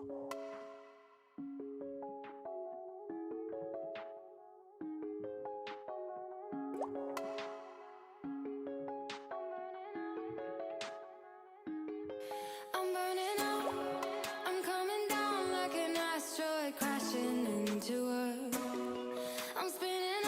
I'm burning out, I'm coming down like an asteroid crashing into Earth. I'm spinning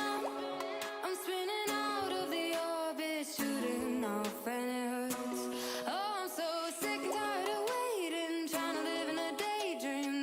out of the orbit, shooting off and it hurts. Oh, I'm so sick and tired of waiting, trying to live in a daydream.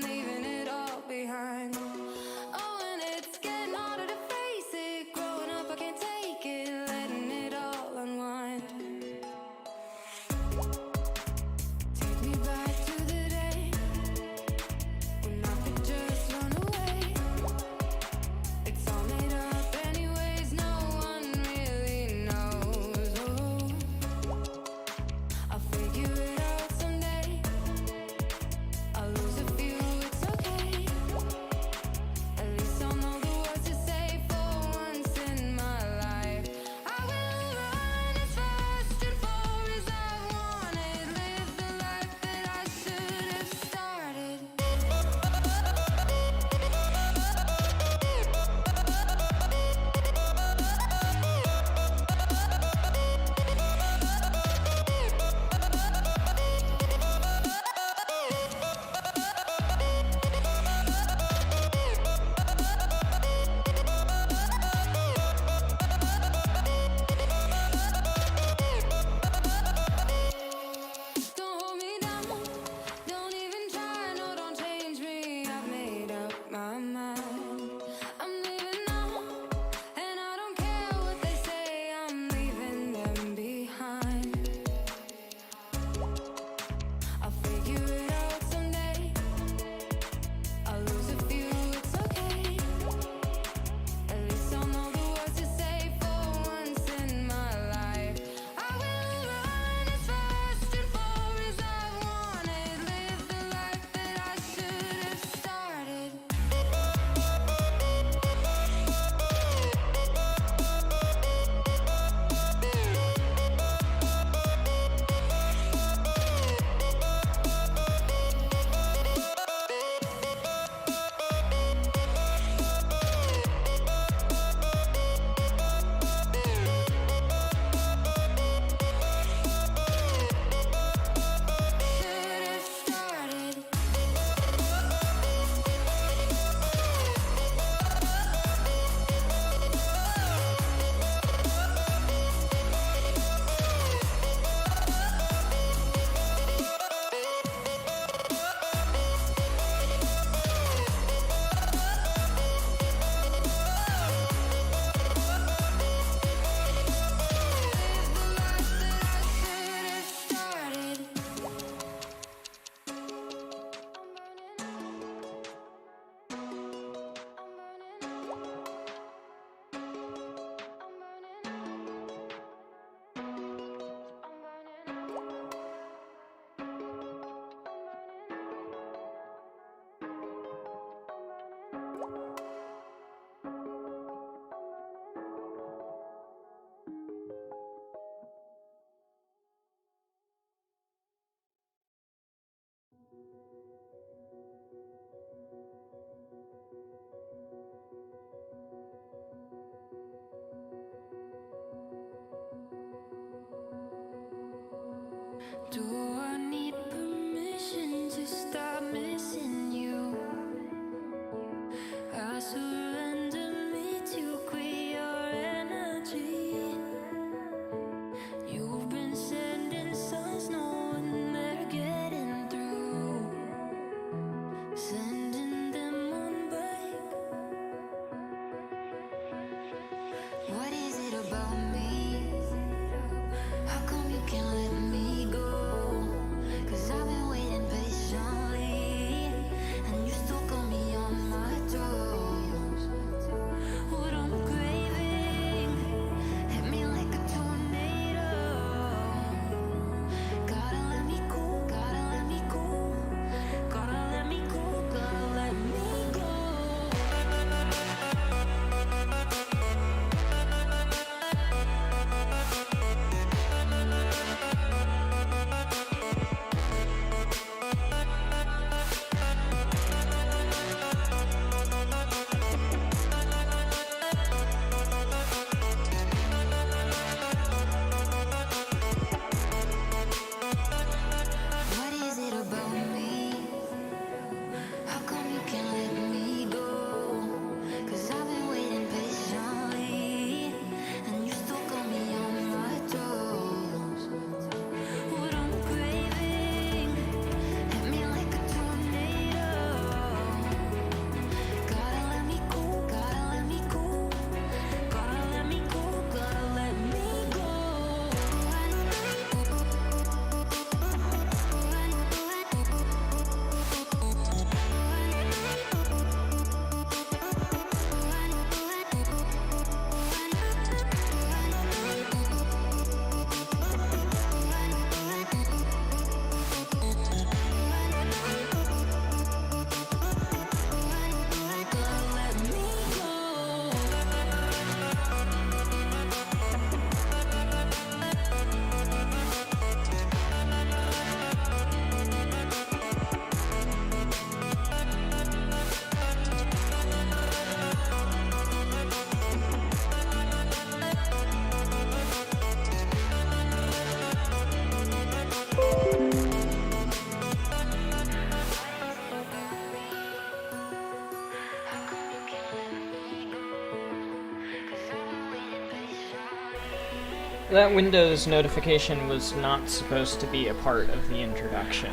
That Windows notification was not supposed to be a part of the introduction.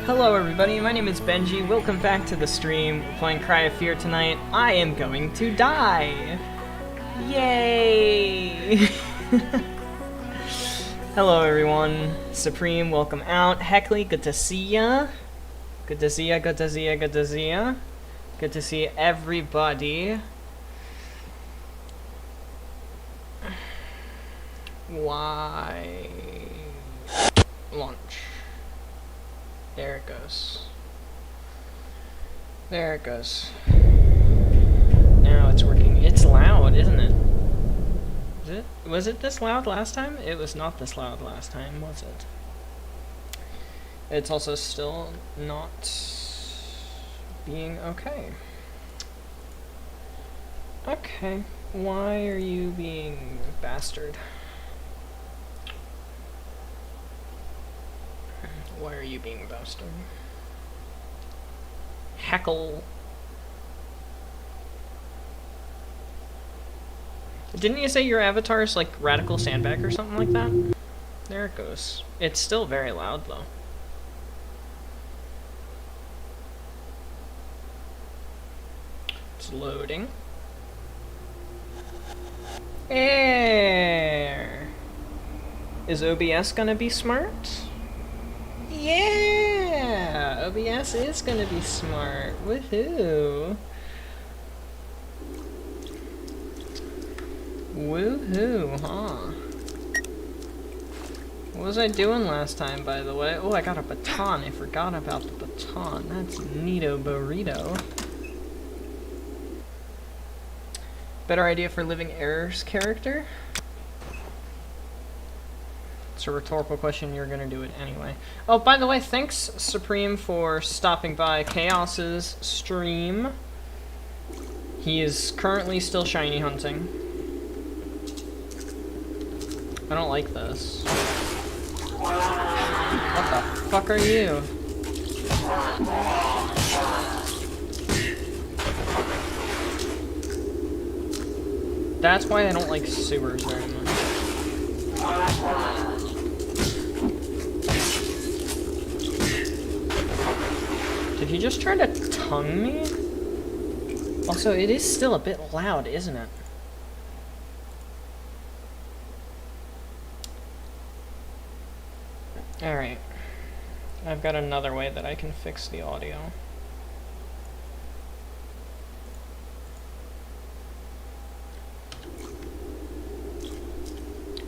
Hello everybody, my name is Benji, welcome back to the stream. We're playing Cry of Fear tonight. I am going to die! Yay! Hello everyone. Supreme, welcome out. Heckley, good to see ya. Good to see ya, good to see ya, good to see ya. Good to see everybody. Why? Launch. There it goes. There it goes. Now it's working. It's loud, isn't it? Is it? Was it this loud last time? It was not this loud last time, was it? It's also still not being okay. Okay. Why are you being bastard? Why are you being a bastard? Heckle. Didn't you say your avatar is like Radical Sandbag or something like that? There it goes. It's still very loud though. It's loading. Air. Is OBS gonna be smart? Yeah! OBS is gonna be smart. Woohoo! Woohoo, huh? What was I doing last time, by the way? Oh, I got a baton. I forgot about the baton. That's neato burrito. Better idea for Living Error's character? It's a rhetorical question, you're gonna do it anyway. Oh, by the way, thanks, Supreme, for stopping by Chaos's stream. He is currently still shiny hunting. I don't like this. What the fuck are you? That's why I don't like sewers very much. Did he just try to tongue me? Also, it is still a bit loud, isn't it? Alright. I've got another way that I can fix the audio.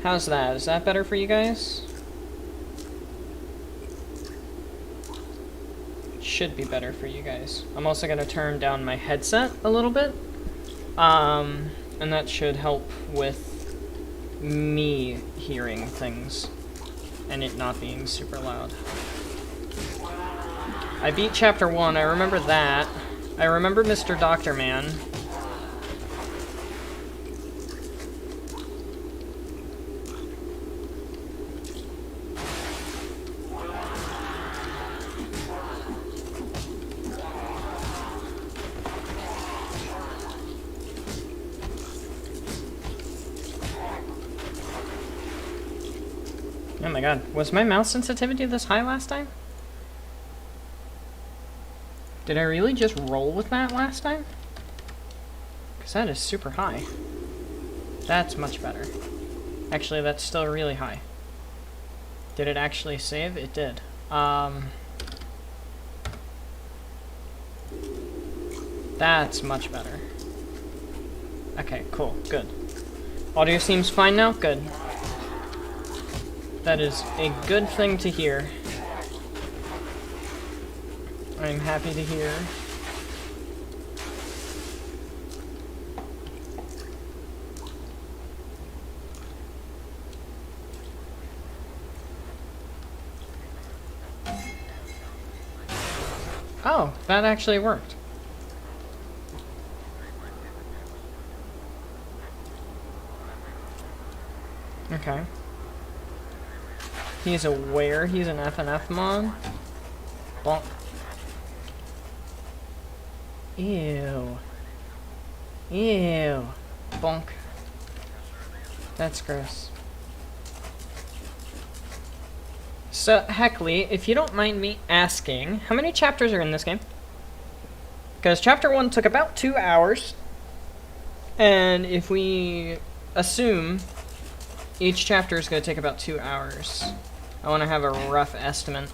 How's that? Is that better for you guys? Should be better for you guys. I'm also going to turn down my headset a little bit. And that should help with me hearing things and it not being super loud. I beat chapter 1, I remember that. I remember Mr. Doctor Man. Oh my god, was my mouse sensitivity this high last time? Did I really just roll with that last time? Because that is super high. That's much better. Actually, that's still really high. Did it actually save? It did. That's much better. Okay, cool, good. Audio seems fine now? Good. That is a good thing to hear. I'm happy to hear. Oh, that actually worked. Okay. He's aware he's an FNF mod. Bonk. Ew. Ew. Bonk. That's gross. So, Heckley, if you don't mind me asking, how many chapters are in this game? Because chapter 1 took about 2 hours. And if we assume each chapter is going to take about 2 hours, I want to have a rough estimate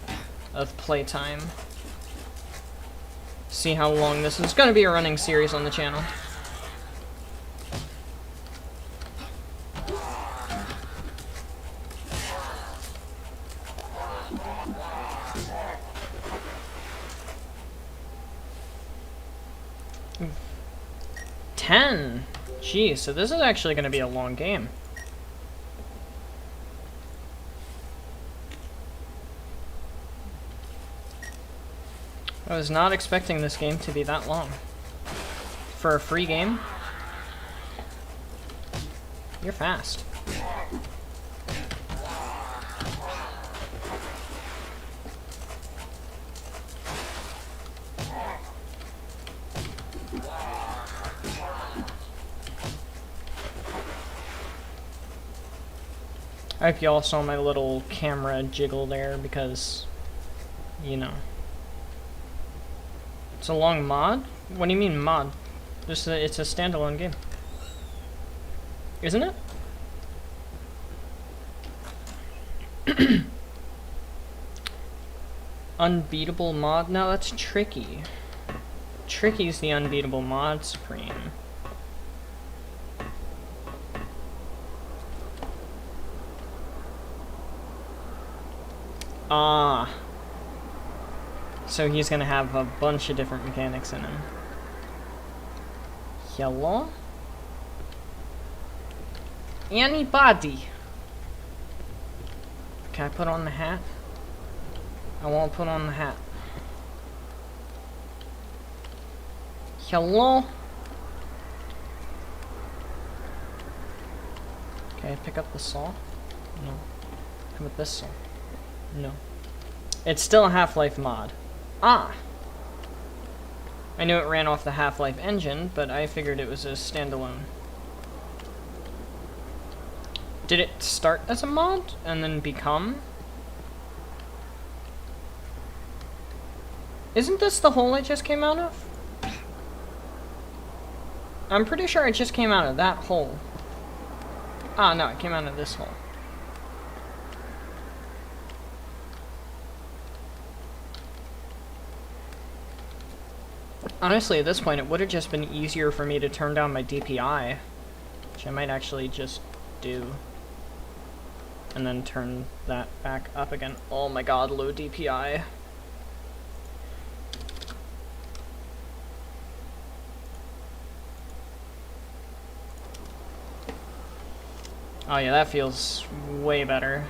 of playtime. See how long this is going to be a running series on the channel. Jeez, so this is actually going to be a long game. I was not expecting this game to be that long. For a free game, you're fast. I hope you all saw my little camera jiggle there because, you know. It's a long mod? What do you mean mod? It's a standalone game. Isn't it? Unbeatable mod? No, that's Tricky. Tricky's the unbeatable mod supreme. Ah. So he's gonna have a bunch of different mechanics in him. Hello? Anybody? Can I put on the hat? I won't put on the hat. Hello? Can I pick up the saw? No. How about this saw? No. It's still a Half-Life mod. Ah! I knew it ran off the Half-Life engine, but I figured it was a standalone. Did it start as a mod and then become? Isn't this the hole I just came out of? I'm pretty sure I just came out of that hole. Ah, no, it came out of this hole. Honestly, at this point, it would have just been easier for me to turn down my DPI, which I might actually just do. And then turn that back up again. Oh my god, low DPI. Oh yeah, that feels way better.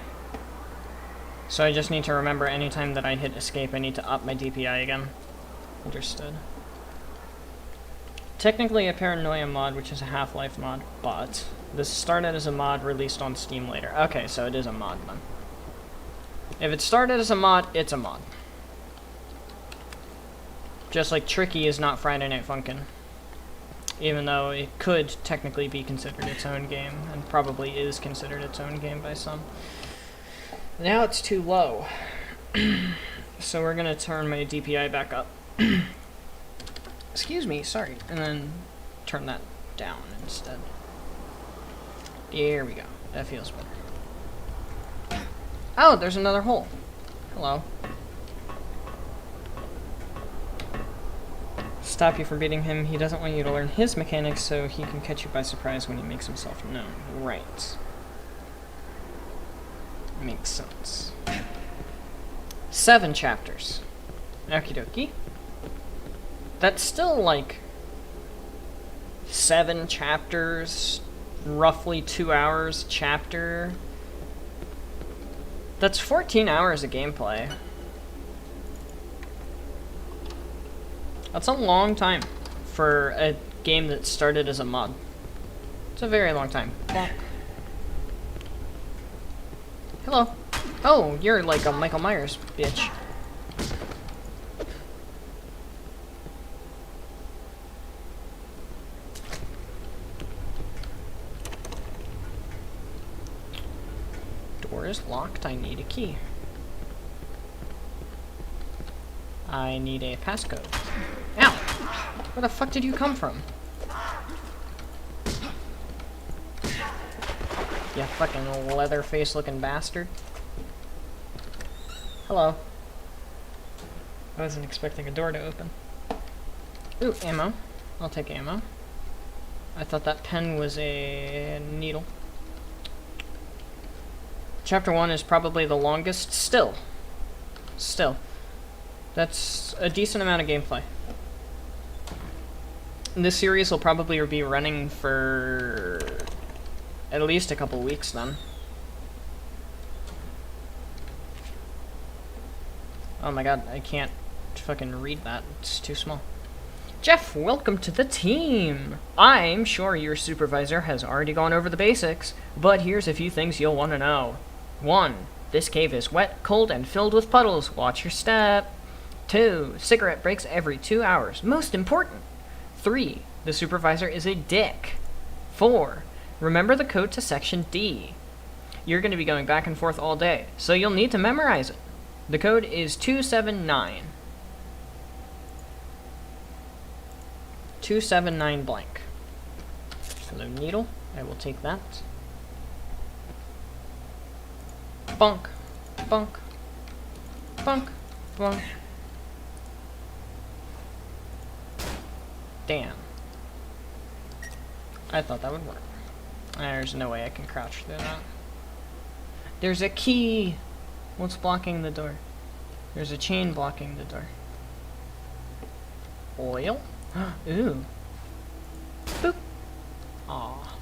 So I just need to remember anytime that I hit escape, I need to up my DPI again. Understood. Technically a Paranoia mod, which is a Half-Life mod, but this started as a mod released on Steam later. Okay, so it is a mod then. If it started as a mod, it's a mod. Just like Tricky is not Friday Night Funkin'. Even though it could technically be considered its own game, and probably is considered its own game by some. Now it's too low. So we're gonna turn my DPI back up. Excuse me, sorry. And then turn that down instead. There we go. That feels better. Oh, there's another hole. Hello. Stop you from beating him. He doesn't want you to learn his mechanics so he can catch you by surprise when he makes himself known. Right. Makes sense. 7 chapters. Okie dokie. That's still like 7 chapters, roughly 2 hours chapter. That's 14 hours of gameplay. That's a long time for a game that started as a mod. It's a very long time. Hello. Oh, you're like a Michael Myers bitch. Door is locked. I need a key. I need a passcode. Ow! Where the fuck did you come from? You fucking leather-face looking bastard. Hello. I wasn't expecting a door to open. Ooh, ammo. I'll take ammo. I thought that pen was a needle. Chapter 1 is probably the longest still. That's a decent amount of gameplay. This series will probably be running for at least a couple weeks then. Oh my god, I can't fucking read that. It's too small. Jeff, welcome to the team! I'm sure your supervisor has already gone over the basics, but here's a few things you'll want to know. 1. This cave is wet, cold, and filled with puddles. Watch your step. 2. Cigarette breaks every 2 hours. Most important. 3. The supervisor is a dick. 4. Remember the code to section D. You're going to be going back and forth all day, so you'll need to memorize it. The code is 279. 279 blank. Hello, needle. I will take that. Bunk. Bunk. Bunk. Bunk. Damn. I thought that would work. There's no way I can crouch through that. There's a key! What's blocking the door? There's a chain blocking the door. Oil? Ooh. Boop. Aw.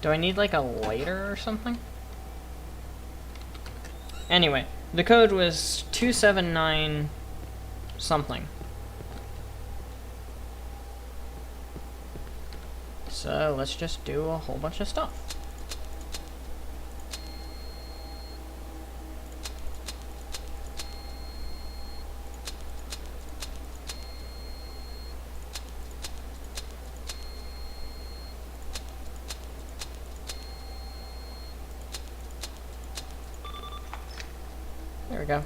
Do I need like a lighter or something? Anyway, the code was 279 something. So let's just do a whole bunch of stuff. There we go.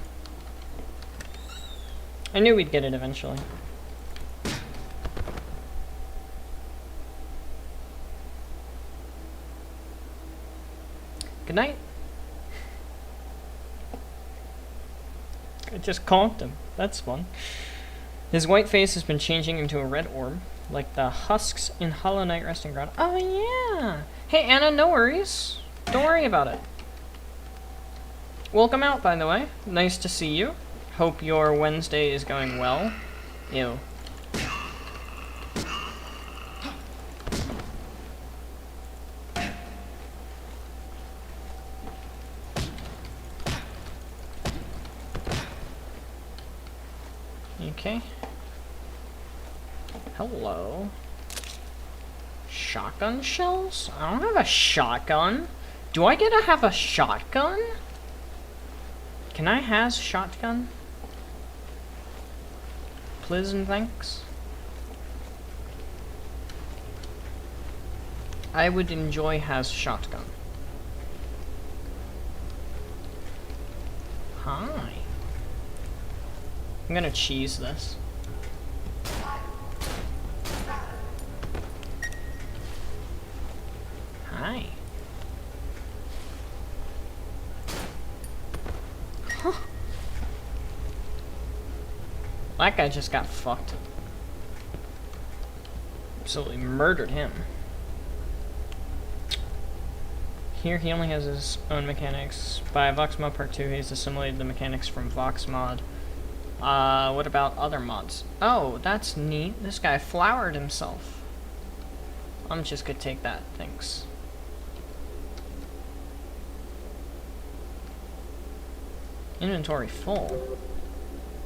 I knew we'd get it eventually. Good night. I just conked him. That's fun. His white face has been changing into a red orb, like the husks in Hollow Knight Resting Ground. Oh yeah! Hey Anna, no worries. Don't worry about it. Welcome out, by the way. Nice to see you. Hope your Wednesday is going well. Ew. Okay. Hello. Shotgun shells? I don't have a shotgun. Do I get to have a shotgun? Can I has shotgun? Please and thanks. I would enjoy has shotgun. Hi. I'm gonna cheese this. Hi. Huh. That guy just got fucked. Absolutely murdered him. Here he only has his own mechanics. By VoxMod Part 2 he's assimilated the mechanics from VoxMod. What about other mods? Oh, that's neat. This guy flowered himself. I'm just gonna take that, thanks. Inventory full.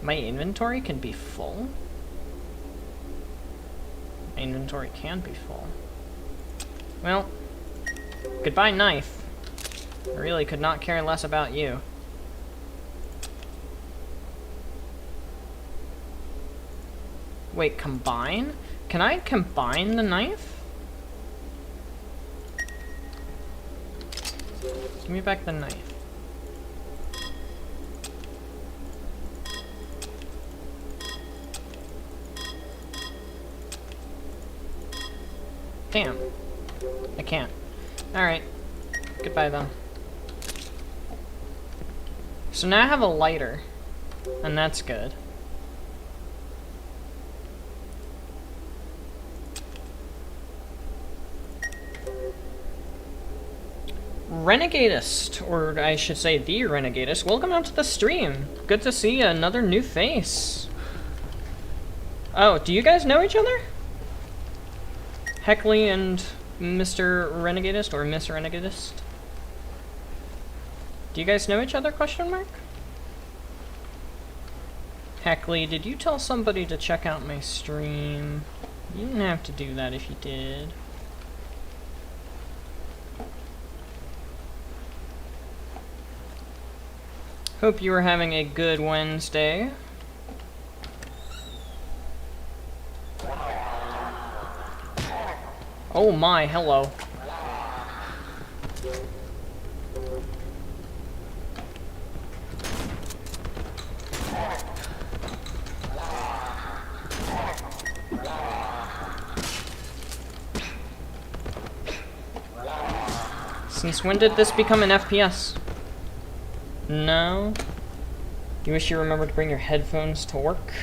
My inventory can be full? My inventory can be full. Well, goodbye knife. I really could not care less about you. Wait, combine? Can I combine the knife? Give me back the knife. Damn. I can't. Alright. Goodbye then. So now I have a lighter. And that's good. Renegadist, or I should say the Renegadist, welcome out to the stream. Good to see another new face. Oh, do you guys know each other? Heckley and Mr. Renegadist, or Miss Renegadist? Do you guys know each other, question mark? Heckley, did you tell somebody to check out my stream? You didn't have to do that if you did. Hope you are having a good Wednesday. Oh my, hello. Since when did this become an FPS? No? You wish you remembered to bring your headphones to work?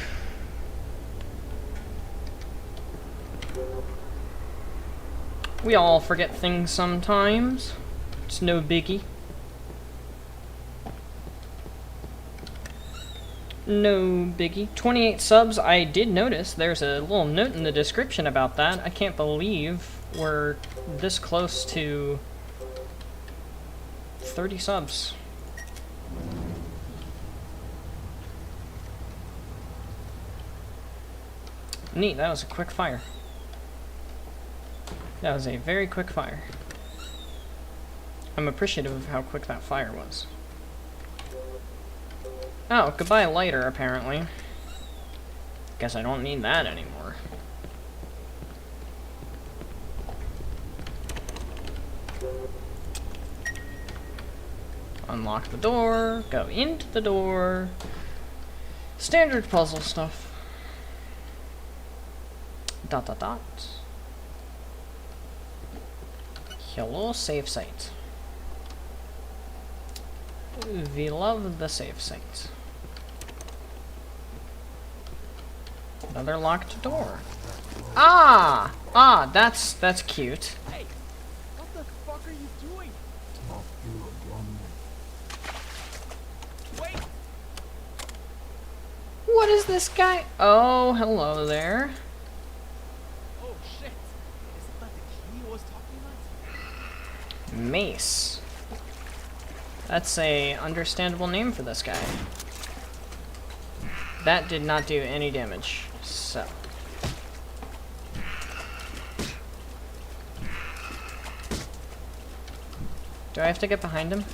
We all forget things sometimes. It's no biggie. No biggie. 28 subs, I did notice. There's a little note in the description about that. I can't believe we're this close to 30 subs. Neat, that was a quick fire. That was a very quick fire. I'm appreciative of how quick that fire was. Oh, goodbye lighter, apparently. Guess I don't need that anymore. Unlock the door, go into the door. Standard puzzle stuff. Dot dot dot. Hello, save site. We love the save site. Another locked door. Ah! Ah, that's cute. Hey, what the fuck are you doing? Wait! What is this guy? Oh, hello there. Oh shit! Isn't that the key he was talking about? Mace. That's a understandable name for this guy. That did not do any damage, so. Do I have to get behind him?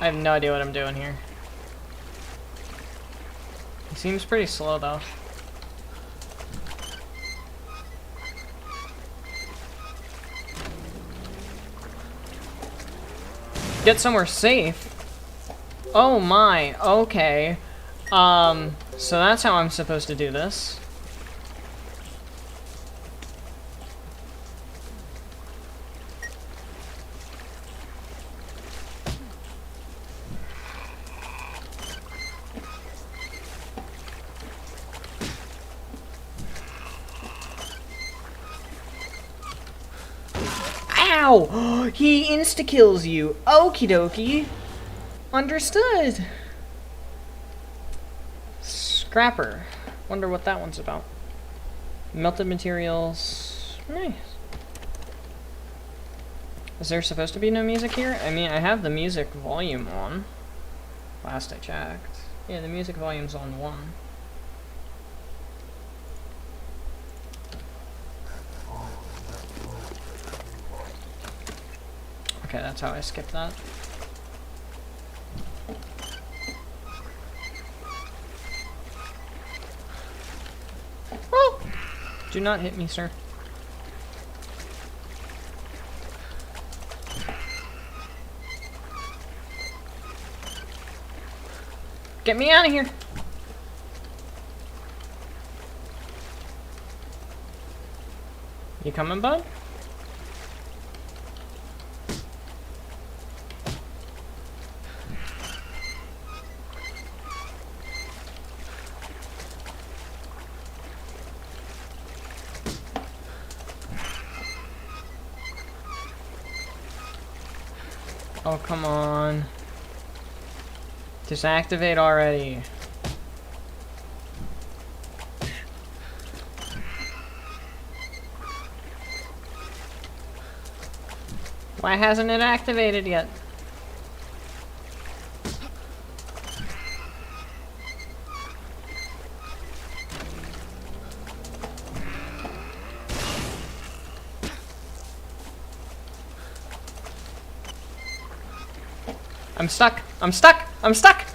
I have no idea what I'm doing here. He seems pretty slow though. Get somewhere safe. Oh my, okay. So that's how I'm supposed to do this. Ow! He insta-kills you. Okie dokie. Understood. Scrapper. Wonder what that one's about. Melted materials. Nice. Is there supposed to be no music here? I mean, I have the music volume on. Last I checked. Yeah, the music volume's on 1. Okay, that's how I skipped that. Do not hit me, sir. Get me out of here! You coming, bud? Oh, come on. Disactivate already. Why hasn't it activated yet? I'm stuck. I'm stuck. I'm stuck.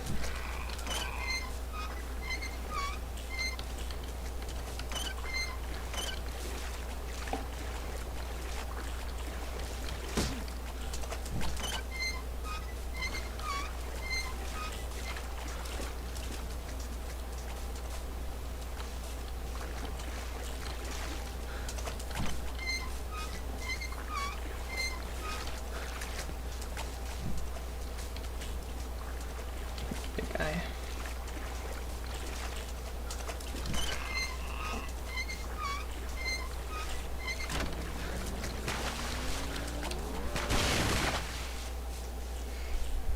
Big guy.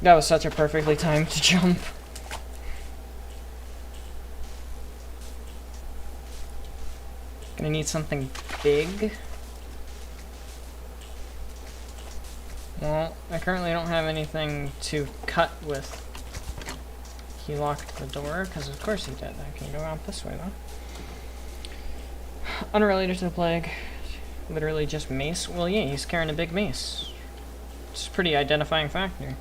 That was such a perfectly timed jump. Gonna need something big. Well, I currently don't have anything to cut with. He locked the door, because of course he did. I can go out this way, though. Unrelated to the plague. Literally just mace. Well, yeah, he's carrying a big mace. It's a pretty identifying factor.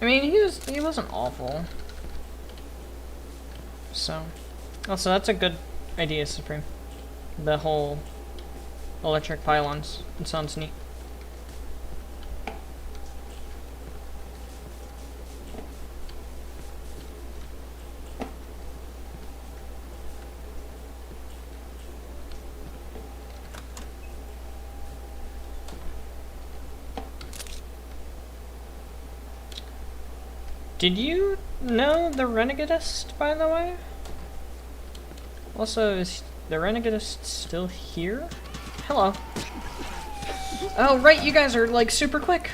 I mean, he wasn't awful. So, also that's a good idea, Supreme. The whole electric pylons. It sounds neat. Did you know the Renegadist, by the way? Also, is the Renegadist still here? Hello. Oh, right, you guys are, like, super quick.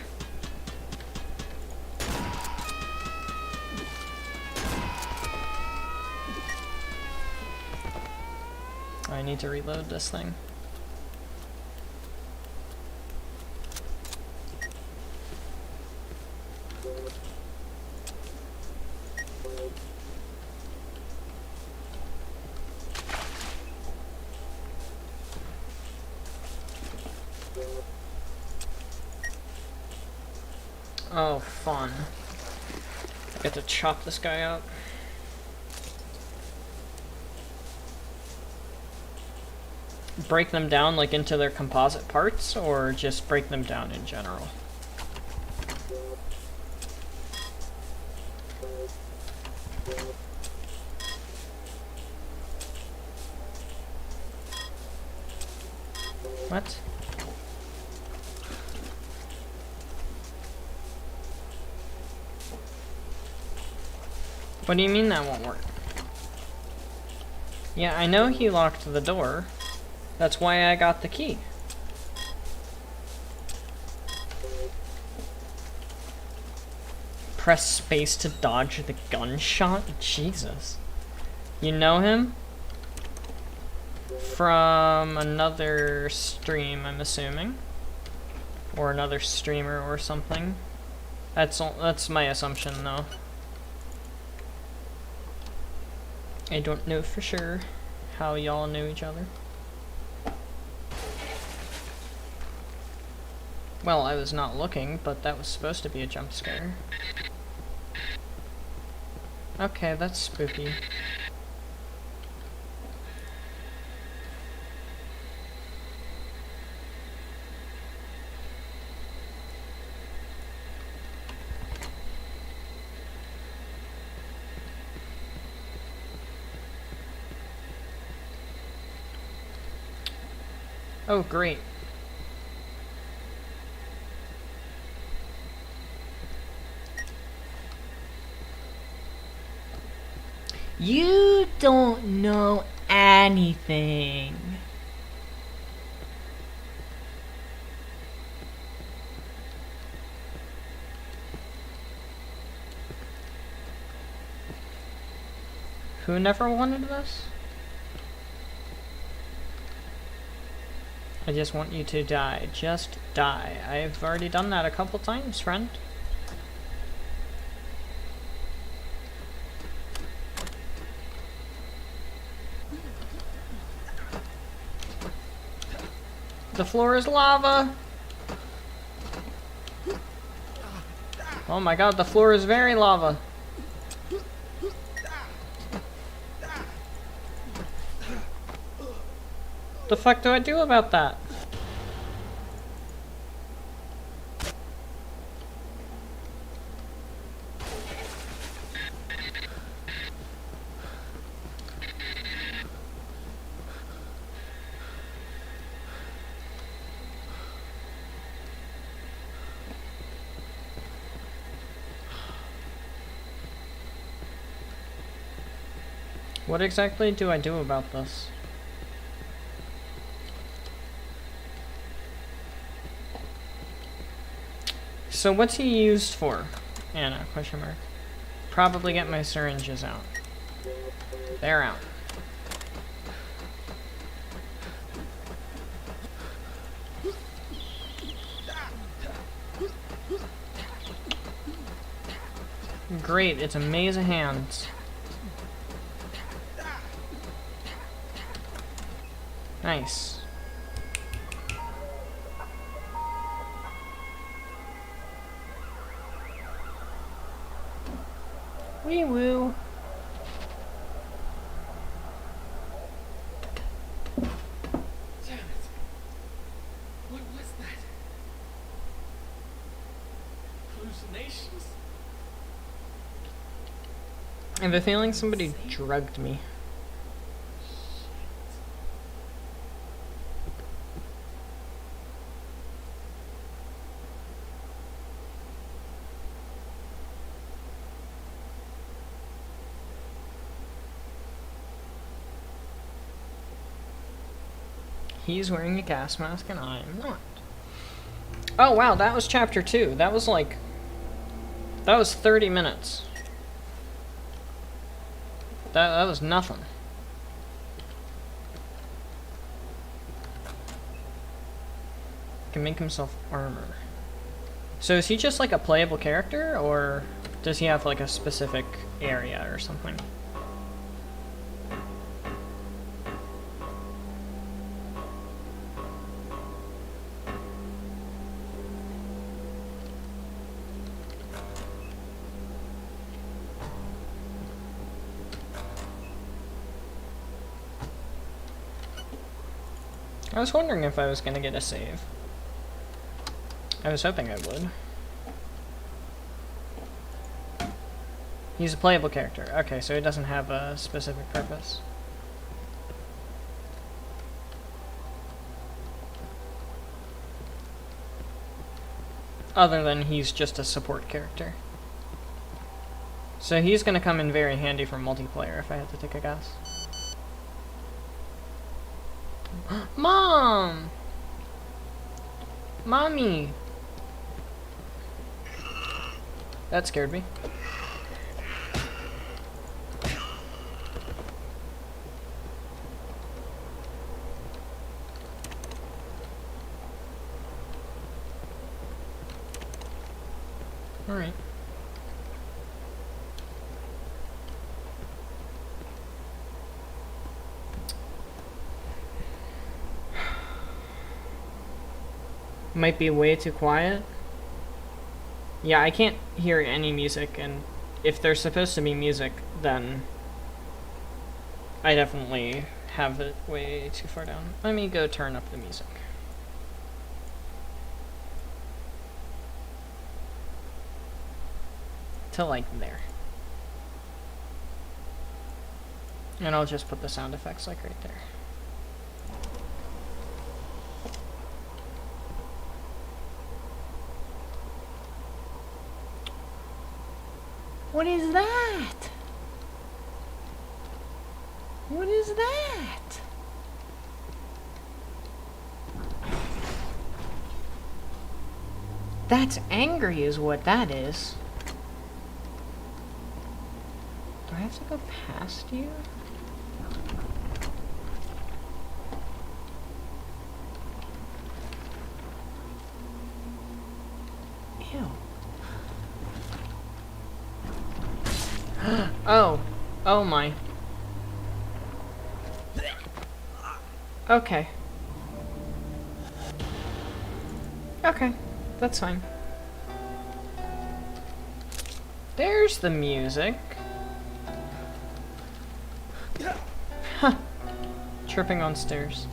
I need to reload this thing. Oh, fun. I get to chop this guy up. Break them down, like, into their composite parts, or just break them down in general? What? What do you mean that won't work? Yeah, I know he locked the door. That's why I got the key. Press space to dodge the gunshot? Jesus. You know him? From another stream, I'm assuming. Or another streamer or something. That's my assumption, though. I don't know for sure how y'all knew each other. Well, I was not looking, but that was supposed to be a jump scare. Okay, that's spooky. Oh, great. You don't know anything. Who never wanted this? I just want you to die. Just die. I've already done that a couple times, friend. The floor is lava. Oh my god, the floor is very lava. The fuck do I do about that? What exactly do I do about this? So what's he used for? Anna, question mark. Probably get my syringes out. They're out. Great, it's a maze of hands. Nice. Wee woo. Damn it. What was that? Hallucinations? I have a feeling somebody drugged me. He's wearing a gas mask and I am not. Oh wow, that was chapter 2. That was like... That was 30 minutes. That was nothing. Can make himself armor. So is he just like a playable character, or does he have like a specific area or something? I was wondering if I was gonna get a save. I was hoping I would. He's a playable character. Okay, so he doesn't have a specific purpose. Other than he's just a support character. So he's gonna come in very handy for multiplayer if I had to take a guess. Mom! Mommy! That scared me. Alright. Might be way too quiet. Yeah, I can't hear any music, and if there's supposed to be music, then I definitely have it way too far down. Let me go turn up the music. To like there. And I'll just put the sound effects like right there. What is that? What is that? That's angry is what that is. Do I have to go past you? Ew. Oh. Oh my. Okay. Okay. That's fine. There's the music. Huh. Tripping on stairs.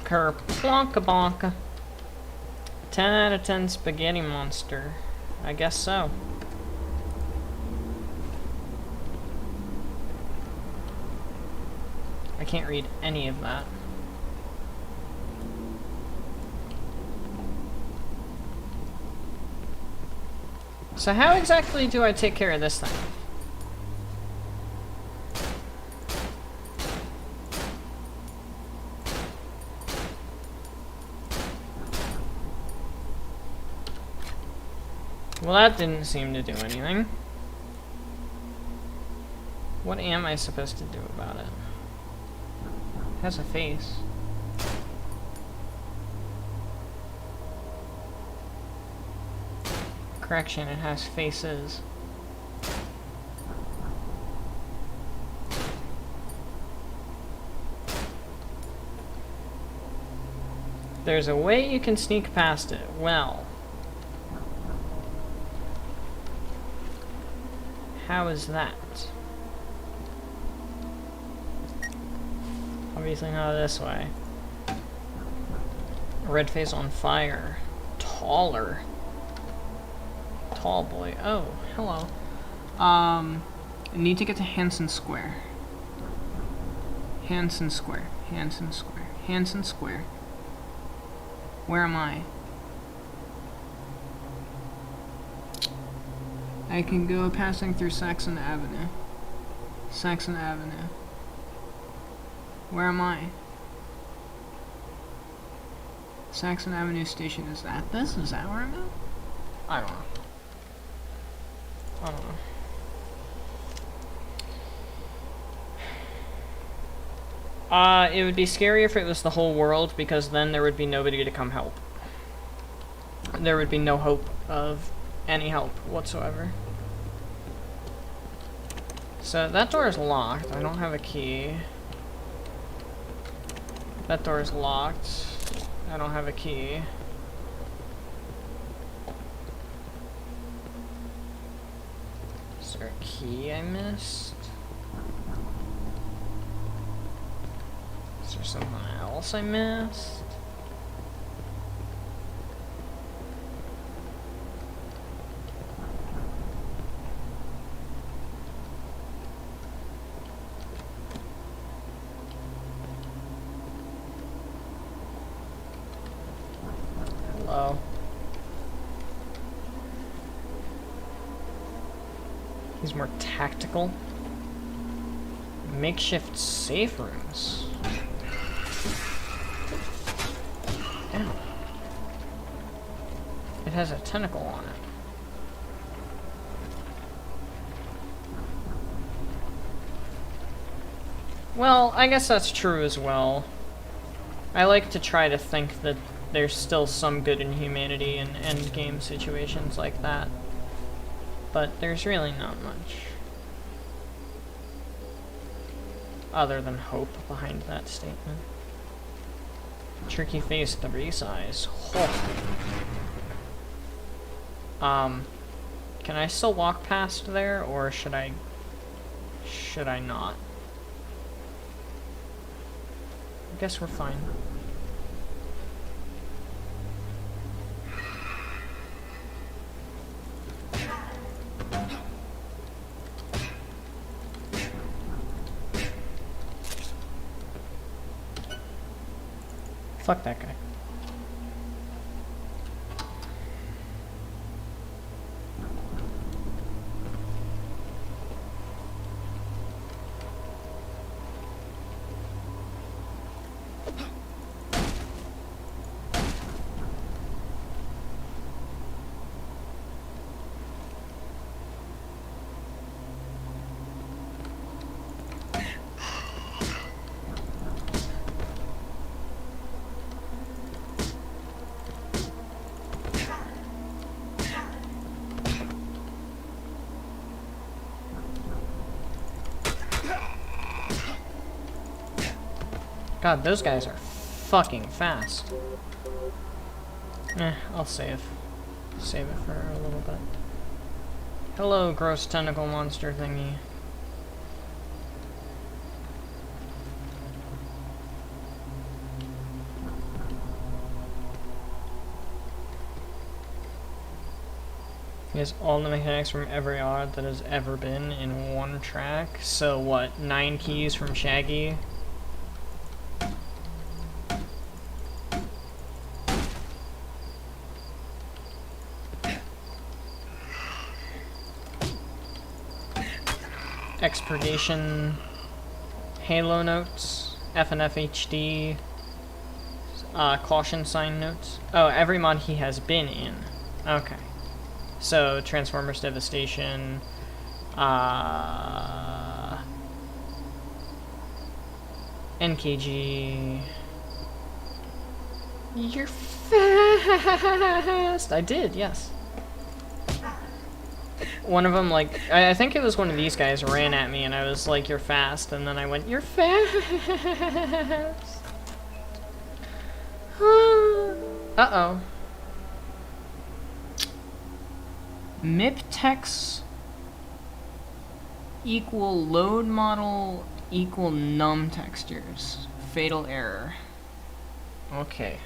Kerplonka bonka. 10 out of 10 spaghetti monster. I guess so. I can't read any of that. So how exactly do I take care of this thing? Well, that didn't seem to do anything. What am I supposed to do about it? It has a face. Correction, it has faces. There's a way you can sneak past it. Well. How is that? Obviously not this way. Red face on fire. Taller. Tall boy. Oh, hello. I need to get to Hanson Square. Hanson Square. Hanson Square. Hanson Square. Where am I? I can go passing through Saxon Avenue. Saxon Avenue. Where am I? Saxon Avenue Station. Is that this? Is that where I'm at? I don't know. I don't know. It would be scary if it was the whole world, because then there would be nobody to come help. There would be no hope of any help whatsoever. So that door is locked. I don't have a key. That door is locked. I don't have a key. Is there a key I missed? Is there something else I missed? Hello. He's more tactical. Makeshift safe rooms. Ow. It has a tentacle on it. Well, I guess that's true as well. I like to try to think that there's still some good in humanity in endgame situations like that. But there's really not much. other than hope behind that statement. Tricky face 3 size. Oh. Can I still walk past there, or should I not? I guess we're fine. Fuck that guy. God, those guys are fucking fast. I'll save. Save it for a little bit. Hello, gross tentacle monster thingy. He has all the mechanics from every odd that has ever been in one track. So what, 9 keys from Shaggy? Expurgation, Halo notes, FNF HD, caution sign notes. Oh, every mod he has been in. Okay. So, Transformers Devastation, NKG. You're fast! I did, yes. One of them, like, I think it was one of these guys ran at me and I was like, you're fast, and then I went, you're fast. Uh-oh. MIP text equal load model equal num textures. Fatal error. Okay.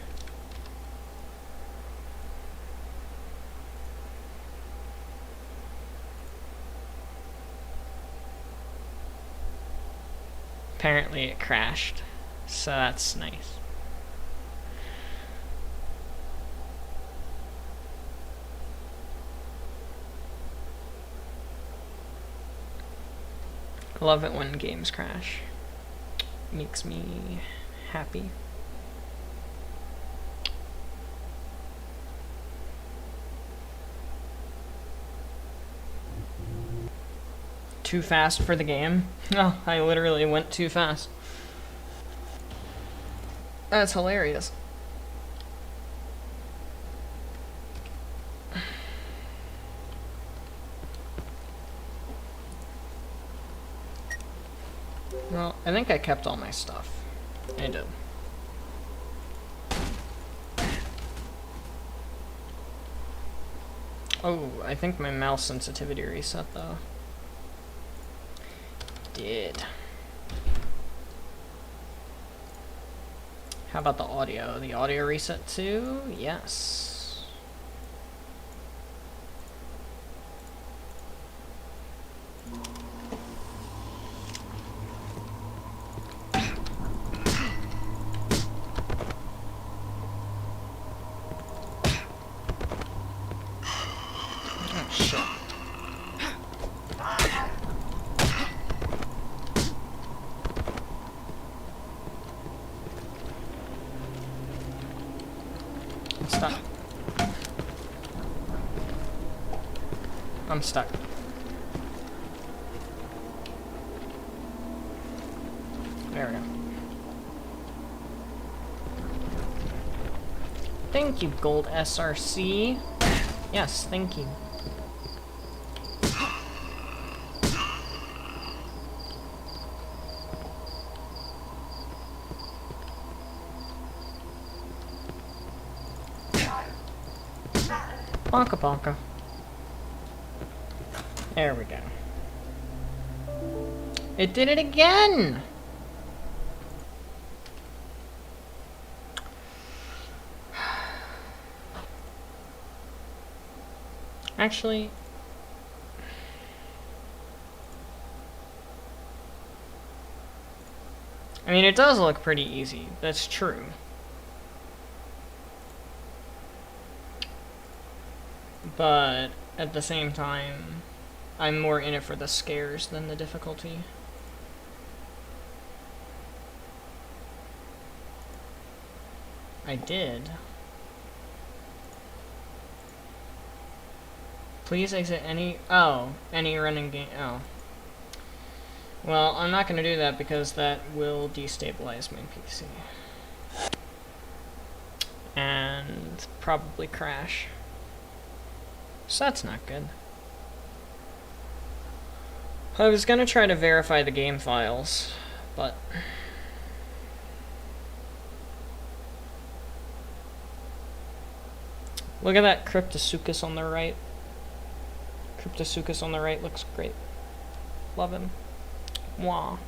Apparently it crashed, so that's nice. I love it when games crash. Makes me happy. Too fast for the game? Oh, I literally went too fast. That's hilarious. Well, I think I kept all my stuff. I did. Oh, I think my mouse sensitivity reset though. Did. How about the audio? The audio reset too? Yes. Oh shit. Stuck. I'm stuck. There we go. Thank you, Gold SRC. Yes, thank you. Bonka bonka. There we go. It did it again! Actually... I mean, it does look pretty easy. That's true. But at the same time, I'm more in it for the scares than the difficulty. I did. Please exit any running game. Oh. Well, I'm not going to do that because that will destabilize my PC. And probably crash. So that's not good. I was going to try to verify the game files, but... Look at that Cryptosuchus on the right. Cryptosuchus on the right looks great. Love him. Mwah.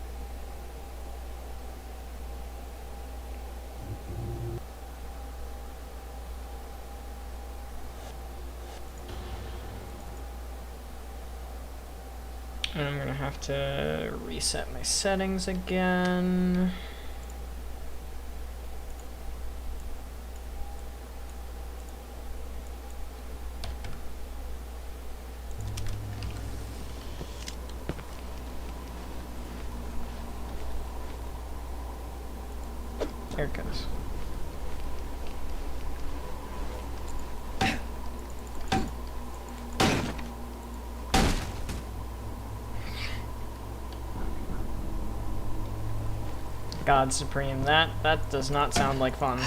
And I'm gonna have to reset my settings again. There it goes. God Supreme, that does not sound like fun.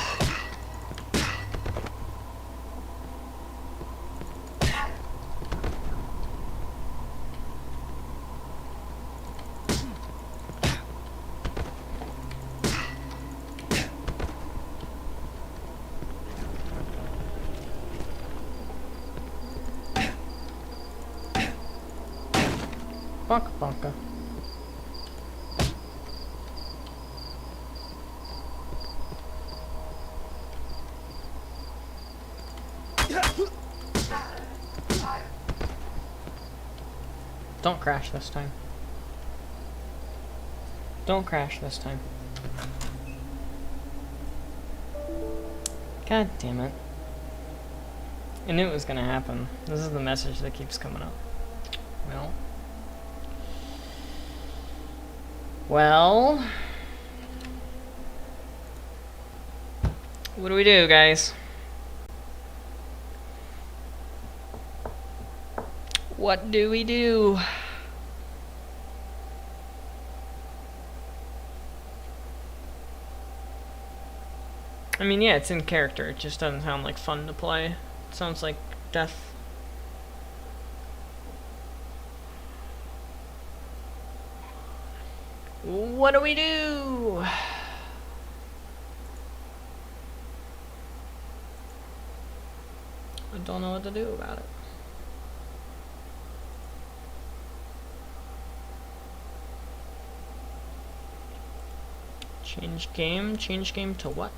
Bonka bonka. Don't crash this time. Don't crash this time. God damn it. I knew it was gonna happen. This is the message that keeps coming up. Well. What do we do, guys? What do we do? I mean, yeah, it's in character. It just doesn't sound like fun to play. It sounds like death. What do we do? I don't know what to do about it. Change game? Change game to what?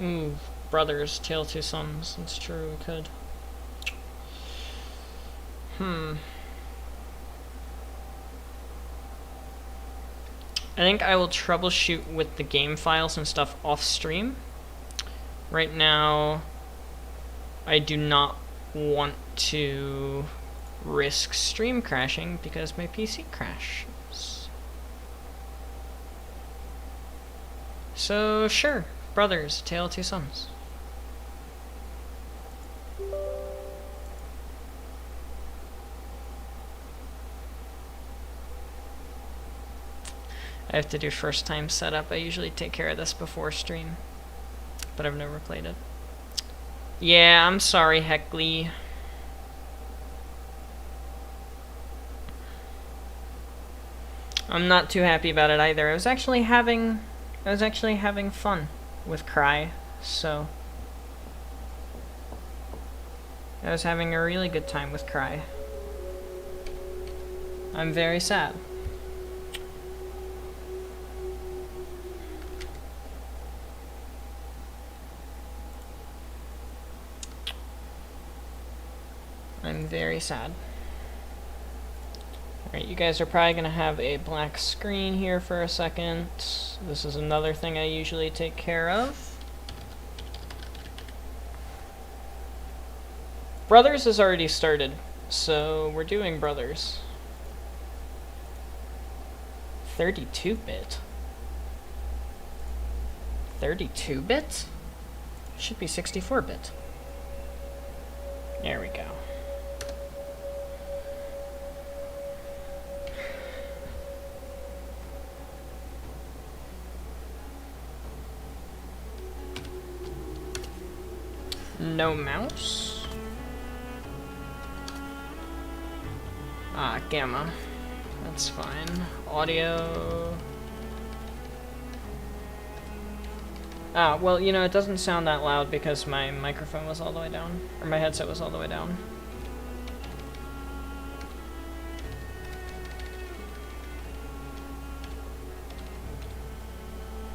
Ooh, brothers, Tale Two Sons. That's true, we could. I think I will troubleshoot with the game files and stuff off stream. Right now, I do not want to risk stream crashing because my PC crashes. So, sure. Brothers, Tale of Two Sons. I have to do first time setup. I usually take care of this before stream, but I've never played it. Yeah, I'm sorry, Heckley. I'm not too happy about it either. I was actually having fun with Cry, so I was having a really good time with Cry. I'm very sad. I'm very sad. Alright, you guys are probably going to have a black screen here for a second. This is another thing I usually take care of. Brothers has already started, so we're doing Brothers. 32-bit? 32-bit? Should be 64-bit. There we go. No mouse. Ah, gamma. That's fine. Audio. Ah, well, you know, it doesn't sound that loud because my microphone was all the way down. Or my headset was all the way down.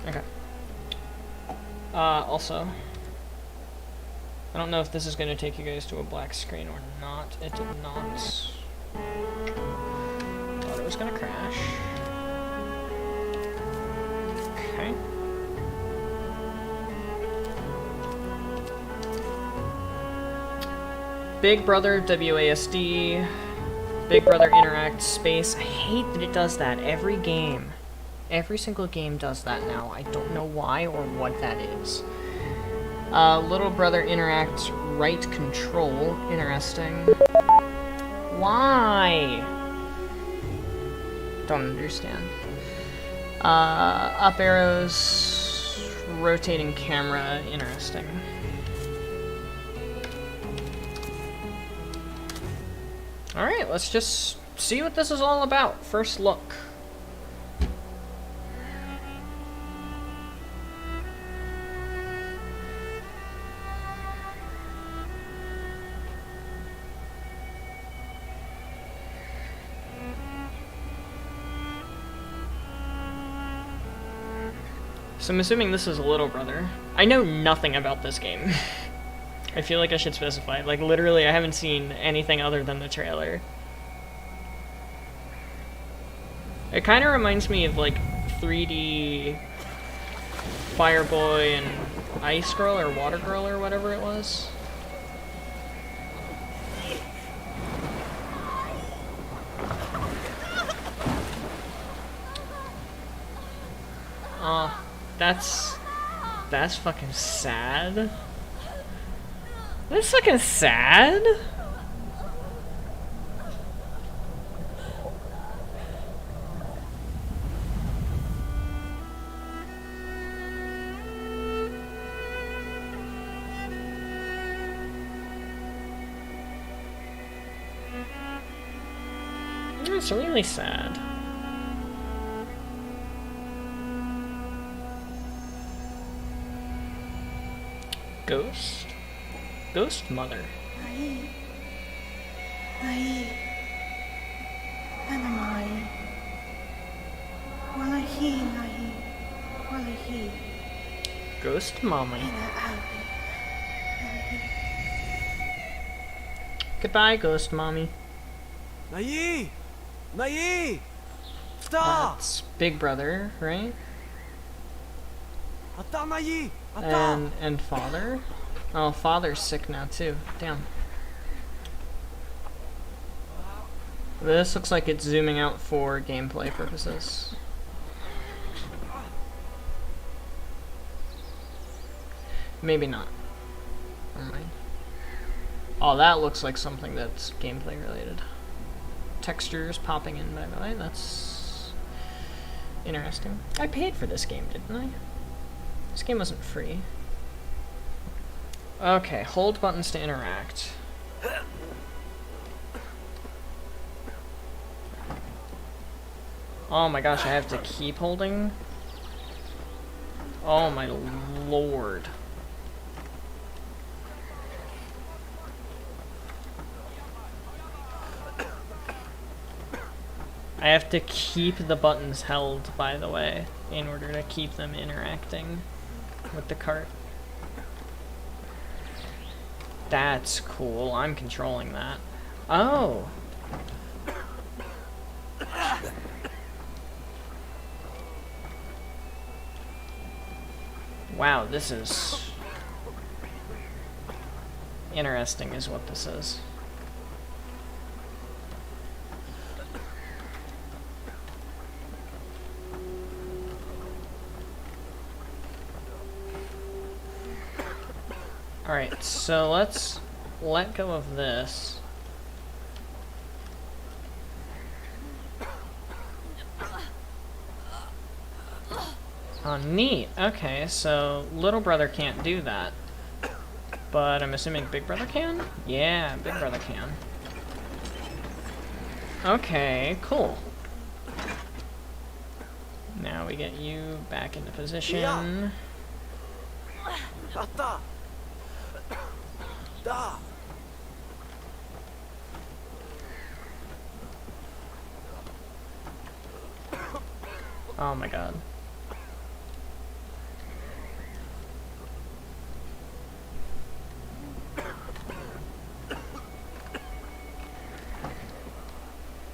Okay. Also, I don't know if this is going to take you guys to a black screen or not. It did not. Thought it was going to crash. Okay. Big Brother WASD. Big Brother Interact Space. I hate that it does that every game. Every single game does that now. I don't know why or what that is. Little Brother Interact Right Control. Interesting. Why? Don't understand. Up arrows. Rotating camera. Interesting. Alright, let's just see what this is all about. First look. So I'm assuming this is Little Brother. I know nothing about this game. I feel like I should specify. Like, literally, I haven't seen anything other than the trailer. It kind of reminds me of, like, 3D Fireboy and Ice Girl or Water Girl or whatever it was. That's fucking sad. That's fucking sad. It's really sad. Ghost? Ghost Mother. Nahi. Nahi. Ana mai. Wallahi nahi. Wallahi. Ghost Mommy. Ana abi. Nahi. Goodbye, Ghost Mommy. Nayi! Nayi! Stop! That's Big Brother, right? Ata Nayi! Ata! And Father? Oh, Father's sick now too. Damn. This looks like it's zooming out for gameplay purposes. Maybe not. Never mind. Oh, that looks like something that's gameplay related. Textures popping in, by the way. That's interesting. I paid for this game, didn't I? This game wasn't free. Okay, hold buttons to interact. Oh my gosh, I have to keep holding? Oh my lord. I have to keep the buttons held, by the way, in order to keep them interacting with the cart. That's cool. I'm controlling that. Oh! Wow, this is interesting is what this is. Alright, so let's let go of this. Oh, neat. Okay, so little brother can't do that. But I'm assuming big brother can? Yeah, big brother can. Okay, cool. Now we get you back into position. Oh my god.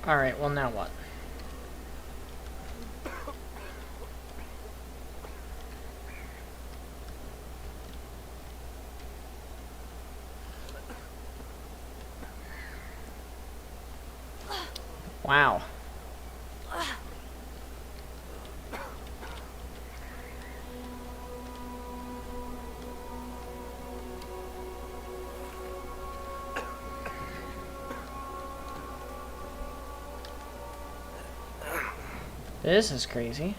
Alright, well now what? Wow. This is crazy.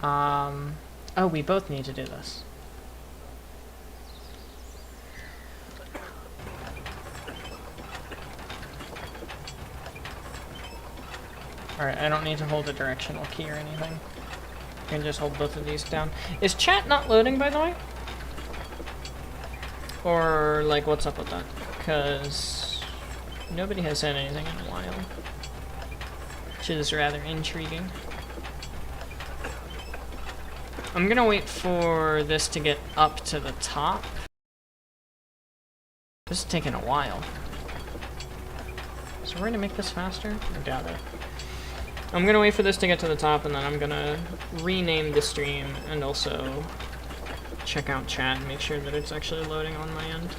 Oh, we both need to do this. Alright, I don't need to hold a directional key or anything. I can just hold both of these down. Is chat not loading, by the way? Or, like, what's up with that? Because nobody has said anything in a while. Which is rather intriguing. I'm gonna wait for this to get up to the top. This is taking a while. So we're gonna make this faster? I doubt it. I'm gonna wait for this to get to the top, and then I'm gonna rename the stream and also check out chat and make sure that it's actually loading on my end.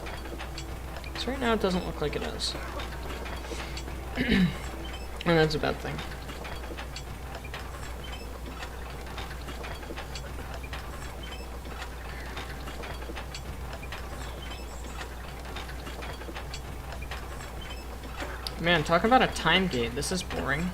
So right now it doesn't look like it is. And that's a bad thing. Man, talk about a time gate. This is boring.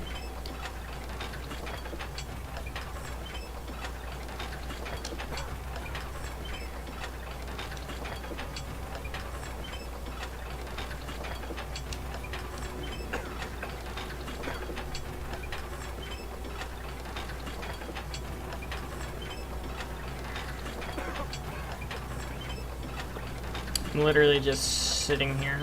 I'm literally just sitting here.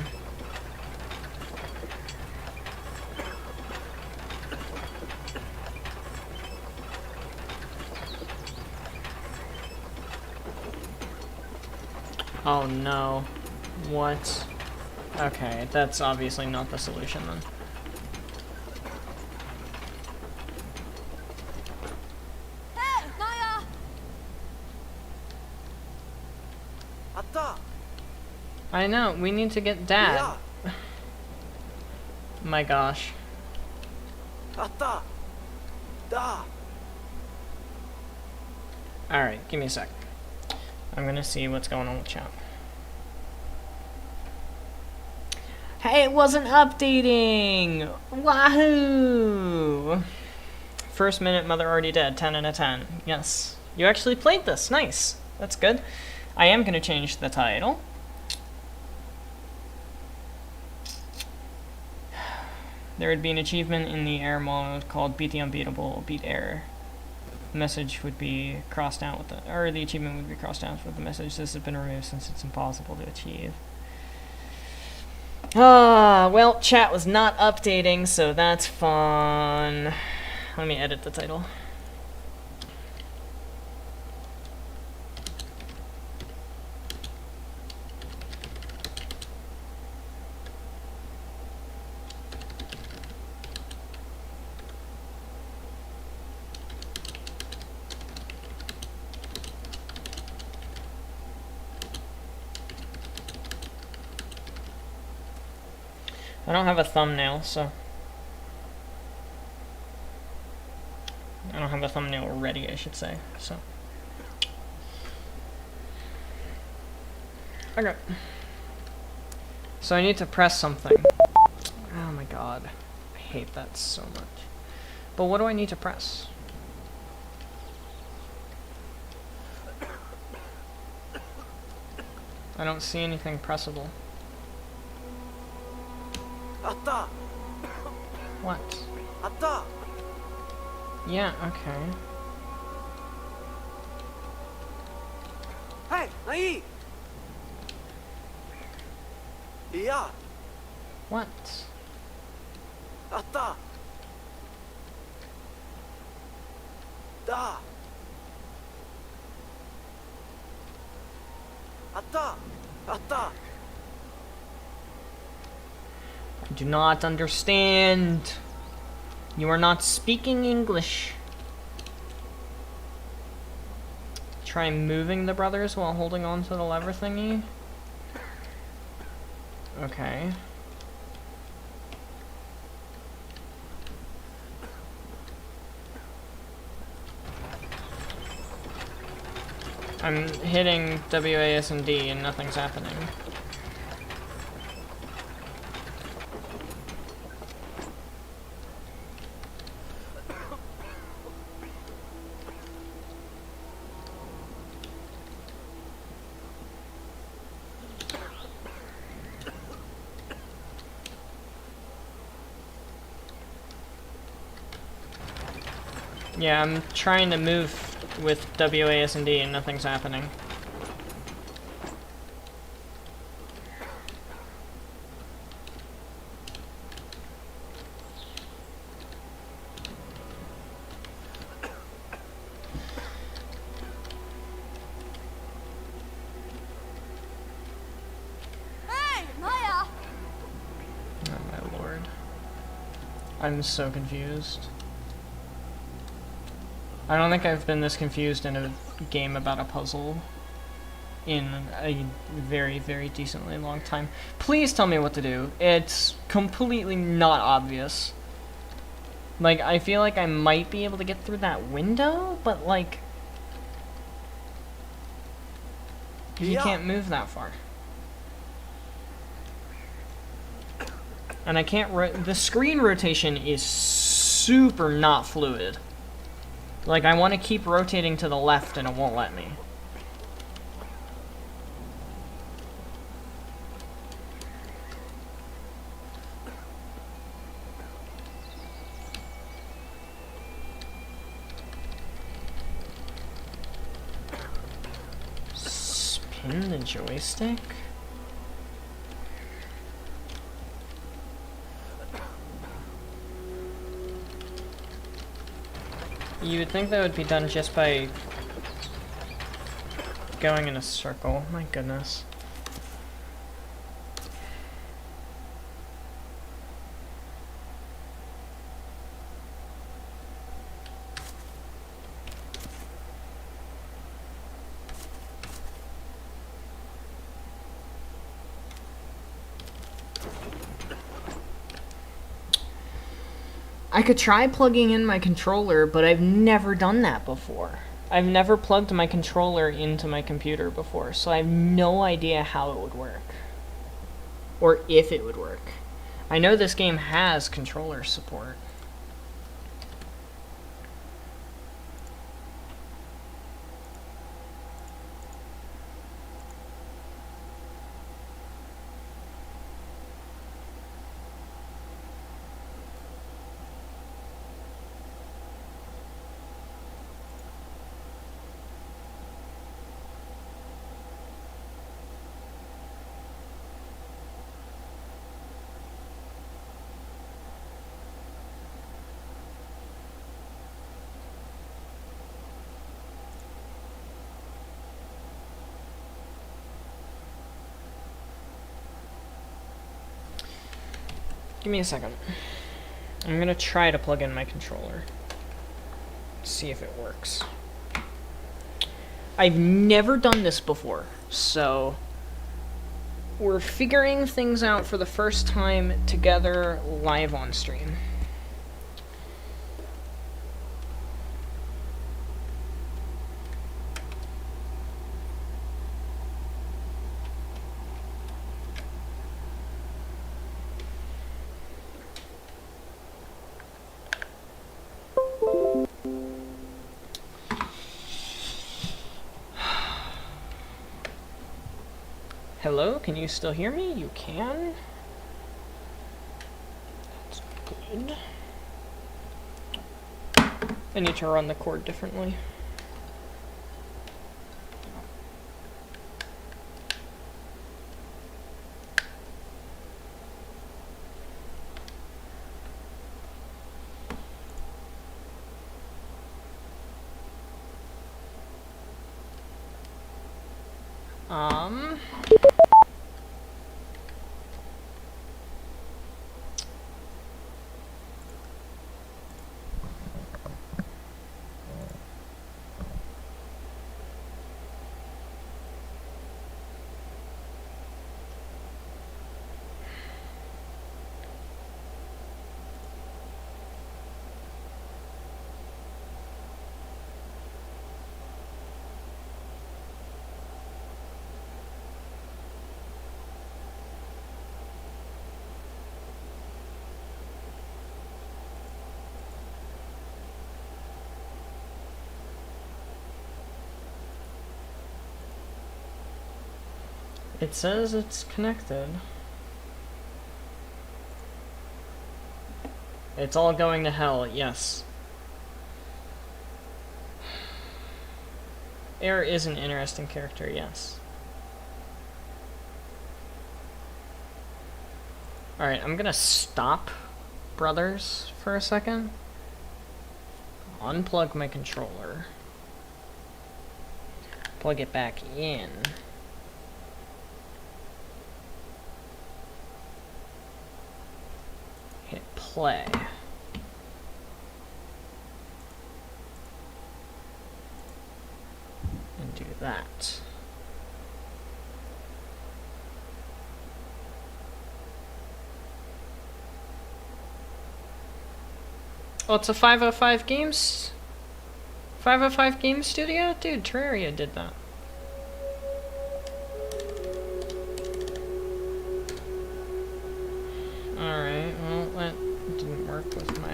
Oh no. What? Okay, that's obviously not the solution then. I know, we need to get Dad. My gosh. Alright, give me a sec. I'm gonna see what's going on with chat. Hey, it wasn't updating! Wahoo! First minute, mother already dead. 10 out of 10. Yes. You actually played this. Nice. That's good. I am gonna change the title. there would be an achievement in the air mode called Beat the Unbeatable, Beat Air. The message would be crossed out with the achievement would be crossed out with the message, "This has been removed since it's impossible to achieve." Well, chat was not updating, so that's fun. Let me edit the title. I don't have a thumbnail, so I don't have a thumbnail ready, I should say, so. Okay. So I need to press something. Oh my god. I hate that so much. But what do I need to press? I don't see anything pressable. Atta! What? Atta! Yeah, okay. Hey, nai! Yeah, What? atta! Da! Atta! Atta! I do not understand. You are not speaking English. Try moving the brothers while holding on to the lever thingy. Okay. I'm hitting WASD and nothing's happening. Yeah, I'm trying to move with WASD and nothing's happening. Hey, Maya! Oh my lord. I'm so confused. I don't think I've been this confused in a game about a puzzle in a very, very decently long time. Please tell me what to do. It's completely not obvious. Like, I feel like I might be able to get through that window, but like... You Yeah. can't move that far. And I can't the screen rotation is super not fluid. Like, I want to keep rotating to the left and it won't let me. Spin the joystick? You would think that would be done just by going in a circle. My goodness. I could try plugging in my controller, but I've never done that before. I've never plugged my controller into my computer before, so I have no idea how it would work. Or if it would work. I know this game has controller support. Give me a second. I'm gonna try to plug in my controller. See if it works. I've never done this before, so we're figuring things out for the first time together live on stream. Hello, can you still hear me? You can. That's good. I need to run the cord differently. It says it's connected. It's all going to hell, yes. Air is an interesting character, yes. Alright, I'm gonna stop Brothers for a second. Unplug my controller. Plug it back in. Hit play. And do that. Oh, it's a 505 Games? 505 Games Studio? Dude, Terraria did that. Alright, well, that didn't work with my...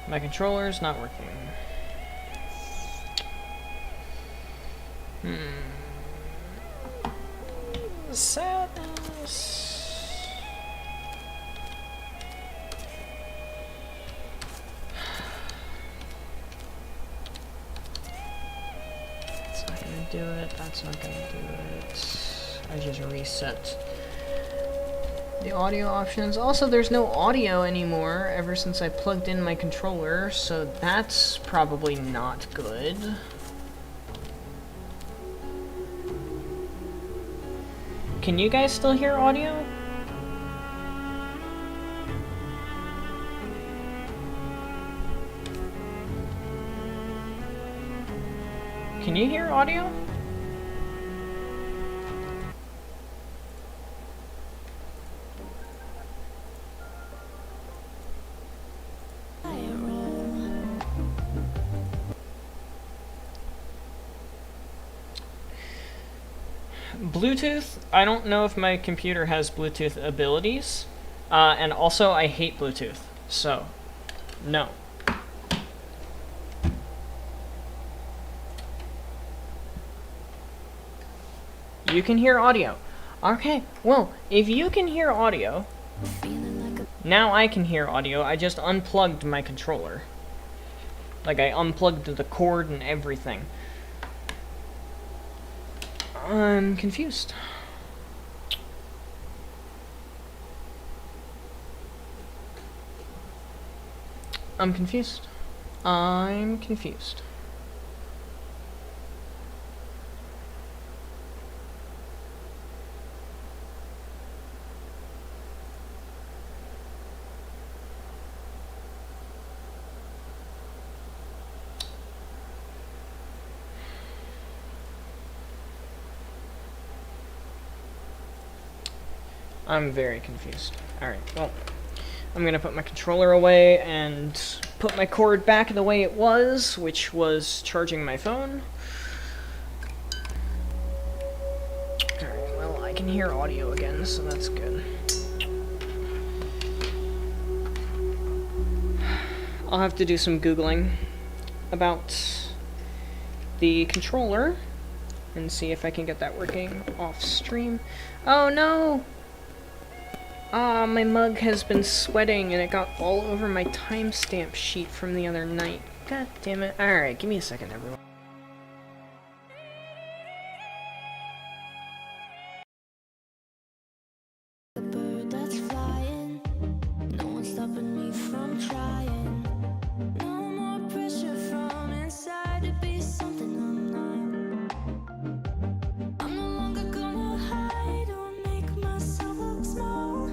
My controller's not working. Sadness. That's not gonna do it. That's not gonna do it. I just reset the audio options. Also, there's no audio anymore ever since I plugged in my controller, so that's probably not good. Can you guys still hear audio? Can you hear audio? Bluetooth, I don't know if my computer has Bluetooth abilities, and also I hate Bluetooth, so no. You can hear audio. Okay, well, if you can hear audio, now I can hear audio. I just unplugged my controller. Like, I unplugged the cord and everything. I'm confused. I'm confused. I'm confused. I'm very confused. Alright, well, I'm gonna put my controller away and put my cord back the way it was, which was charging my phone. Alright, well, I can hear audio again, so that's good. I'll have to do some Googling about the controller and see if I can get that working off stream. Oh no! Ah, my mug has been sweating and it got all over my timestamp sheet from the other night. God damn it. Alright, give me a second, everyone. The bird that's flying, no one's stopping me from trying. No more pressure from inside to be something I'm not. I'm no longer gonna hide or make myself look small.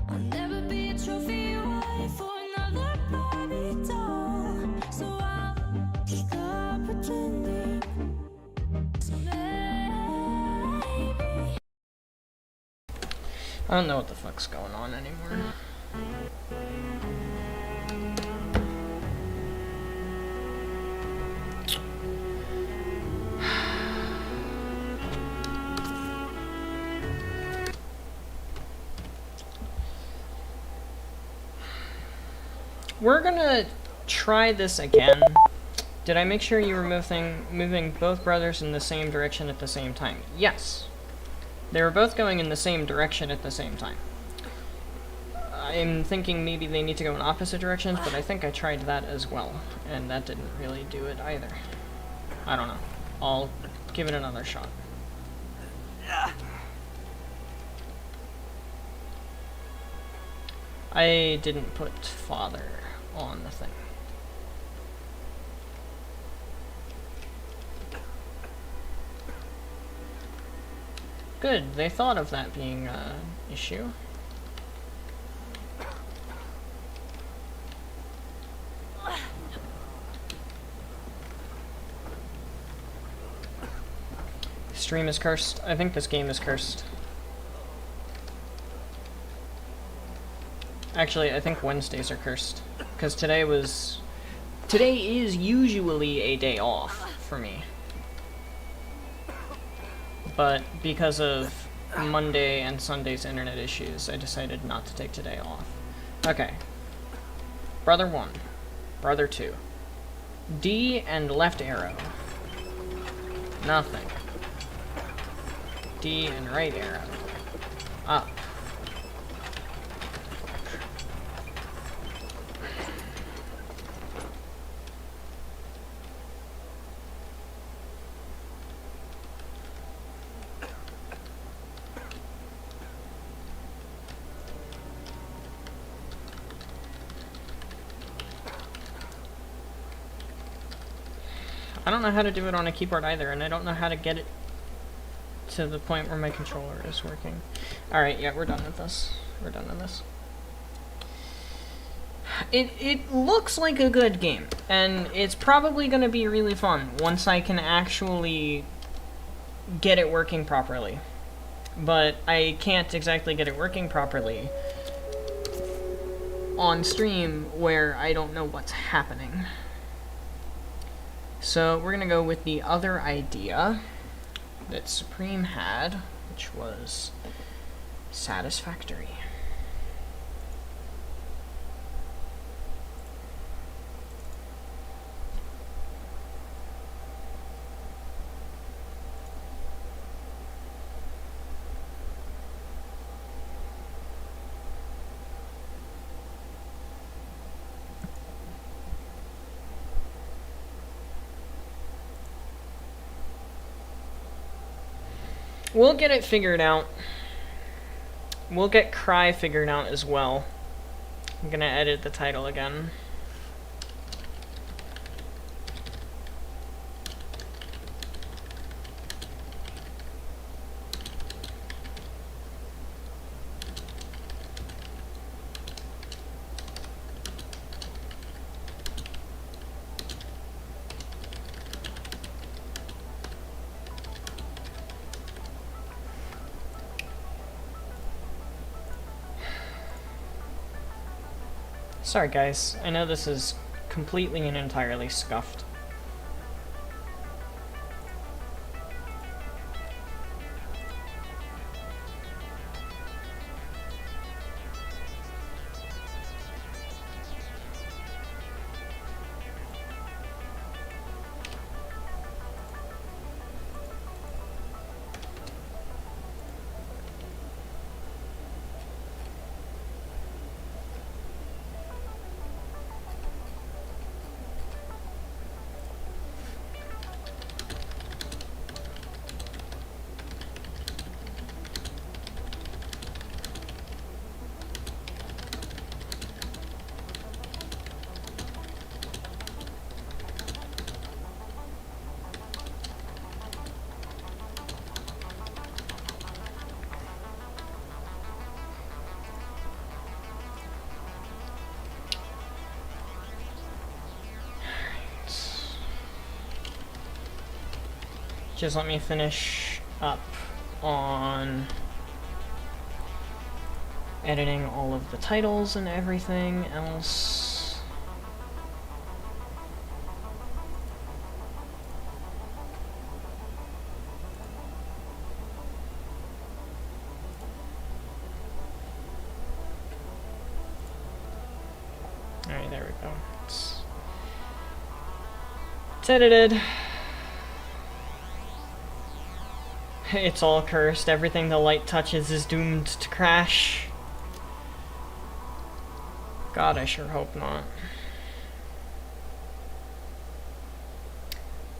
I'll never be a trophy wife or another Barbie doll. So I'll stop pretending. So maybe I don't know what the fuck's going on anymore. We're gonna try this again. Did I make sure you were moving both brothers in the same direction at the same time? Yes. They were both going in the same direction at the same time. I'm thinking maybe they need to go in opposite directions, but I think I tried that as well, and that didn't really do it either. I don't know. I'll give it another shot. I didn't put father on the thing. Good, they thought of that being an issue. Stream is cursed. I think this game is cursed. Actually, I think Wednesdays are cursed. Because today is usually a day off for me. But because of Monday and Sunday's internet issues, I decided not to take today off. Okay. Brother 1. Brother 2. D and left arrow. Nothing. D and right arrow. Up. I don't know how to do it on a keyboard either, and I don't know how to get it to the point where my controller is working. Alright, yeah, we're done with this. We're done with this. It looks like a good game, and it's probably going to be really fun once I can actually get it working properly. But I can't exactly get it working properly on stream where I don't know what's happening. So we're going to go with the other idea that Supreme had, which was Satisfactory. We'll get it figured out. We'll get Cry figured out as well. I'm gonna edit the title again. Sorry guys, I know this is completely and entirely scuffed. Just let me finish up on editing all of the titles and everything else. Alright, there we go. It's edited. It's all cursed. Everything the light touches is doomed to crash. God, I sure hope not.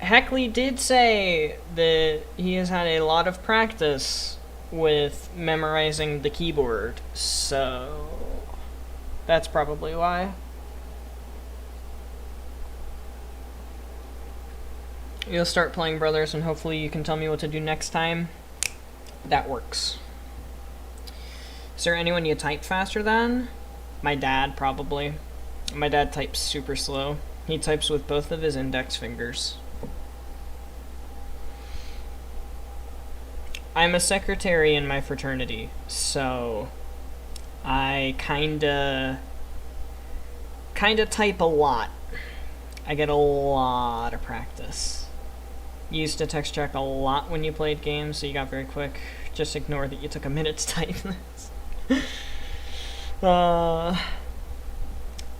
Heckley did say that he has had a lot of practice with memorizing the keyboard, so that's probably why. You'll start playing Brothers and hopefully you can tell me what to do next time. That works. Is there anyone you type faster than? My dad, probably. My dad types super slow. He types with both of his index fingers. I'm a secretary in my fraternity, so I kinda type a lot. I get a lot of practice. You used to text check a lot when you played games, so you got very quick. Just ignore that you took a minute to type this. I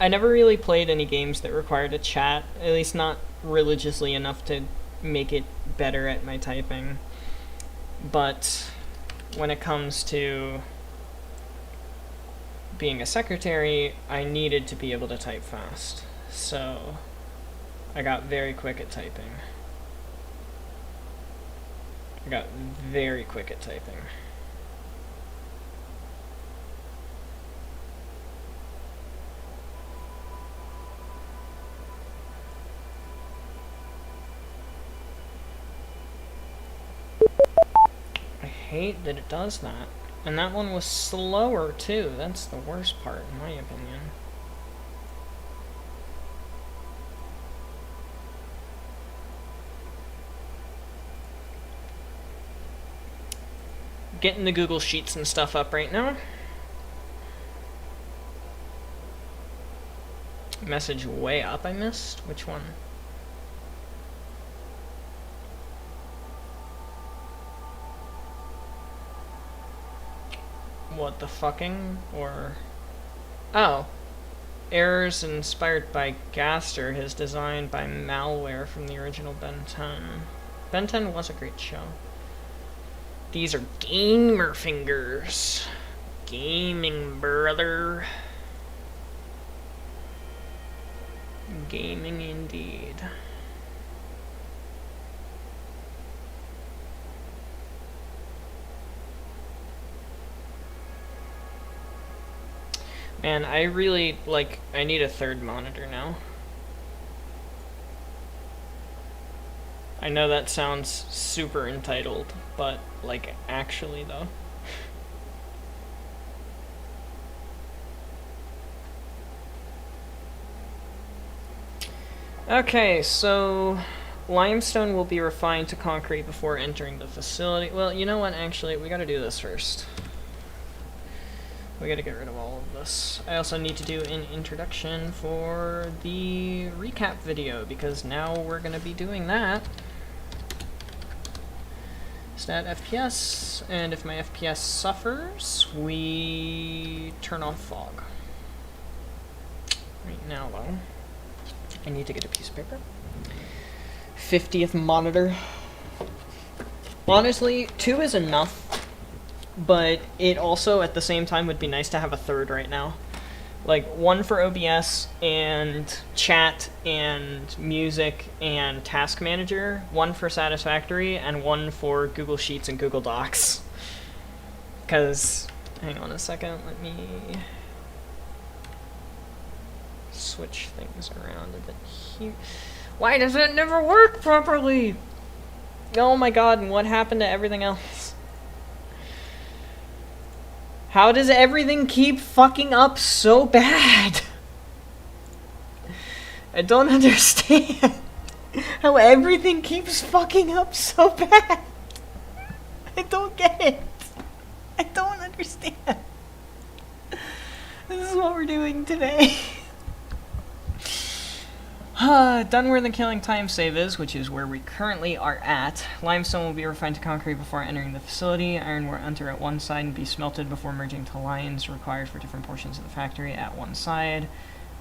never really played any games that required a chat, at least not religiously enough to make it better at my typing. But when it comes to being a secretary, I needed to be able to type fast. So I got very quick at typing. I hate that it does that. And that one was slower too. That's the worst part, in my opinion. Getting the Google Sheets and stuff up right now. Message way up I missed? Which one? What, the fucking? Or... Oh. Errors inspired by Gaster, his design by malware from the original Ben 10. Ben 10 was a great show. These are gamer fingers. Gaming, brother. Gaming indeed. Man, I really, I need a third monitor now. I know that sounds super entitled, but, actually, though. Okay, so limestone will be refined to concrete before entering the facility. Well, you know what, actually, we gotta do this first. We gotta get rid of all of this. I also need to do an introduction for the recap video, because now we're gonna be doing that. Stat FPS, and if my FPS suffers, we turn off fog. Right now, though, I need to get a piece of paper. 50th monitor. Honestly, 2 is enough, but it also, at the same time, would be nice to have a third right now. Like, 1 for OBS, and chat, and music, and task manager, 1 for Satisfactory, and 1 for Google Sheets and Google Docs. Because, hang on a second, let me switch things around a bit here. Why does it never work properly? Oh my god, and what happened to everything else? How does everything keep fucking up so bad? I don't understand how everything keeps fucking up so bad. I don't get it. I don't understand. This is what we're doing today. Done where the killing time save is, which is where we currently are at. Limestone will be refined to concrete before entering the facility. Iron will enter at one side and be smelted before merging to lines required for different portions of the factory at one side.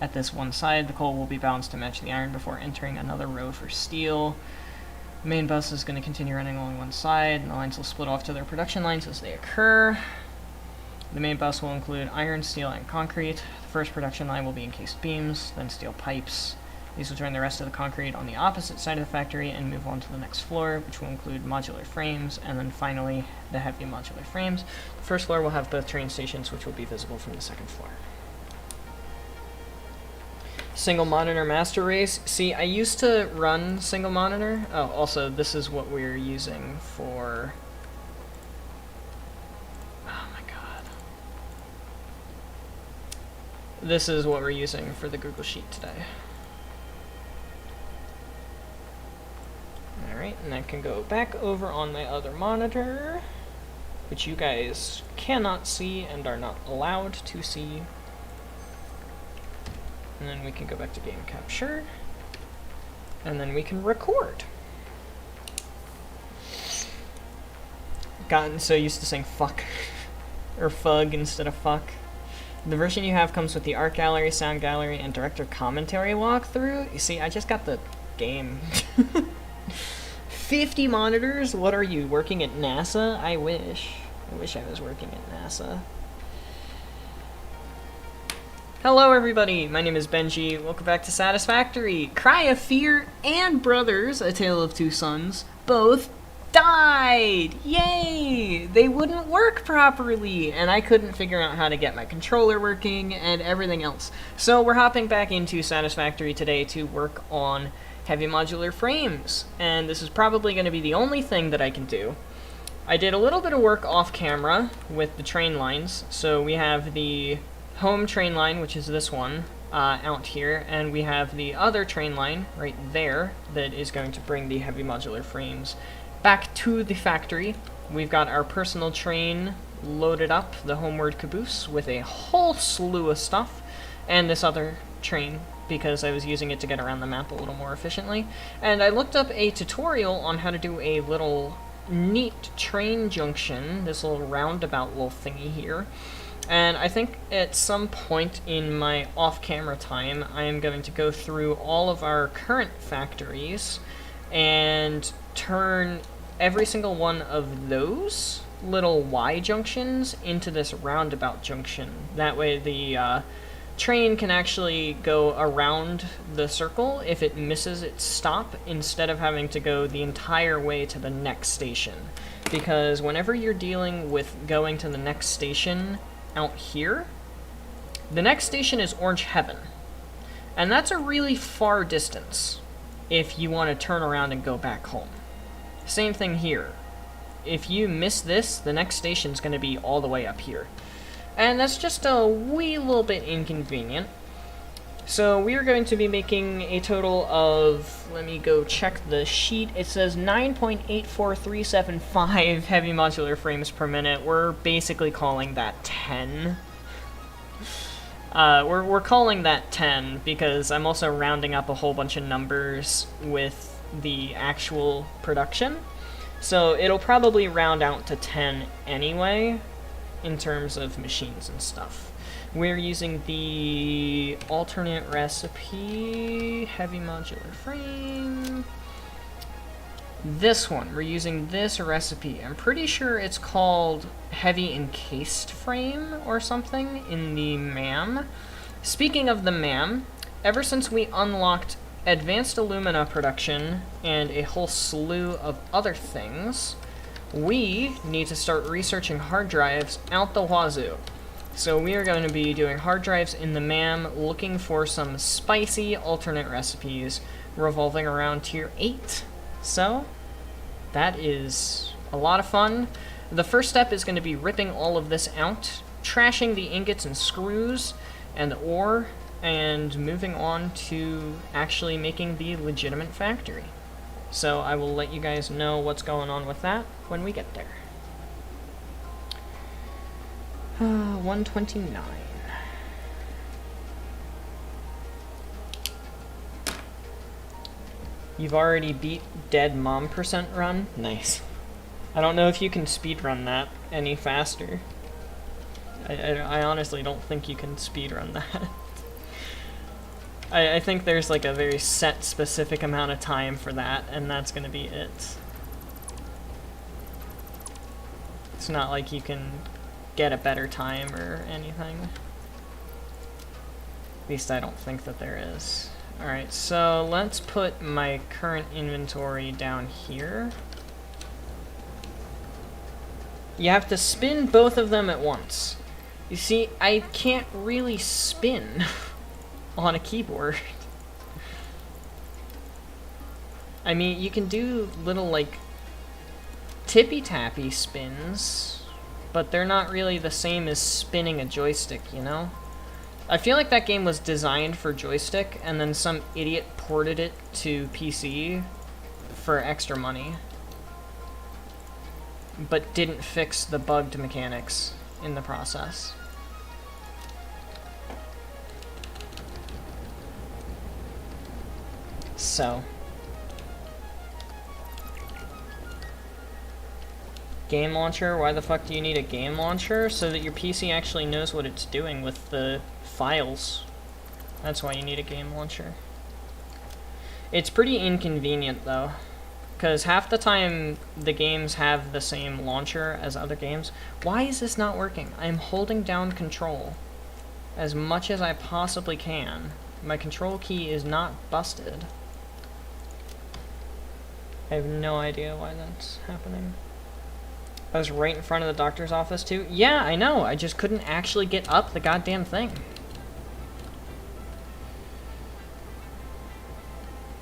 At this one side, the coal will be balanced to match the iron before entering another row for steel. The main bus is going to continue running along one side, and the lines will split off to their production lines as they occur. The main bus will include iron, steel, and concrete. The first production line will be encased beams, then steel pipes. These will turn the rest of the concrete on the opposite side of the factory and move on to the next floor, which will include modular frames, and then finally the heavy modular frames. The first floor will have both train stations, which will be visible from the second floor. Single monitor master race. See, I used to run single monitor. Oh, also, this is what we're using for... Oh my god. This is what we're using for the Google Sheet today. Alright, and I can go back over on my other monitor, which you guys cannot see and are not allowed to see. And then we can go back to game capture, and then we can record. Gotten so used to saying fuck, or fug instead of fuck. The version you have comes with the art gallery, sound gallery, and director commentary walkthrough. You see, I just got the game. 50 monitors? What are you, working at NASA? I wish. I wish I was working at NASA. Hello everybody, my name is Benji. Welcome back to Satisfactory. Cry of Fear and Brothers, A Tale of Two Sons, both died! Yay! They wouldn't work properly, and I couldn't figure out how to get my controller working and everything else. So we're hopping back into Satisfactory today to work on heavy modular frames, and this is probably going to be the only thing that I can do. I did a little bit of work off camera with the train lines, so we have the home train line, which is this one, out here, and we have the other train line right there that is going to bring the heavy modular frames back to the factory. We've got our personal train loaded up, the homeward caboose, with a whole slew of stuff, and this other train, because I was using it to get around the map a little more efficiently. And I looked up a tutorial on how to do a little neat train junction, this little roundabout little thingy here. And I think at some point in my off-camera time, I am going to go through all of our current factories and turn every single one of those little Y junctions into this roundabout junction. That way the train can actually go around the circle if it misses its stop, instead of having to go the entire way to the next station. Because whenever you're dealing with going to the next station out here, the next station is Orange Heaven, and that's a really far distance if you want to turn around and go back home. Same thing here. If you miss this, the next station's going to be all the way up here. And that's just a wee little bit inconvenient. So we are going to be making a total of, let me go check the sheet, it says 9.84375 heavy modular frames per minute. We're basically calling that 10. We're calling that 10 because I'm also rounding up a whole bunch of numbers with the actual production. So it'll probably round out to 10 anyway, in terms of machines and stuff. We're using the alternate recipe, heavy modular frame. This one, we're using this recipe. I'm pretty sure it's called heavy encased frame or something in the MAM. Speaking of the MAM, ever since we unlocked advanced alumina production and a whole slew of other things, we need to start researching hard drives out the wazoo. So we are going to be doing hard drives in the MAM, looking for some spicy alternate recipes revolving around tier 8. So, that is a lot of fun. The first step is going to be ripping all of this out, trashing the ingots and screws and the ore, and moving on to actually making the legitimate factory. So I will let you guys know what's going on with that when we get there. 129. You've already beat Dead Mom % run? Nice. I don't know if you can speedrun that any faster. I honestly don't think you can speedrun that. I think there's like a very set specific amount of time for that, and that's gonna be it. It's not like you can get a better time or anything. At least I don't think that there is. Alright, so let's put my current inventory down here. You have to spin both of them at once. You see, I can't really spin on a keyboard. I mean, you can do little, like, tippy-tappy spins, but they're not really the same as spinning a joystick, you know? I feel like that game was designed for joystick, and then some idiot ported it to PC for extra money, but didn't fix the bugged mechanics in the process. So, game launcher? Why the fuck do you need a game launcher? So that your PC actually knows what it's doing with the files. That's why you need a game launcher. It's pretty inconvenient though, because half the time the games have the same launcher as other games. Why is this not working? I'm holding down control as much as I possibly can. My control key is not busted. I have no idea why that's happening. I was right in front of the doctor's office too. Yeah, I know. I just couldn't actually get up the goddamn thing.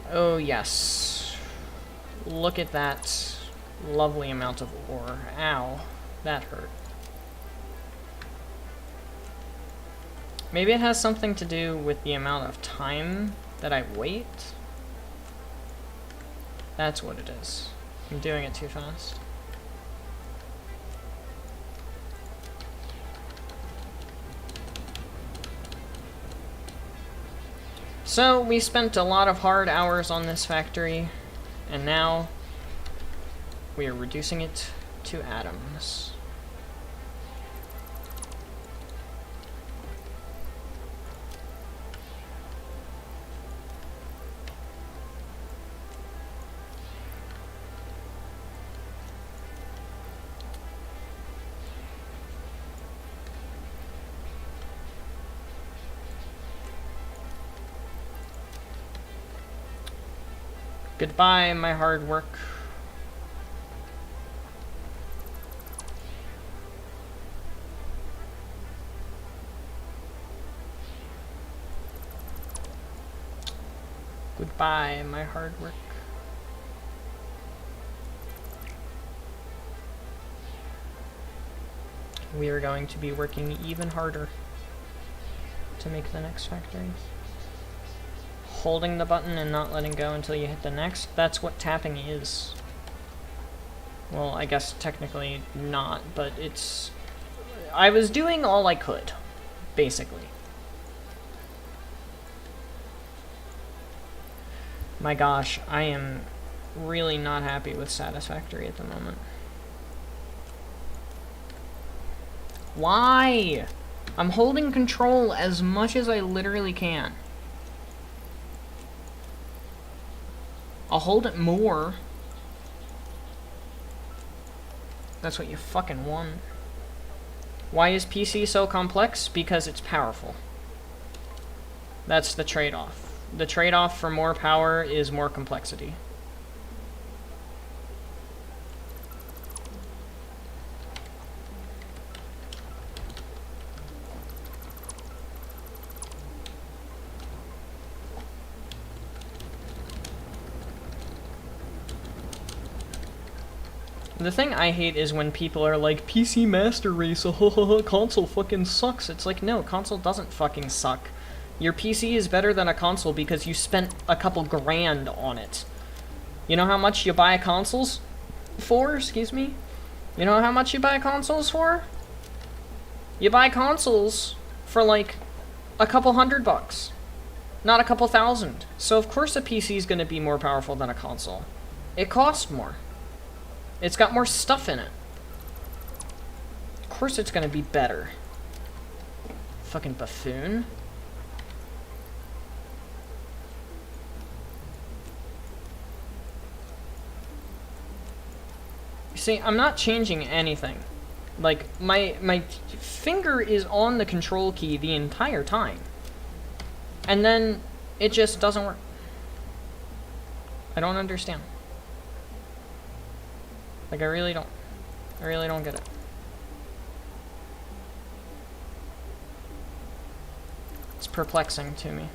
Oh, yes. Look at that lovely amount of ore. Ow. That hurt. Maybe it has something to do with the amount of time that I wait. That's what it is. I'm doing it too fast. So, we spent a lot of hard hours on this factory, and now we are reducing it to atoms. Goodbye, my hard work. Goodbye, my hard work. We are going to be working even harder to make the next factory. Holding the button and not letting go until you hit the next, that's what tapping is. Well, I guess technically not, but it's... I was doing all I could, basically. My gosh, I am really not happy with Satisfactory at the moment. Why? I'm holding control as much as I literally can. I'll hold it more. That's what you fucking want. Why is PC so complex? Because it's powerful. That's the trade-off. The trade-off for more power is more complexity. The thing I hate is when people are like, PC Master Race, console fucking sucks. It's like, no, console doesn't fucking suck. Your PC is better than a console because you spent a couple grand on it. You know how much you buy consoles for? Excuse me? You know how much you buy consoles for? You buy consoles for like a couple $100, not a couple thousand. So of course a PC is going to be more powerful than a console. It costs more. It's got more stuff in it. Of course it's gonna be better. Fucking buffoon. You see, I'm not changing anything. Like, my finger is on the control key the entire time. And then it just doesn't work. I don't understand. Like, I really don't get it. It's perplexing to me.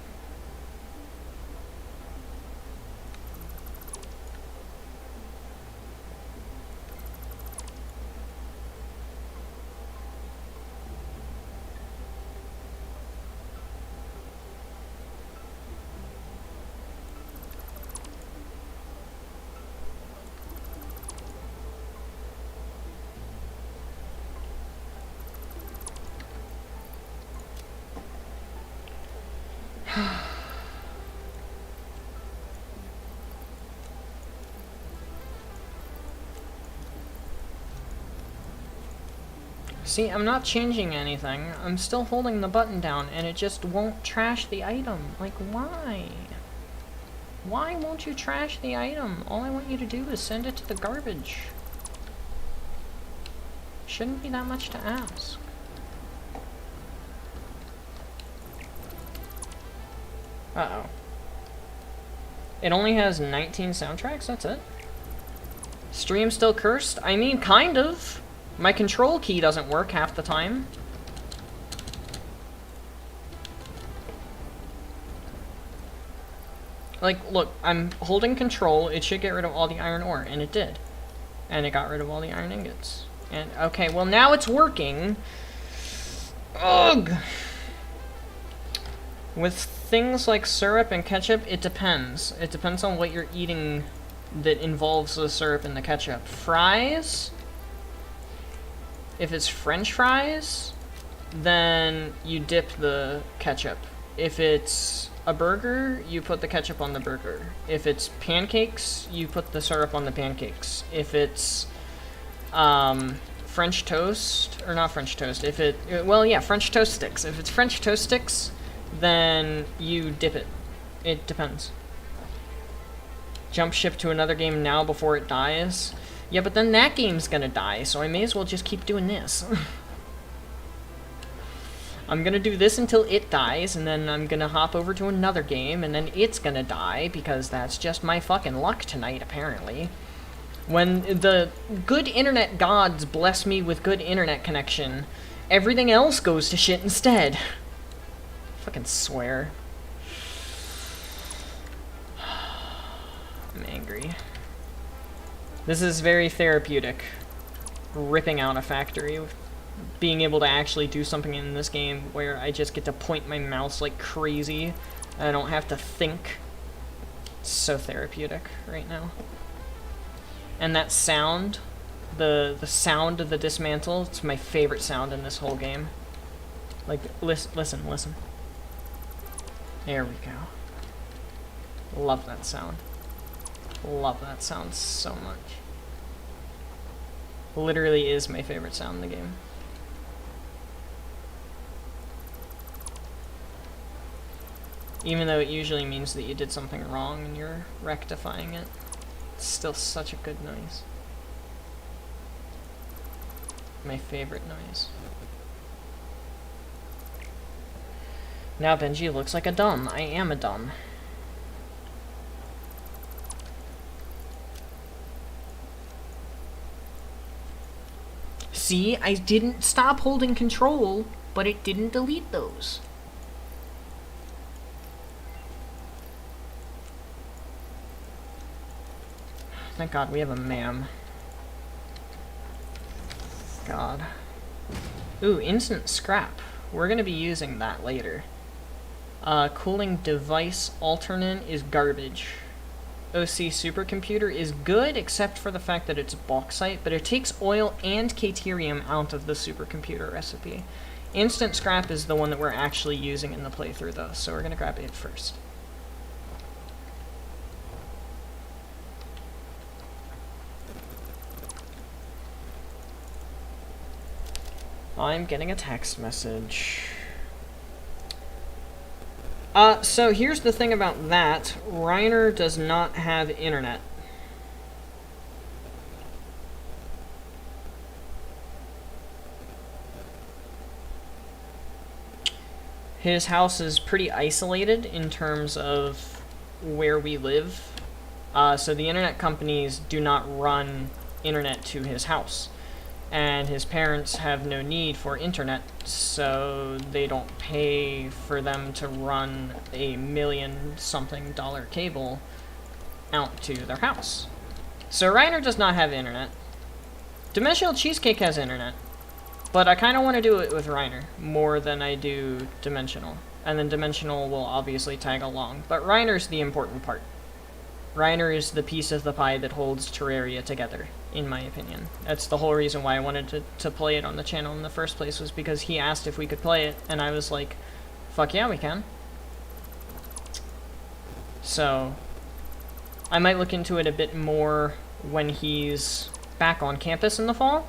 See, I'm not changing anything. I'm still holding the button down, and it just won't trash the item. Like, why? Why won't you trash the item? All I want you to do is send it to the garbage. Shouldn't be that much to ask. Uh-oh. It only has 19 soundtracks? That's it? Stream still cursed? I mean, kind of. My control key doesn't work half the time. Like, look, I'm holding control. It should get rid of all the iron ore, and it did. And it got rid of all the iron ingots. And, okay, well, now it's working. Ugh! With things like syrup and ketchup, it depends. It depends on what you're eating that involves the syrup and the ketchup. Fries? If it's French fries, then you dip the ketchup. If it's a burger, you put the ketchup on the burger. If it's pancakes, you put the syrup on the pancakes. If it's French toast, or not French toast, if it, well, yeah, French toast sticks. If it's French toast sticks, then you dip it. It depends. Jump ship to another game now before it dies. Yeah, but then that game's gonna die, so I may as well just keep doing this. I'm gonna do this until it dies, and then I'm gonna hop over to another game, and then it's gonna die, because that's just my fucking luck tonight, apparently. When the good internet gods bless me with good internet connection, everything else goes to shit instead. Fucking swear. I'm angry. This is very therapeutic. Ripping out a factory. Being able to actually do something in this game where I just get to point my mouse like crazy. And I don't have to think. It's so therapeutic right now. And that sound, the sound of the dismantle, it's my favorite sound in this whole game. Like, listen. There we go. Love that sound. Love that sound so much. Literally is my favorite sound in the game. Even though it usually means that you did something wrong and you're rectifying it, it's still such a good noise. My favorite noise. Now Benji looks like a dumb. I am a dumb. See, I didn't stop holding control, but it didn't delete those. Thank God we have a ma'am. God. Ooh, instant scrap. We're gonna be using that later. Cooling device alternate is garbage. OC supercomputer is good, except for the fact that it's bauxite, but it takes oil and caterium out of the supercomputer recipe. Instant scrap is the one that we're actually using in the playthrough, though, so we're gonna grab it first. I'm getting a text message. So here's the thing about that. Reiner does not have internet. His house is pretty isolated in terms of where we live. So the internet companies do not run internet to his house. And his parents have no need for internet, so they don't pay for them to run a $1,000,000-something cable out to their house. So Reiner does not have internet. Dimensional Cheesecake has internet, but I kind of want to do it with Reiner more than I do Dimensional. And then Dimensional will obviously tag along, but Reiner's the important part. Reiner is the piece of the pie that holds Terraria together, in my opinion. That's the whole reason why I wanted to play it on the channel in the first place, was because he asked if we could play it, and I was like, fuck yeah, we can. So, I might look into it a bit more when he's back on campus in the fall.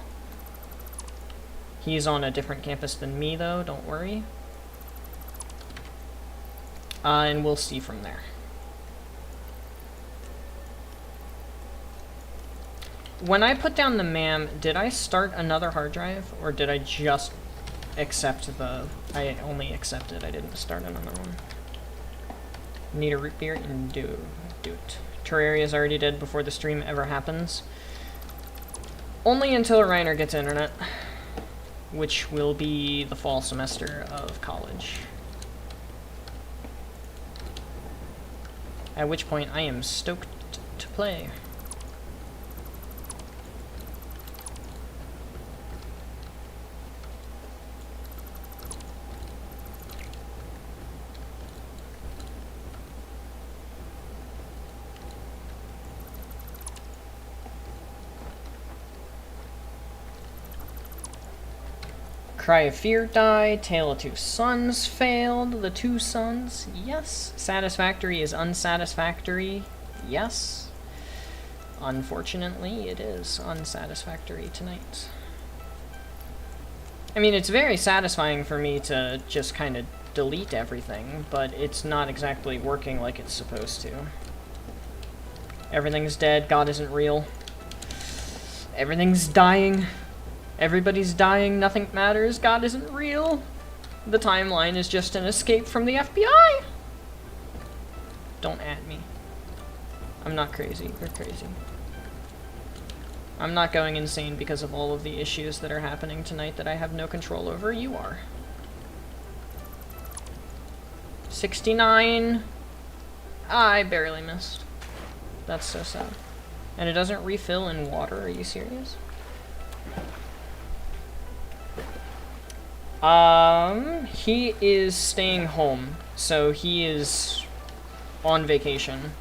He's on a different campus than me, though, don't worry. And we'll see from there. When I put down the MAM, did I start another hard drive, or did I just accept the... I only accepted, I didn't start another one. Need a root beer? And do it. Terraria's already dead before the stream ever happens. Only until Reiner gets internet, which will be the fall semester of college. At which point I am stoked to play. Cry of Fear died. Tale of Two Sons failed. The Two Sons, yes. Satisfactory is unsatisfactory, yes. Unfortunately, it is unsatisfactory tonight. I mean, it's very satisfying for me to just kind of delete everything, but it's not exactly working like it's supposed to. Everything's dead. God isn't real. Everything's dying. Everybody's dying, nothing matters, God isn't real. The timeline is just an escape from the FBI. Don't at me. I'm not crazy, you're crazy. I'm not going insane because of all of the issues that are happening tonight that I have no control over. You are. 69. I barely missed. That's so sad. And it doesn't refill in water, are you serious? He is staying home, so he is on vacation.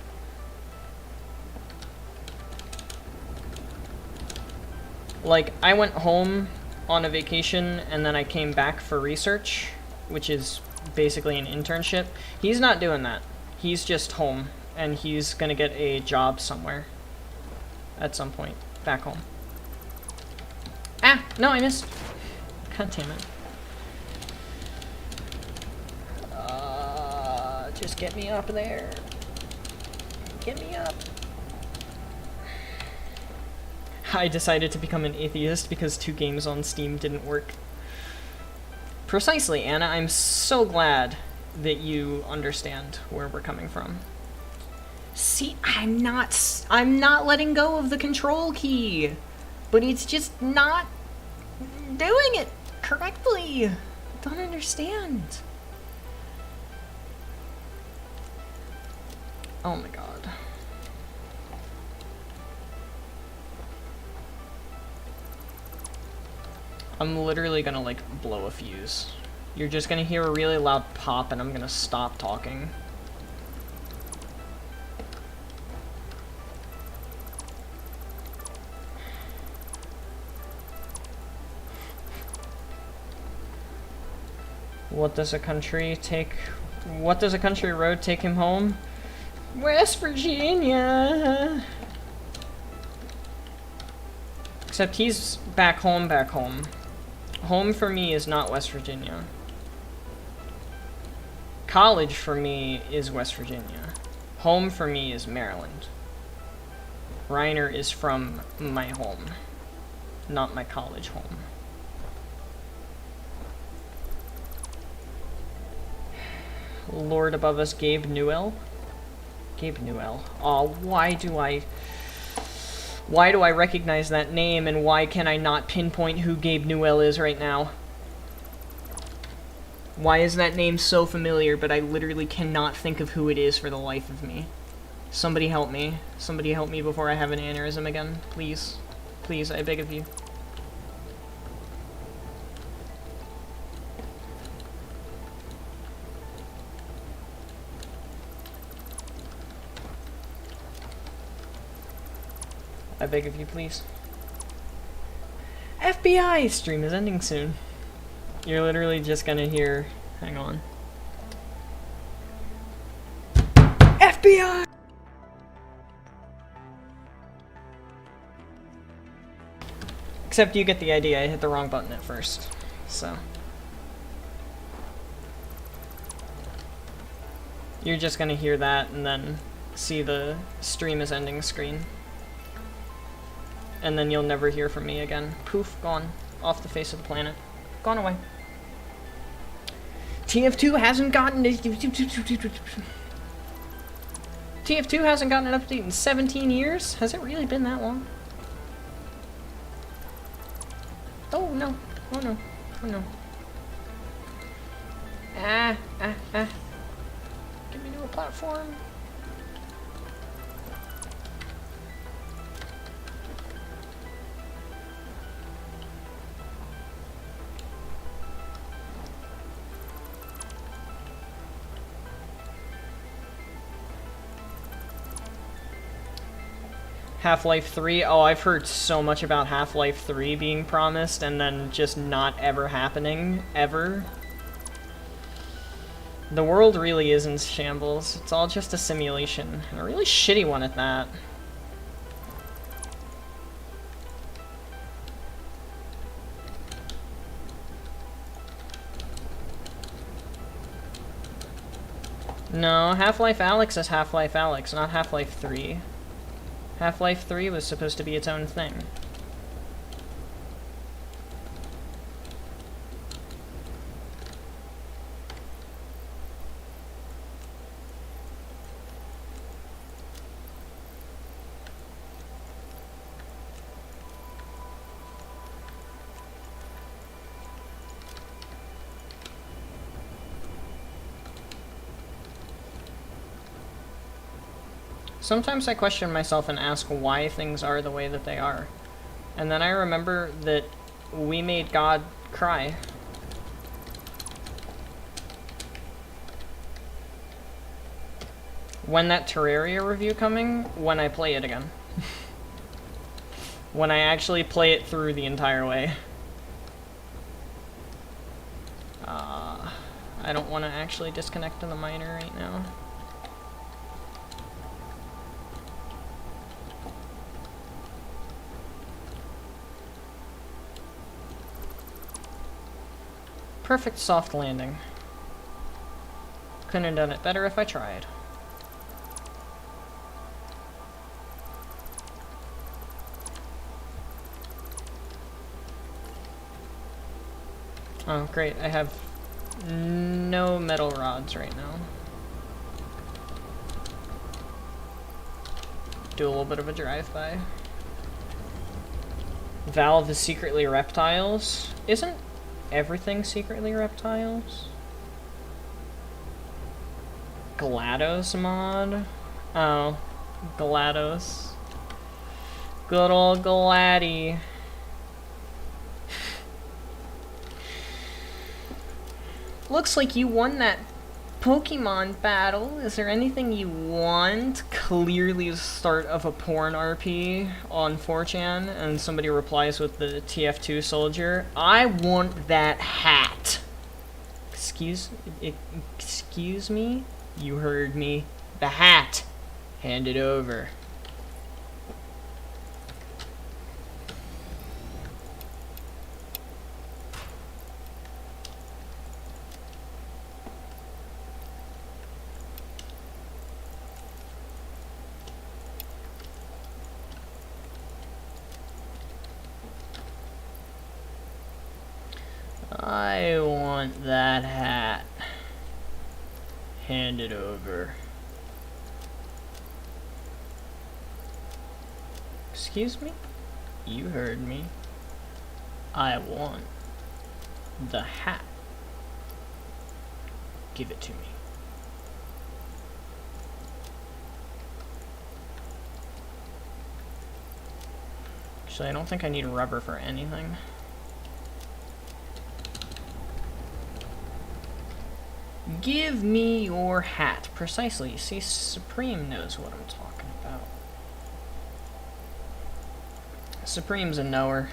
Like, I went home on a vacation, and then I came back for research, which is basically an internship. He's not doing that. He's just home, and he's gonna get a job somewhere at some point back home. Ah, no, I missed. God damn it. Just get me up there. Get me up. I decided to become an atheist because 2 games on Steam didn't work. Precisely, Anna. I'm so glad that you understand where we're coming from. See, I'm not letting go of the control key, but it's just not doing it correctly. I don't understand. Oh my god. I'm literally gonna, like, blow a fuse. You're just gonna hear a really loud pop and I'm gonna stop talking. What does a country road take him home? West Virginia! Except he's back home. Home for me is not West Virginia. College for me is West Virginia. Home for me is Maryland. Reiner is from my home, not my college home. Lord above us, Gabe Newell. Gabe Newell. Oh, why do I recognize that name, and why can I not pinpoint who Gabe Newell is right now? Why is that name so familiar, but I literally cannot think of who it is for the life of me? Somebody help me. Somebody help me before I have an aneurysm again. Please. Please, I beg of you. I beg of you, please. FBI! Stream is ending soon. You're literally just gonna hear... Hang on. FBI! Except you get the idea, I hit the wrong button at first. So... You're just gonna hear that and then see the stream is ending screen. And then you'll never hear from me again. Poof, gone. Off the face of the planet. Gone away. TF2 hasn't gotten... TF2 hasn't gotten an update in 17 years? Has it really been that long? Oh no. Oh no. Oh no. Get me to a platform. Half-Life 3? Oh, I've heard so much about Half-Life 3 being promised and then just not ever happening, ever. The world really is in shambles. It's all just a simulation, and a really shitty one at that. No, Half-Life Alyx is Half-Life Alyx, not Half-Life 3. Half-Life 3 was supposed to be its own thing. Sometimes I question myself and ask why things are the way that they are. And then I remember that we made God cry. When that Terraria review coming? When I play it again. When I actually play it through the entire way. I don't want to actually disconnect to the miner right now. perfect soft landing. Couldn't have done it better if I tried. Oh, great. I have no metal rods right now. Do a little bit of a drive-by. Valve is secretly reptiles. Isn't everything secretly reptiles? GLaDOS mod? Oh, GLaDOS. Good old Gladdy. Looks like you won that Pokemon battle. Is there anything you want? Clearly the start of a porn RP on 4chan, and somebody replies with the TF2 soldier. I want that hat. Excuse me? You heard me. The hat. Hand it over. I want that hat. Hand it over. Excuse me? You heard me. I want the hat. Give it to me. Actually, I don't think I need rubber for anything. Give me your hat. Precisely. See, Supreme knows what I'm talking about. Supreme's a knower.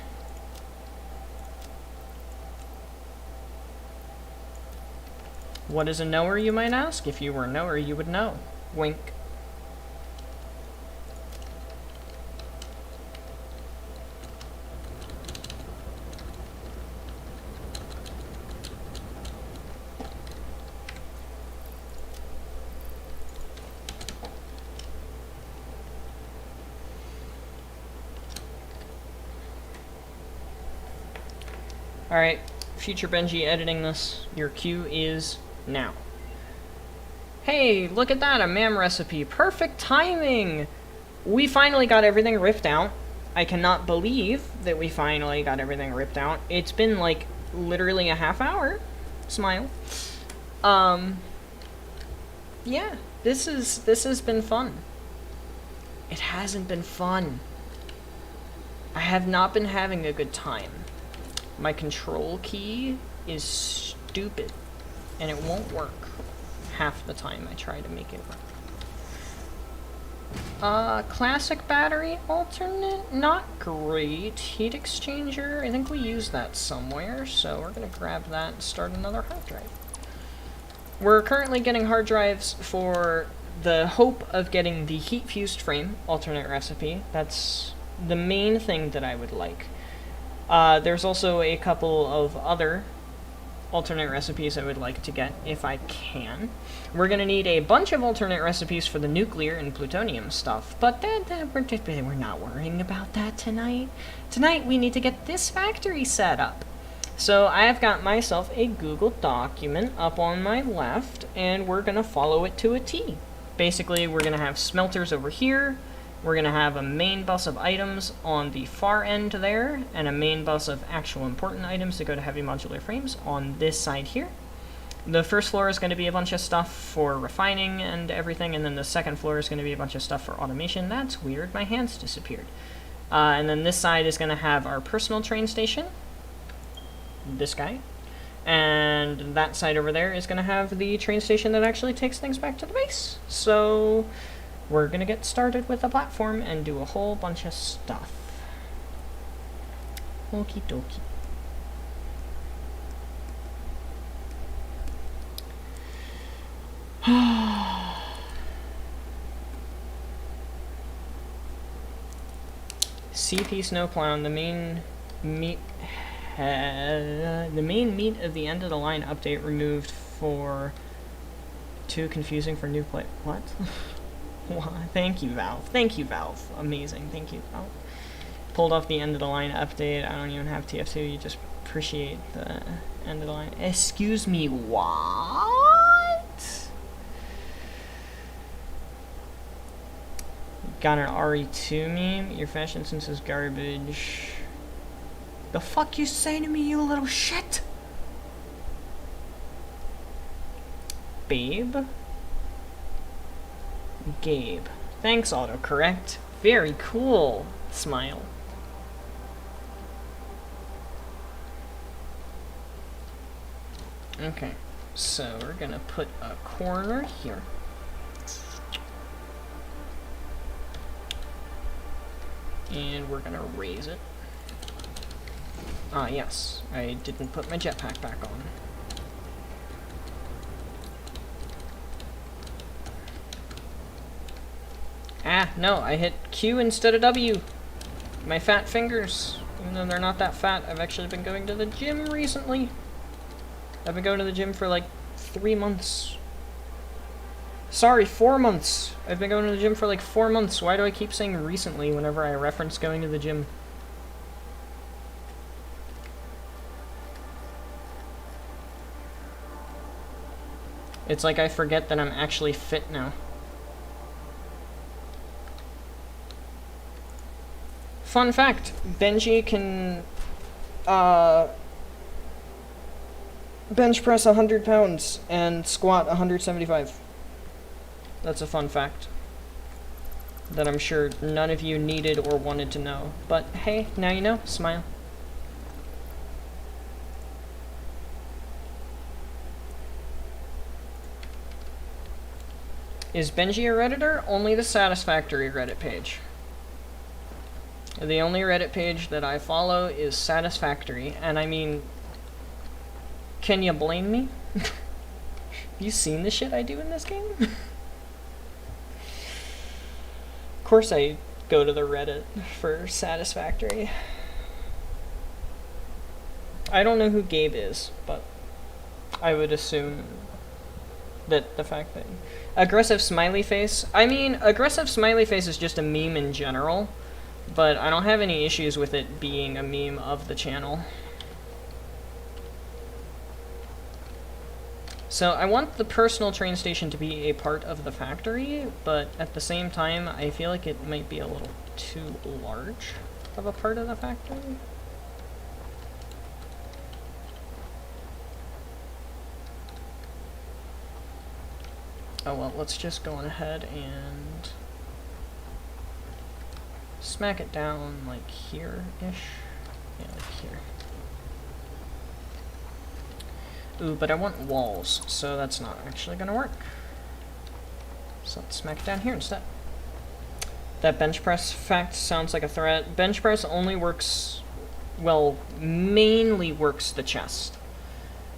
What is a knower, you might ask? If you were a knower, you would know. Wink. Alright, future Benji editing this. Your cue is now. Hey, look at that, a MAM recipe. Perfect timing! We finally got everything ripped out. I cannot believe that we finally got everything ripped out. It's been like literally a half hour. Smile. Yeah, this has been fun. It hasn't been fun. I have not been having a good time. My control key is stupid, and it won't work half the time I try to make it work. Classic battery alternate, not great. Heat exchanger, I think we used that somewhere, so we're gonna grab that and start another hard drive. We're currently getting hard drives for the hope of getting the heat-fused frame alternate recipe. That's the main thing that I would like. There's also a couple of other alternate recipes I would like to get if I can. We're going to need a bunch of alternate recipes for the nuclear and plutonium stuff, but we're not worrying about that tonight. Tonight we need to get this factory set up. So I've got myself a Google document up on my left, and we're going to follow it to a T. Basically, we're going to have smelters over here. We're going to have a main bus of items on the far end there, and a main bus of actual important items to go to heavy modular frames on this side here. The first floor is going to be a bunch of stuff for refining and everything, and then the second floor is going to be a bunch of stuff for automation. That's weird, my hands disappeared. And then this side is going to have our personal train station, this guy, and that side over there is going to have the train station that actually takes things back to the base. So we're going to get started with the platform and do a whole bunch of stuff. Okie dokie. CP Snowplow, the main meat The main meat of the end of the line update removed for too confusing for new play. What? Thank you, Valve. Thank you, Valve. Amazing. Thank you, Valve. Pulled off the end of the line update. I don't even have TF2. You just appreciate the end of the line. Excuse me, what? Got an RE2 meme. Your fashion sense is garbage. The fuck you say to me, you little shit? Babe? Gabe. Thanks, autocorrect. Very cool. Smile. Okay, so we're gonna put a corner here. And we're gonna raise it. Ah, yes, I didn't put my jetpack back on. Ah, no, I hit Q instead of W. My fat fingers. Even though they're not that fat, I've actually been going to the gym recently. I've been going to the gym for like 3 months. Sorry, 4 months. I've been going to the gym for like 4 months. Why do I keep saying recently whenever I reference going to the gym? It's like I forget that I'm actually fit now. Fun fact, Benji can bench press 100 pounds and squat 175. That's a fun fact that I'm sure none of you needed or wanted to know. But hey, now you know. Smile. Is Benji a Redditor? Only the Satisfactory Reddit page. The only Reddit page that I follow is Satisfactory, and I mean, can you blame me? You seen the shit I do in this game? Of course I go to the Reddit for Satisfactory. I don't know who Gabe is, but I would assume that the fact that... Aggressive smiley face? I mean, aggressive smiley face is just a meme in general, but I don't have any issues with it being a meme of the channel. So I want the personal train station to be a part of the factory, but at the same time, I feel like it might be a little too large of a part of the factory. Oh well, let's just go on ahead and smack it down like here-ish. Yeah, like here. Ooh, but I want walls, so that's not actually gonna work. So let's smack it down here instead. That bench press fact sounds like a threat. Bench press only works, well, mainly works the chest.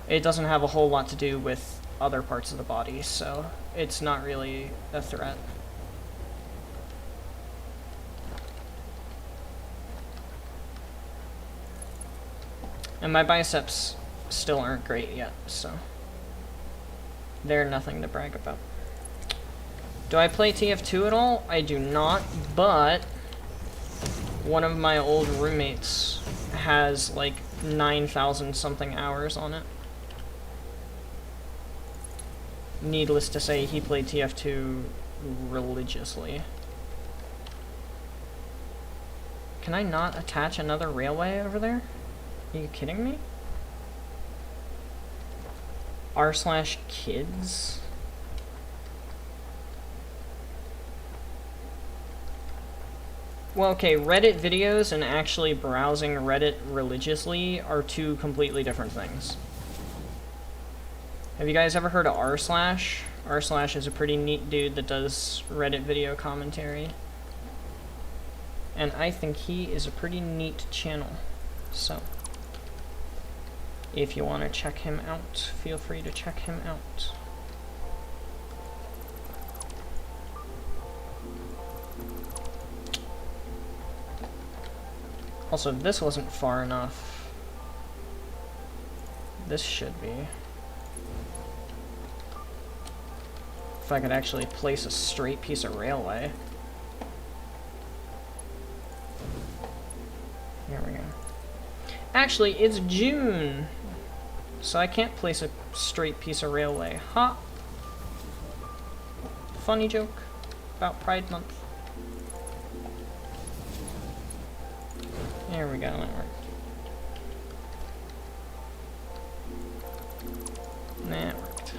It doesn't have a whole lot to do with other parts of the body, so it's not really a threat. And my biceps still aren't great yet, so they're nothing to brag about. Do I play TF2 at all? I do not, but one of my old roommates has like 9,000 something hours on it. Needless to say, he played TF2 religiously. Can I not attach another railway over there? Are you kidding me? r/kids? Well, okay, Reddit videos and actually browsing Reddit religiously are two completely different things. Have you guys ever heard of r/? r/ is a pretty neat dude that does Reddit video commentary. And I think he is a pretty neat channel. So, if you want to check him out, feel free to check him out. Also, this wasn't far enough. this should be. If I could actually place a straight piece of railway. There we go. Actually, it's June, so I can't place a straight piece of railway. Ha! Funny joke about Pride Month. There we go, that worked. That worked.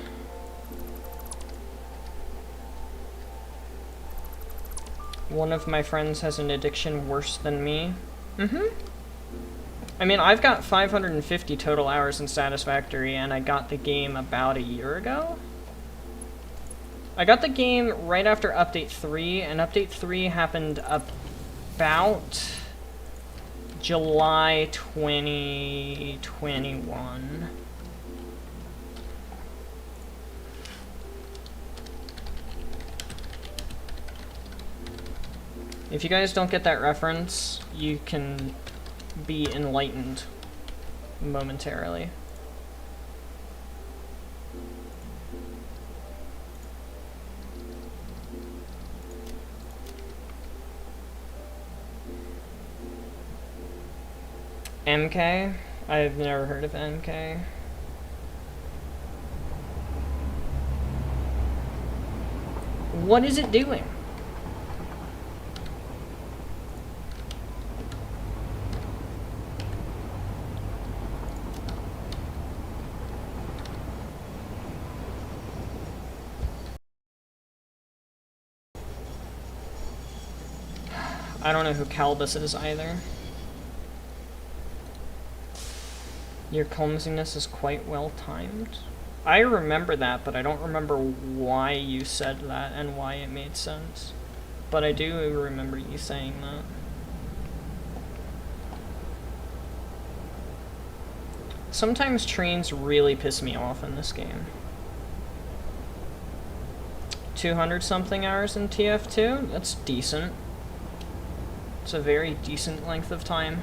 One of my friends has an addiction worse than me. I mean, I've got 550 total hours in Satisfactory, and I got the game about a year ago. I got the game right after Update 3, and Update 3 happened about July 2021. If you guys don't get that reference, you can be enlightened momentarily. MK? I've never heard of MK. What is it doing? I don't know who Calbus is either. Your clumsiness is quite well timed. I remember that, but I don't remember why you said that and why it made sense. But I do remember you saying that. Sometimes trains really piss me off in this game. 200 something hours in TF2? That's decent. It's a very decent length of time.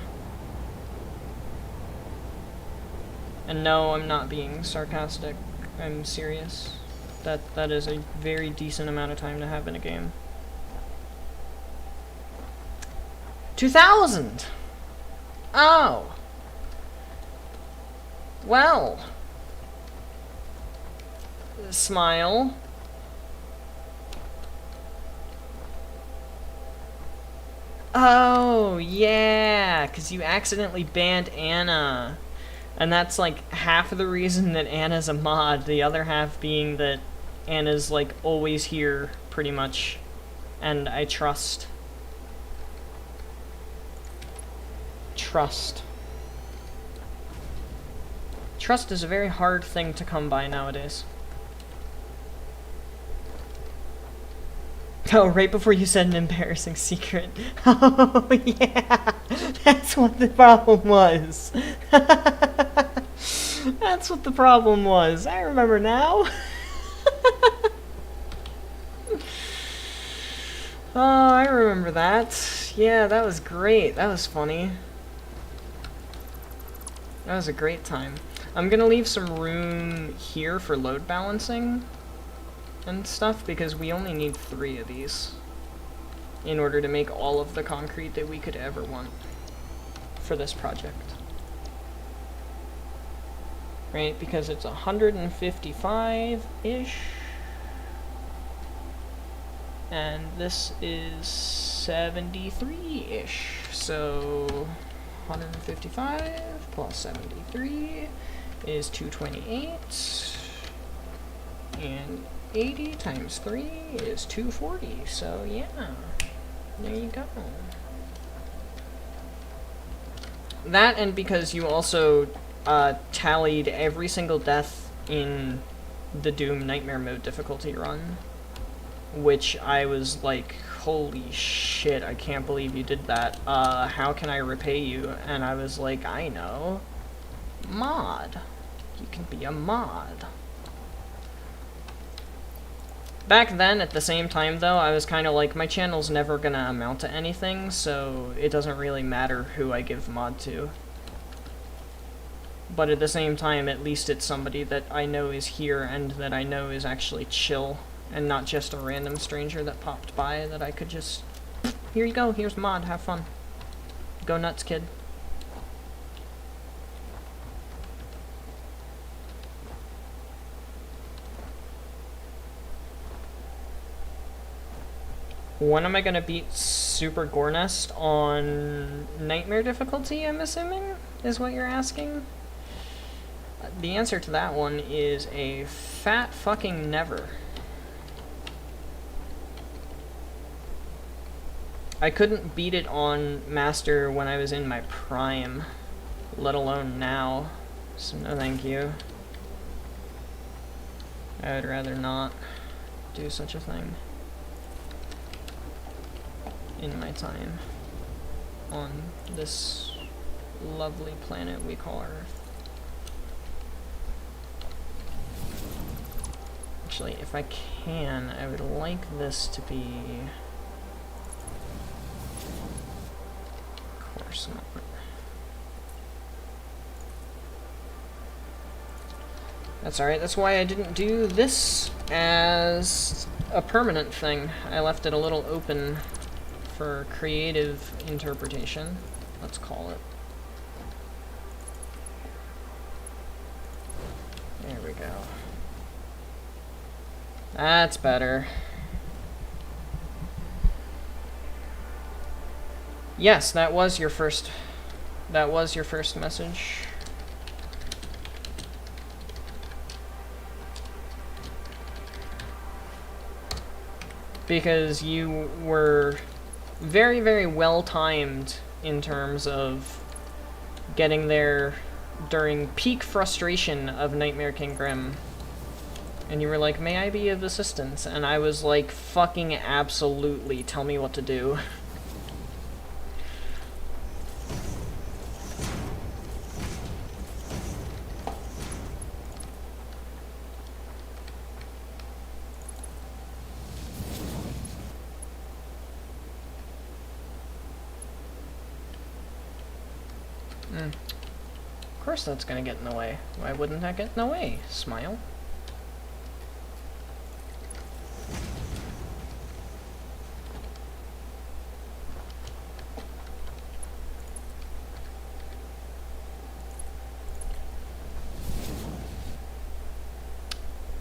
And no, I'm not being sarcastic. I'm serious. That is a very decent amount of time to have in a game. 2,000! Oh! Well. Smile. Oh, yeah, because you accidentally banned Anna. And that's like half of the reason that Anna's a mod, the other half being that Anna's like always here, pretty much. And I trust. Trust. Trust is a very hard thing to come by nowadays. Oh, right before you said an embarrassing secret. Oh, yeah. That's what the problem was. That's what the problem was. I remember now. Oh, I remember that. Yeah, that was great. That was funny. That was a great time. I'm gonna leave some room here for load balancing and stuff, because we only need 3 of these in order to make all of the concrete that we could ever want for this project. Right, because it's 155-ish, and this is 73-ish, so 155 plus 73 is 228, and 80 times 3 is 240, so yeah, there you go. That, and because you also tallied every single death in the Doom Nightmare Mode difficulty run, which I was like, holy shit, I can't believe you did that. How can I repay you? And I was like, I know. Mod. You can be a mod. Back then, at the same time, though, I was kind of like, my channel's never gonna amount to anything, so it doesn't really matter who I give mod to. but at the same time, at least it's somebody that I know is here and that I know is actually chill, and not just a random stranger that popped by that I could just, here you go, here's mod, have fun. Go nuts, kid. When am I gonna beat Super Gornest on Nightmare difficulty, I'm assuming, is what you're asking? The answer to that one is a fat fucking never. I couldn't beat it on Master when I was in my prime, let alone now, so no thank you. I would rather not do such a thing in my time on this lovely planet we call Earth. Actually, if I can, I would like this to be... Of course not. That's alright, that's why I didn't do this as a permanent thing. I left it a little open for creative interpretation, let's call it. There we go. That's better. Yes, that was your first message. Because you were very, very well timed in terms of getting there during peak frustration of Nightmare King Grim. And you were like, may I be of assistance? And I was like, fucking absolutely, tell me what to do. Of course that's gonna get in the way. Why wouldn't that get in the way? Smile.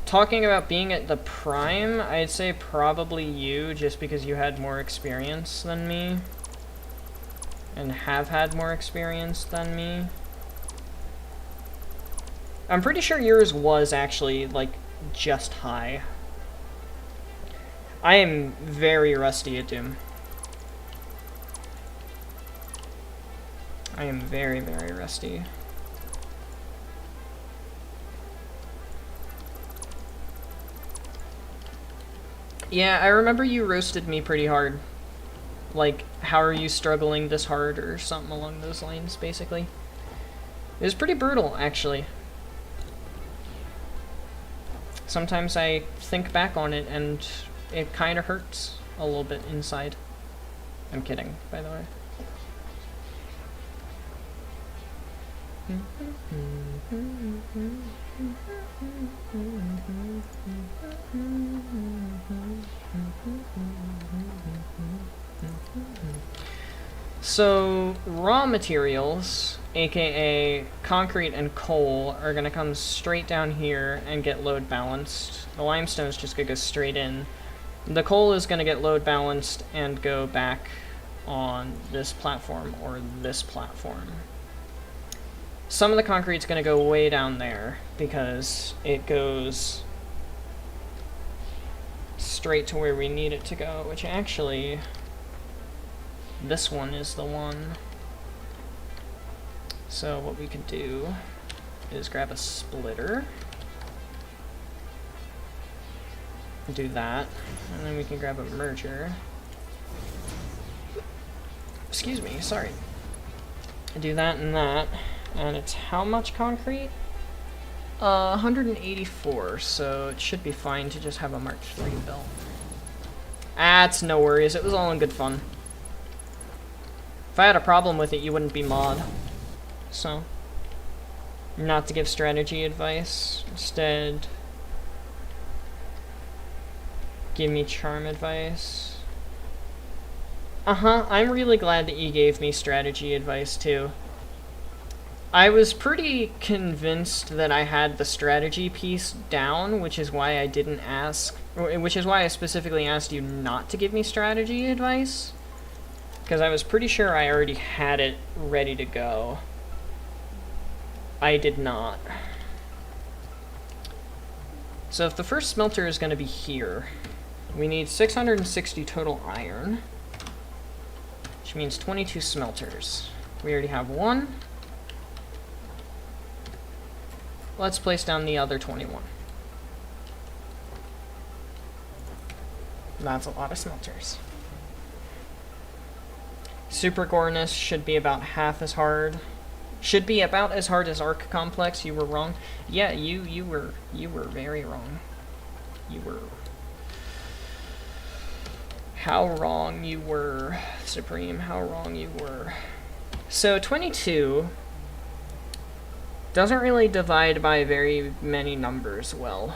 Talking about being at the prime, I'd say probably you, just because you had more experience than me. And have had more experience than me. I'm pretty sure yours was actually, like, just high. I am very rusty at Doom. I am very, very rusty. Yeah, I remember you roasted me pretty hard. Like, how are you struggling this hard, or something along those lines, basically. It was pretty brutal, actually. Sometimes I think back on it, and it kind of hurts a little bit inside. I'm kidding, by the way. So, raw materials, aka concrete and coal, are going to come straight down here and get load balanced. The limestone is just going to go straight in. The coal is going to get load balanced and go back on this platform or this platform. Some of the concrete's going to go way down there because it goes straight to where we need it to go, which actually... this one is the one. So what we can do is grab a splitter. Do that. And then we can grab a merger. Excuse me, sorry. Do that and that. And it's how much concrete? 184, so it should be fine to just have a Mark III built. It's no worries, it was all in good fun. If I had a problem with it, you wouldn't be mod. So. not to give strategy advice. Instead, give me charm advice. I'm really glad that you gave me strategy advice too. I was pretty convinced that I had the strategy piece down, which is why I didn't ask, which is why I specifically asked you not to give me strategy advice. Because I was pretty sure I already had it ready to go. I did not. So if the first smelter is going to be here, we need 660 total iron, which means 22 smelters. We already have one. Let's place down the other 21. That's a lot of smelters. Super Gornus should be about half as hard. Should be about as hard as Arc Complex. You were wrong. Yeah, you were very wrong. You were. How wrong you were, Supreme. How wrong you were. So 22 doesn't really divide by very many numbers well.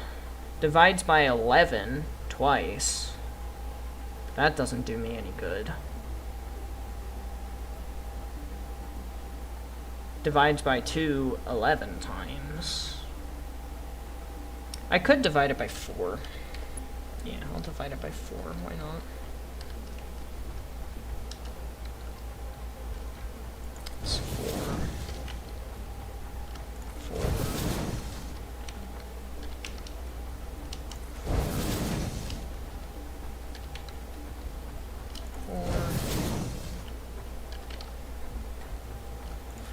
Divides by 11 twice. That doesn't do me any good. Divides by 2 11 times. I could divide it by 4. Yeah, I'll divide it by 4. Why not? It's 4. 4.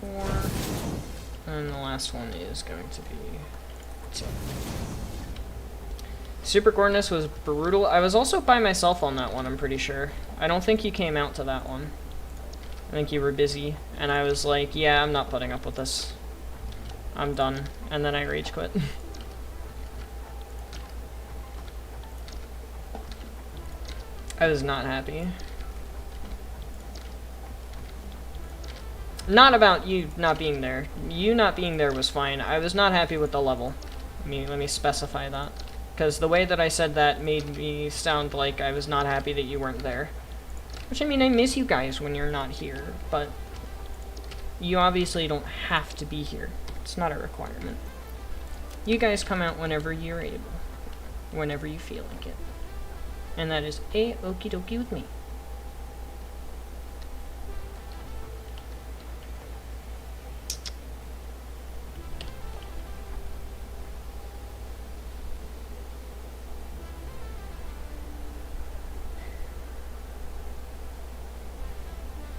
4. And the last one is going to be 2. Super Gornus was brutal. I was also by myself on that one, I'm pretty sure. I don't think you came out to that one. I think you were busy, and I was like, yeah, I'm not putting up with this. I'm done. And then I rage quit. I was not happy. Not about you not being there. You not being there was fine. I was not happy with the level. Let me specify that. Because the way that I said that made me sound like I was not happy that you weren't there. Which, I mean, I miss you guys when you're not here, but you obviously don't have to be here. It's not a requirement. You guys come out whenever you're able. Whenever you feel like it. And that is okie dokie with me.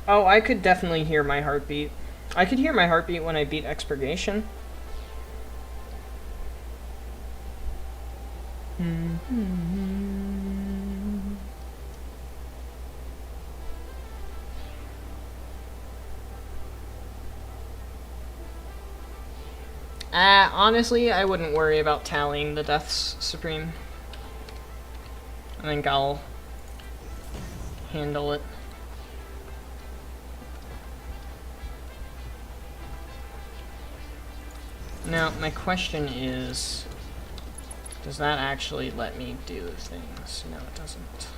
Oh, I could definitely hear my heartbeat. I could hear my heartbeat when I beat Expurgation. Honestly, I wouldn't worry about tallying the deaths, Supreme. I think I'll handle it. Now, my question is, does that actually let me do things? No, it doesn't.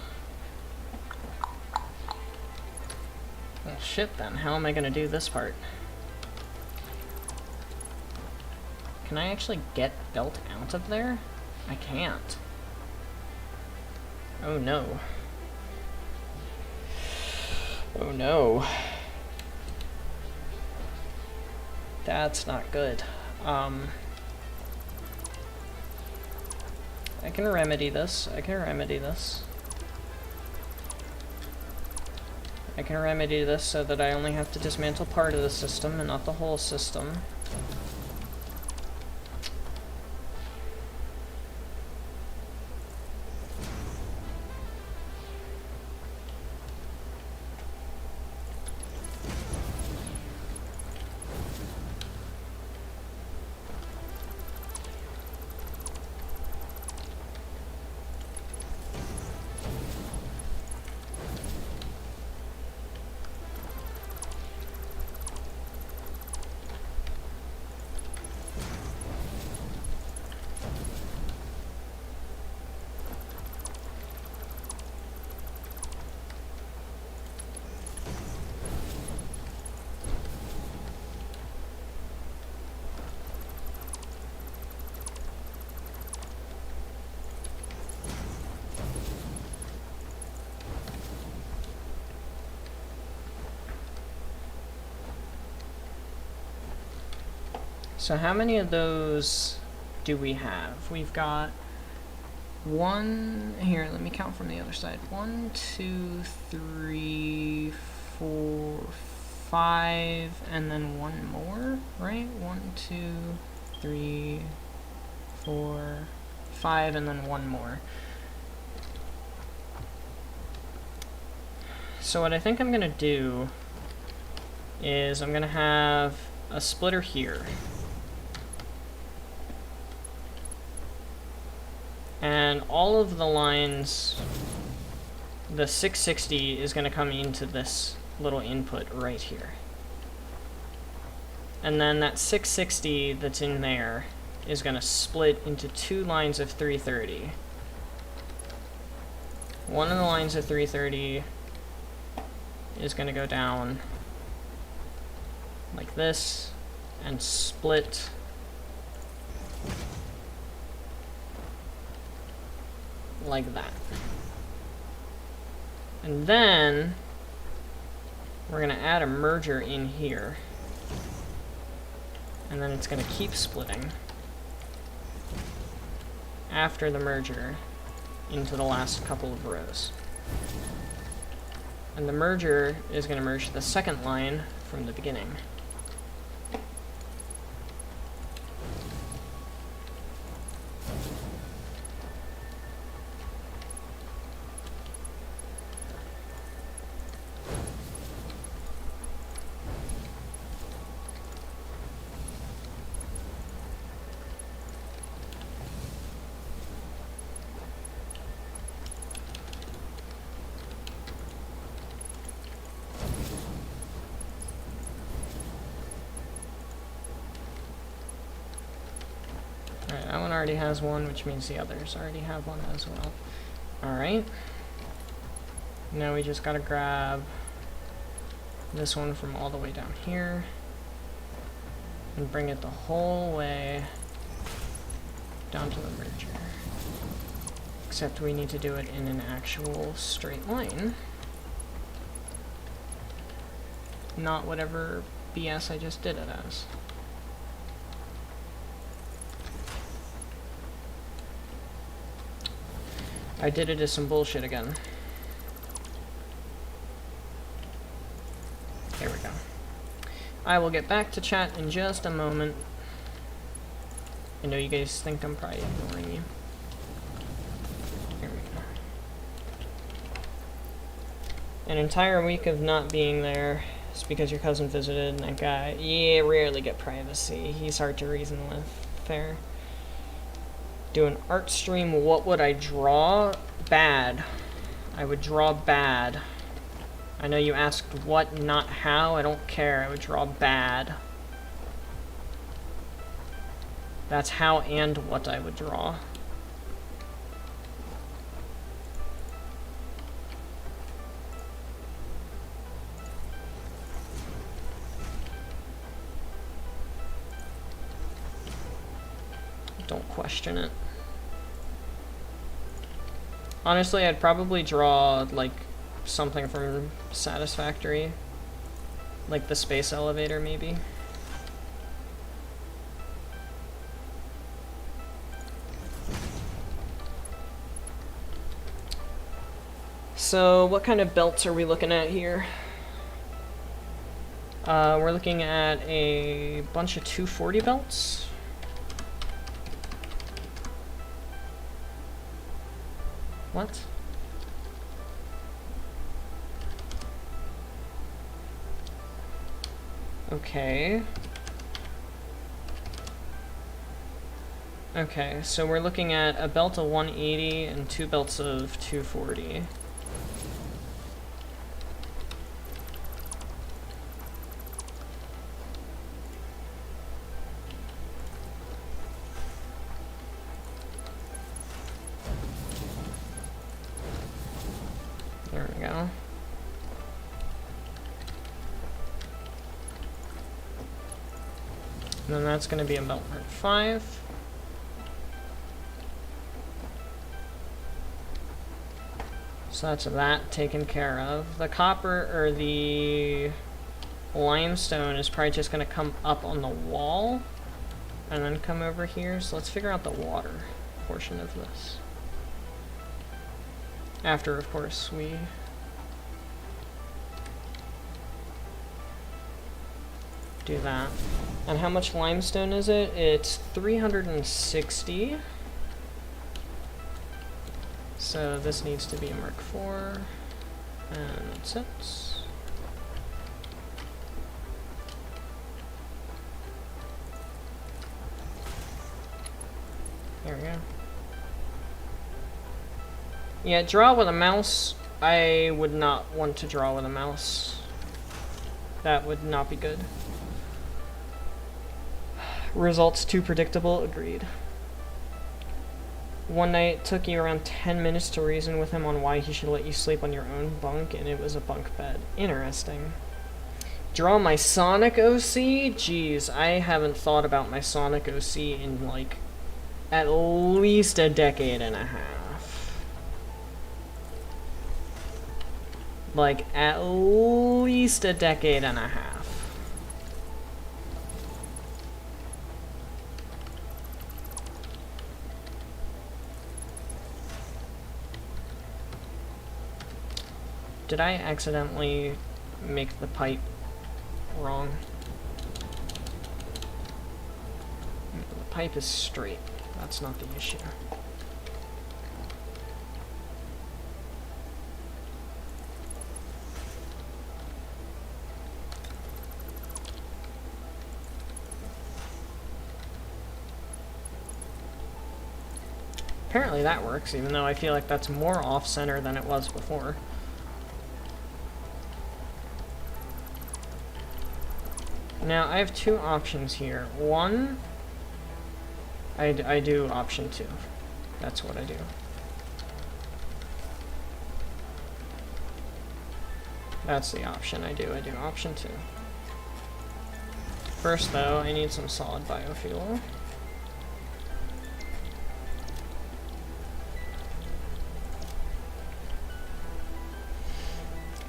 Well, shit then. How am I gonna do this part? Can I actually get Belt out of there? I can't. Oh no. Oh no. That's not good. I can remedy this. I can remedy this. I can remedy this so that I only have to dismantle part of the system and not the whole system. So how many of those do we have? We've got one here, let me count from the other side. 1, 2, 3, 4, 5, and then one more, right? 1, 2, 3, 4, 5, and then one more. So what I think I'm gonna do is I'm gonna have a splitter here. And all of the lines, the 660 is going to come into this little input right here. And then that 660 that's in there is going to split into 2 lines of 330. One of the lines of 330 is going to go down like this and split like that. And then we're going to add a merger in here. And then it's going to keep splitting after the merger into the last couple of rows. And the merger is going to merge the second line from the beginning. Alright, that one already has one, which means the others already have one as well. Alright. Now we just gotta grab this one from all the way down here and bring it the whole way down to the merger. Except we need to do it in an actual straight line. Not whatever BS I just did it as. I did it as some bullshit again. There we go. I will get back to chat in just a moment. I know you guys think I'm probably ignoring you. Here we go. An entire week of not being there is because your cousin visited and that guy, yeah, rarely get privacy. He's hard to reason with. Fair. Do an art stream, what would I draw? Bad. I would draw bad. I know you asked what, not how. I don't care. I would draw bad. That's how and what I would draw. Don't question it. Honestly, I'd probably draw, like, something from Satisfactory. Like the space elevator, maybe. So, what kind of belts are we looking at here? We're looking at a bunch of 240 belts. What? Okay. Okay, so we're looking at a belt of 180 and 2 belts of 240. There we go. And then that's going to be a belt part 5. So that's that taken care of. The copper, or the limestone, is probably just going to come up on the wall. and then come over here. So let's figure out the water portion of this. After, of course, we do that. And how much limestone is it? It's 360. So this needs to be a Mark IV. And that's it. There we go. Yeah, draw with a mouse. I would not want to draw with a mouse. That would not be good. Results too predictable, agreed. One night it took you around 10 minutes to reason with him on why he should let you sleep on your own bunk, and it was a bunk bed. Interesting. Draw my Sonic OC? Jeez, I haven't thought about my Sonic OC in like at least a decade and a half. Like at least a decade and a half. Did I accidentally make the pipe wrong? The pipe is straight. That's not the issue. Apparently that works, even though I feel like that's more off-center than it was before. Now, I have two options here. One, I do option 2. That's what I do. That's the option I do. I do option 2. First, though, I need some solid biofuel.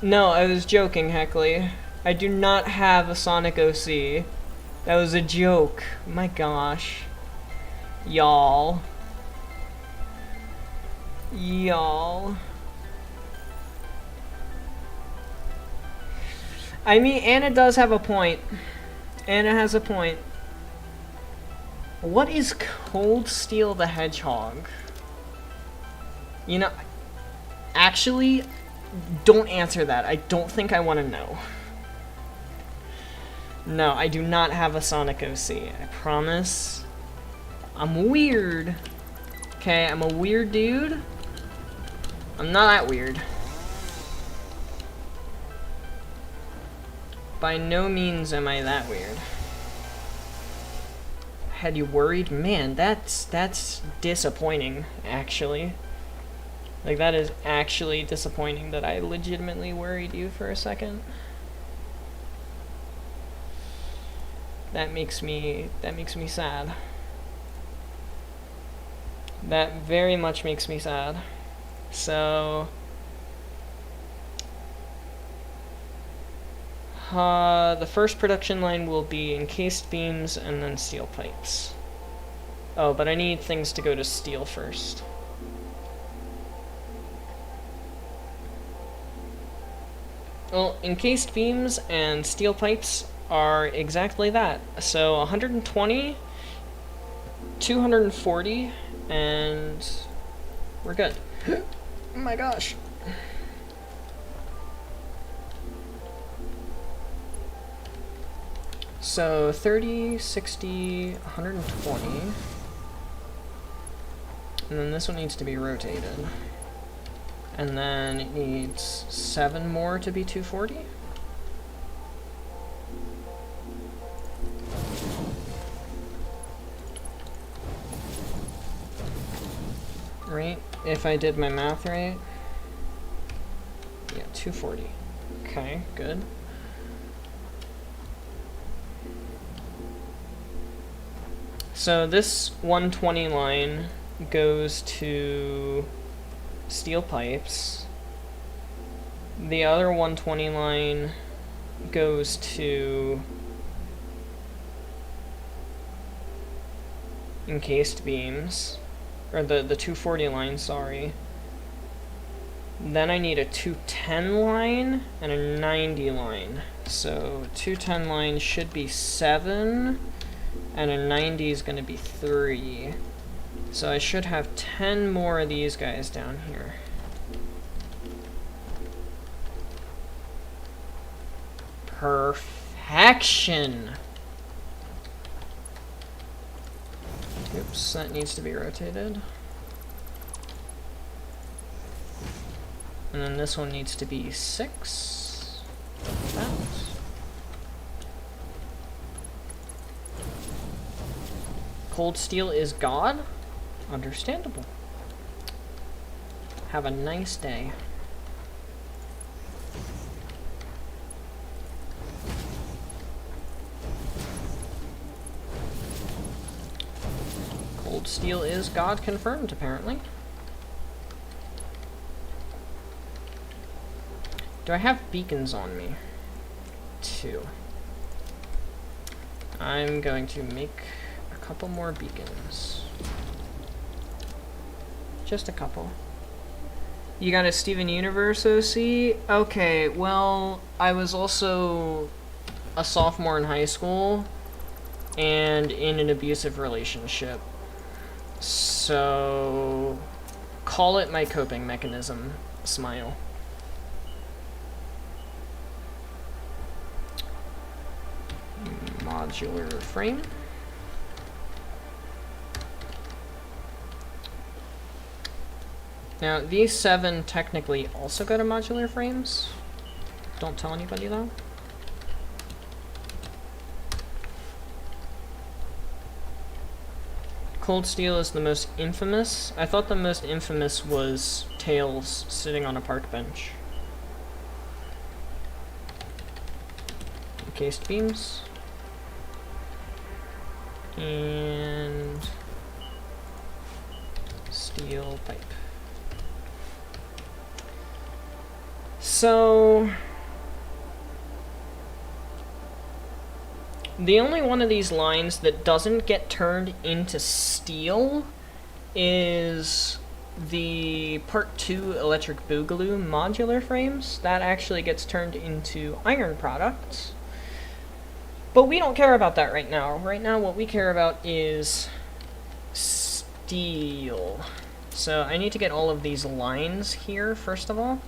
No, I was joking, Heckley. I do not have a Sonic OC. That was a joke. My gosh. Y'all. Y'all. I mean, Anna does have a point. Anna has a point. What is Cold Steel the Hedgehog? You know, actually, don't answer that. I don't think I want to know. No, I do not have a Sonic OC. I promise. I'm weird. Okay, I'm a weird dude. I'm not that weird. By no means am I that weird. Had you worried? Man, that's disappointing, actually. Like, that is actually disappointing that I legitimately worried you for a second. That makes me sad. That very much makes me sad. So, the first production line will be encased beams and then steel pipes. Oh, but I need things to go to steel first. Well, encased beams and steel pipes are exactly that. So 120, 240, and we're good. Oh my gosh. So 30, 60, 120. And then this one needs to be rotated. And then it needs 7 more to be 240. Right? If I did my math right. Yeah, 240. Okay, good. So this 120 line goes to steel pipes. The other 120 line goes to encased beams. Or the 240 line, sorry. Then I need a 210 line and a 90 line. So 210 line should be 7, and a 90 is going to be 3. So I should have 10 more of these guys down here. Perfection! Oops, that needs to be rotated. And then this one needs to be 6. Like that. Cold steel is God? Understandable. Have a nice day. Cold steel is God confirmed, apparently. Do I have beacons on me? 2. I'm going to make a couple more beacons. Just a couple. You got a Steven Universe OC? Okay, well, I was also a sophomore in high school and in an abusive relationship. So, call it my coping mechanism. Smile. Modular frame. Now, these 7 technically also go to modular frames. Don't tell anybody though. Cold steel is the most infamous. I thought the most infamous was Tails sitting on a park bench. Encased beams. And steel pipe. So the only one of these lines that doesn't get turned into steel is the Part 2 Electric Boogaloo modular frames. That actually gets turned into iron products. But we don't care about that right now. Right now what we care about is steel. So I need to get all of these lines here, first of all.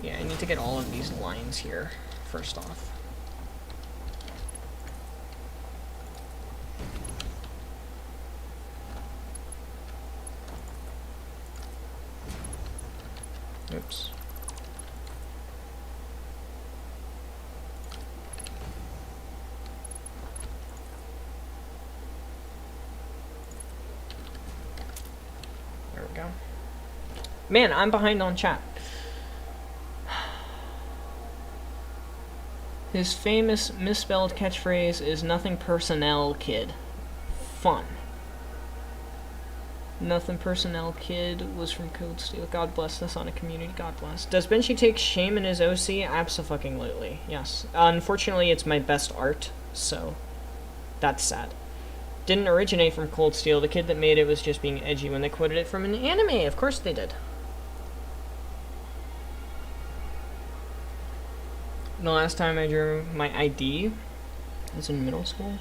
Yeah, I need to get all of these lines here, first off. Oops. There we go. Man, I'm behind on chat. His famous misspelled catchphrase is "Nothing personnel, kid." Fun. Nothing personnel, kid was from Code Steel. God bless the Sonic community. God bless. Does Benchy take shame in his OC? Abso-fucking-lutely. Yes. Unfortunately, it's my best art, so that's sad. Didn't originate from Cold Steel. The kid that made it was just being edgy when they quoted it from an anime. Of course they did. The last time I drew my ID was in middle school.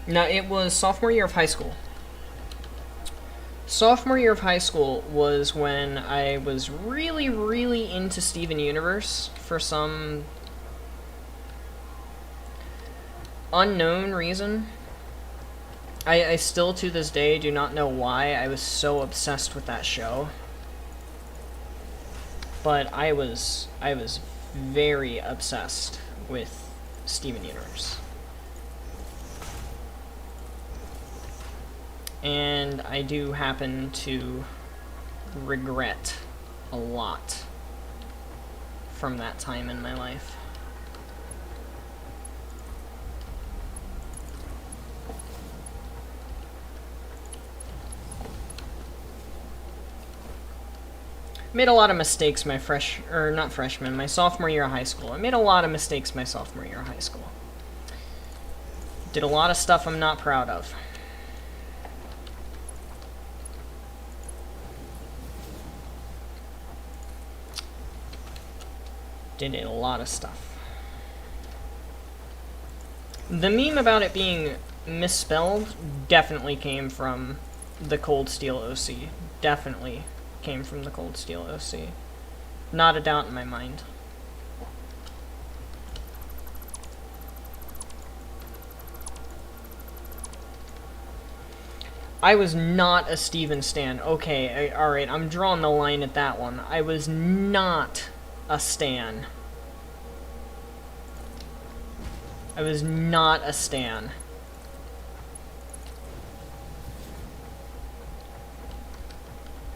No, it was sophomore year of high school. Sophomore year of high school was when I was really, really into Steven Universe for some unknown reason. I still to this day do not know why I was so obsessed with that show. But I was very obsessed with Steven Universe. And I do happen to regret a lot from that time in my life. Made a lot of mistakes my my sophomore year of high school. I made a lot of mistakes my sophomore year of high school. Did a lot of stuff I'm not proud of. Did a lot of stuff. The meme about it being misspelled definitely came from the Cold Steel OC. Definitely came from the Cold Steel OC. Not a doubt in my mind. I was not a Steven stan. Okay, alright, I'm drawing the line at that one. I was not a stan. I was not a stan.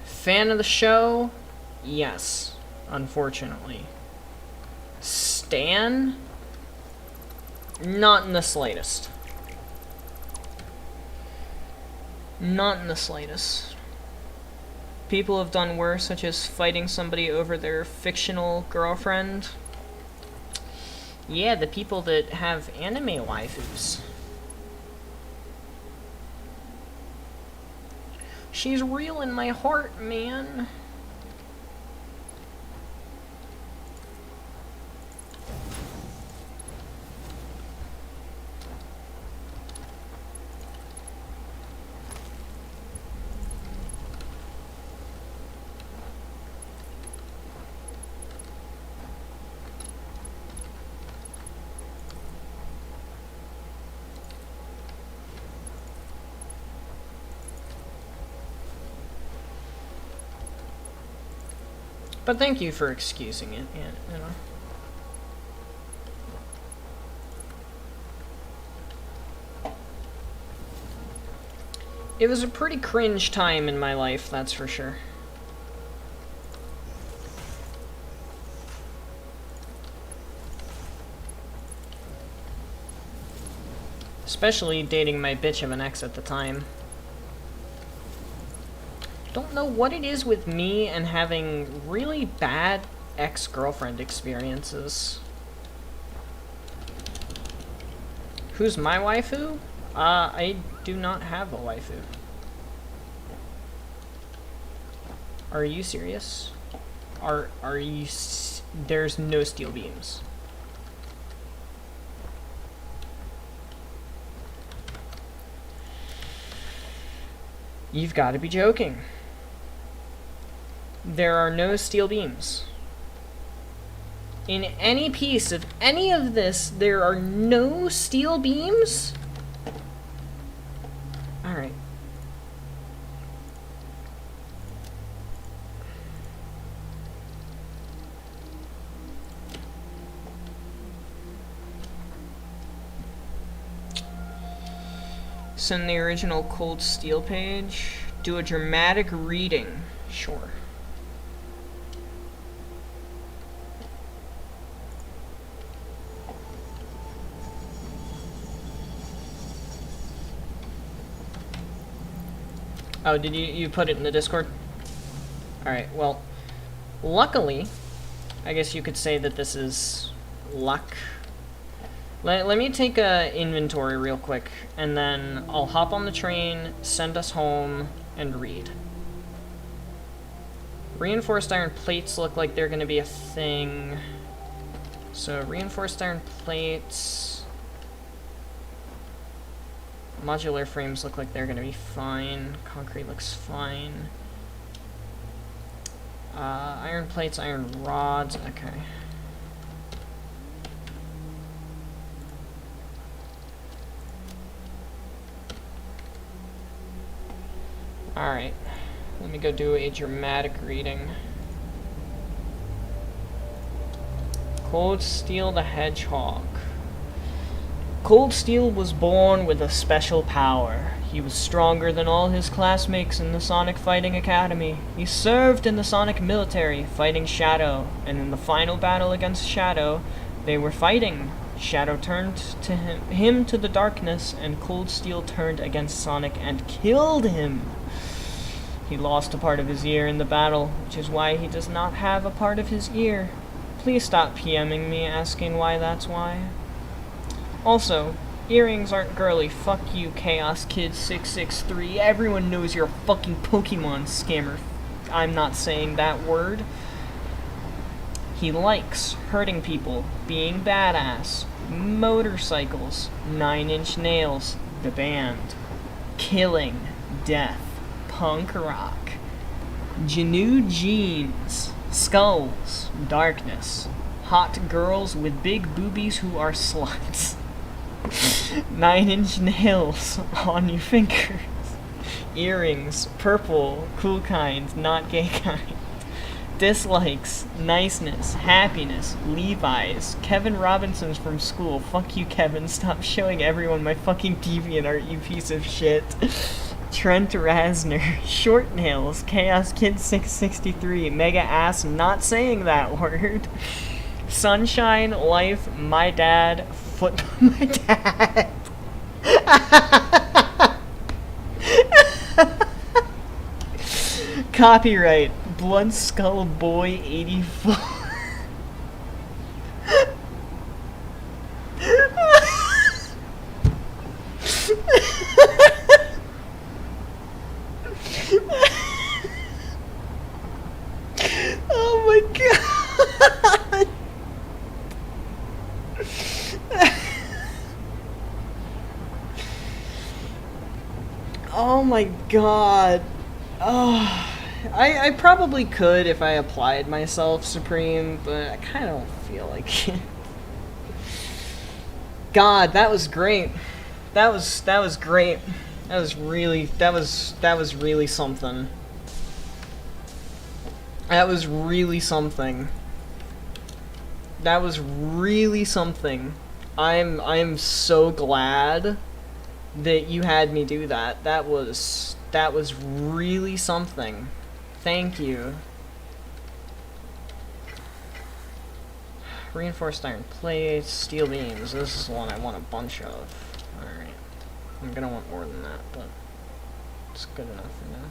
Fan of the show? Yes, unfortunately. Stan? Not in the slightest. Not in the slightest. People have done worse, such as fighting somebody over their fictional girlfriend. Yeah, the people that have anime waifus. She's real in my heart, man. But thank you for excusing it, yeah, you know. It was a pretty cringe time in my life, that's for sure. Especially dating my bitch of an ex at the time. Don't know what it is with me and having really bad ex-girlfriend experiences. Who's my waifu? I do not have a waifu. Are you serious? Are you there's no steel beams. You've got to be joking. There are no steel beams. In any piece of any of this, there are no steel beams? Alright. Send the original Cold Steel page. Do a dramatic reading. Sure. Oh, did you put it in the Discord? Alright, well, luckily, I guess you could say that this is luck. Let me take a inventory real quick, and then I'll hop on the train, send us home, and read. Reinforced iron plates look like they're going to be a thing. So, reinforced iron plates... Modular frames look like they're going to be fine. Concrete looks fine. Iron plates, iron rods, okay. Alright, let me go do a dramatic reading. Cold Steel the Hedgehog. Cold Steel was born with a special power. He was stronger than all his classmates in the Sonic Fighting Academy. He served in the Sonic military, fighting Shadow, and in the final battle against Shadow, they were fighting. Shadow turned to him to the darkness, and Cold Steel turned against Sonic and killed him. He lost a part of his ear in the battle, which is why he does not have a part of his ear. Please stop PMing me asking why that's why. Also, earrings aren't girly. Fuck you, Chaos Kid 663. Everyone knows you're a fucking Pokemon scammer. I'm not saying that word. He likes hurting people, being badass, motorcycles, 9 Inch Nails, the band, killing, death, punk rock, Gnu jeans, skulls, darkness, hot girls with big boobies who are sluts, 9 Inch Nails on your fingers, earrings, purple, cool kind, not gay kind, dislikes, niceness, happiness, Levi's, Kevin Robinson's from school, fuck you Kevin, stop showing everyone my fucking DeviantArt, you piece of shit, Trent Rasner, short nails, Chaos Kid 663, mega ass, not saying that word, sunshine, life, my dad, foot, my dad. Copyright, Blood Skull Boy 84. Oh my god. Oh my god. Oh. I probably could if I applied myself, Supreme, but I kind of don't feel like it. God, that was great. That was great. That was really something. That was really something. That was really something. I'm so glad that you had me do that. That was really something. Thank you. Reinforced iron plates, steel beams. This is the one I want a bunch of. Alright. I'm gonna want more than that, but it's good enough for now.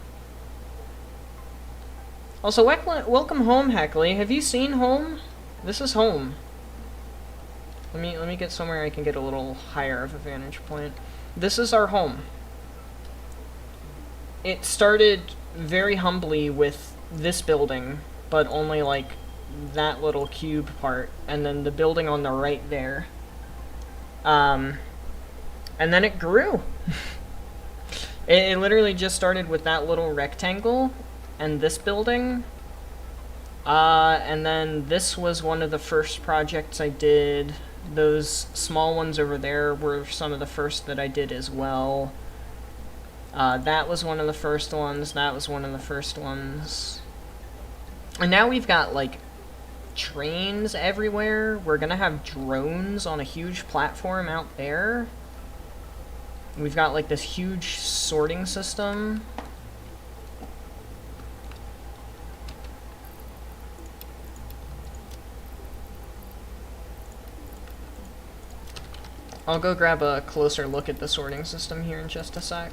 Also, welcome home, Heckley. Have you seen home? This is home. Let me get somewhere I can get a little higher of a vantage point. This is our home. It started very humbly with this building, but only like that little cube part, and then the building on the right there. And then it grew. It literally just started with that little rectangle and this building. And then this was one of the first projects I did. Those small ones over there were some of the first that I did as well. That was one of the first ones. That was one of the first ones. And now we've got, like, trains everywhere. We're gonna have drones on a huge platform out there. We've got, like, this huge sorting system. I'll go grab a closer look at the sorting system here in just a sec.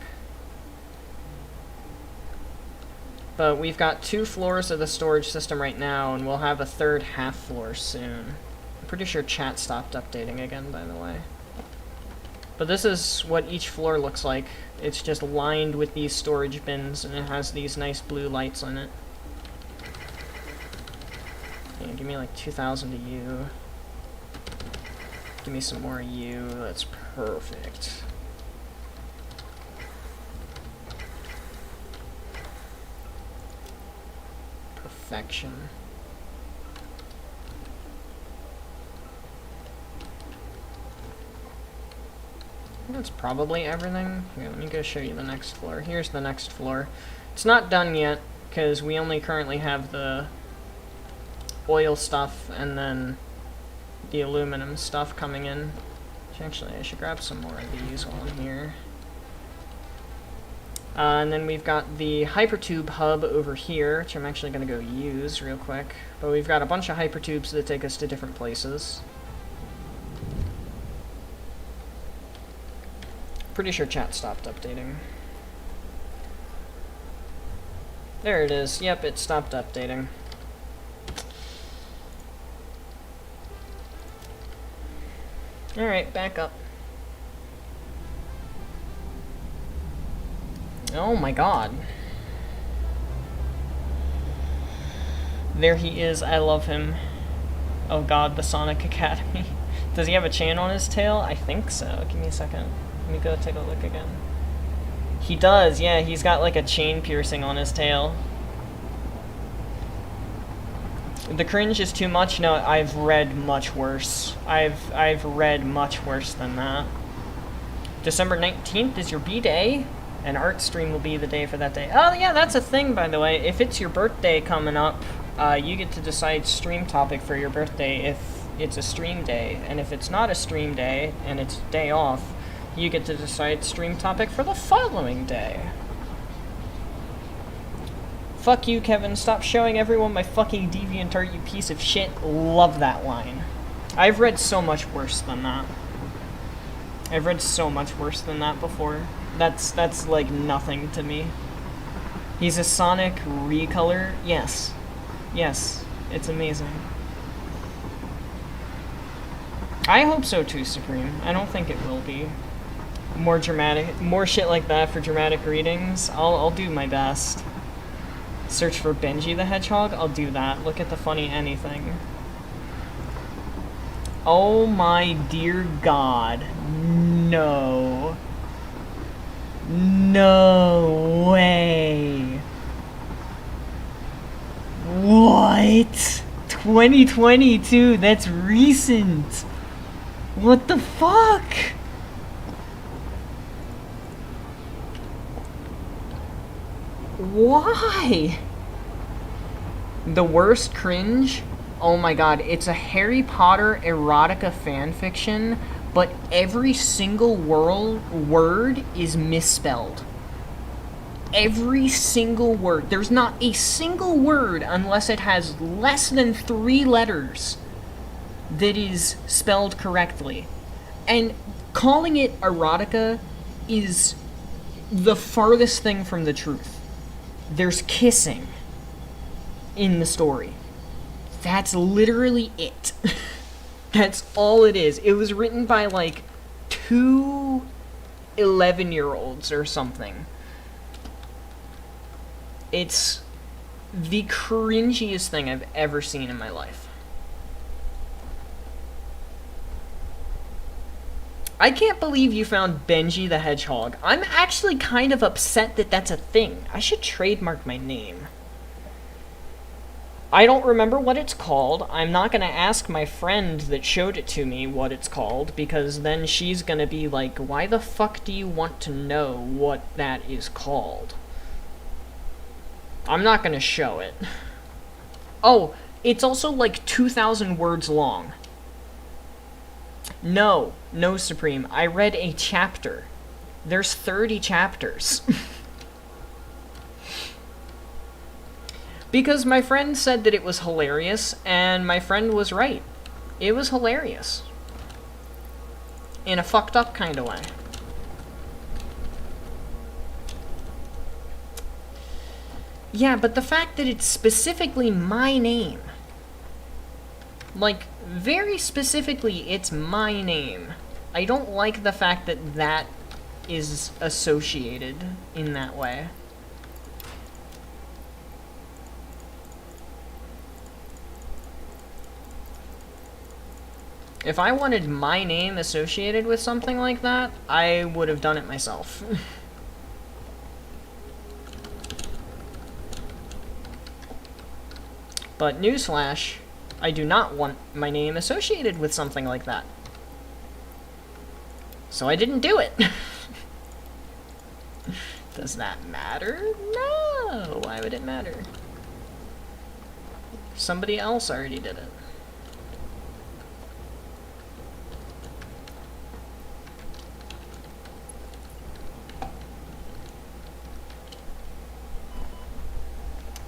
But we've got 2 floors of the storage system right now, and we'll have a third half floor soon. I'm pretty sure chat stopped updating again, by the way. But this is what each floor looks like. It's just lined with these storage bins, and it has these nice blue lights on it. Yeah, give me like 2,000 to you. Give me some more you. That's perfect. Perfection. That's probably everything. Here, let me go show you the next floor. Here's the next floor. It's not done yet, because we only currently have the oil stuff and then the aluminum stuff coming in. Actually, I should grab some more of these while I'm here. And then we've got the hypertube hub over here, which I'm actually going to go use real quick. But we've got a bunch of hypertubes that take us to different places. Pretty sure chat stopped updating. There it is. Yep, it stopped updating. Alright, back up. Oh my god. There he is. I love him. Oh god, the Sonic Academy. Does he have a chain on his tail? I think so. Give me a second. Let me go take a look again. He does, yeah. He's got like a chain piercing on his tail. The cringe is too much? No, I've read much worse. I've read much worse than that. December 19th is your B-Day, and art stream will be the day for that day. Oh yeah, that's a thing, by the way. If it's your birthday coming up, you get to decide stream topic for your birthday if it's a stream day. And if it's not a stream day, and it's a day off, you get to decide stream topic for the following day. Fuck you, Kevin. Stop showing everyone my fucking DeviantArt, you piece of shit. Love that line. I've read so much worse than that. I've read so much worse than that before. That's like nothing to me. He's a Sonic recolor? Yes. Yes. It's amazing. I hope so too, Supreme. I don't think it will be. More dramatic, more shit like that for dramatic readings. I'll do my best. Search for Benji the Hedgehog? I'll do that. Look at the funny anything. Oh my dear god. No. No way. What? 2022? That's recent. What the fuck? Why? The worst cringe? Oh my god, it's a Harry Potter erotica fanfiction, but every single word is misspelled. Every single word. There's not a single word, unless it has less than 3 letters, that is spelled correctly. And calling it erotica is the farthest thing from the truth. There's kissing in the story. That's literally it. That's all it is. It was written by like 2 11-year-olds or something. It's the cringiest thing I've ever seen in my life. I can't believe you found Benji the Hedgehog. I'm actually kind of upset that that's a thing. I should trademark my name. I don't remember what it's called. I'm not going to ask my friend that showed it to me what it's called, because then she's going to be like, why the fuck do you want to know what that is called? I'm not going to show it. Oh, it's also like 2,000 words long. No, Supreme. I read a chapter. There's 30 chapters. Because my friend said that it was hilarious, and my friend was right. It was hilarious. In a fucked up kind of way. Yeah, but the fact that it's specifically my name. Like, very specifically, it's my name. I don't like the fact that that is associated in that way. If I wanted my name associated with something like that, I would have done it myself. But newsflash, I do not want my name associated with something like that. So I didn't do it. Does that matter? No. Why would it matter? Somebody else already did it.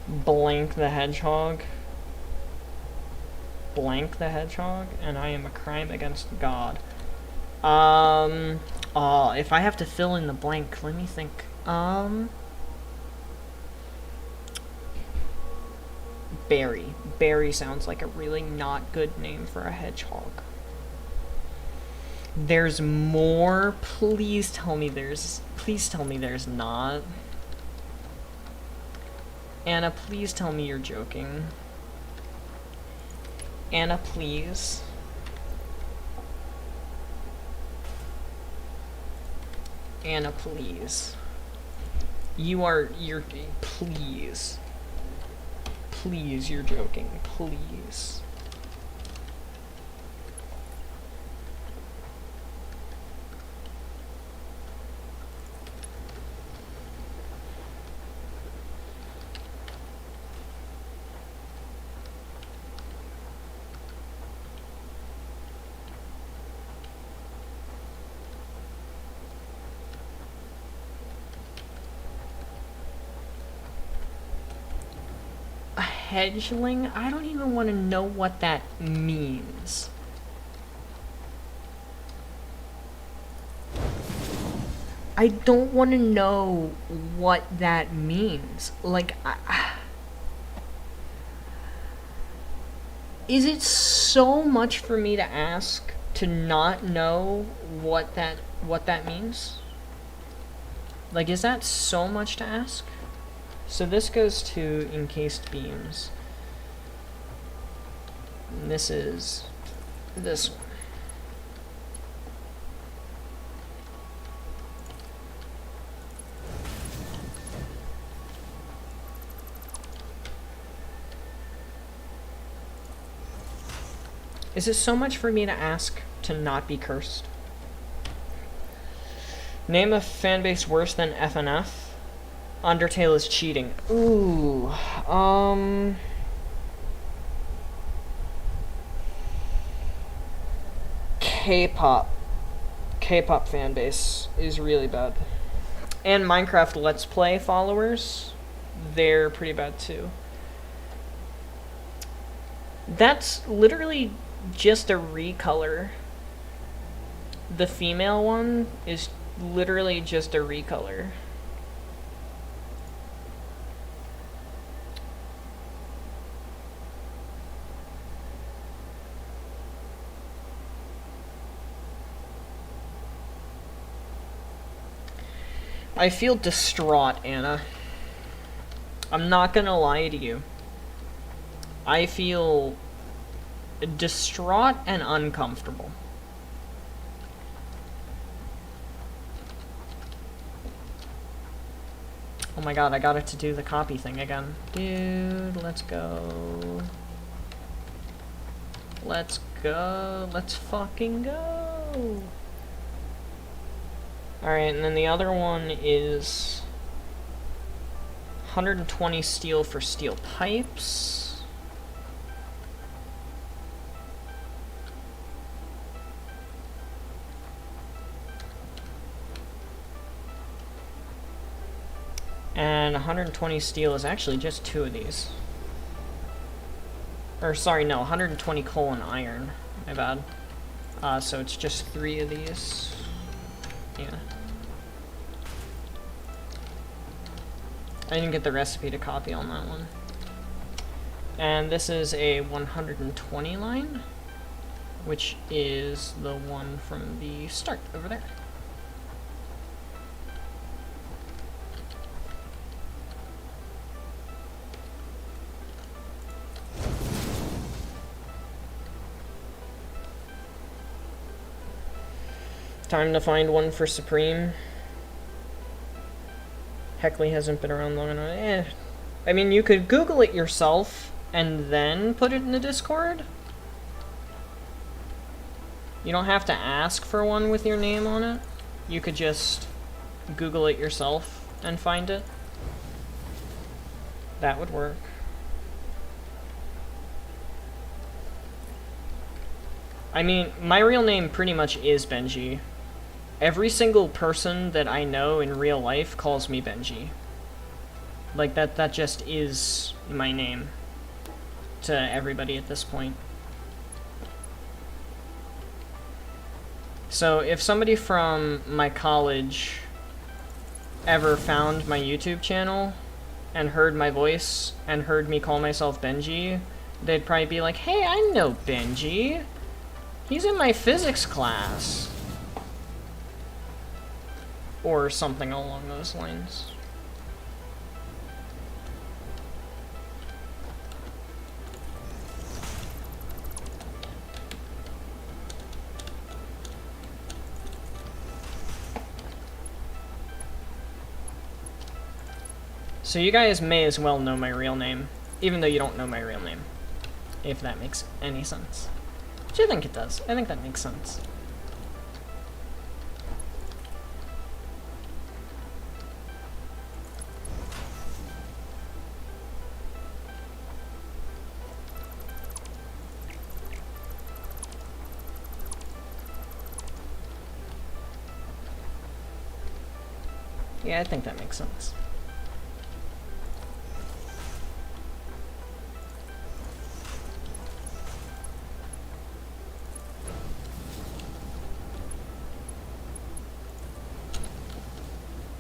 Blank the Hedgehog. Blank the Hedgehog, and I am a crime against God. Oh, if I have to fill in the blank, let me think. Berry. Berry sounds like a really not good name for a hedgehog. There's more? Please tell me there's not. Anna, please tell me you're joking. Anna, please. Anna, please. You're, please. Please, you're joking. Please. Hedgeling? I don't even want to know what that means. I don't want to know what that means. Like, is it so much for me to ask to not know what that means? Like, is that so much to ask? So this goes to encased beams. And this is this one. Is it so much for me to ask to not be cursed? Name a fanbase worse than FNF? Undertale is cheating. Ooh, K-pop fan base is really bad. And Minecraft Let's Play followers, they're pretty bad too. That's literally just a recolor. The female one is literally just a recolor. I feel distraught, Anna. I'm not gonna lie to you. I feel distraught and uncomfortable. Oh my god, I got it to do the copy thing again. Dude, let's go. Let's go. Let's fucking go. Alright, and then the other one is 120 steel for steel pipes. And 120 steel is actually just 2 of these. Or, sorry, no, 120 coal and iron. My bad. So it's just 3 of these. Yeah. I didn't get the recipe to copy on that one. And this is a 120 line, which is the one from the start over there. Time to find one for Supreme. Heckley hasn't been around long enough. I mean, you could Google it yourself and then put it in the Discord. You don't have to ask for one with your name on it. You could just Google it yourself and find it. That would work. I mean, my real name pretty much is Benji. Every single person that I know in real life calls me Benji. Like, that just is my name to everybody at this point. So if somebody from my college ever found my YouTube channel and heard my voice and heard me call myself Benji, they'd probably be like, hey, I know Benji. He's in my physics class. Or something along those lines. So you guys may as well know my real name, even though you don't know my real name, if that makes any sense. Which I think it does. I think that makes sense. Yeah, I think that makes sense.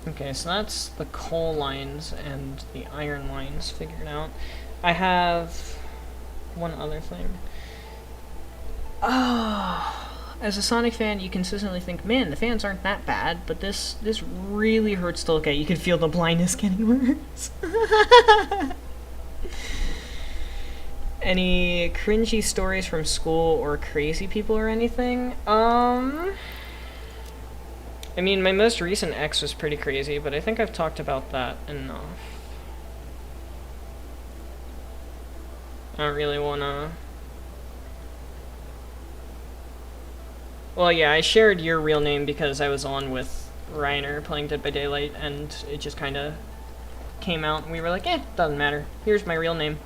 Okay, so that's the coal lines and the iron lines figured out. I have one other thing. As a Sonic fan, you consistently think, man, the fans aren't that bad, but this really hurts to look at. You can feel the blindness getting worse. Any cringy stories from school or crazy people or anything? I mean, my most recent ex was pretty crazy, but I think I've talked about that enough. I don't really wanna... Well, yeah, I shared your real name because I was on with Reiner playing Dead by Daylight, and it just kinda came out, and we were like, doesn't matter. Here's my real name.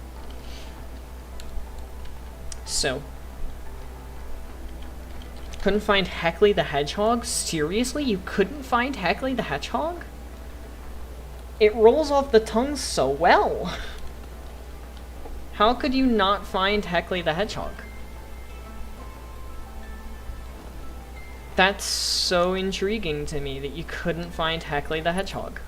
So... Couldn't find Heckley the Hedgehog? Seriously? You couldn't find Heckley the Hedgehog? It rolls off the tongue so well. How could you not find Heckley the Hedgehog? That's so intriguing to me that you couldn't find Heckley the Hedgehog.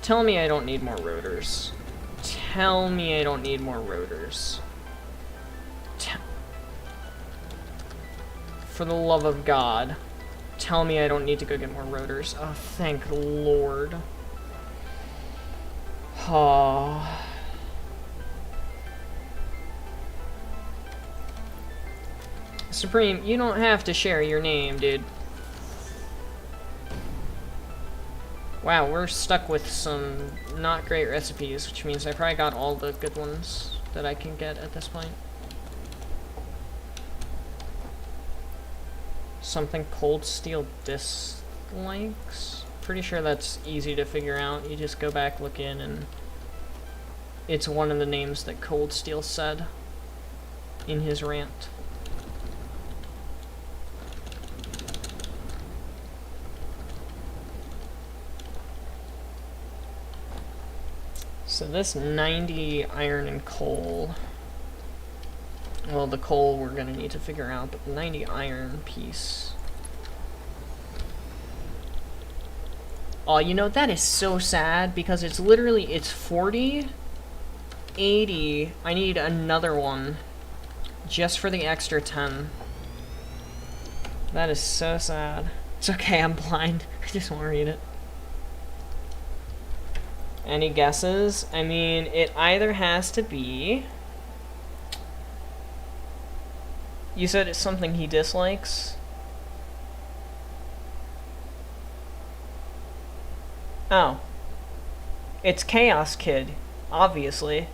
Tell me I don't need more rotors. Tell me I don't need more rotors. For the love of God. Tell me I don't need to go get more rotors. Oh, thank the Lord. Oh. Supreme, you don't have to share your name, dude. Wow, we're stuck with some not great recipes, which means I probably got all the good ones that I can get at this point. Something cold steel dislikes? Pretty sure that's easy to figure out. You just go back, look in, and it's one of the names that Cold Steel said in his rant. So this 90 iron and coal, well, the coal we're gonna need to figure out, but the 90 iron piece. Oh, you know, that is so sad because it's literally, it's 40, 80, I need another one just for the extra 10. That is so sad. It's okay, I'm blind. I just won't read it. Any guesses? I mean, it either has to be... You said it's something he dislikes? Oh. It's Chaos Kid, obviously.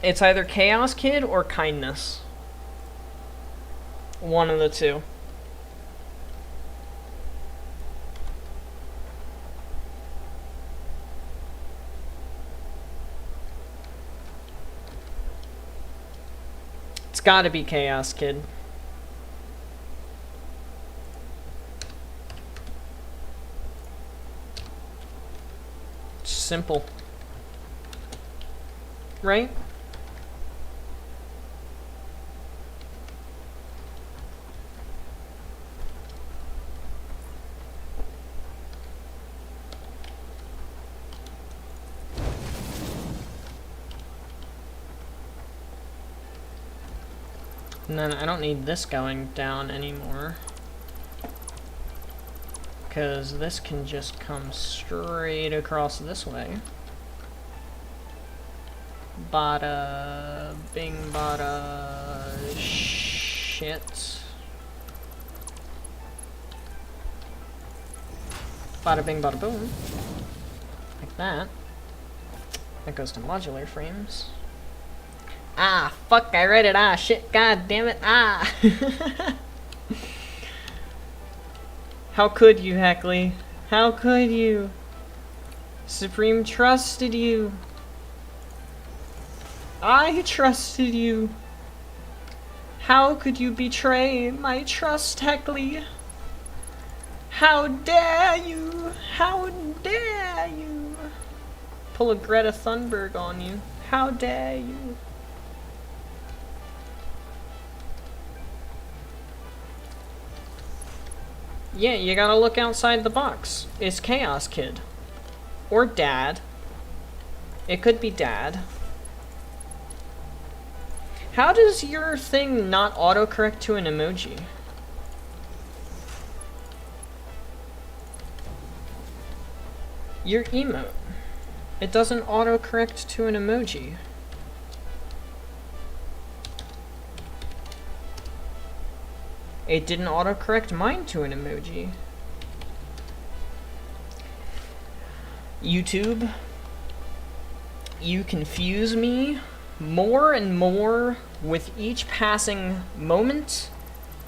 It's either Chaos Kid or Kindness. One of the two. It's gotta be Chaos Kid. simple. Right? And then I don't need this going down anymore, because this can just come straight across this way. Bada bing bada shit. Bada bing bada boom. Like that. That goes to modular frames. Ah, fuck, I read it. Ah, shit, god damn it. Ah. How could you, Heckley? How could you? Supreme trusted you. I trusted you. How could you betray my trust, Heckley? How dare you? How dare you? Pull a Greta Thunberg on you. How dare you? Yeah, you gotta look outside the box. It's Chaos Kid. Or Dad. It could be Dad. How does your thing not autocorrect to an emoji? Your emote. It doesn't autocorrect to an emoji. It didn't autocorrect mine to an emoji. YouTube, you confuse me more and more with each passing moment,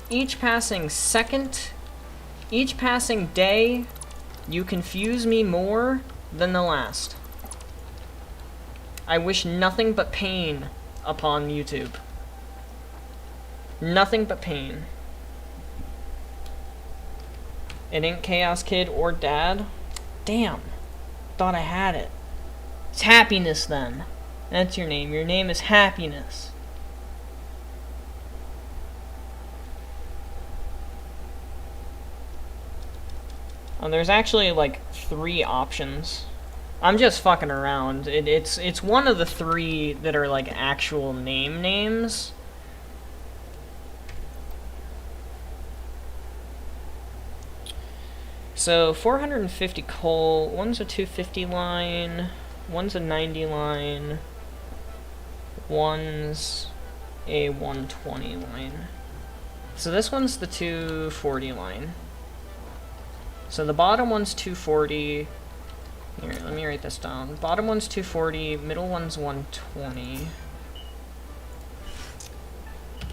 each passing second, each passing day. You confuse me more than the last. I wish nothing but pain upon YouTube. Nothing but pain. It ain't Chaos Kid or Dad. Damn. Thought I had it. It's Happiness then. That's your name. Your name is Happiness. Oh, there's actually like 3 options. I'm just fucking around. It's one of the 3 that are like actual names. So 450 coal, one's a 250 line, one's a 90 line, one's a 120 line. So this one's the 240 line. So the bottom one's 240. Here, let me write this down. Bottom one's 240, middle one's 120.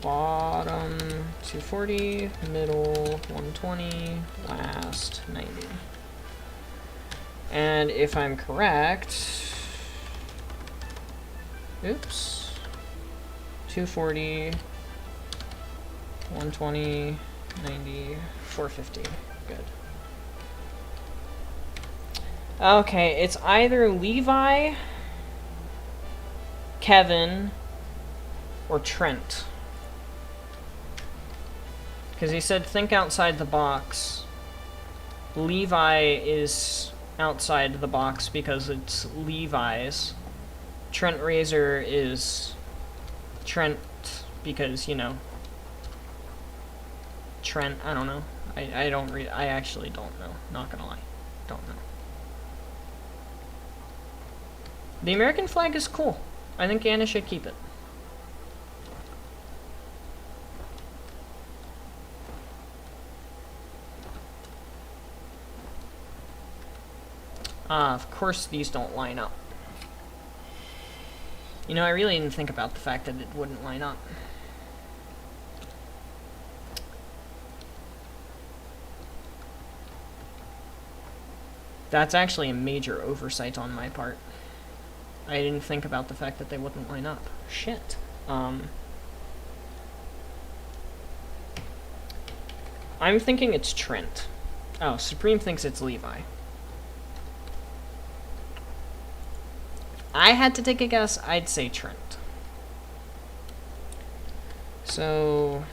Bottom 240, middle 120, last 90. And if I'm correct, oops, 240, 120, 90, 450. Good. Okay, it's either Levi, Kevin, or Trent. Because he said, think outside the box. Levi is outside the box because it's Levi's. Trent Razor is Trent because, you know, Trent, I don't know. I actually don't know. Not gonna lie. Don't know. The American flag is cool. I think Anna should keep it. Of course these don't line up. You know, I really didn't think about the fact that it wouldn't line up. That's actually a major oversight on my part. I didn't think about the fact that they wouldn't line up. Shit. I'm thinking it's Trent. Oh, Supreme thinks it's Levi. I had to take a guess, I'd say Trent. So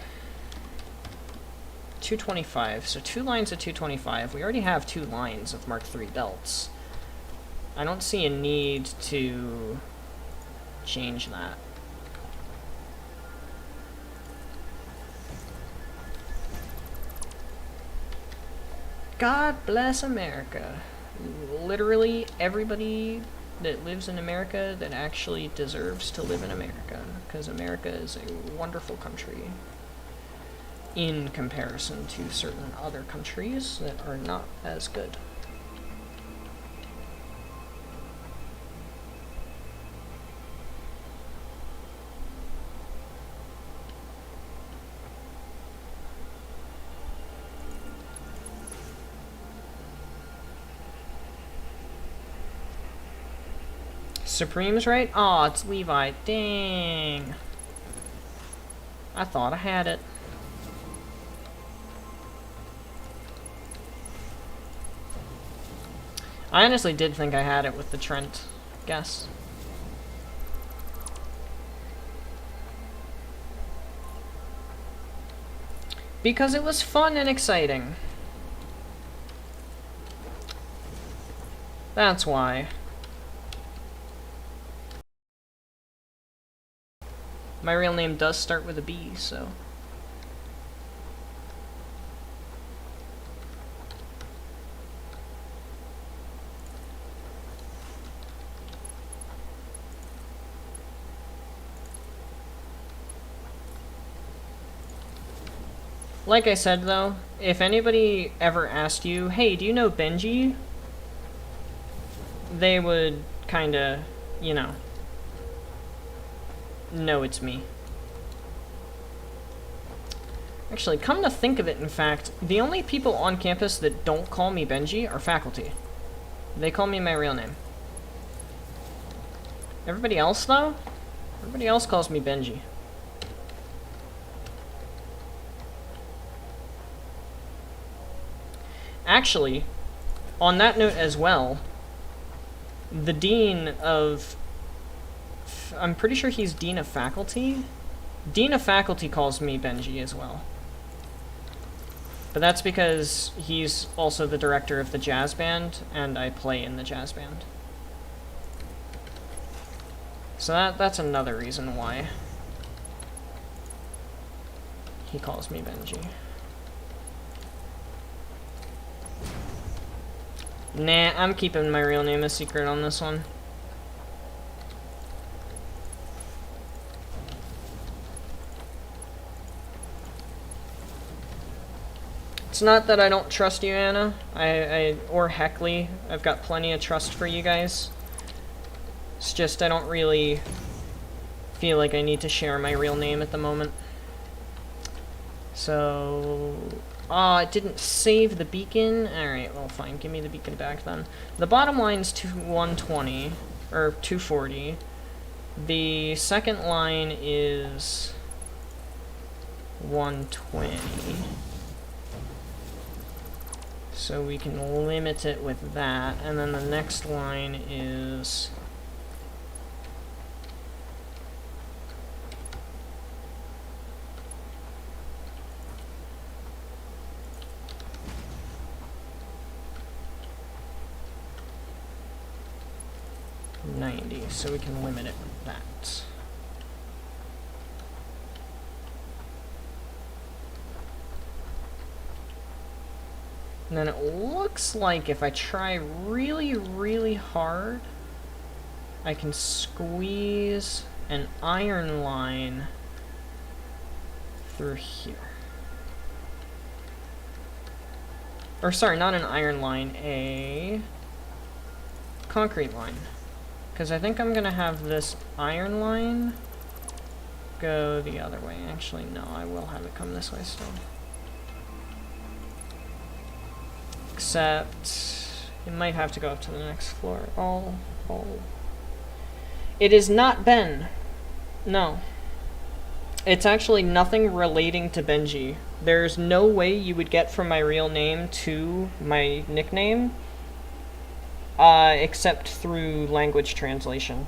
225. So 2 lines of 225. We already have 2 lines of Mark III belts. I don't see a need to change that. God bless America. Literally everybody that lives in America that actually deserves to live in America, because America is a wonderful country in comparison to certain other countries that are not as good. Supreme's right? Aw, it's Levi. Dang. I thought I had it. I honestly did think I had it with the Trent guess. Because it was fun and exciting. That's why. My real name does start with a B, so... Like I said, though, if anybody ever asked you, hey, do you know Benji? They would kinda, you know, it's me. Actually, come to think of it, in fact, the only people on campus that don't call me Benji are faculty. They call me my real name. Everybody else, though? Everybody else calls me Benji. Actually, on that note as well, the dean of... I'm pretty sure he's dean of faculty. Dean of faculty calls me Benji as well. But that's because he's also the director of the jazz band, and I play in the jazz band. So that's another reason why he calls me Benji. Nah, I'm keeping my real name a secret on this one. It's not that I don't trust you, Anna, or Heckley. I've got plenty of trust for you guys. It's just I don't really feel like I need to share my real name at the moment. So... it didn't save the beacon. Alright, well fine, give me the beacon back then. The bottom line's 120, or 240. The second line is 120. So we can limit it with that, and then the next line is... $90, so we can limit it with that. And then it looks like if I try really, really hard, I can squeeze an iron line through here. Or sorry, not an iron line, a concrete line. Because I think I'm going to have this iron line go the other way. Actually, no, I will have it come this way still. Except, it might have to go up to the next floor. It is not Ben. No. It's actually nothing relating to Benji. There's no way you would get from my real name to my nickname except through language translation.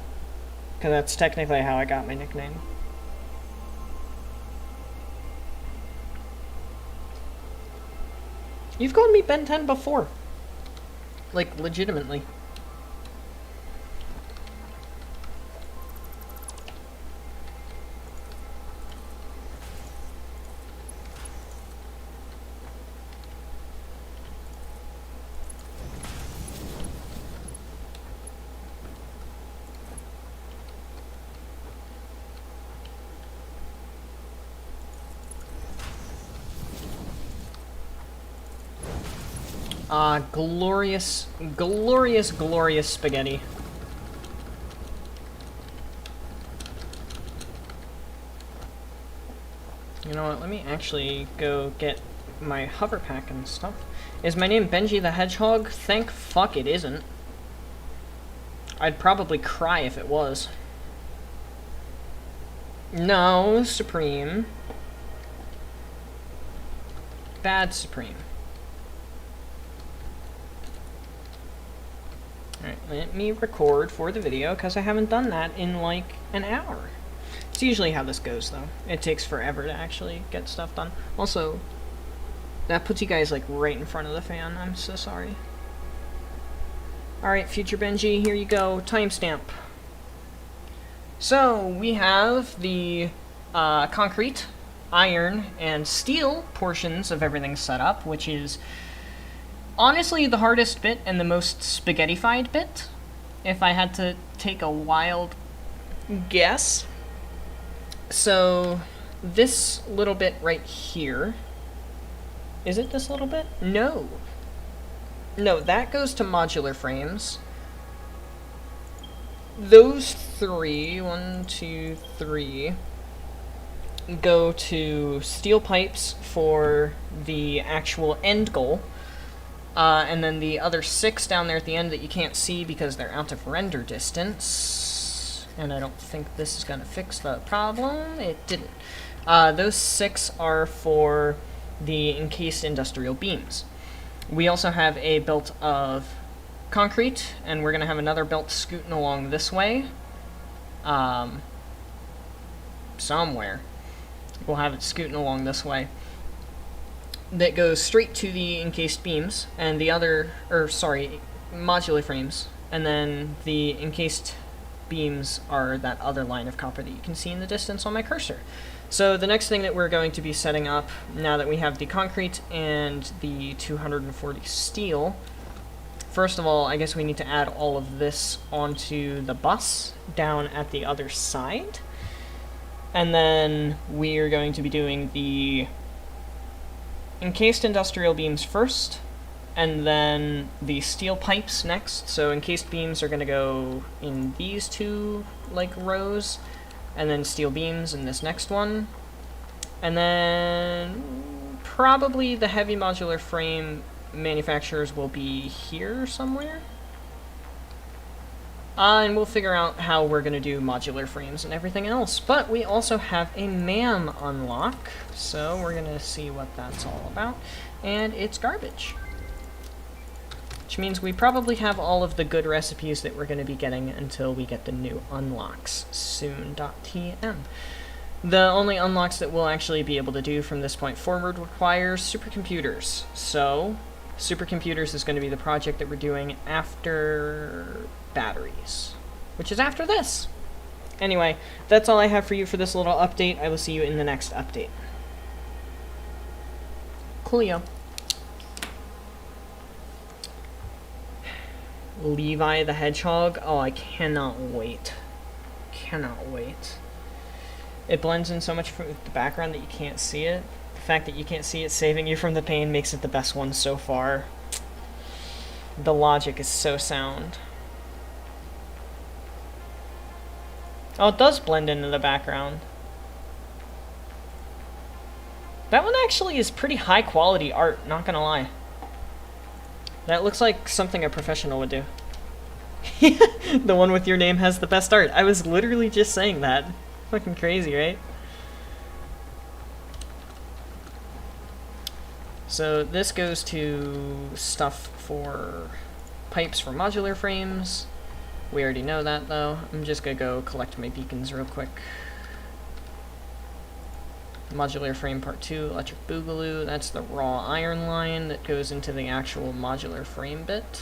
Because that's technically how I got my nickname. You've called me Ben 10 before. Like, legitimately. Glorious, glorious, glorious spaghetti. You know what, let me actually go get my hover pack and stuff. Is my name Benji the Hedgehog? Thank fuck it isn't. I'd probably cry if it was. No, Supreme. Bad Supreme. Alright, let me record for the video, because I haven't done that in like an hour. It's usually how this goes, though. It takes forever to actually get stuff done. Also, that puts you guys like right in front of the fan. I'm so sorry. Alright, future Benji, here you go. Timestamp. So, we have the concrete, iron, and steel portions of everything set up, which is honestly the hardest bit and the most spaghettified bit, if I had to take a wild guess. So, this little bit right here, is it this little bit? No. No, that goes to modular frames. Those three, 1, 2, 3, go to steel pipes for the actual end goal. And then the other 6 down there at the end that you can't see because they're out of render distance. And I don't think this is going to fix the problem. It didn't. Those 6 are for the encased industrial beams. We also have a belt of concrete, and we're going to have another belt scooting along this way. Somewhere. We'll have it scooting along this way. That goes straight to the encased beams, and the other, modular frames, and then the encased beams are that other line of copper that you can see in the distance on my cursor. So the next thing that we're going to be setting up, now that we have the concrete and the 240 steel, first of all, I guess we need to add all of this onto the bus down at the other side. And then we are going to be doing the encased industrial beams first, and then the steel pipes next. So encased beams are going to go in these 2 like rows, and then steel beams in this next one. And then probably the heavy modular frame manufacturers will be here somewhere. And we'll figure out how we're going to do modular frames and everything else. But we also have a MAM unlock, so we're going to see what that's all about. And it's garbage. Which means we probably have all of the good recipes that we're going to be getting until we get the new unlocks soon.tm. The only unlocks that we'll actually be able to do from this point forward requires supercomputers. So, supercomputers is going to be the project that we're doing after batteries, which is after this. Anyway, that's all I have for you for this little update. I will see you in the next update. Coolio. Levi the Hedgehog. Oh, I cannot wait. Cannot wait. It blends in so much with the background that you can't see it. The fact that you can't see it saving you from the pain makes it the best one so far. The logic is so sound. Oh, it does blend into the background. That one actually is pretty high quality art, not gonna lie. That looks like something a professional would do. The one with your name has the best art. I was literally just saying that. Fucking crazy, right? So this goes to stuff for pipes for modular frames. We already know that, though. I'm just gonna go collect my beacons real quick. Modular frame part 2, electric boogaloo. That's the raw iron line that goes into the actual modular frame bit.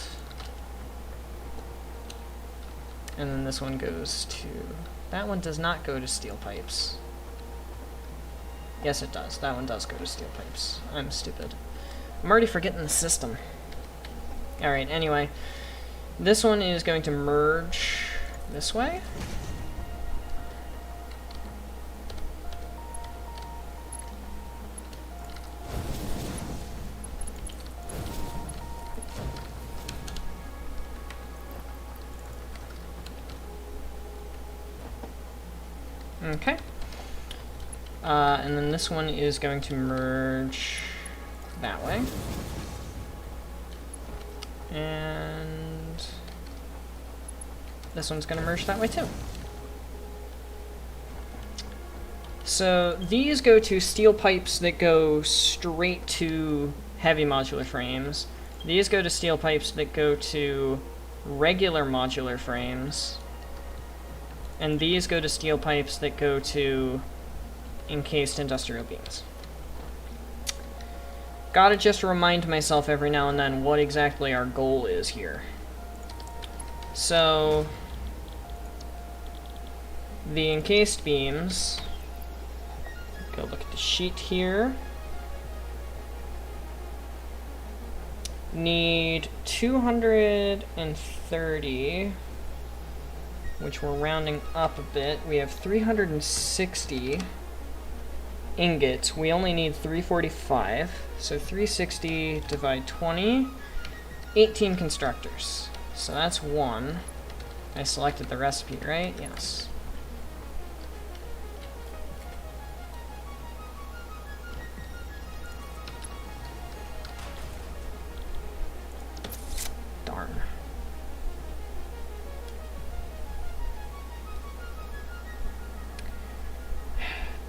And then this one goes to... That one does not go to steel pipes. Yes, it does. That one does go to steel pipes. I'm stupid. I'm already forgetting the system. Alright, anyway. This one is going to merge this way. Okay. And then this one is going to merge that way. And this one's going to merge that way too. So these go to steel pipes that go straight to heavy modular frames. These go to steel pipes that go to regular modular frames. And these go to steel pipes that go to encased industrial beams. Gotta just remind myself every now and then what exactly our goal is here. So, the encased beams, go look at the sheet here, need 230, which we're rounding up a bit. We have 360 ingots. We only need 345. So 360 divide 20, 18 constructors. So that's one. I selected the recipe, right? Yes. Darn.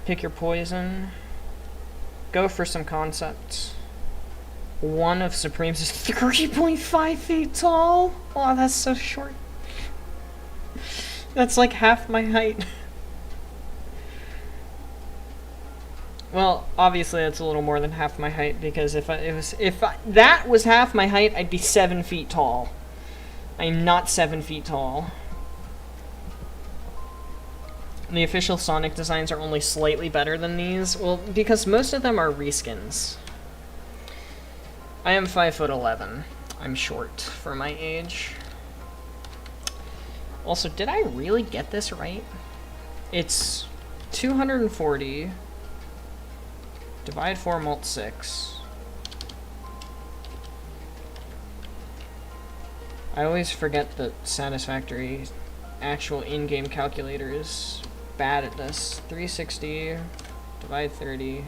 Pick your poison. Go for some concepts. One of Supreme's is 3.5 feet tall. Oh, that's so short. That's like half my height. Well, obviously that's a little more than half my height, because if that was half my height, I'd be 7 feet tall. I'm not 7 feet tall. The official Sonic designs are only slightly better than these. Well, because most of them are reskins. I am 5'11". I'm short for my age. Also, did I really get this right? It's 240 divide 4 mult 6. I always forget that Satisfactory actual in-game calculator is bad at this. 360 divide 30.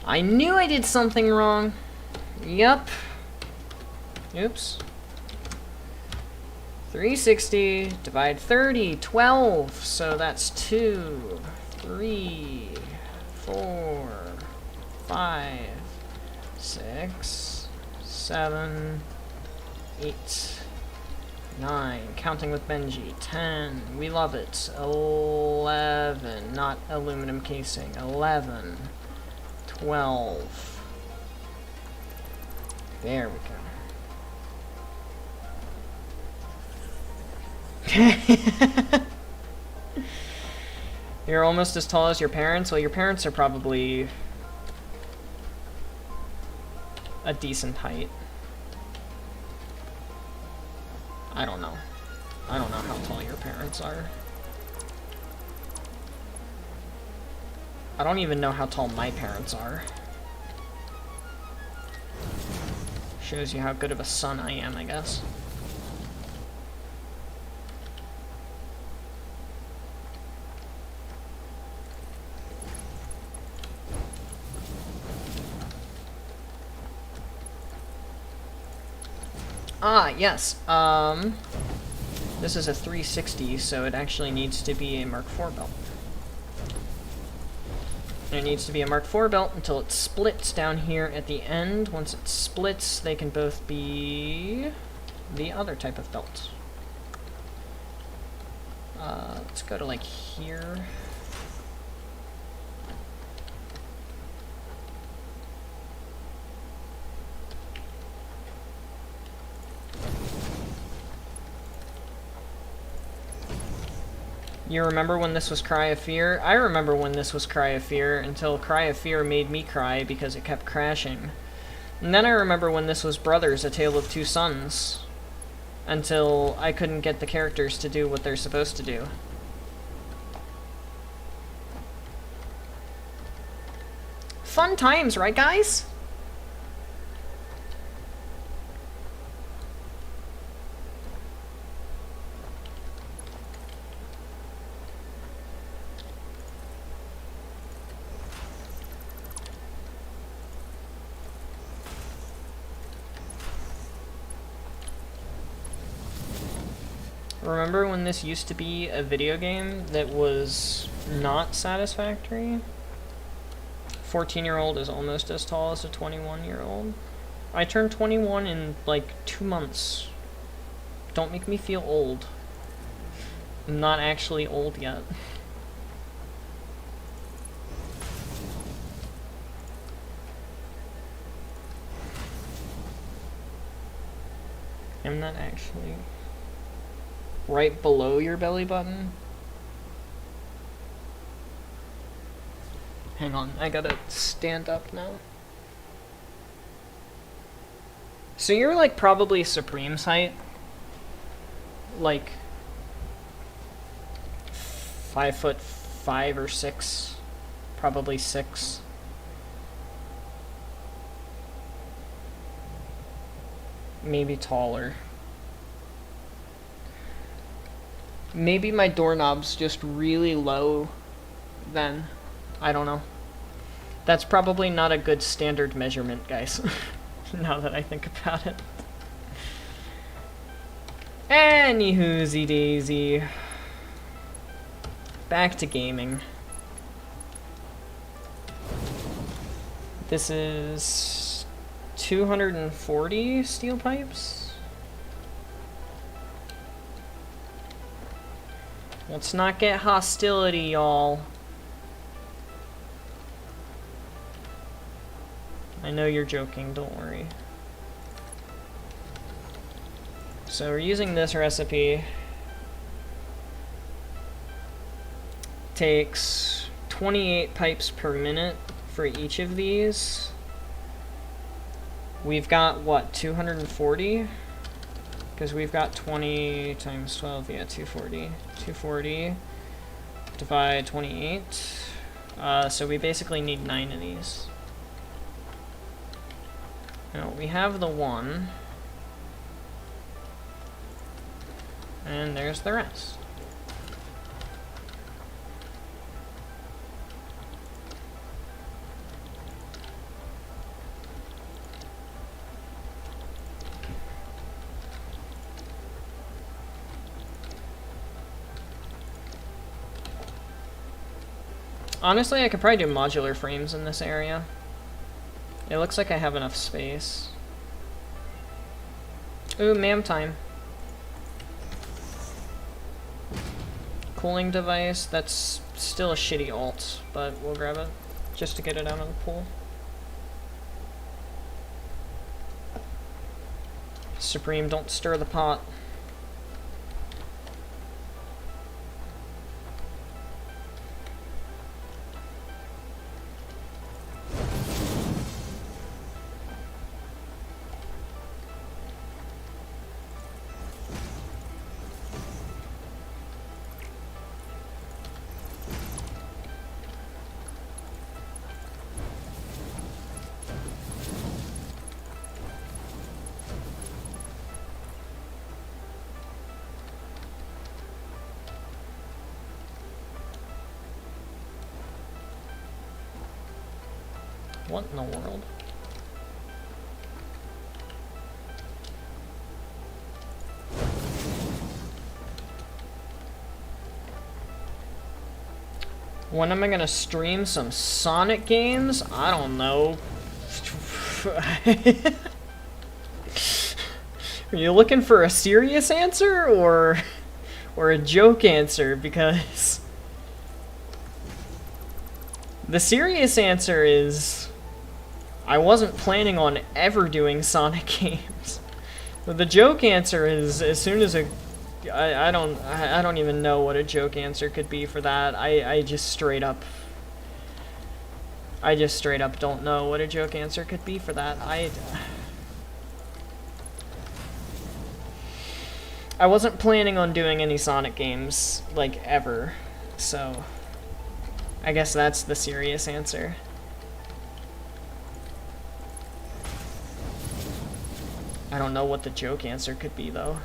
I knew I did something wrong. Yup. Oops. 360 divide 30, 12. So that's 2, 3, 4, 5, 6, 7, 8, 9, counting with Benji, 10, we love it, 11, not aluminum casing, 11, 12, there we go. You're almost as tall as your parents? Well, your parents are probably a decent height. I don't know. I don't know how tall your parents are. I don't even know how tall my parents are. Shows you how good of a son I am, I guess. Ah, yes. This is a 360, so it actually needs to be a Mark IV belt. And it needs to be a Mark IV belt until it splits down here at the end. Once it splits, they can both be the other type of belt. Let's go to like here. You remember when this was Cry of Fear? I remember when this was Cry of Fear until Cry of Fear made me cry because it kept crashing. And then I remember when this was Brothers, A Tale of Two Sons, until I couldn't get the characters to do what they're supposed to do. Fun times, right guys? Remember when this used to be a video game that was not Satisfactory? 14-year-old is almost as tall as a 21-year-old. I turned 21 in like 2 months. Don't make me feel old. I'm not actually old yet. I'm not actually... Right below your belly button? Hang on, I gotta stand up now. So you're like probably Supreme's height? Like 5'5" or 6? Probably 6. Maybe taller. Maybe my doorknob's just really low then. I don't know. That's probably not a good standard measurement, guys. Now that I think about it. Anywhoozy daisy. Back to gaming. This is 240 steel pipes. Let's not get hostility, y'all. I know you're joking, don't worry. So we're using this recipe. Takes 28 pipes per minute for each of these. We've got, what, 240? Because we've got 20 times 12, yeah, 240. 240 divide 28. So we basically need 9 of these. Now, we have the 1. And there's the rest. Honestly, I could probably do modular frames in this area. It looks like I have enough space. Ooh, ma'am time. Cooling device, that's still a shitty alt, but we'll grab it just to get it out of the pool. Supreme, don't stir the pot. What in the world? When am I gonna stream some Sonic games? I don't know. Are you looking for a serious answer or a joke answer? Because the serious answer is I wasn't planning on ever doing Sonic games. But the joke answer is as soon as I don't even know what a joke answer could be for that. I just straight up don't know what a joke answer could be for that. I wasn't planning on doing any Sonic games, like, ever, so I guess that's the serious answer. I don't know what the joke answer could be, though.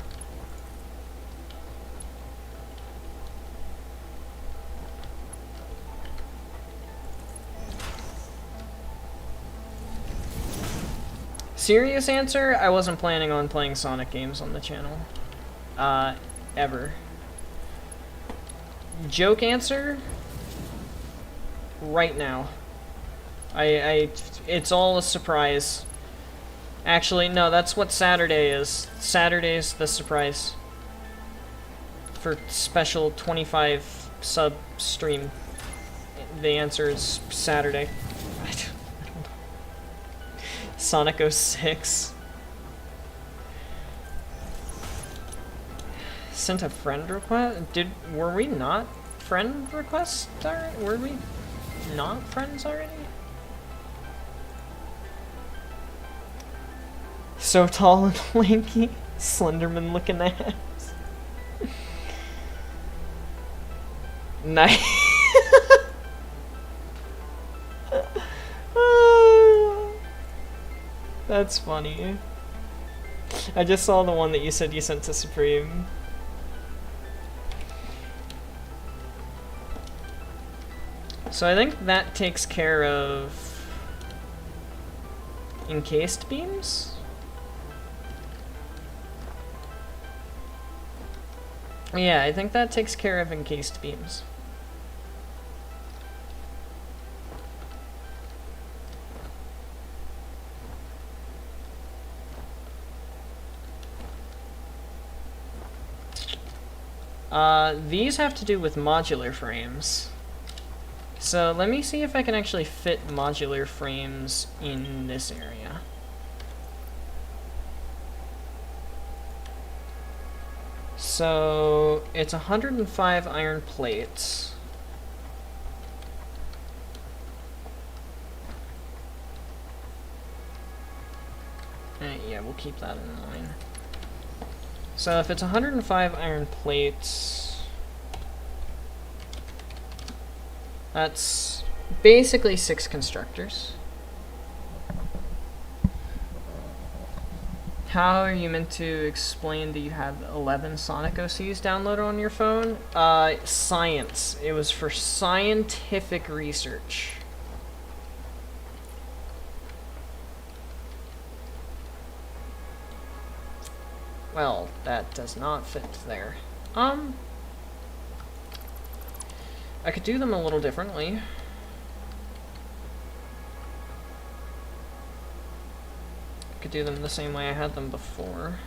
Serious answer, I wasn't planning on playing Sonic games on the channel. Ever. Joke answer? Right now. It's all a surprise. Actually, no, that's what Saturday is. Saturday's the surprise. For special 25 sub stream. The answer is Saturday. I don't know. Sonic 06. Sent a friend request? Were we not friend requests already? Were we not friends already? So tall and lanky, Slenderman looking ass. Nice. That's funny. I just saw the one that you said you sent to Supreme. So I think that takes care of encased beams? Yeah, I think that takes care of encased beams. These have to do with modular frames. So let me see if I can actually fit modular frames in this area. So it's 105 iron plates. Yeah, we'll keep that in mind. So if it's 105 iron plates, that's basically 6 constructors. How are you meant to explain that you have 11 Sonic OCs downloaded on your phone? Science. It was for scientific research. Well, that does not fit there. I could do them a little differently. I could do them the same way I had them before.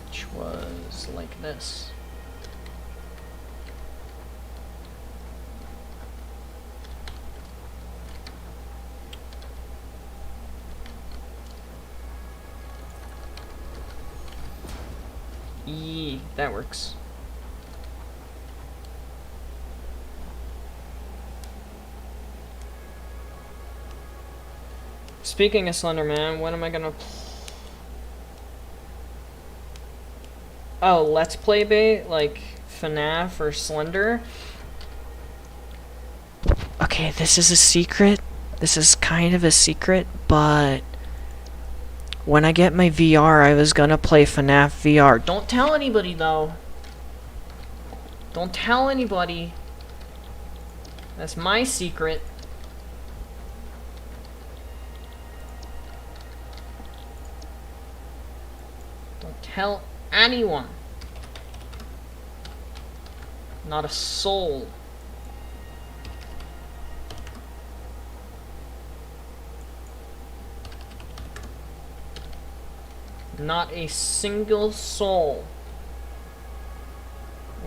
Which was like this. That works. Speaking of Slenderman, when am I gonna... Oh, Let's Play bait? Like FNAF or Slender? Okay, this is a secret. This is kind of a secret, but... when I get my VR, I was gonna play FNAF VR. Don't tell anybody, though. Don't tell anybody. That's my secret. Don't tell anyone. Not a soul. Not a single soul.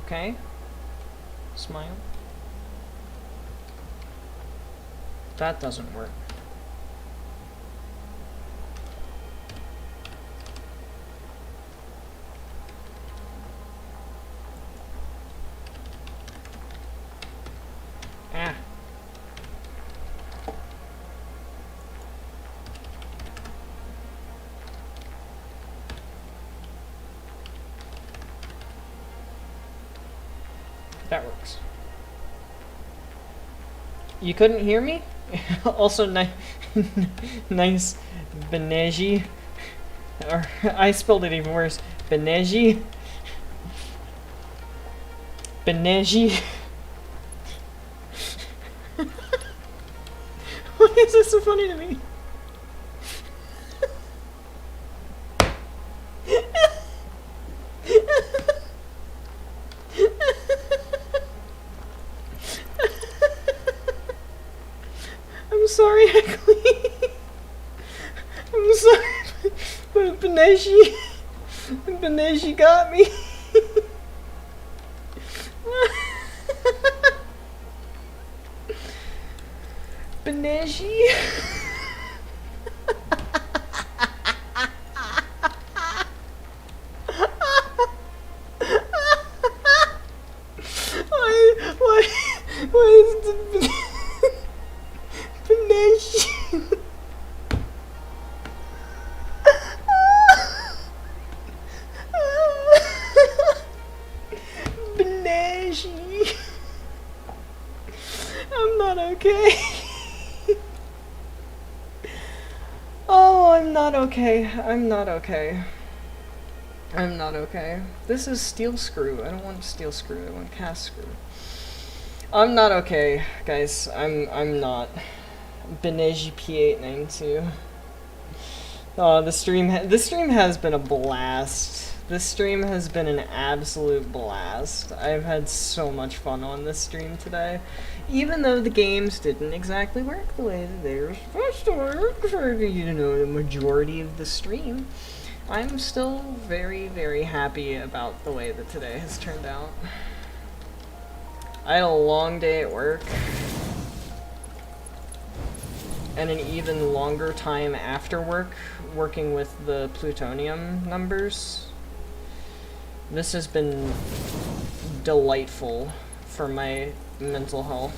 Okay? Smile. That doesn't work. Ah. That works. You couldn't hear me? Also, nice Beneji. Or, I spelled it even worse. Beneji. Beneji. Why is this so funny to me? I'm sorry, Heckley. I'm sorry, but Beneji got me. Beneji. Why is the Beneji? Beneji. I'm not okay. Oh, I'm not okay. I'm not okay. I'm not okay. This is steel screw. I don't want steel screw. I want cast screw. I'm not okay, guys. I'm not. Beneji P892. Oh, the stream has been a blast. This stream has been an absolute blast. I've had so much fun on this stream today. Even though the games didn't exactly work the way that they were supposed to work for, you know, the majority of the stream, I'm still very, very happy about the way that today has turned out. I had a long day at work, and an even longer time after work, working with the plutonium numbers. This has been delightful for my mental health.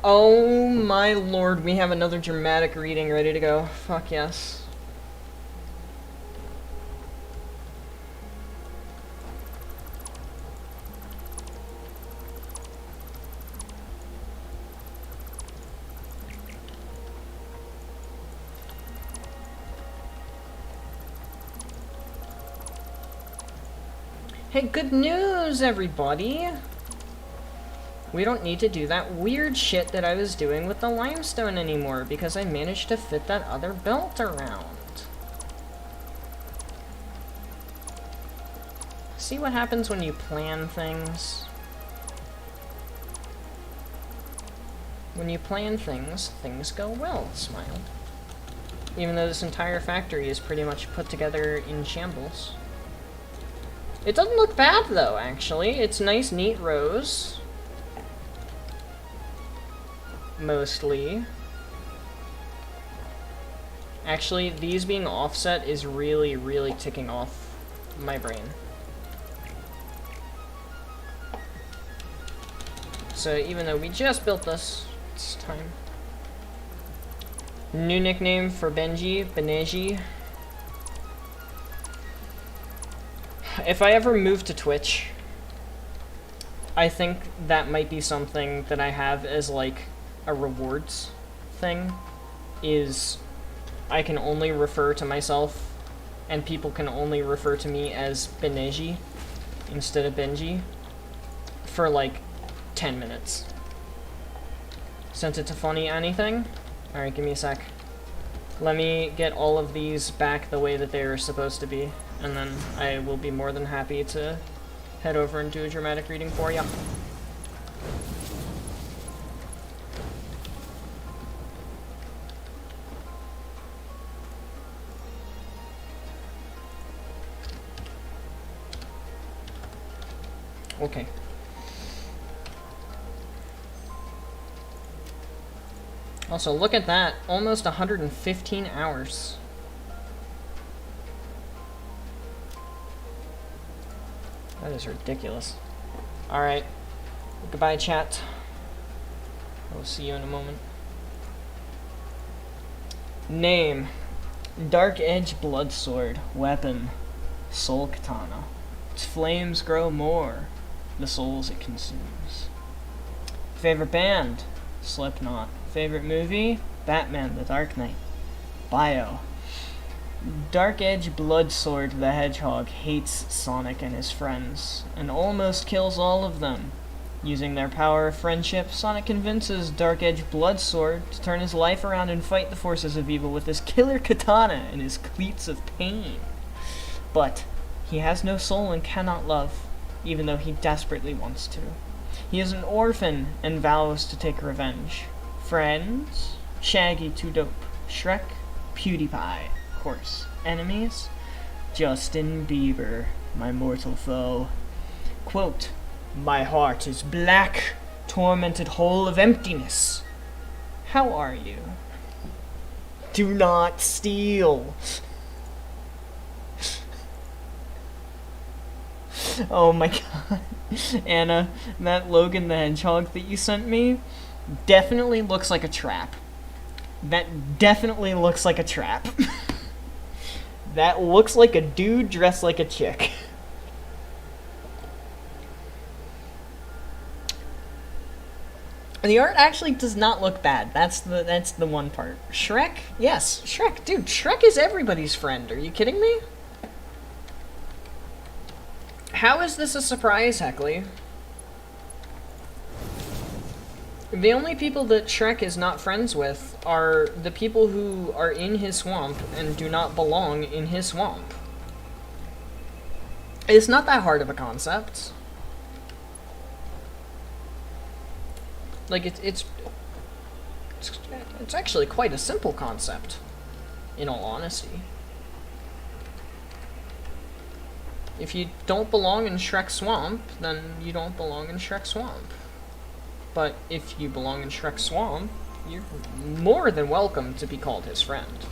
Oh my lord, we have another dramatic reading ready to go. Fuck yes. Hey, good news, everybody! We don't need to do that weird shit that I was doing with the limestone anymore, because I managed to fit that other belt around. See what happens when you plan things? When you plan things, things go well, Smile. Even though this entire factory is pretty much put together in shambles. It doesn't look bad, though, actually. It's nice, neat rows. Mostly. Actually, these being offset is really, really ticking off my brain. So even though we just built this, it's time. New nickname for Benji, Beneji. If I ever move to Twitch, I think that might be something that I have as like a rewards thing, is I can only refer to myself and people can only refer to me as Beneji instead of Benji for like 10 minutes. Sent it to funny anything? Alright, give me a sec. Let me get all of these back the way that they were supposed to be. and then I will be more than happy to head over and do a dramatic reading for you. Okay. Also, look at that. Almost 115 hours. That is ridiculous. Alright. Goodbye, chat. I will see you in a moment. Name. Dark Edge Bloodsword. Weapon. Soul Katana. Its flames grow more the souls it consumes. Favorite band? Slipknot. Favorite movie? Batman: The Dark Knight. Bio. Dark Edge Bloodsword the Hedgehog hates Sonic and his friends, and almost kills all of them. Using their power of friendship, Sonic convinces Dark Edge Bloodsword to turn his life around and fight the forces of evil with his killer katana and his cleats of pain. But he has no soul and cannot love, even though he desperately wants to. He is an orphan and vows to take revenge. Friends? Shaggy Too Dope, Shrek, PewDiePie, of course. Enemies? Justin Bieber, my mortal foe. Quote, "My heart is black, tormented hole of emptiness. How are you? Do not steal." Oh my god. Anna, that Logan the Hedgehog that you sent me definitely looks like a trap. That definitely looks like a trap. That looks like a dude dressed like a chick. The art actually does not look bad. That's the one part. Shrek? Yes, Shrek. Dude, Shrek is everybody's friend. Are you kidding me? How is this a surprise, Heckley? The only people that Shrek is not friends with are the people who are in his swamp and do not belong in his swamp. It's not that hard of a concept. Like, it's actually quite a simple concept, in all honesty. If you don't belong in Shrek Swamp, then you don't belong in Shrek Swamp. But if you belong in Shrek Swamp, you're more than welcome to be called his friend.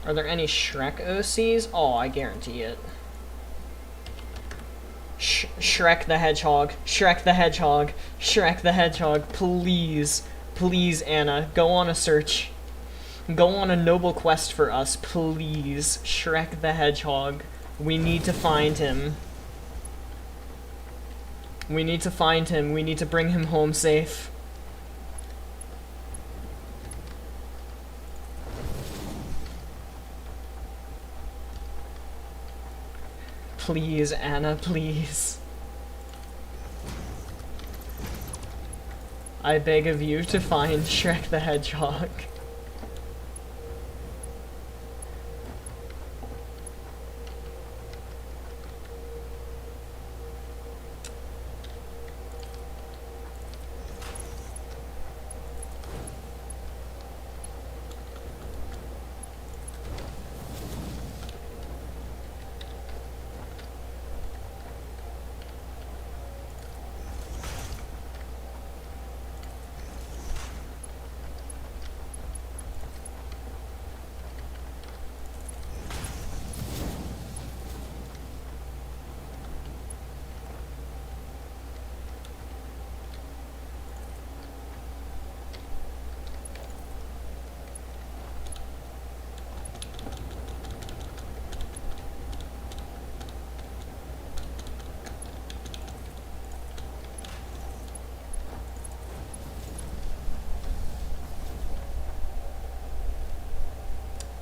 Are there any Shrek OCs? Oh, I guarantee it. Shrek the Hedgehog, Shrek the Hedgehog, Shrek the Hedgehog, please, please, Anna, go on a search. Go on a noble quest for us, please. Shrek the Hedgehog. We need to find him. We need to find him. We need to bring him home safe. Please, Anna, please. I beg of you to find Shrek the Hedgehog.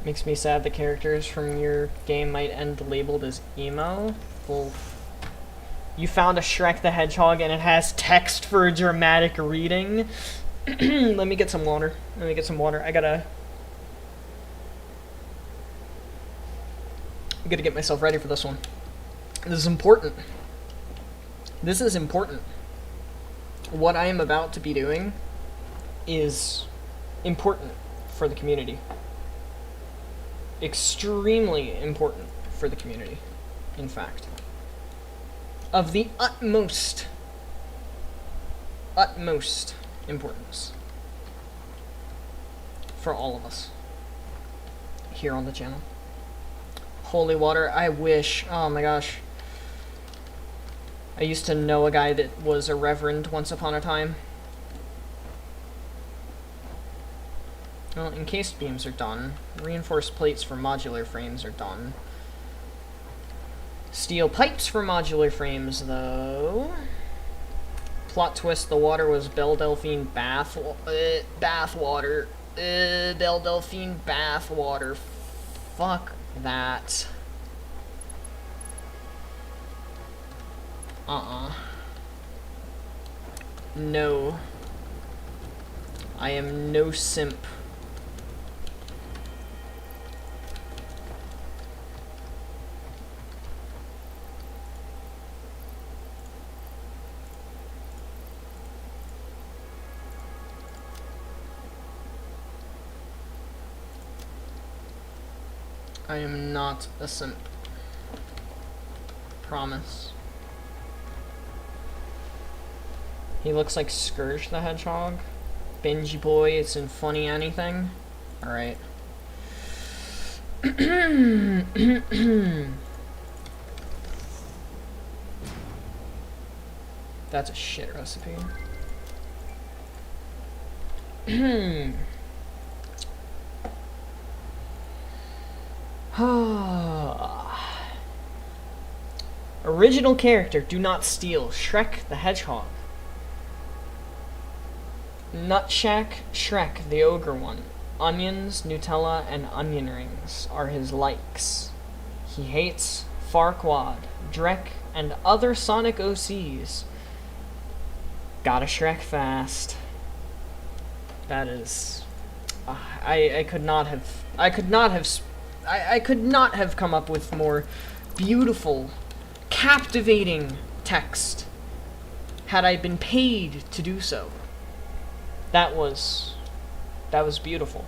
Makes me sad the characters from your game might end labeled as emo. Well, you found a Shrek the Hedgehog and it has text for a dramatic reading? Let me get some water. I gotta get myself ready for this one. This is important. What I am about to be doing is important for the community. Extremely important for the community, in fact. Of the utmost importance for all of us here on the channel. Holy water, I wish. Oh my gosh. I used to know a guy that was a reverend once upon a time. Well, encased beams are done. Reinforced plates for modular frames are done. Steel pipes for modular frames, though. Plot twist, the water was Belle Delphine bath water. Belle Delphine bath water. Fuck that. No. I am no simp. I am not a simp. Promise. He looks like Scourge the Hedgehog. Benji boy, it's in funny anything. Alright. That's a shit recipe. Original character, do not steal. Shrek the Hedgehog. Nutshack Shrek, the ogre one. Onions, Nutella, and onion rings are his likes. He hates Farquaad, Drek, and other Sonic OCs. Gotta Shrek fast. That is... I could not have come up with more beautiful, captivating text had I been paid to do so. That was beautiful.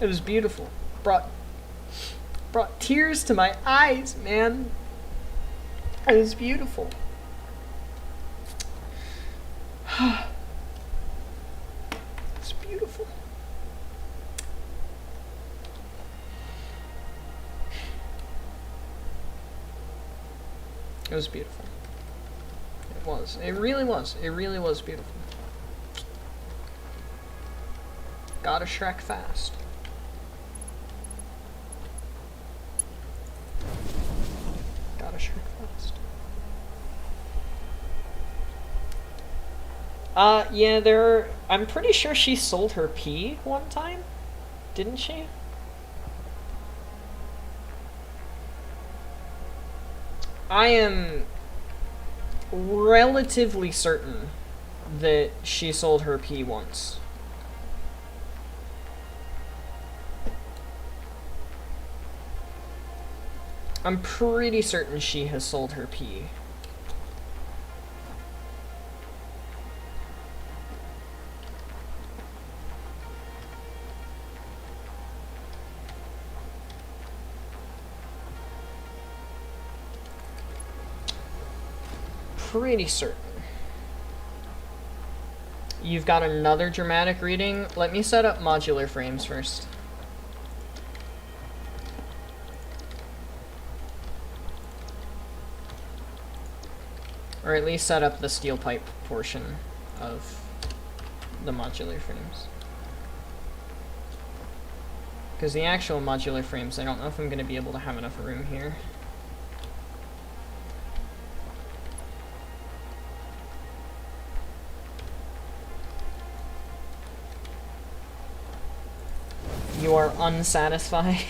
It was beautiful. Brought tears to my eyes, man. It was beautiful. It's beautiful. It was beautiful. It was. It really was. It really was beautiful. Gotta Shrek fast. Gotta Shrek fast. Yeah, I'm pretty sure she sold her pee one time. Didn't she? I am relatively certain that she sold her pee once. I'm pretty certain she has sold her pee. Pretty certain. You've got another dramatic reading. Let me set up modular frames first. Or at least set up the steel pipe portion of the modular frames. Because the actual modular frames, I don't know if I'm going to be able to have enough room here. You are unsatisfied?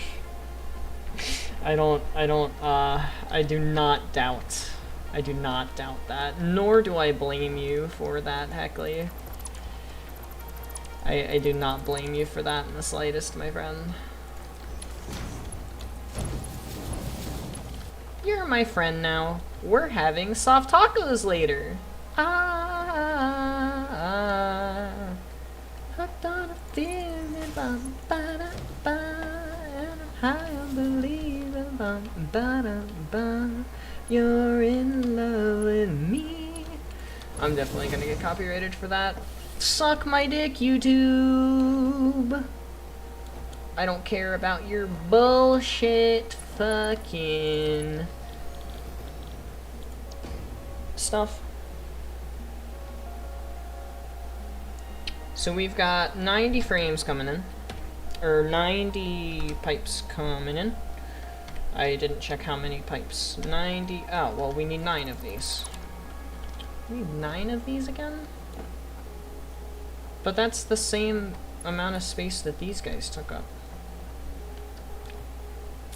I do not doubt. I do not doubt that. Nor do I blame you for that, Heckley. I do not blame you for that in the slightest, my friend. You're my friend now. We're having soft tacos later. Hooked on a feeling, bum, ba-da, ba, and I'm high on believing, bum, ba-da, ba, you're in love with me. I'm definitely gonna get copyrighted for that. Suck my dick, YouTube. I don't care about your bullshit fucking stuff. So we've got 90 frames coming in, or 90 pipes coming in. I didn't check how many pipes. 90, oh, well we need 9 of these. We need 9 of these again? But that's the same amount of space that these guys took up.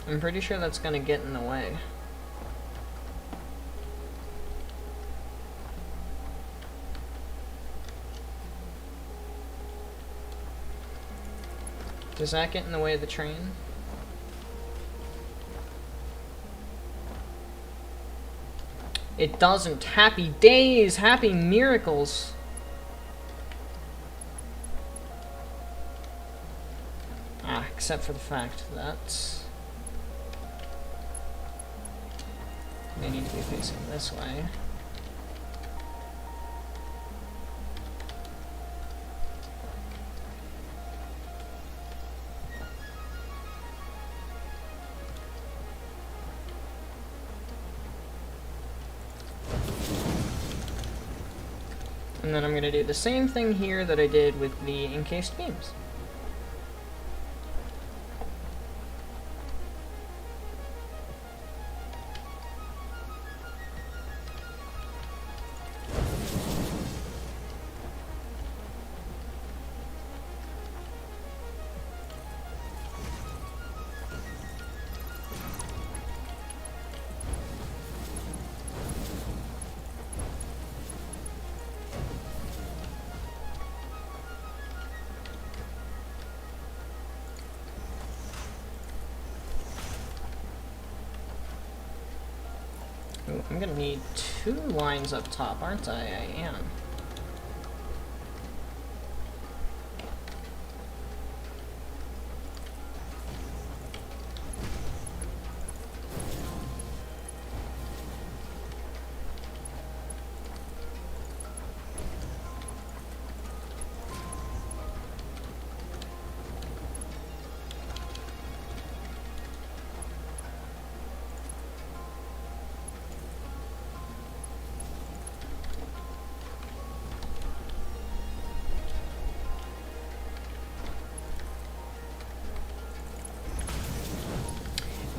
I'm pretty sure that's gonna get in the way. Does that get in the way of the train? It doesn't. Happy days! Happy miracles! Ah, except for the fact that they need to be facing this way. And then I'm going to do the same thing here that I did with the encased beams. Ooh, I'm gonna need 2 lines up top, aren't I? I am.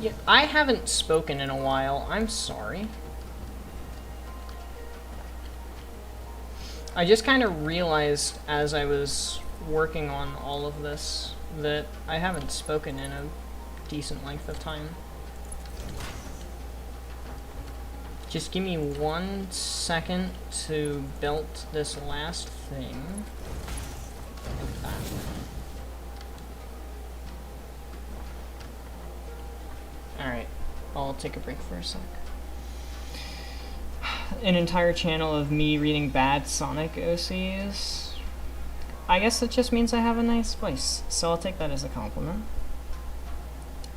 Yeah, I haven't spoken in a while. I'm sorry. I just kind of realized as I was working on all of this that I haven't spoken in a decent length of time. Just give me 1 second to build this last thing. Like that. Alright, I'll take a break for a sec. An entire channel of me reading bad Sonic OCs. I guess that just means I have a nice voice, so I'll take that as a compliment.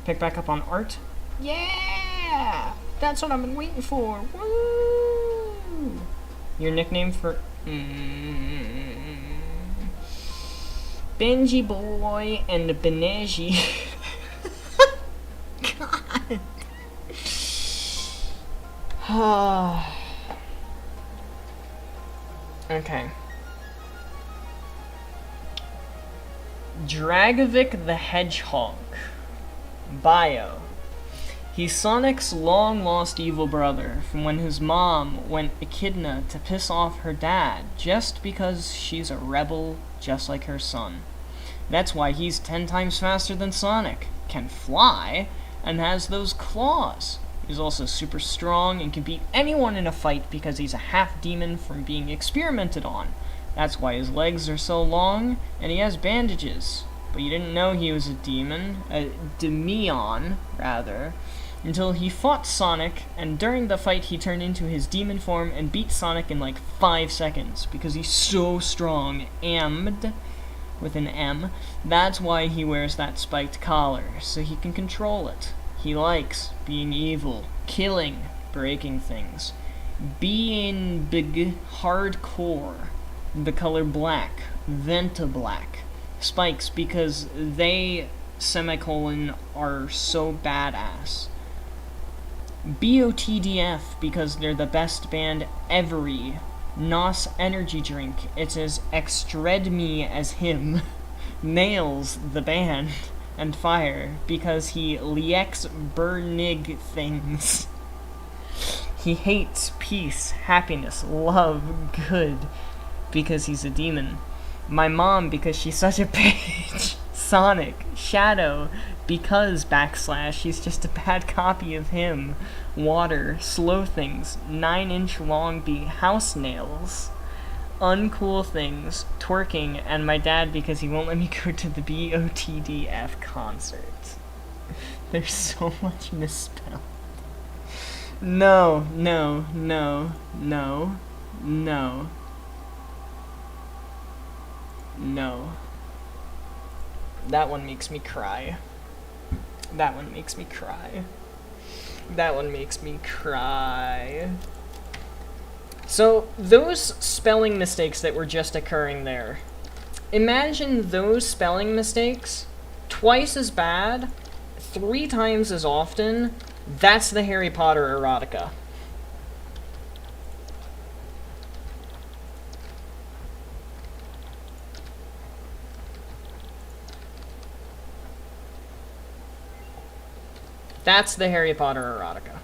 Pick back up on art. Yeah! That's what I've been waiting for. Woo! Your nickname for... Benji Boy and Beneji. God. Okay. Dragovic the Hedgehog. Bio. He's Sonic's long-lost evil brother from when his mom went echidna to piss off her dad just because she's a rebel just like her son. That's why he's 10 times faster than Sonic, can fly, and has those claws. He's also super strong and can beat anyone in a fight because he's a half-demon from being experimented on. That's why his legs are so long, and he has bandages. But you didn't know he was a demon, a Demion, rather, until he fought Sonic, and during the fight he turned into his demon form and beat Sonic in like 5 seconds, because he's so strong, ammed, with an M. That's why he wears that spiked collar, so he can control it. He likes being evil, killing, breaking things, being big, hardcore, the color black, Venta black, spikes because they, semicolon, are so badass. BOTDF because they're the best band ever. NOS energy drink, it's as extred me as him. Nails the band. And fire because he lieks burnig things. He hates peace, happiness, love, good because he's a demon. My mom because she's such a bitch. Sonic, Shadow because / he's just a bad copy of him. Water, slow things, 9-inch long house nails. Uncool things, twerking, and my dad because he won't let me go to the BOTDF concert. There's so much misspelled. No, no, no, no, no, no. That one makes me cry. That one makes me cry. That one makes me cry. So, those spelling mistakes that were just occurring there, imagine those spelling mistakes twice as bad, 3 times as often. That's the Harry Potter erotica. That's the Harry Potter erotica.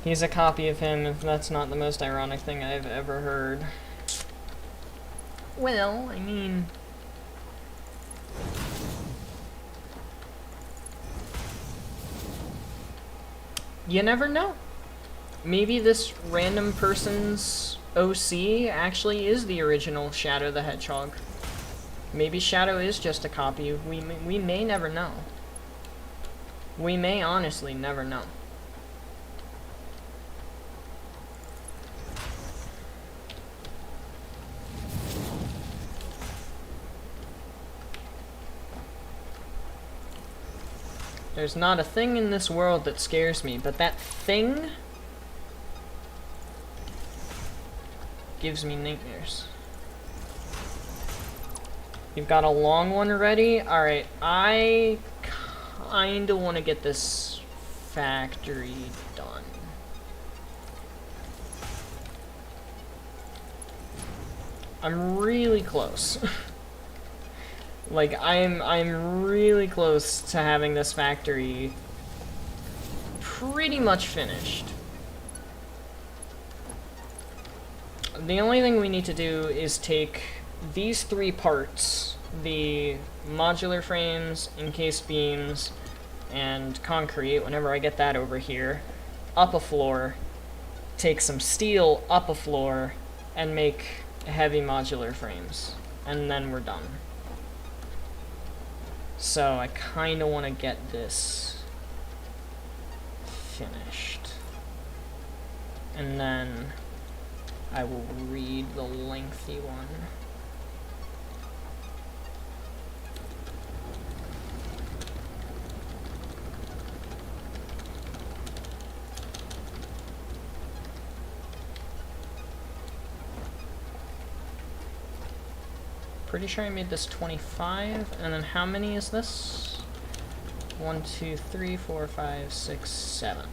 He's a copy of him, if that's not the most ironic thing I've ever heard. Well, I mean... you never know. Maybe this random person's OC actually is the original Shadow the Hedgehog. Maybe Shadow is just a copy. We may never know. We may honestly never know. There's not a thing in this world that scares me, but that thing gives me nightmares. You've got a long one ready? Alright, I kinda want to get this factory done. I'm really close. Like, I'm really close to having this factory pretty much finished. The only thing we need to do is take these 3 parts, the modular frames, encased beams, and concrete, whenever I get that over here, up a floor, take some steel up a floor, and make heavy modular frames. And then we're done. So I kinda wanna get this finished. And then I will read the lengthy one. Pretty sure I made this 25, and then how many is this? 1, 2, 3, 4, 5, 6, 7.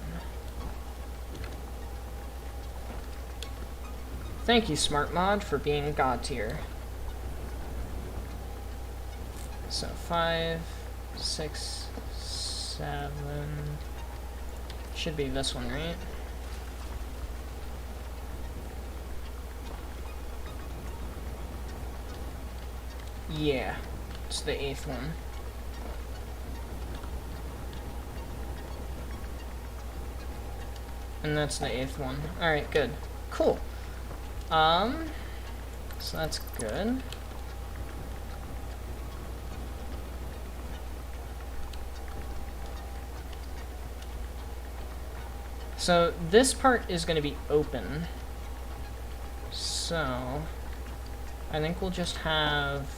Thank you, Smart Mod, for being God tier. So 5, 6, 7. Should be this one, right? Yeah, it's the 8th one. And that's the 8th one. Alright, good. Cool. So that's good. So this part is going to be open. So I think we'll just have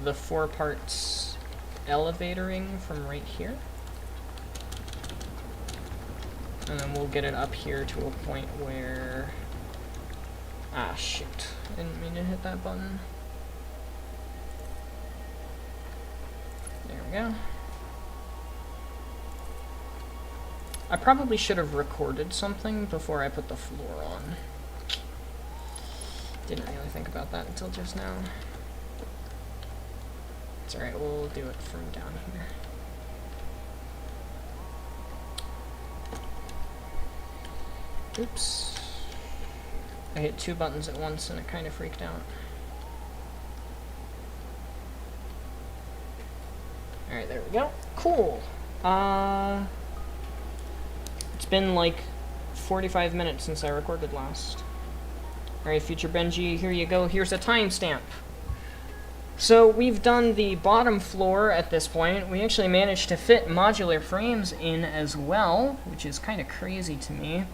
the 4 parts elevatoring from right here. And then we'll get it up here to a point where... Ah, shoot. I didn't mean to hit that button. There we go. I probably should have recorded something before I put the floor on. Didn't really think about that until just now. It's alright, we'll do it from down here. Oops. I hit 2 buttons at once and it kind of freaked out. Alright, there we go. Cool. It's been like 45 minutes since I recorded last. Alright, future Benji, here you go. Here's a timestamp. So we've done the bottom floor at this point. We actually managed to fit modular frames in as well, which is kind of crazy to me.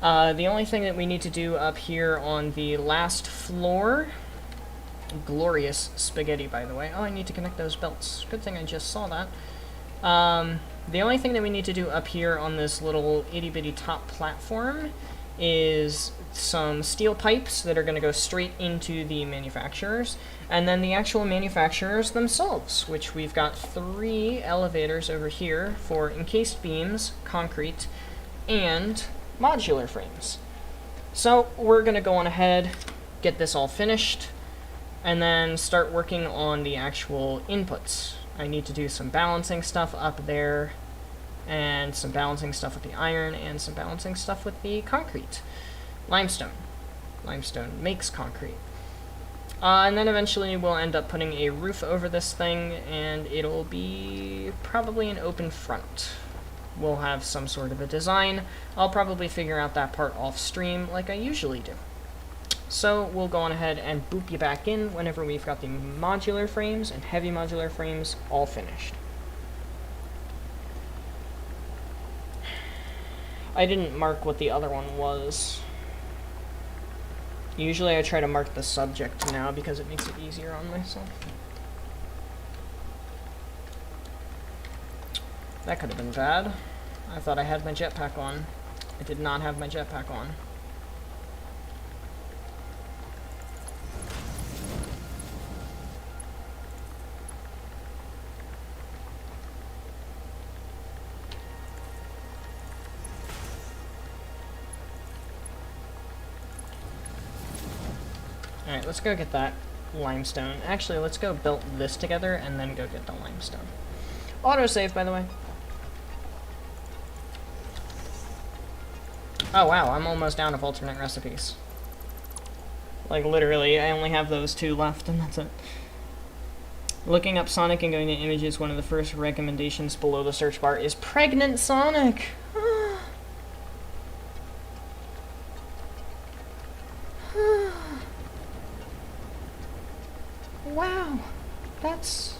The only thing that we need to do up here on the last floor, glorious spaghetti, by the way. Oh, I need to connect those belts. Good thing I just saw that. The only thing that we need to do up here on this little itty-bitty top platform is some steel pipes that are going to go straight into the manufacturers, and then the actual manufacturers themselves, which we've got 3 elevators over here for encased beams, concrete, and modular frames. So we're going to go on ahead, get this all finished, and then start working on the actual inputs. I need to do some balancing stuff up there, and some balancing stuff with the iron, and some balancing stuff with the concrete. Limestone. Limestone makes concrete. And then eventually we'll end up putting a roof over this thing, and it'll be probably an open front. We'll have some sort of a design. I'll probably figure out that part off stream like I usually do. So we'll go on ahead and boop you back in whenever we've got the modular frames and heavy modular frames all finished. I didn't mark what the other one was. Usually I try to mark the subject now because it makes it easier on myself. That could have been bad. I thought I had my jetpack on. I did not have my jetpack on. Alright, let's go get that limestone. Actually, let's go build this together and then go get the limestone. Autosave, by the way. Oh wow, I'm almost down of alternate recipes. Like, literally, I only have those 2 left, and that's it. Looking up Sonic and going to images, one of the first recommendations below the search bar is Pregnant Sonic! Wow, that's...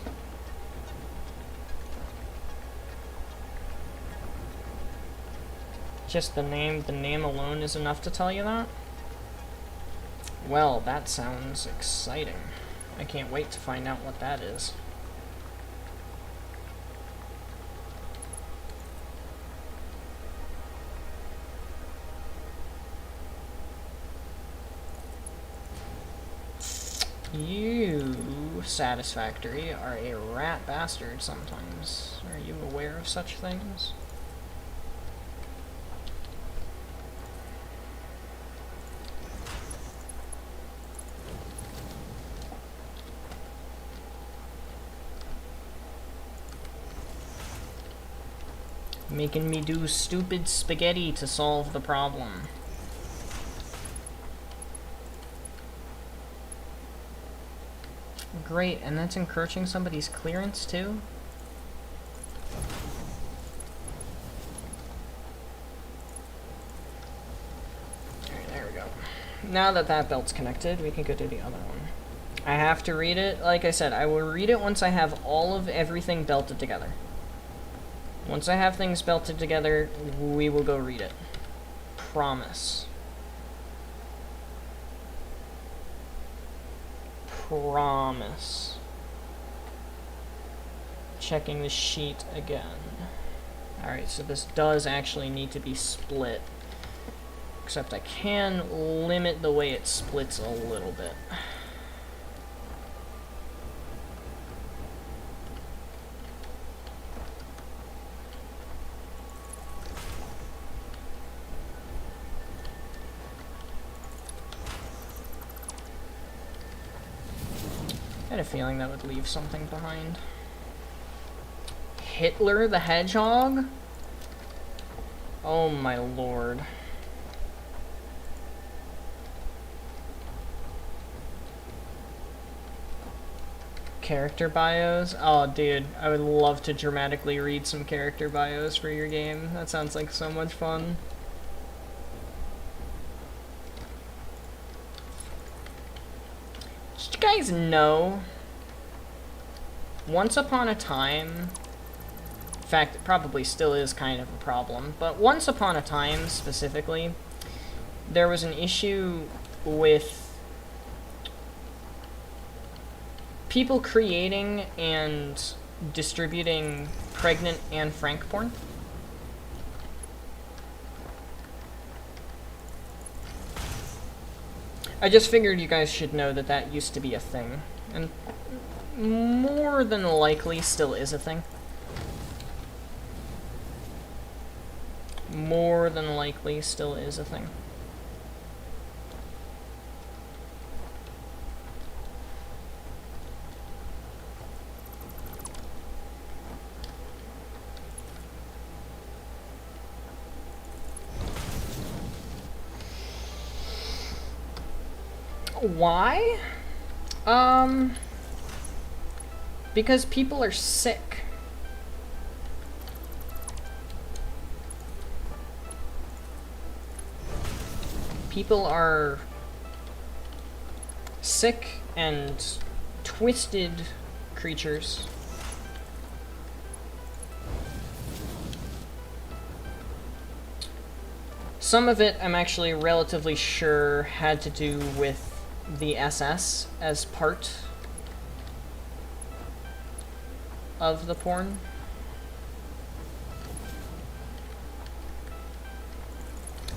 Just the name alone is enough to tell you that? Well, that sounds exciting. I can't wait to find out what that is. You, Satisfactory, are a rat bastard sometimes. Are you aware of such things? Making me do stupid spaghetti to solve the problem. Great, and that's encroaching somebody's clearance too? now that that belt's connected, we can go to the other one. I have to read it. Like I said, I will read it once I have all of everything belted together. Once I have things belted together, we will go read it. Promise. Promise. Checking the sheet again. Alright, so this does actually need to be split. Except I can limit the way it splits a little bit. I had a feeling that would leave something behind. Hitler the Hedgehog? Oh my lord. Character bios? Oh dude, I would love to dramatically read some character bios for your game. That sounds like so much fun. Did you guys know? Once upon a time, in fact, it probably still is kind of a problem, but once upon a time, specifically, there was an issue with people creating and distributing pregnant and frank porn. I just figured you guys should know that that used to be a thing, and more than likely still is a thing. More than likely still is a thing. Why? Because people are sick. People are sick and twisted creatures. Some of it, I'm actually relatively sure, had to do with the SS as part of the porn.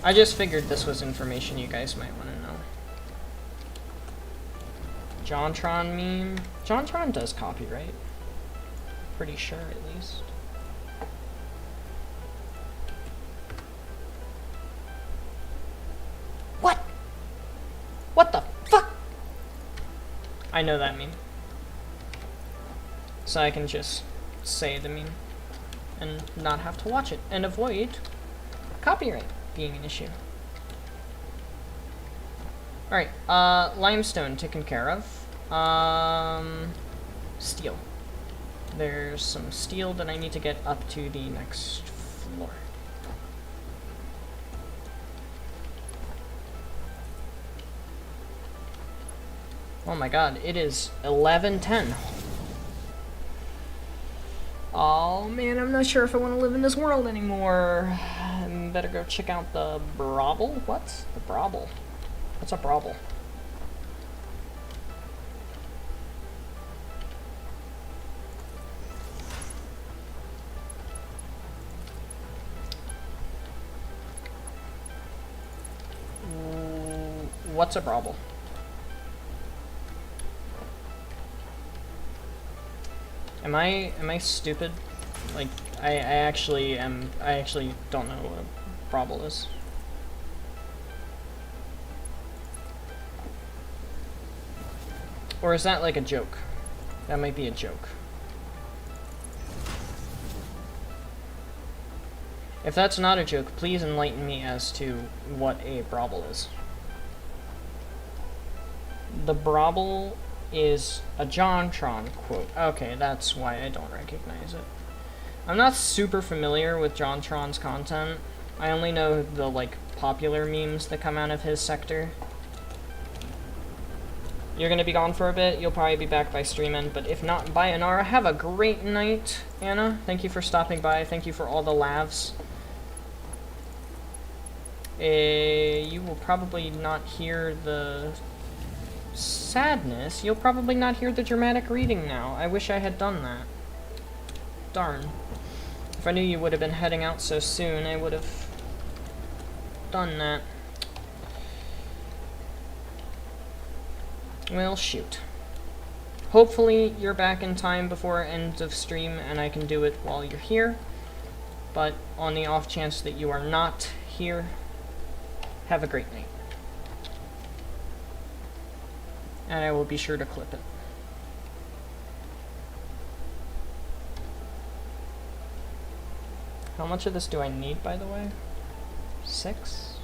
I just figured this was information you guys might want to know. JonTron meme. JonTron does copyright. Pretty sure, at least. What? What the fuck? I know that meme. So I can just say the meme and not have to watch it and avoid copyright being an issue. Alright, limestone taken care of. Steel. There's some steel that I need to get up to the next floor. Oh my god, it is 11:10. Oh man, I'm not sure if I want to live in this world anymore. I better go check out the brothel. What? The brothel. What's a brothel? What's a brothel? Am I stupid? Like, I actually don't know what a brothel is. Or is that like a joke? That might be a joke. If that's not a joke, please enlighten me as to what a brothel is. The brothel is a JonTron quote. Okay, that's why I don't recognize it. I'm not super familiar with JonTron's content. I only know the, like, popular memes that come out of his sector. you're going to be gone for a bit, you'll probably be back by stream end, but if not, by Anara, have a great night, Anna. Thank you for stopping by. Thank you for all the laughs. You will probably not hear the sadness. You'll probably not hear the dramatic reading now. I wish I had done that. Darn. If I knew you would have been heading out so soon, I would have done that. Well, shoot. Hopefully you're back in time before end of stream and I can do it while you're here. But on the off chance that you are not here, have a great night. And I will be sure to clip it. How much of this do I need, by the way? 6?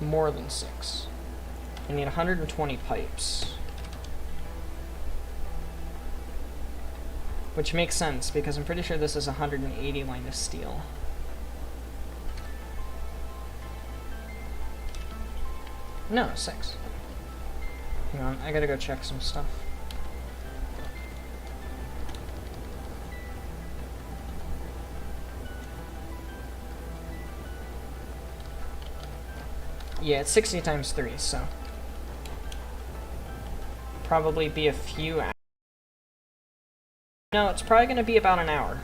More than 6. I need 120 pipes. Which makes sense, because I'm pretty sure this is 180 line of steel. No, 6. Hang on, I gotta go check some stuff. Yeah, it's 60 times 3, so probably be a few hours. No, it's probably gonna be about an hour.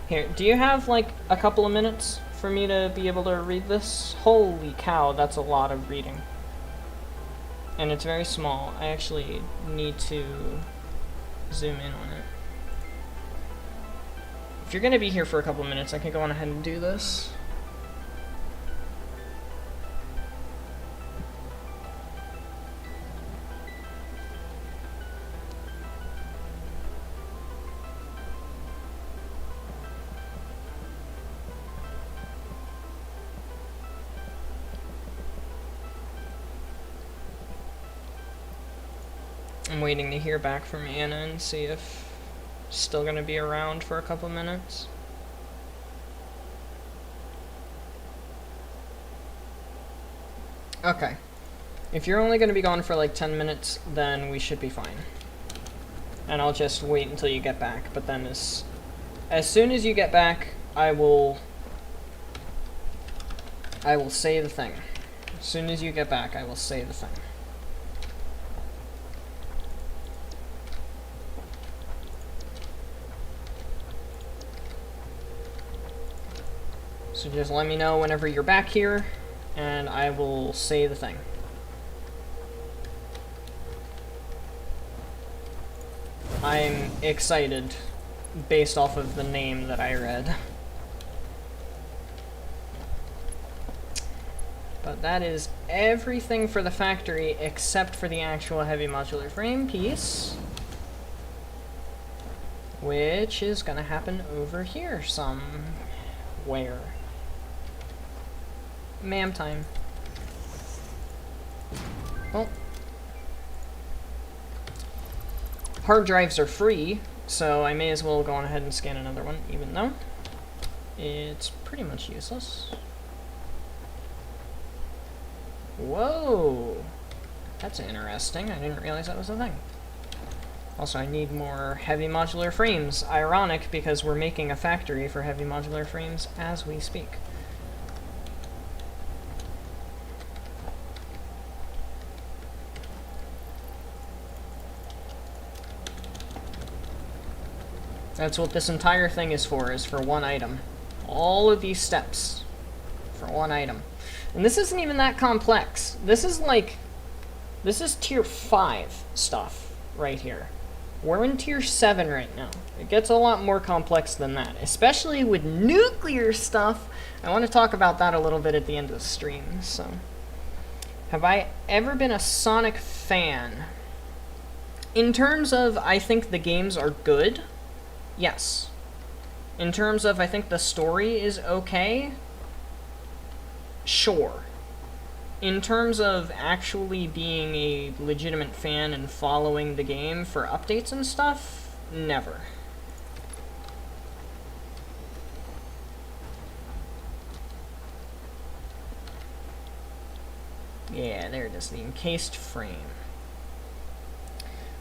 Here, do you have like a couple of minutes for me to be able to read this? Holy cow, that's a lot of reading. And it's very small. I actually need to zoom in on it. If you're gonna be here for a couple of minutes, I can go on ahead and do this. I'm waiting to hear back from Anna and see if she's still going to be around for a couple minutes. Okay. If you're only going to be gone for like 10 minutes, then we should be fine. And I'll just wait until you get back. But then as soon as you get back, I will say the thing. As soon as you get back, I will say the thing. So just let me know whenever you're back here, and I will say the thing. I'm excited, based off of the name that I read. But that is everything for the factory, except for the actual heavy modular frame piece, which is going to happen over here somewhere. Ma'am time. Well, hard drives are free, so I may as well go on ahead and scan another one, even though it's pretty much useless. Whoa! That's interesting. I didn't realize that was a thing. Also, I need more heavy modular frames. Ironic, because we're making a factory for heavy modular frames as we speak. That's what this entire thing is for one item. All of these steps for one item. And this isn't even that complex. This is tier 5 stuff right here. We're in tier 7 right now. It gets a lot more complex than that, especially with nuclear stuff. I want to talk about that a little bit at the end of the stream. So, have I ever been a Sonic fan? In terms of, I think the games are good. Yes. In terms of, I think the story is okay. Sure. In terms of actually being a legitimate fan and following the game for updates and stuff, never. Yeah, there it is, the encased frame.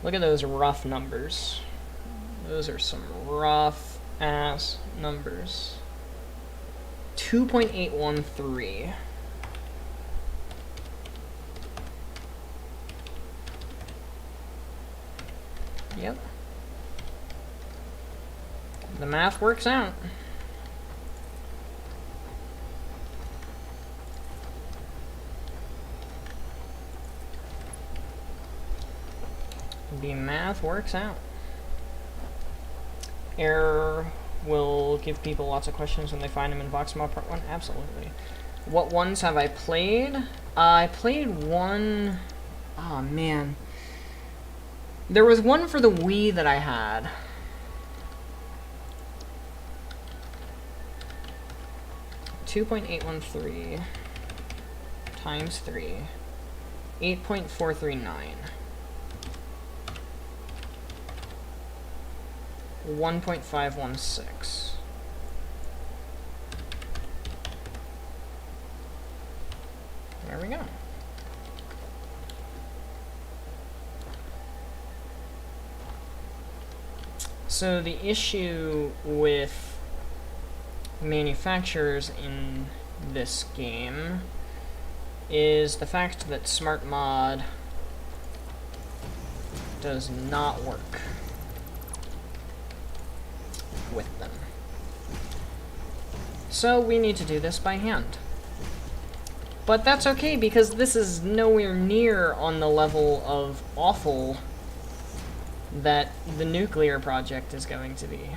Look at those rough numbers. Those are some rough ass numbers. 2.813. Yep. The math works out. The math works out. Error will give people lots of questions when they find them in Voxmod Part 1. Absolutely. What ones have I played? I played one... Oh, man. There was one for the Wii that I had. .813 times 3. 8.439. 1.516. There we go. So the issue with manufacturers in this game is the fact that Smart Mod does not work with them. So we need to do this by hand. But that's okay, because this is nowhere near on the level of awful that the nuclear project is going to be.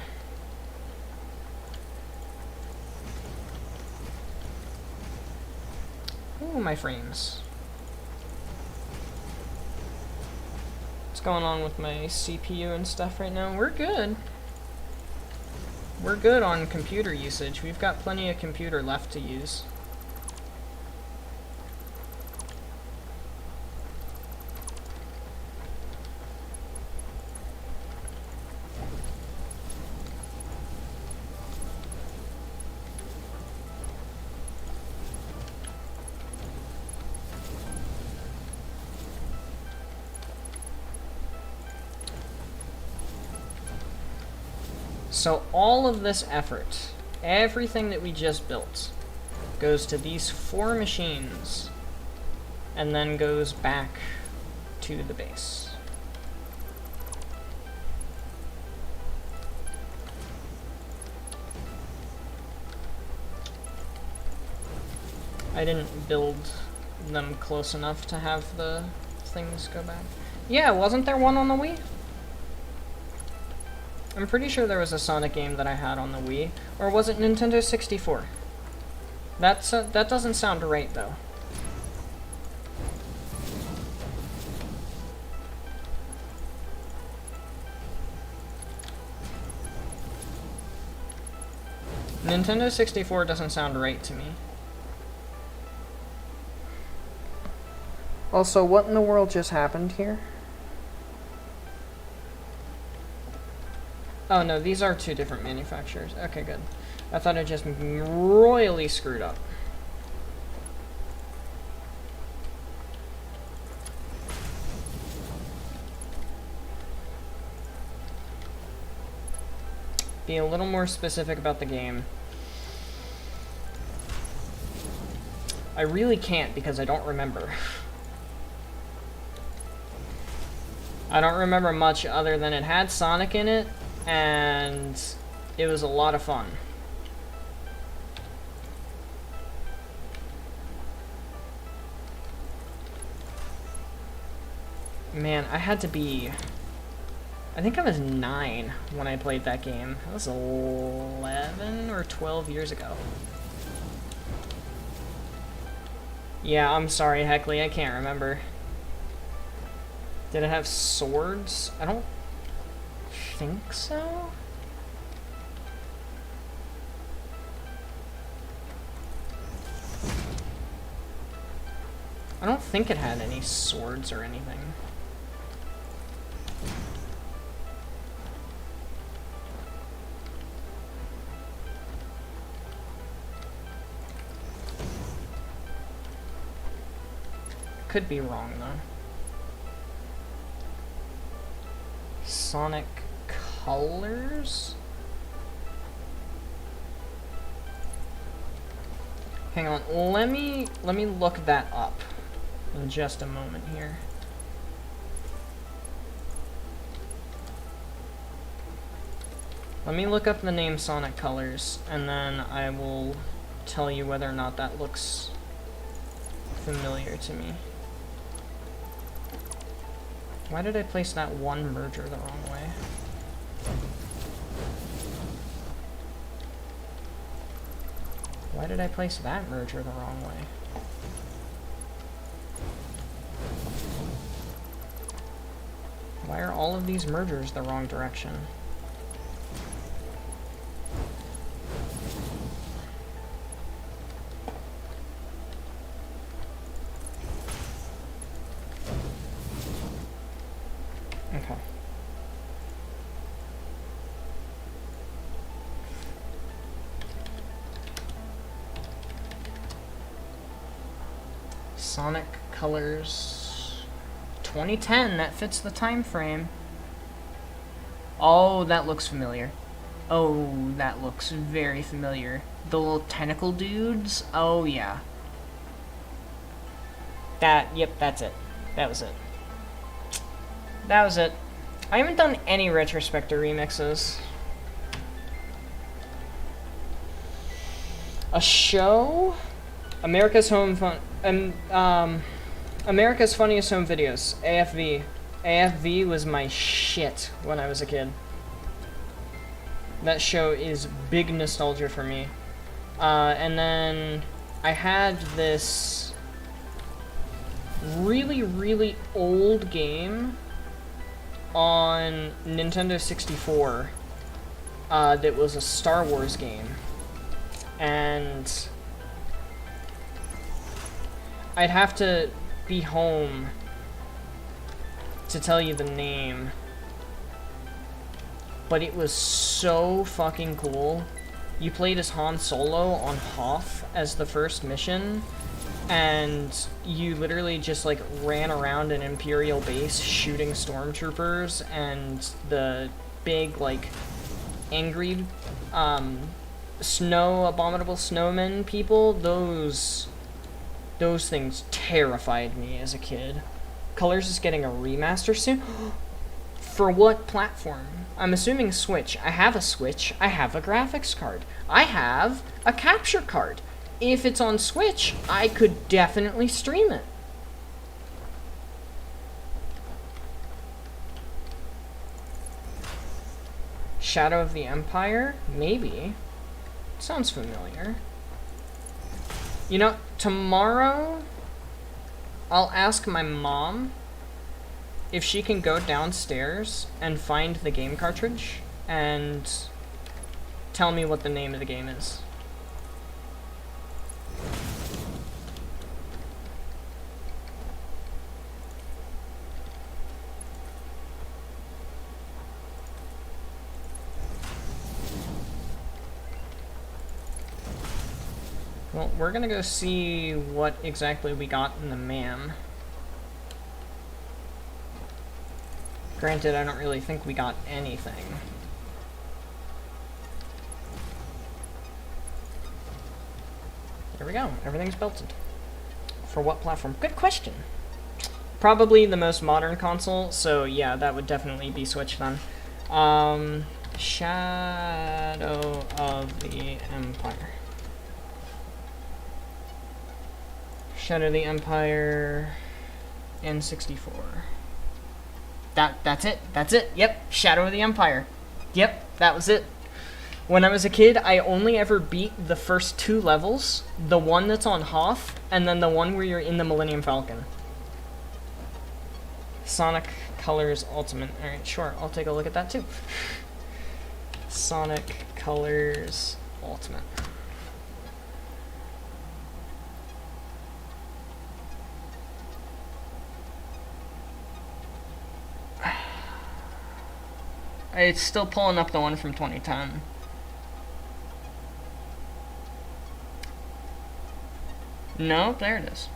Ooh, my frames. What's going on with my CPU and stuff right now? We're good. We're good on computer usage. We've got plenty of computer left to use. So all of this effort, everything that we just built, goes to these 4 machines, and then goes back to the base. I didn't build them close enough to have the things go back. Yeah, wasn't there one on the Wii? I'm pretty sure there was a Sonic game that I had on the Wii. Or was it Nintendo 64? That doesn't sound right, though. Nintendo 64 doesn't sound right to me. Also, what in the world just happened here? Oh no, these are 2 different manufacturers. Okay, good. I thought I just royally screwed up. Be a little more specific about the game. I really can't because I don't remember. I don't remember much other than it had Sonic in it, and it was a lot of fun. Man, I had to be... I think I was 9 when I played that game. That was 11 or 12 years ago. Yeah, I'm sorry, Heckley, I can't remember. Did it have swords? I don't think so. I don't think it had any swords or anything. could be wrong, though. Sonic Colors? Hang on, let me look that up in just a moment here. Let me look up the name Sonic Colors, and then I will tell you whether or not that looks familiar to me. Why did I place that one merger the wrong way? Why did I place that merger the wrong way? Why are all of these mergers the wrong direction? Okay. Sonic Colors 2010, that fits the time frame. Oh, that looks familiar. Oh, that looks very familiar. The little tentacle dudes? Oh, yeah. Yep, that's it. That was it. That was it. I haven't done any retrospective remixes. A show? America's Funniest Home Videos. AFV. AFV was my shit when I was a kid. That show is big nostalgia for me. And then I had this really, really old game on Nintendo 64 that was a Star Wars game. And I'd have to be home to tell you the name. But it was so fucking cool. You played as Han Solo on Hoth as the first mission, and you literally just like ran around an Imperial base shooting stormtroopers, and the big like angry abominable snowmen people, those things terrified me as a kid. Colors is getting a remaster soon. For what platform? I'm assuming Switch. I have a Switch. I have a graphics card. I have a capture card. If it's on Switch, I could definitely stream it. Shadow of the Empire? Maybe. Sounds familiar. You know, tomorrow I'll ask my mom if she can go downstairs and find the game cartridge and tell me what the name of the game is. Well, we're gonna go see what exactly we got in the MAM. Granted, I don't really think we got anything. There we go. Everything's belted. For what platform? Good question. Probably the most modern console, so yeah, that would definitely be Switch then. Shadow of the Empire. Shadow of the Empire N64. That's it. Yep, Shadow of the Empire. Yep, that was it. When I was a kid, I only ever beat the first 2 levels. The one that's on Hoth, and then the one where you're in the Millennium Falcon. Sonic Colors Ultimate. Alright, sure, I'll take a look at that too. Sonic Colors Ultimate. It's still pulling up the one from 2010. No, there it is.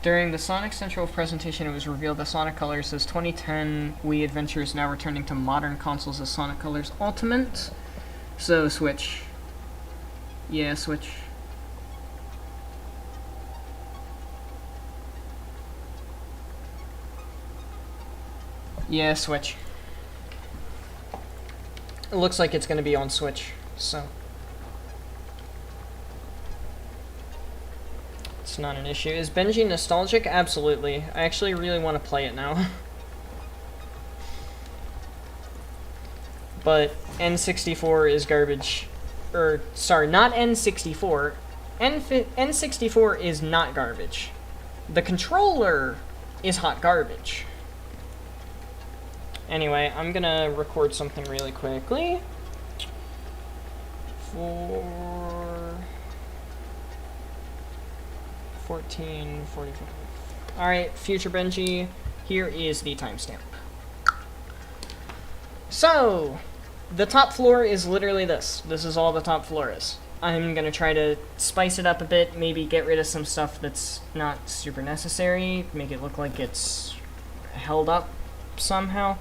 During the Sonic Central presentation, it was revealed that Sonic Colors says 2010 Wii Adventure is now returning to modern consoles as Sonic Colors Ultimate. So, Switch. Yeah, Switch. Yeah, Switch. It looks like it's going to be on Switch, so it's not an issue. Is Benji nostalgic? Absolutely. I actually really want to play it now. But N64 is garbage. Or, sorry, not N64. N64 is not garbage. The controller is hot garbage. Anyway, I'm gonna record something really quickly. For 14:45. Alright, future Benji, here is the timestamp. So, the top floor is literally this. This is all the top floor is. I'm gonna try to spice it up a bit, maybe get rid of some stuff that's not super necessary, make it look like it's held up somehow.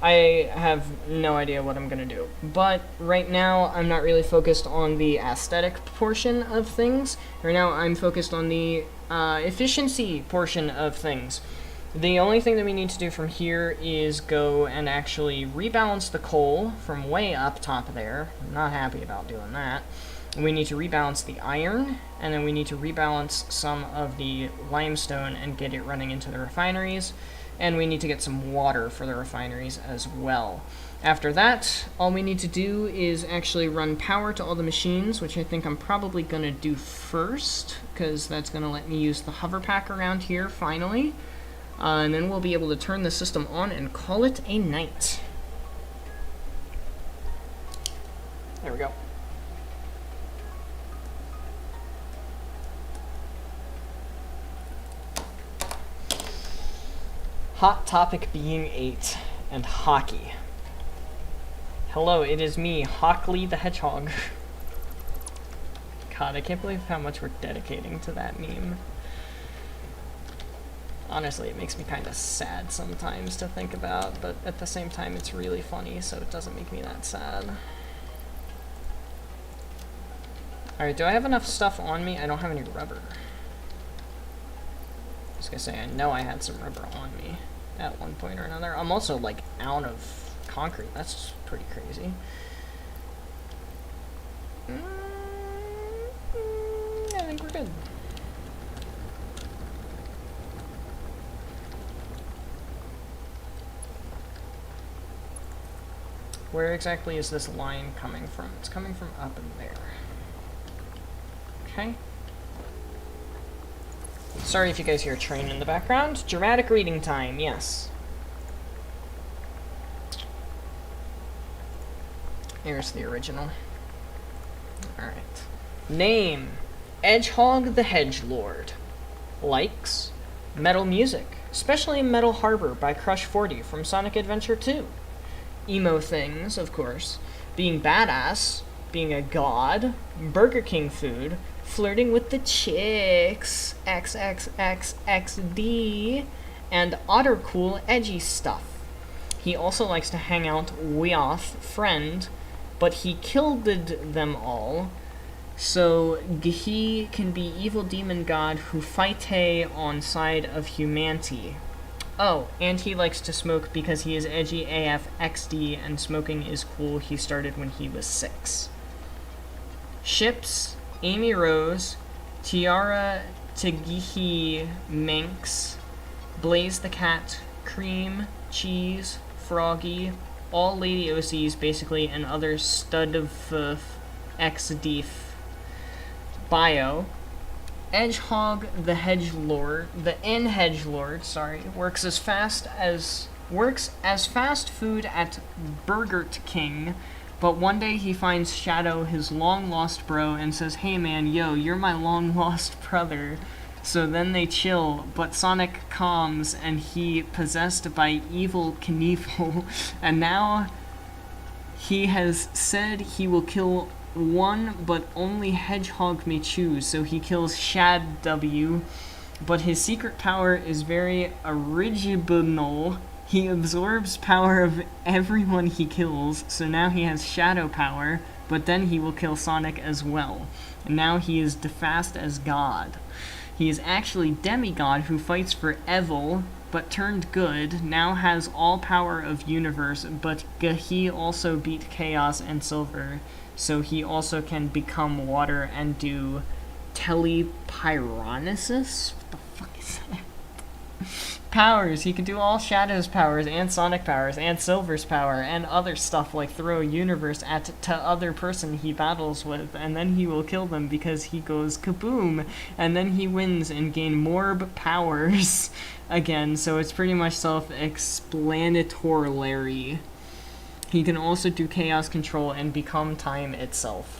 I have no idea what I'm gonna do. But right now, I'm not really focused on the aesthetic portion of things. Right now, I'm focused on the efficiency portion of things. The only thing that we need to do from here is go and actually rebalance the coal from way up top there. I'm not happy about doing that. We need to rebalance the iron, and then we need to rebalance some of the limestone and get it running into the refineries. And we need to get some water for the refineries as well. After that, all we need to do is actually run power to all the machines, which I think I'm probably going to do first, because that's going to let me use the hover pack around here finally. And then we'll be able to turn the system on and call it a night. There we go. Hot topic being 8, and hockey. Hello, it is me, Hockley the Hedgehog. God, I can't believe how much we're dedicating to that meme. Honestly, it makes me kind of sad sometimes to think about, but at the same time it's really funny, so it doesn't make me that sad. Alright, do I have enough stuff on me? I don't have any rubber. I was gonna say, I know I had some rubber on me at one point or another. I'm also, like, out of concrete. That's pretty crazy. I think we're good. Where exactly is this line coming from? It's coming from up in there. Okay. Sorry if you guys hear a train in the background. Dramatic reading time, yes. Here's the original. Alright. Name: Edgehog the Hedgelord. Likes: metal music, especially Metal Harbor by Crush 40 from Sonic Adventure 2. Emo things, of course. Being badass, being a god, Burger King food, flirting with the chicks, XXXXD, and otter cool edgy stuff. He also likes to hang out with friend, but he killed them all, so he can be evil demon god who fight on side of humanity. Oh, and he likes to smoke because he is edgy AF XD and smoking is cool. He started when he was 6. Ships: Amy Rose, Tiara Tegihi Manx, Blaze the Cat, Cream, Cheese, Froggy, all Lady OCs basically, and other stud of XD. Bio: Edgehog the Hedgelord, the N-Hedgelord, sorry, works as fast food at Burger King, but one day he finds Shadow, his long-lost bro, and says, "Hey man, yo, you're my long-lost brother." So then they chill, but Sonic calms, and he possessed by evil Knievel, and now he has said he will kill one, but only Hedgehog may choose, so he kills Shad W, but his secret power is very original. He absorbs power of everyone he kills, so now he has shadow power, but then he will kill Sonic as well. And now he is defaced as God. He is actually demigod who fights for evil, but turned good, now has all power of universe, but he also beat Chaos and Silver, so he also can become water and do telepyronesis? What the fuck is that? Powers. He can do all Shadow's powers and Sonic powers and Silver's power and other stuff like throw a universe at to other person he battles with, and then he will kill them because he goes kaboom, and then he wins and gain more powers again, so it's pretty much self-explanatory. He can also do chaos control and become time itself.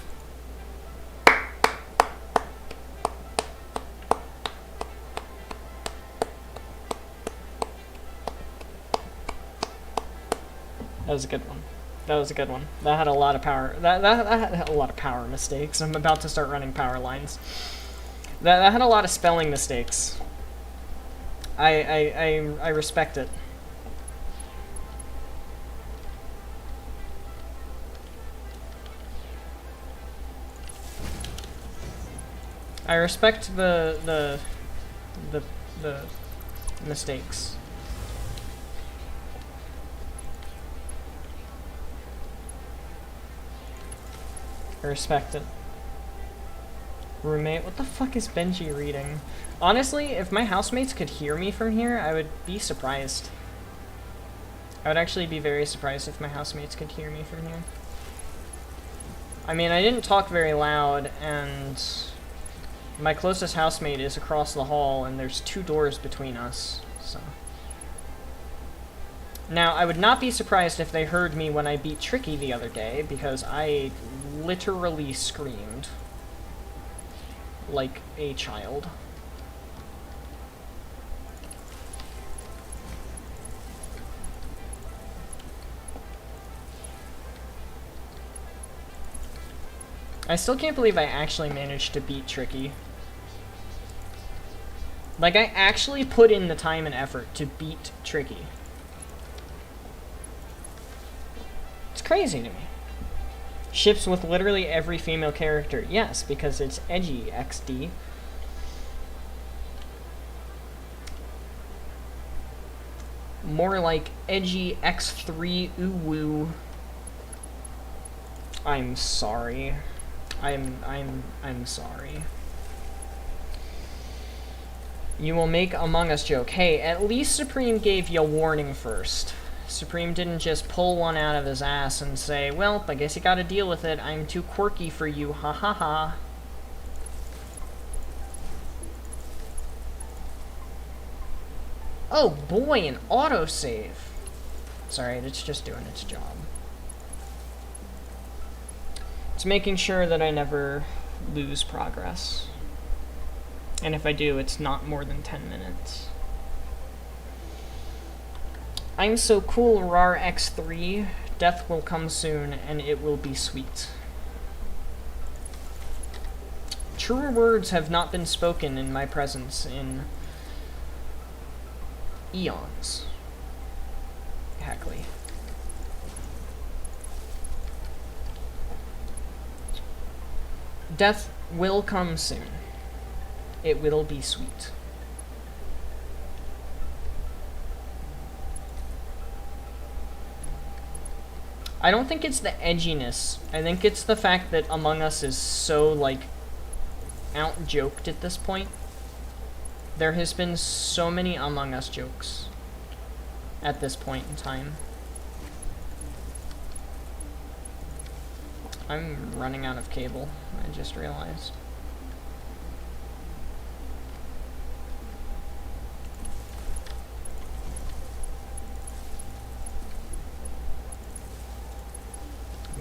That was a good one. That was a good one. That had a lot of power. That had a lot of power mistakes. I'm about to start running power lines. That had a lot of spelling mistakes. I respect it. I respect the mistakes. I respect it. Roommate, what the fuck is Benji reading? Honestly, if my housemates could hear me from here, I would be surprised. I would actually be very surprised if my housemates could hear me from here. I mean, I didn't talk very loud, and my closest housemate is across the hall, and there's 2 doors between us, so. Now, I would not be surprised if they heard me when I beat Tricky the other day, because I literally screamed like a child. I still can't believe I actually managed to beat Tricky. Like, I actually put in the time and effort to beat Tricky. It's crazy to me. Ships with literally every female character. Yes, because it's edgy, XD. More like edgy X3 ooh-woo. I'm sorry. I'm sorry. You will make Among Us joke. Hey, at least Supreme gave you a warning first. Supreme didn't just pull one out of his ass and say, well, I guess you gotta deal with it. I'm too quirky for you. Ha ha ha. Oh boy, an autosave. Sorry, it's just doing its job. It's making sure that I never lose progress. And if I do, it's not more than 10 minutes. I'm so cool, RAR X3. Death will come soon, and it will be sweet. Truer words have not been spoken in my presence in eons. Hackley. Death will come soon. It will be sweet. I don't think it's the edginess. I think it's the fact that Among Us is so, like, out-joked at this point. There has been so many Among Us jokes at this point in time. I'm running out of cable, I just realized.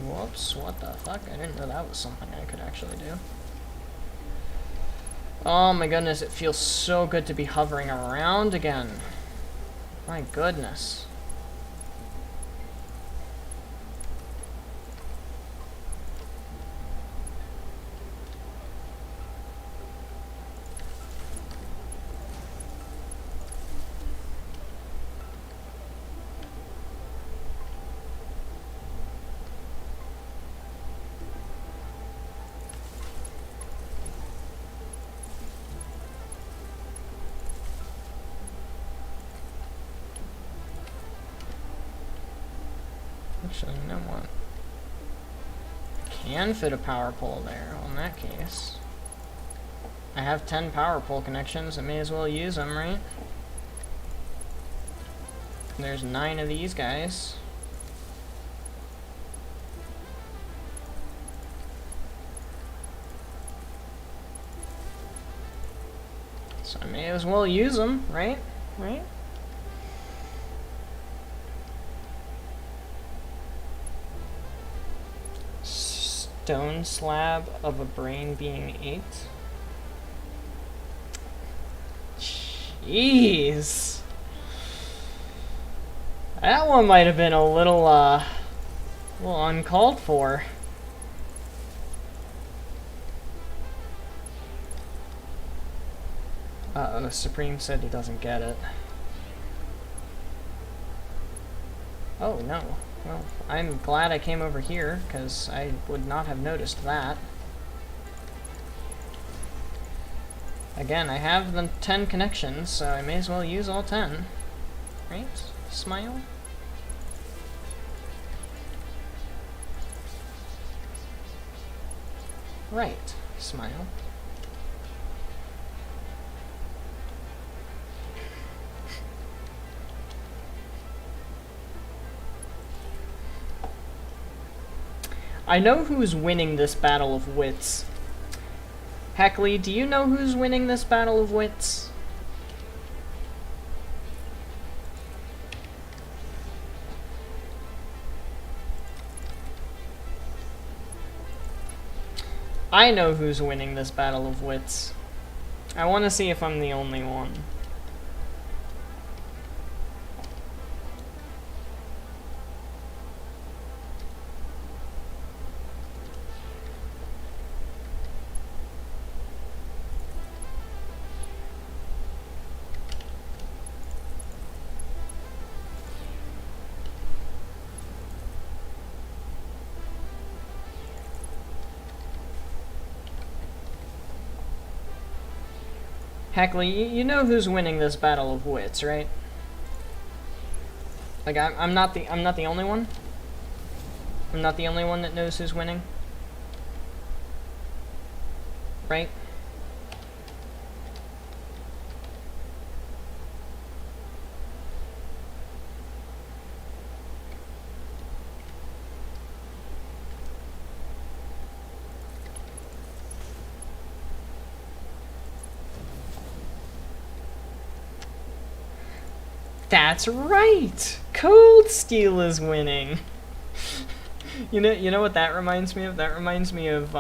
Whoops, what the fuck? I didn't know that was something I could actually do. Oh my goodness, it feels so good to be hovering around again. My goodness. Actually, you know what? Can fit a power pole there. Well, in that case, I have 10 power pole connections. I may as well use them, right? There's 9 of these guys. So I may as well use them, right? Right? Stone slab of a brain being 8. Jeez. That one might have been a little uncalled for. Uh-oh, Supreme said he doesn't get it. Oh, no. Well, I'm glad I came over here, because I would not have noticed that. Again, I have the 10 connections, so I may as well use all 10. Right? Smile? Right. Smile. I know who's winning this battle of wits. Heckley, do you know who's winning this battle of wits? I know who's winning this battle of wits. I want to see if I'm the only one. Heckley, you know who's winning this battle of wits, right? Like I'm not the only one. I'm not the only one that knows who's winning. Right? That's right! Cold Steel is winning! You know what that reminds me of? That reminds me of,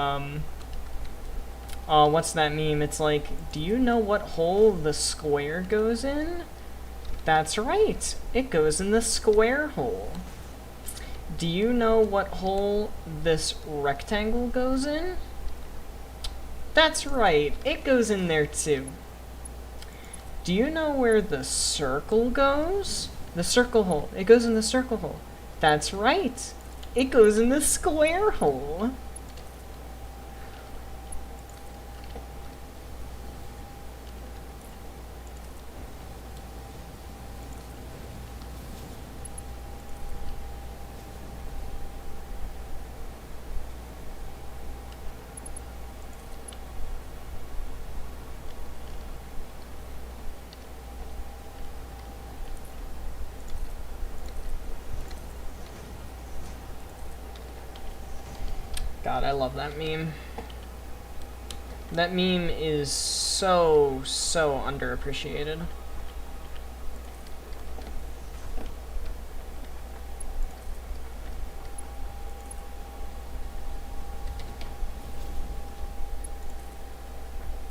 what's that meme? It's like, do you know what hole the square goes in? That's right! It goes in the square hole. Do you know what hole this rectangle goes in? That's right! It goes in there too. Do you know where the circle goes? The circle hole. It goes in the circle hole. That's right. It goes in the square hole. God, I love that meme. That meme is so underappreciated.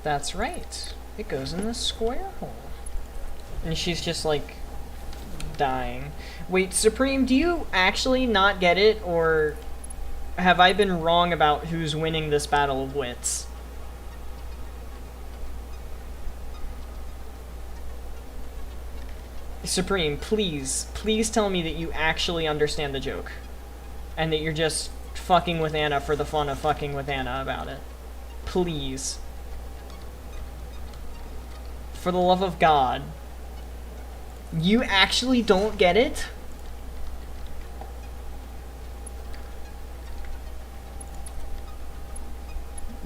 That's right. It goes in the square hole. And she's just like dying. Wait, Supreme, do you actually not get it, or have I been wrong about who's winning this battle of wits? Supreme, please tell me that you actually understand the joke. And that you're just fucking with Anna for the fun of fucking with Anna about it. Please. For the love of God. You actually don't get it?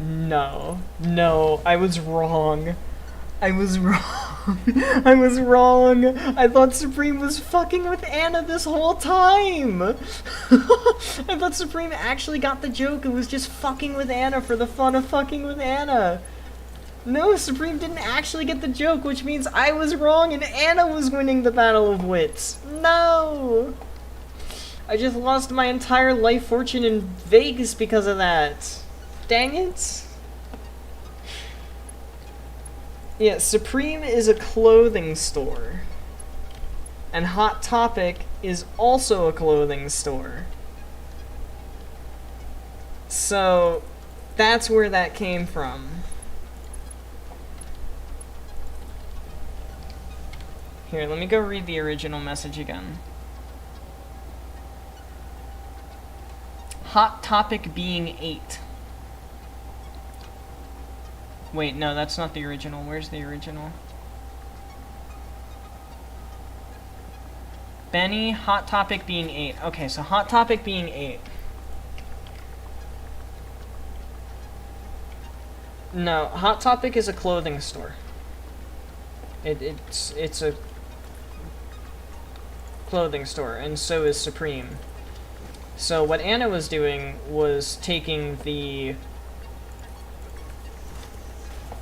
No. No, I was wrong. I was wrong. I was wrong. I thought Supreme was fucking with Anna this whole time. I thought Supreme actually got the joke and was just fucking with Anna for the fun of fucking with Anna. No, Supreme didn't actually get the joke, which means I was wrong and Anna was winning the Battle of Wits. No! I just lost my entire life fortune in Vegas because of that. Dang it. Yeah, Supreme is a clothing store. And Hot Topic is also a clothing store. So, that's where that came from. Here, let me go read the original message again. Hot Topic being 8. Wait, no, that's not the original. Where's the original? Benny, Hot Topic being 8. Okay, so Hot Topic being 8. No, Hot Topic is a clothing store. It's a clothing store, and so is Supreme. So what Anna was doing was taking the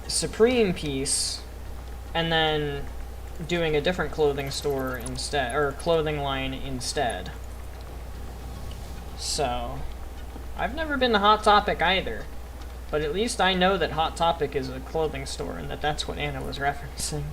Supreme piece and then doing a different clothing store instead, or clothing line instead. So I've never been to Hot Topic either, but at least I know that Hot Topic is a clothing store and that that's what Anna was referencing.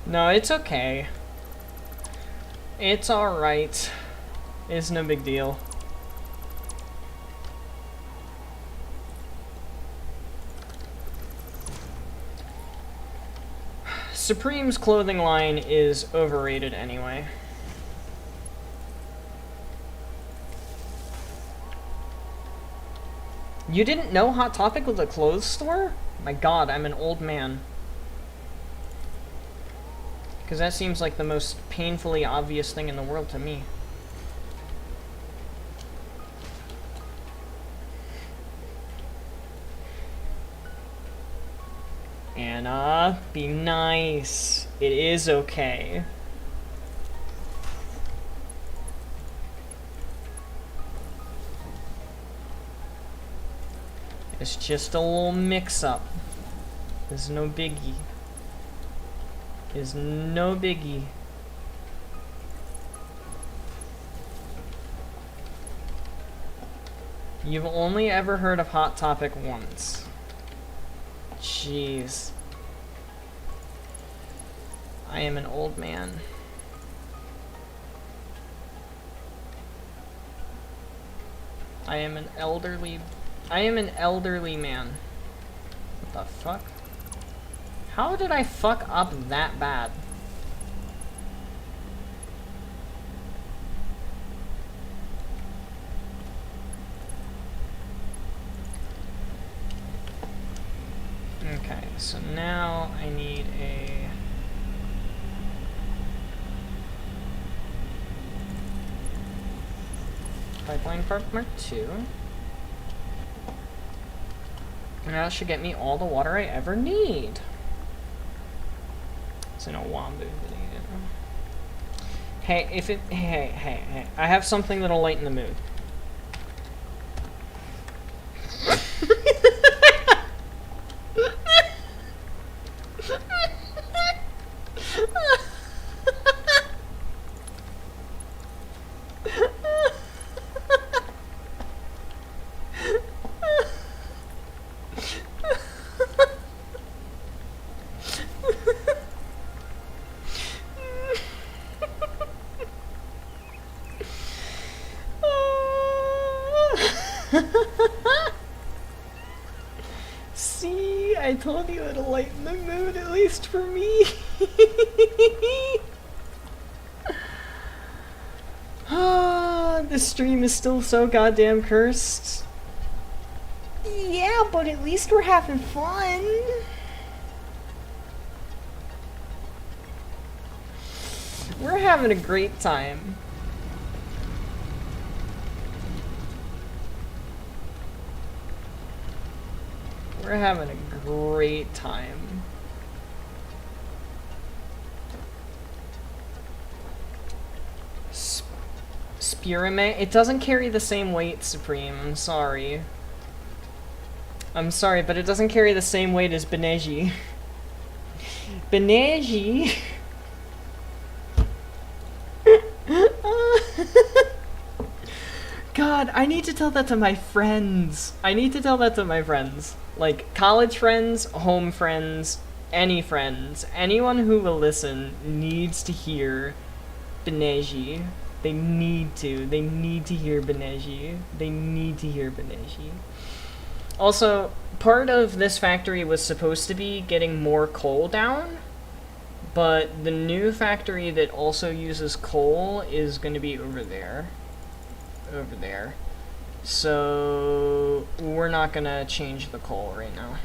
No, it's okay. It's alright. It's no big deal. Supreme's clothing line is overrated anyway. You didn't know Hot Topic was a clothes store? My god, I'm an old man. Because that seems like the most painfully obvious thing in the world to me. Anna, be nice. It is okay. It's just a little mix-up. There's no biggie. Is no biggie. You've only ever heard of Hot Topic once. Jeez. I am an old man. I am an elderly man. What the fuck? How did I fuck up that bad? Okay, so now I need a... pipeline part Mark 2. And that should get me all the water I ever need. It's in a Wambu video. Hey, hey, I have something that'll lighten the mood. See, I told you it'll lighten the mood, at least for me. Ah, This stream is still so goddamn cursed. Yeah, but at least we're having fun. We're having a great time. We're having a great time. Spearmint? It doesn't carry the same weight, Supreme. I'm sorry. I'm sorry, but it doesn't carry the same weight as Beneji. Beneji? God, I need to tell that to my friends. I need to tell that to my friends. Like, college friends, home friends, any friends. Anyone who will listen needs to hear Beneji. They need to. They need to hear Beneji. They need to hear Beneji. Also, part of this factory was supposed to be getting more coal down, but the new factory that also uses coal is going to be over there. Over there. So, we're not going to change the coal right now.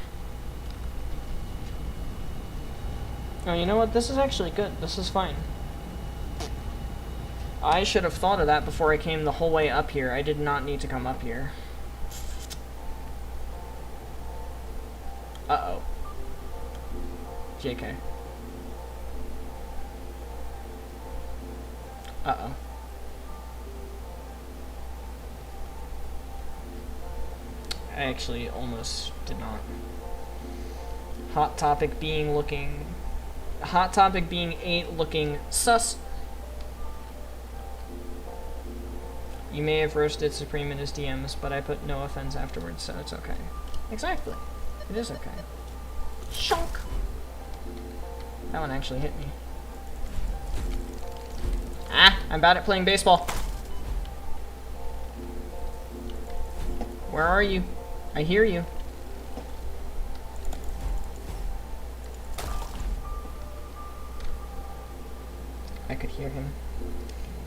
Oh, you know what? This is actually good. This is fine. I should have thought of that before I came the whole way up here. I did not need to come up here. Uh-oh. JK. Uh-oh. I actually almost did not. Hot Topic being 8 looking sus. You may have roasted Supreme in his DMs, but I put no offense afterwards, so it's okay. Exactly. It is okay. Shonk! That one actually hit me. Ah! I'm bad at playing baseball. Where are you? I hear you. I could hear him.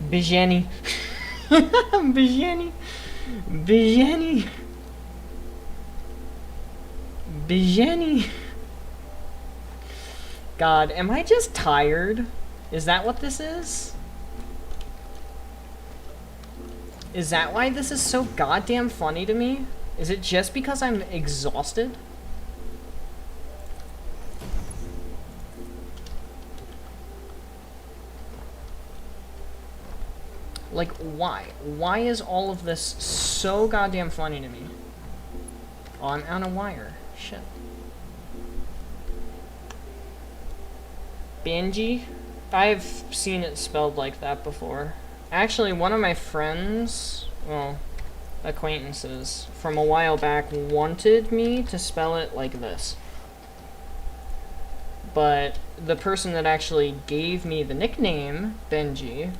Bijani. Bijani. Bijani. Bijani. God, am I just tired? Is that what this is? Is that why this is so goddamn funny to me? Is it just because I'm exhausted? Like, why? Why is all of this so goddamn funny to me? Oh, I'm on a wire. Shit. Benji? I've seen it spelled like that before. Actually, one of my friends, well, acquaintances, from a while back wanted me to spell it like this. But the person that actually gave me the nickname, Benji,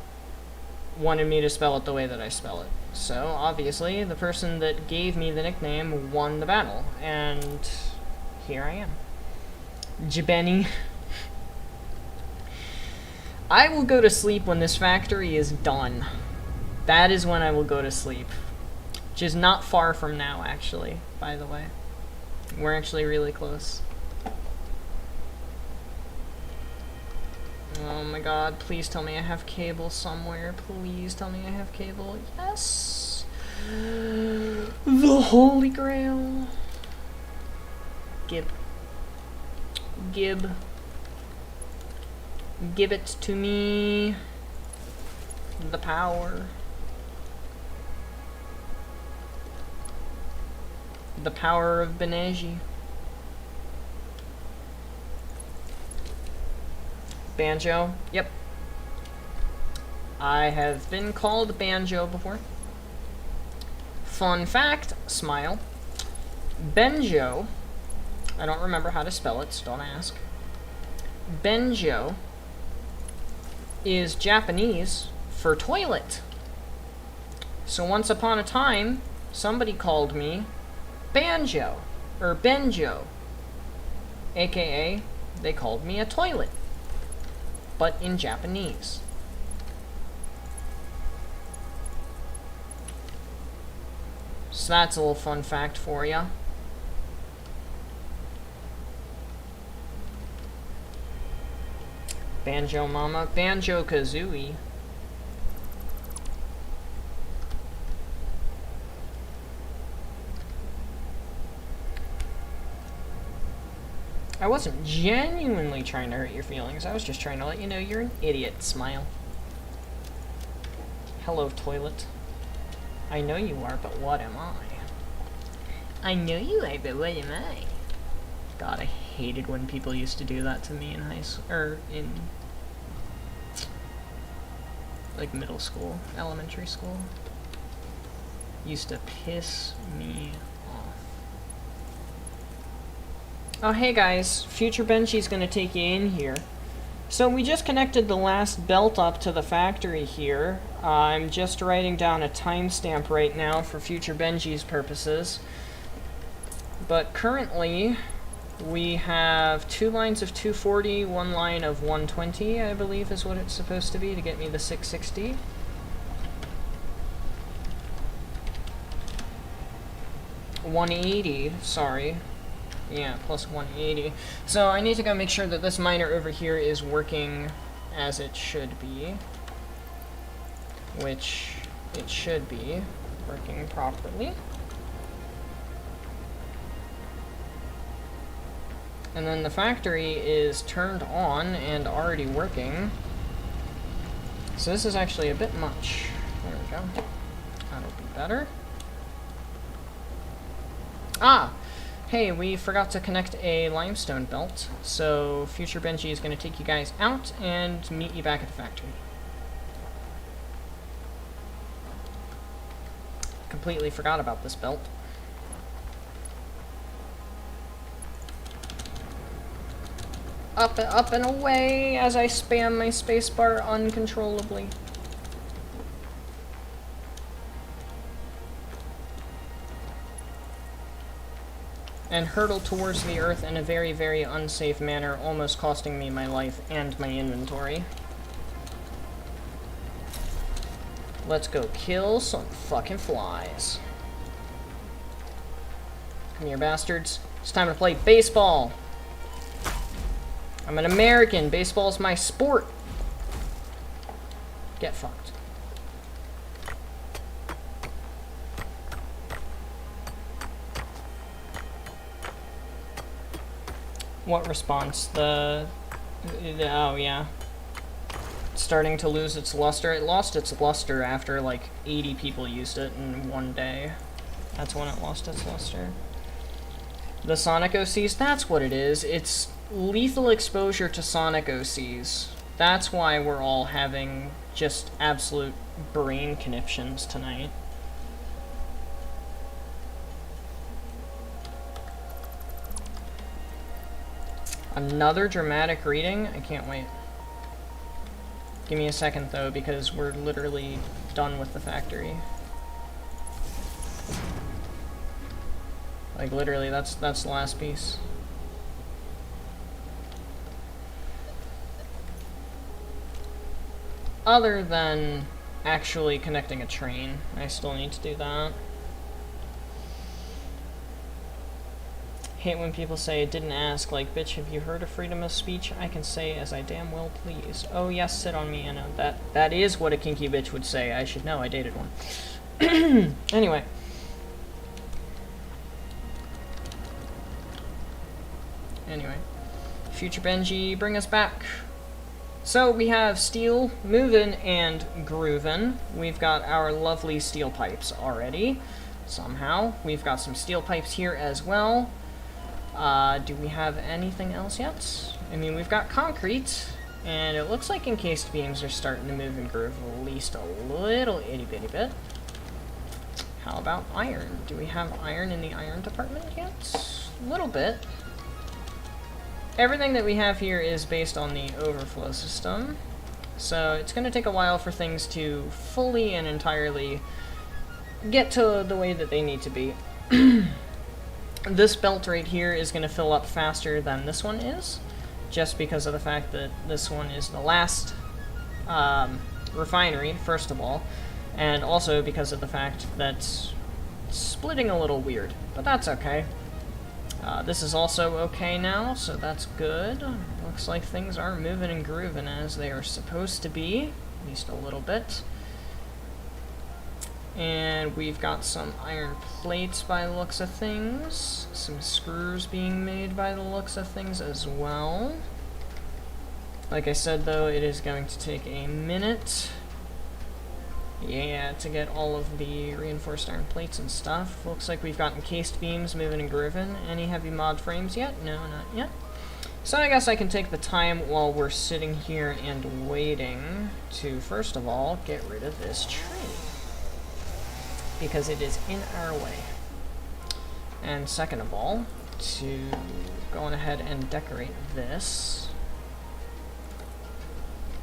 wanted me to spell it the way that I spell it. So, obviously, the person that gave me the nickname won the battle, and here I am. Jibeni. I will go to sleep when this factory is done. That is when I will go to sleep. Which is not far from now, actually, by the way. We're actually really close. Oh my god, please tell me I have cable somewhere. Please tell me I have cable. Yes! The Holy Grail. Gib. Gib. Give it to me. The power. The power of Beneji. Banjo. Yep. I have been called Banjo before. Fun fact, smile. Benjo. I don't remember how to spell it, so don't ask. Benjo is Japanese for toilet. So once upon a time, somebody called me Banjo, or Benjo, aka they called me a toilet, but in Japanese. So that's a little fun fact for ya. Banjo Mama, Banjo Kazooie. I wasn't genuinely trying to hurt your feelings. I was just trying to let you know you're an idiot. Smile. Hello, toilet. I know you are, but what am I? I know you are, but what am I? God, I hated when people used to do that to me in high school, or in, like, middle school, elementary school. Used to piss me off. Oh, hey guys, Future Benji's gonna take you in here. So we just connected the last belt up to the factory here. I'm just writing down a timestamp right now for Future Benji's purposes. But currently, we have 2 lines of 240, 1 line of 120, I believe is what it's supposed to be to get me the 660. $180, sorry. Yeah, plus 180. So I need to go make sure that this miner over here is working as it should be. Which it should be working properly. And then the factory is turned on and already working. So this is actually a bit much. There we go. That'll be better. Ah! Hey, we forgot to connect a limestone belt, so Future Benji is going to take you guys out and meet you back at the factory. Completely forgot about this belt. Up and away as I spam my spacebar uncontrollably. And hurtle towards the earth in a very, very unsafe manner, almost costing me my life and my inventory. Let's go kill some fucking flies. Come here, bastards. It's time to play baseball. I'm an American. Baseball's my sport. Get fucked. What response? Oh, yeah. It's starting to lose its luster. It lost its luster after, like, 80 people used it in one day. That's when it lost its luster. The Sonic OCs? That's what it is. It's lethal exposure to Sonic OCs. That's why we're all having just absolute brain conniptions tonight. Another dramatic reading? I can't wait. Give me a second though, because we're literally done with the factory. Like literally, that's the last piece. Other than actually connecting a train, I still need to do that. Hate when people say, didn't ask, like, bitch, have you heard of freedom of speech? I can say as I damn well please. Oh yes, sit on me, Anna. That is what a kinky bitch would say. I should know, I dated one. Anyway. Future Benji, bring us back. So we have steel moving and grooving. We've got our lovely steel pipes already. Somehow. We've got some steel pipes here as well. Do we have anything else yet? I mean, we've got concrete, and it looks like encased beams are starting to move and groove at least a little itty-bitty bit. How about iron? Do we have iron in the iron department yet? A little bit. Everything that we have here is based on the overflow system, so it's going to take a while for things to fully and entirely get to the way that they need to be. This belt right here is going to fill up faster than this one is, just because of the fact that this one is the last refinery, first of all, and also because of the fact that splitting a little weird, but that's okay. This is also okay now, so that's good. Looks like things are moving and grooving as they are supposed to be, at least a little bit. And we've got some iron plates by the looks of things, some screws being made by the looks of things as well. Like I said though, it is going to take a minute. Yeah, to get all of the reinforced iron plates and stuff. Looks like we've got encased beams moving and grooving. Any heavy mod frames yet? No, not yet. So I guess I can take the time while we're sitting here and waiting to, first of all, get rid of this tree, because it is in our way. And second of all, to go on ahead and decorate this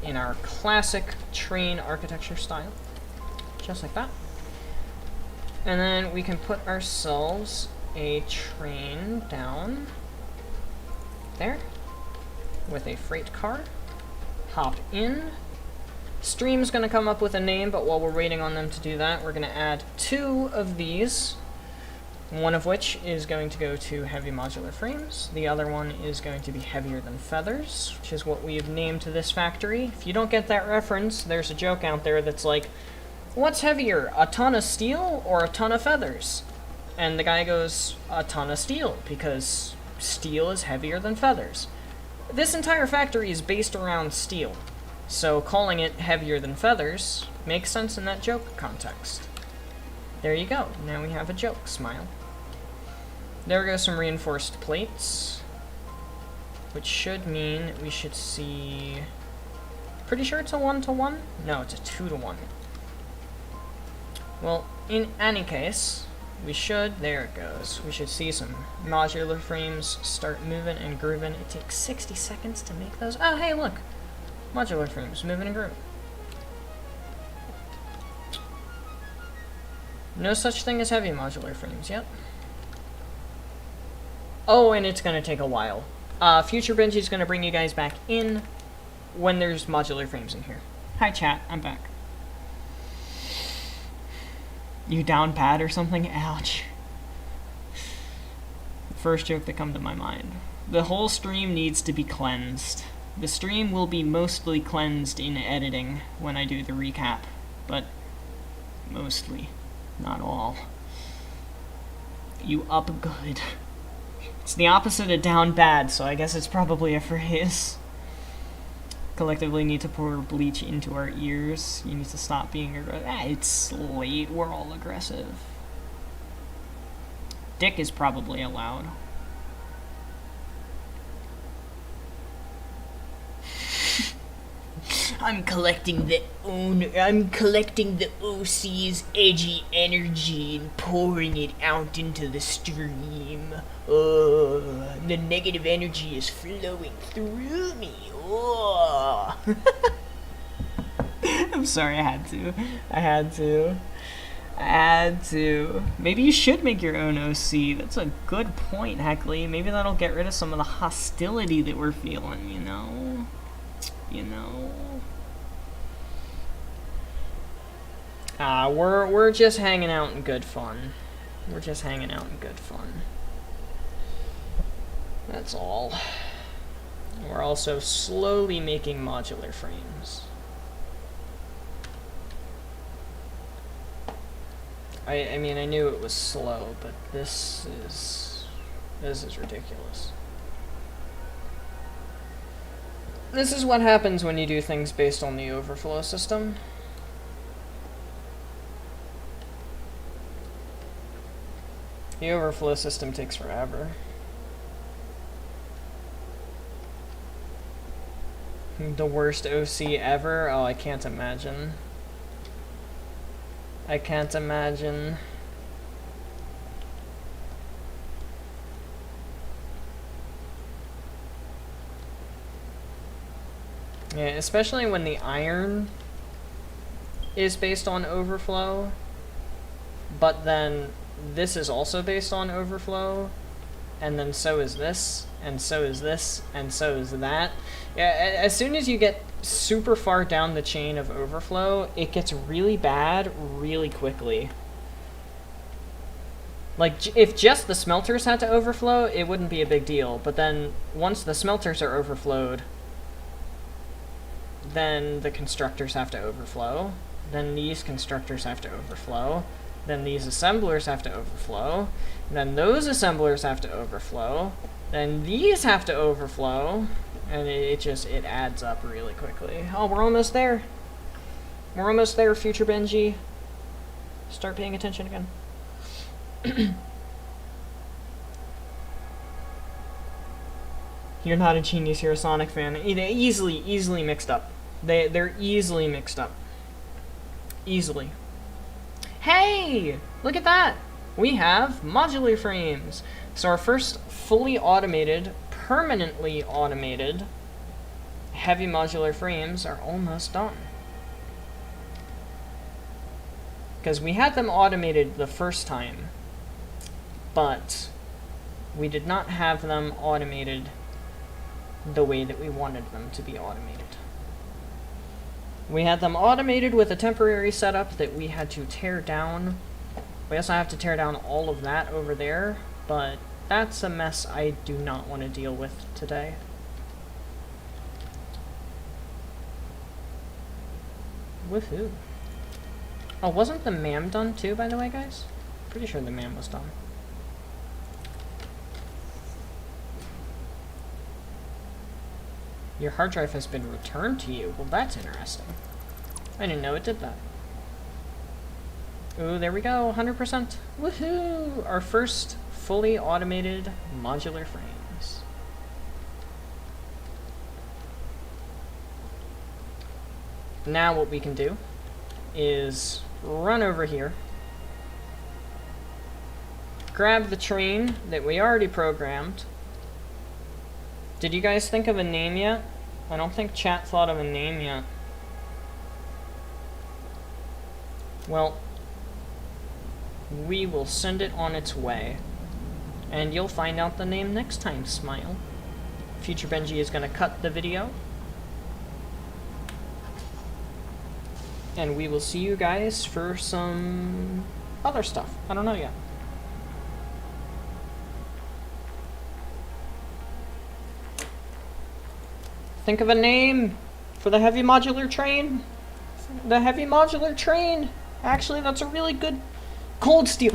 in our classic train architecture style. Just like that. And then we can put ourselves a train down there with a freight car. Hop in. Stream's gonna come up with a name, but while we're waiting on them to do that, we're gonna add 2 of these. One of which is going to go to heavy modular frames. The other one is going to be heavier than feathers, which is what we've named this factory. If you don't get that reference, there's a joke out there that's like, what's heavier, a ton of steel or a ton of feathers? And the guy goes, a ton of steel, because steel is heavier than feathers. This entire factory is based around steel, so calling it heavier than feathers makes sense in that joke context. There you go, now we have a joke, smile. There we go, some reinforced plates, which should mean we should see, pretty sure it's a 1-to-1? No, it's a 2-to-1. Well, in any case, we should, there it goes, we should see some modular frames start moving and grooving. It takes 60 seconds to make those. Oh, hey, look! Modular frames moving and grooving. No such thing as heavy modular frames yet. Oh, and it's gonna take a while. Future Benji's gonna bring you guys back in when there's modular frames in here. Hi chat, I'm back. You down bad or something? Ouch. First joke that come to my mind. The whole stream needs to be cleansed. The stream will be mostly cleansed in editing when I do the recap, but mostly, not all. You up good. It's the opposite of down bad, so I guess it's probably a phrase. Collectively need to pour bleach into our ears. You need to stop being aggressive. It's late. We're all aggressive. Dick is probably allowed. I'm collecting the OC's edgy energy and pouring it out into the stream. The negative energy is flowing through me. Oh. I'm sorry, I had to. Maybe you should make your own OC. That's a good point, Heckley. Maybe that'll get rid of some of the hostility that we're feeling, you know? We're just hanging out in good fun. That's all. We're also slowly making modular frames. I mean, I knew it was slow, but this is ridiculous. This is what happens when you do things based on the overflow system. The overflow system takes forever. The worst OC ever? Oh, I can't imagine. Yeah, especially when the iron is based on overflow, but then this is also based on overflow, and then so is this, and so is this, and so is that. Yeah, as soon as you get super far down the chain of overflow, it gets really bad really quickly. Like, if just the smelters had to overflow, it wouldn't be a big deal. But then, once the smelters are overflowed, then the constructors have to overflow. Then these constructors have to overflow. Then these assemblers have to overflow. Then those assemblers have to overflow. Then these have to overflow. And it adds up really quickly. Oh, we're almost there. We're almost there, future Benji. Start paying attention again. You're not a genius, you're a Sonic fan. Easily mixed up. They're easily mixed up. Easily. Hey! Look at that! We have modular frames. So our first fully automated, permanently automated, heavy modular frames are almost done. Because we had them automated the first time, but we did not have them automated the way that we wanted them to be automated. We had them automated with a temporary setup that we had to tear down. We also have to tear down all of that over there, but that's a mess I do not want to deal with today. Woohoo. Oh, wasn't the MAM done too, by the way, guys? Pretty sure the MAM was done. Your hard drive has been returned to you. Well, that's interesting. I didn't know it did that. Ooh, there we go, 100%. Woohoo! Our first fully automated modular frames. Now what we can do is run over here, grab the train that we already programmed. Did you guys think of a name yet? I don't think chat thought of a name yet. Well, we will send it on its way, and you'll find out the name next time, Smile. Future Benji is going to cut the video, and we will see you guys for some other stuff. I don't know yet. Think of a name for the heavy modular train. The heavy modular train. Actually, that's a really good... Cold steel.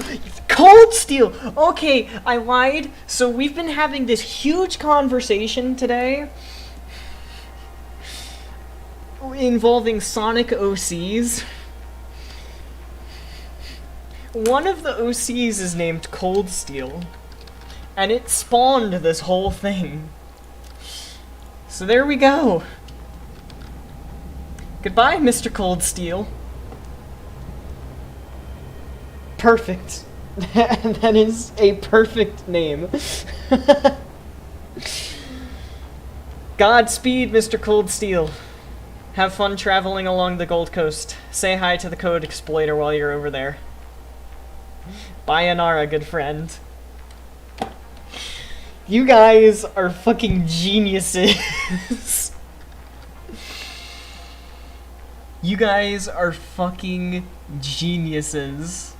Cold steel! Okay, I lied. So we've been having this huge conversation today involving Sonic OCs. One of the OCs is named Cold Steel, and it spawned this whole thing. So there we go. Goodbye, Mr. Cold Steel. Perfect. That is a perfect name. Godspeed, Mr. Cold Steel. Have fun traveling along the Gold Coast. Say hi to the Code Exploiter while you're over there. Bye, Anara, good friend. You guys are fucking geniuses. You guys are fucking geniuses.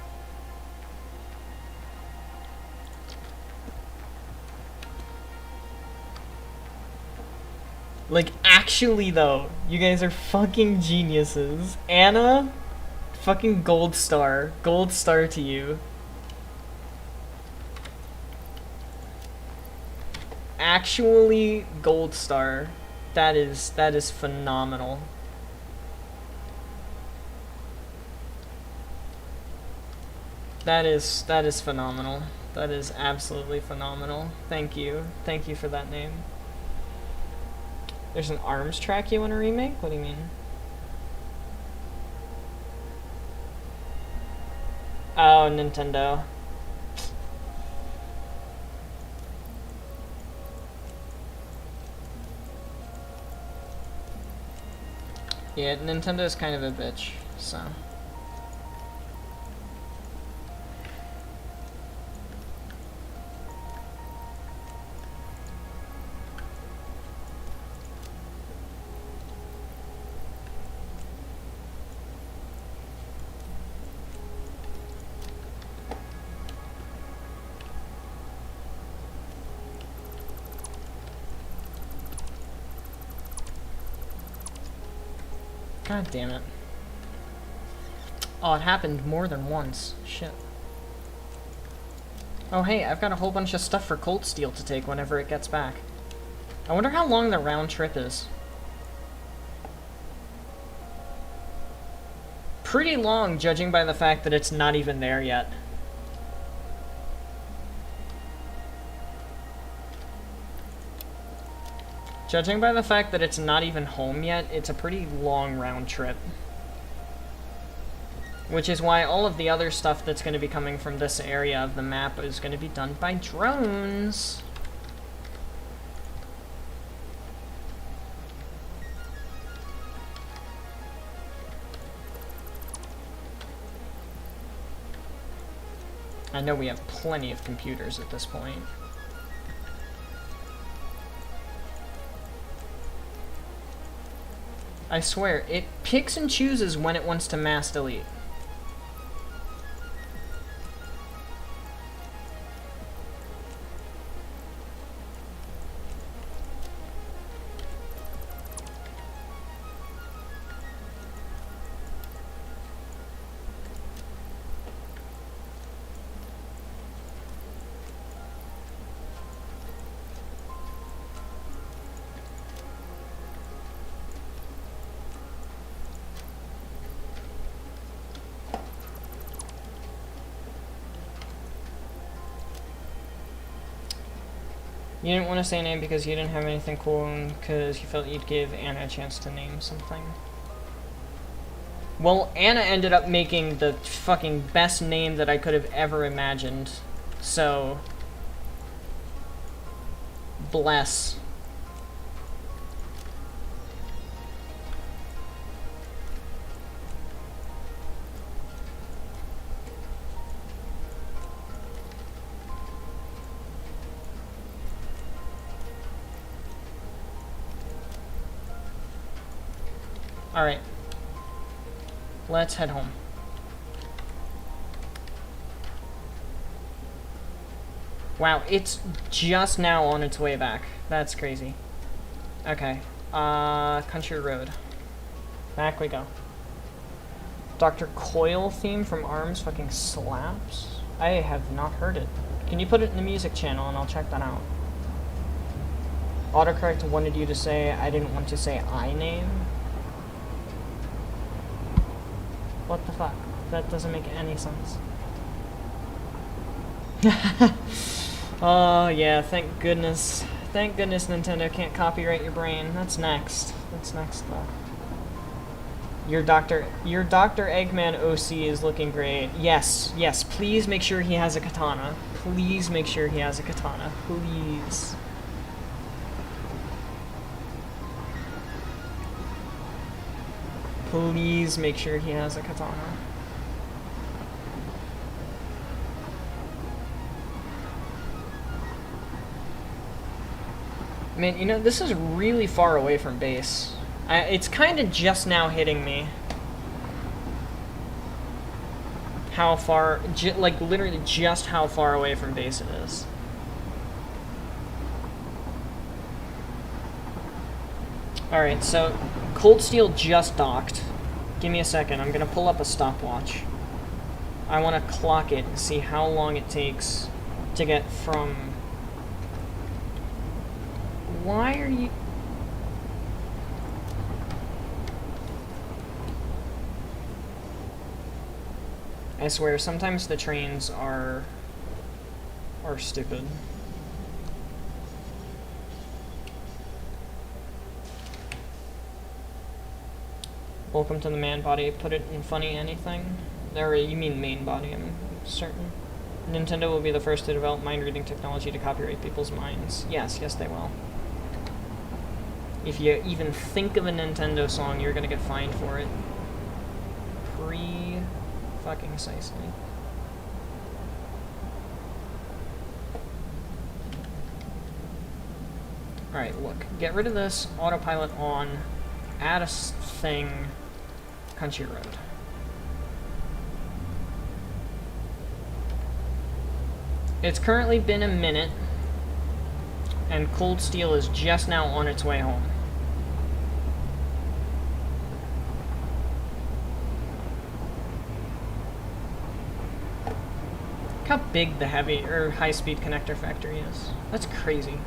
Like, actually though, you guys are fucking geniuses. Anna, fucking gold star. Gold star to you. Actually gold star. That is phenomenal. That is phenomenal. That is absolutely phenomenal. Thank you. Thank you for that name. There's an ARMS track you want to remake? What do you mean? Oh, Nintendo. Yeah, Nintendo's kind of a bitch, so... God damn it. Oh, it happened more than once. Shit. Oh hey, I've got a whole bunch of stuff for Cold Steel to take whenever it gets back. I wonder how long the round trip is. Pretty long, judging by the fact that it's not even there yet. Judging by the fact that it's not even home yet, it's a pretty long round trip. Which is why all of the other stuff that's going to be coming from this area of the map is going to be done by drones. I know we have plenty of computers at this point. I swear, it picks and chooses when it wants to mass delete. You didn't want to say a name because you didn't have anything cool and because you felt you'd give Anna a chance to name something. Well, Anna ended up making the fucking best name that I could have ever imagined. So, bless. Alright. Let's head home. Wow, it's just now on its way back. That's crazy. Okay. Country Road. Back we go. Dr. Coyle theme from ARMS fucking slaps. I have not heard it. Can you put it in the music channel and I'll check that out? Autocorrect wanted you to say I didn't want to say I name. What the fuck? That doesn't make any sense. Oh yeah, thank goodness. Thank goodness Nintendo can't copyright your brain. That's next. That's next though. Your Dr. Eggman OC is looking great. Yes, yes, please make sure he has a katana. Please make sure he has a katana. Please. Please make sure he has a katana. Man, you know, this is really far away from base. It's kind of just now hitting me. How far, like literally just how far away from base it is. Alright, so Cold Steel just docked. Give me a second, I'm gonna pull up a stopwatch. I want to clock it and see how long it takes to get from... Why are you... I swear, sometimes the trains are stupid. Welcome to the man body. Put it in funny anything. Or you mean main body, I'm certain. Nintendo will be the first to develop mind-reading technology to copyright people's minds. Yes, yes they will. If you even think of a Nintendo song, you're gonna get fined for it. Fucking precisely. Alright, look. Get rid of this. Autopilot on. Add a thing. Country Road. It's currently been a minute. And Cold Steel is just now on its way home. how big the heavy or high-speed connector factory is. That's crazy.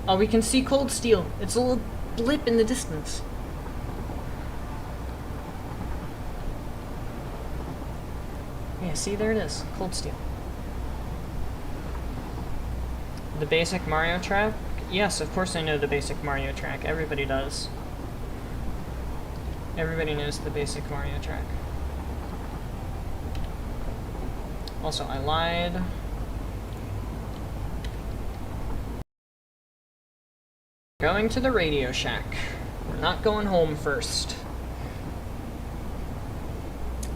Oh, we can see cold steel. It's a little blip in the distance. Yeah, see, there it is. Cold steel. The basic Mario track? Yes, of course I know the basic Mario track. Everybody does. Everybody knows the basic Mario track. Also, I lied. Going to the Radio Shack. We're not going home first.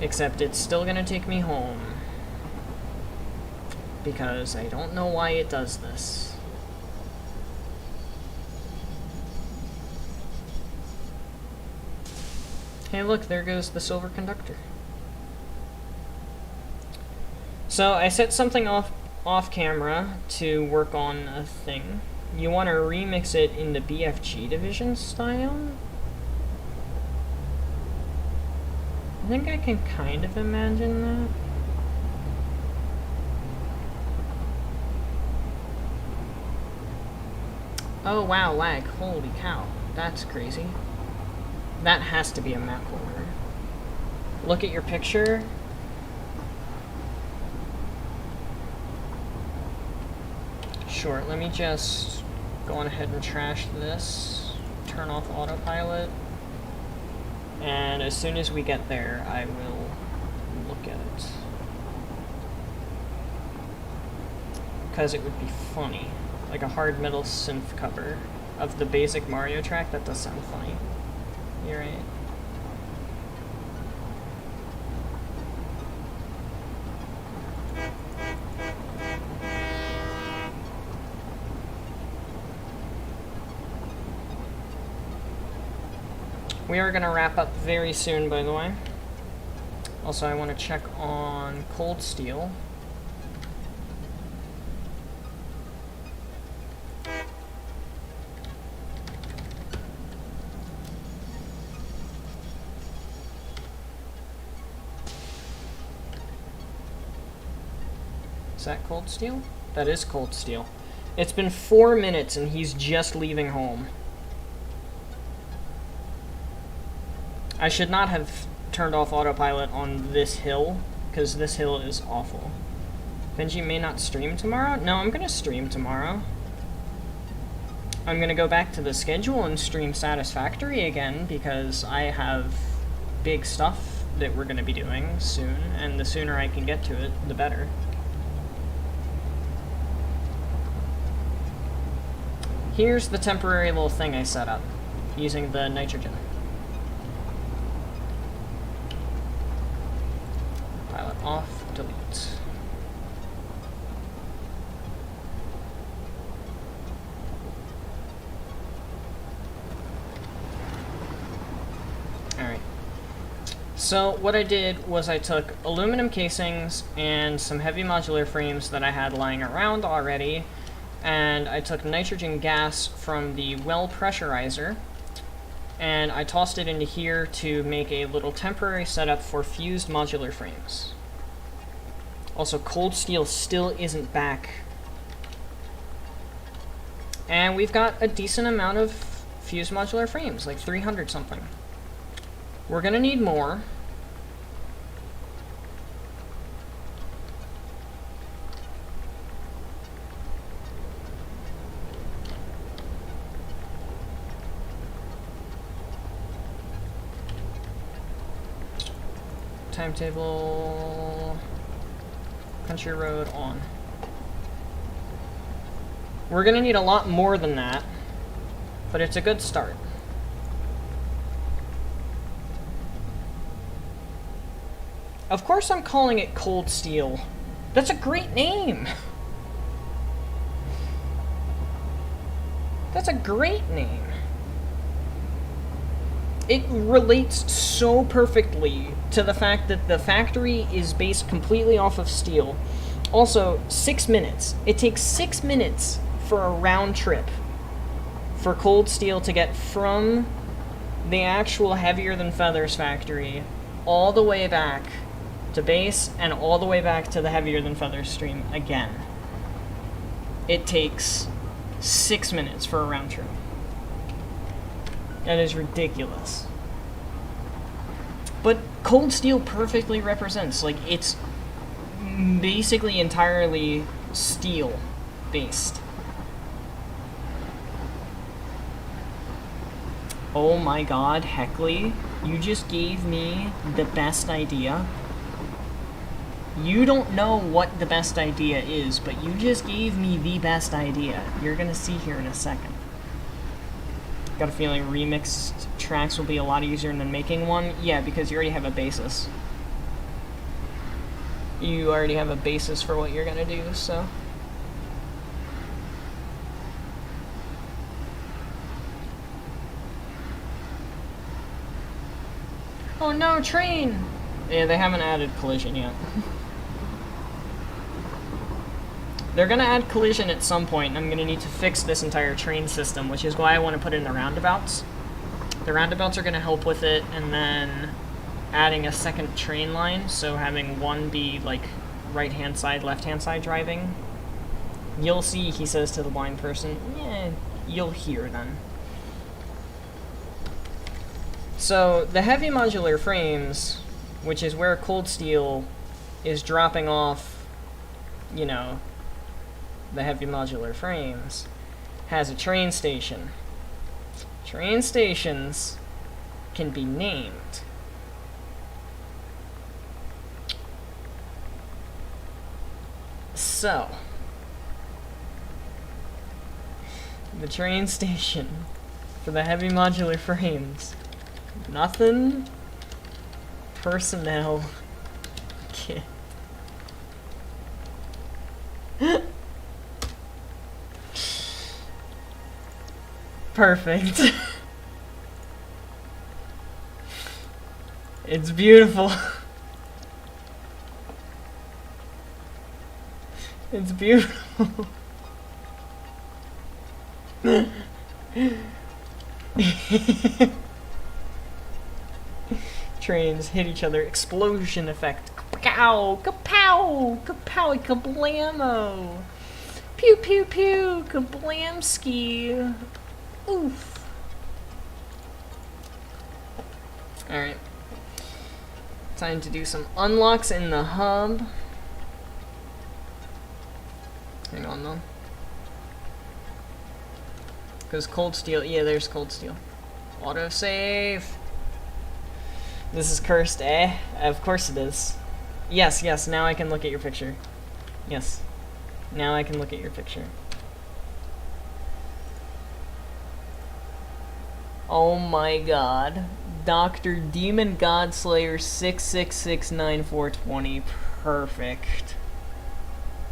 Except it's still gonna take me home. Because I don't know why it does this. Hey look, there goes the silver conductor. So I set something off camera to work on a thing. You want to remix it in the BFG division style? I think I can kind of imagine that. Oh wow, lag. Holy cow. That's crazy. That has to be a map holder. Look at your picture. Sure, let me just go on ahead and trash this. Turn off autopilot. And as soon as we get there, I will look at it. Because it would be funny. Like a hard metal synth cover of the basic Mario track. That does sound funny. You're right. We are going to wrap up very soon, by the way. Also, I want to check on cold steel. Is that cold steel? That is cold steel. It's been 4 minutes and he's just leaving home. I should not have turned off autopilot on this hill, because this hill is awful. Benji may not stream tomorrow? No, I'm going to stream tomorrow. I'm going to go back to the schedule and stream Satisfactory again, because I have big stuff that we're going to be doing soon, and the sooner I can get to it, the better. Here's the temporary little thing I set up, using the nitrogen. Pilot off, delete. Alright. So what I did was I took aluminum casings and some heavy modular frames that I had lying around already, and I took nitrogen gas from the well pressurizer, and I tossed it into here to make a little temporary setup for fused modular frames. Also, cold steel still isn't back. And we've got a decent amount of fused modular frames, like 300 something. We're gonna need more. Timetable, country road on. We're gonna need a lot more than that, but it's a good start. Of course I'm calling it Cold Steel. That's a great name. That's a great name. It relates so perfectly to the fact that the factory is based completely off of steel. Also, 6 minutes. It takes 6 minutes for a round trip. for cold steel to get from the actual heavier than feathers factory all the way back to base and all the way back to the heavier than feathers stream again. It takes 6 minutes for a round trip. That is ridiculous. But cold steel perfectly represents, like, it's basically entirely steel based. Oh my god, Heckley, you just gave me the best idea. You don't know what the best idea is, but you just gave me the best idea. You're gonna see here in a second. Got a feeling remixed tracks will be a lot easier than making one. Yeah, because you already have a basis. You already have a basis for what you're gonna do, so. Oh no, train! Yeah, they haven't added collision yet. They're gonna add collision at some point, and I'm gonna need to fix this entire train system, which is why I want to put in the roundabouts. The roundabouts are gonna help with it, and then adding a second train line, so having one be like right-hand side, left-hand side driving. You'll see, he says to the blind person. Yeah, you'll hear then. So, the heavy modular frames, which is where cold steel is dropping off, you know, the heavy modular frames, has a train station. Train stations can be named. So, the train station for the heavy modular frames, nothing personnel kit. Perfect. It's beautiful. It's beautiful. Trains hit each other. Explosion effect. Kapow! Kapow! Kapow! Kablamo! Pew pew pew! Kablamski! Oof! Alright. Time to do some unlocks in the hub. Hang on though. Because cold steel, yeah, there's cold steel. Autosave! This is cursed, eh? Of course it is. Yes, yes, now I can look at your picture. Yes. Now I can look at your picture. Oh my god. Dr. Demon Godslayer 6669420. Perfect.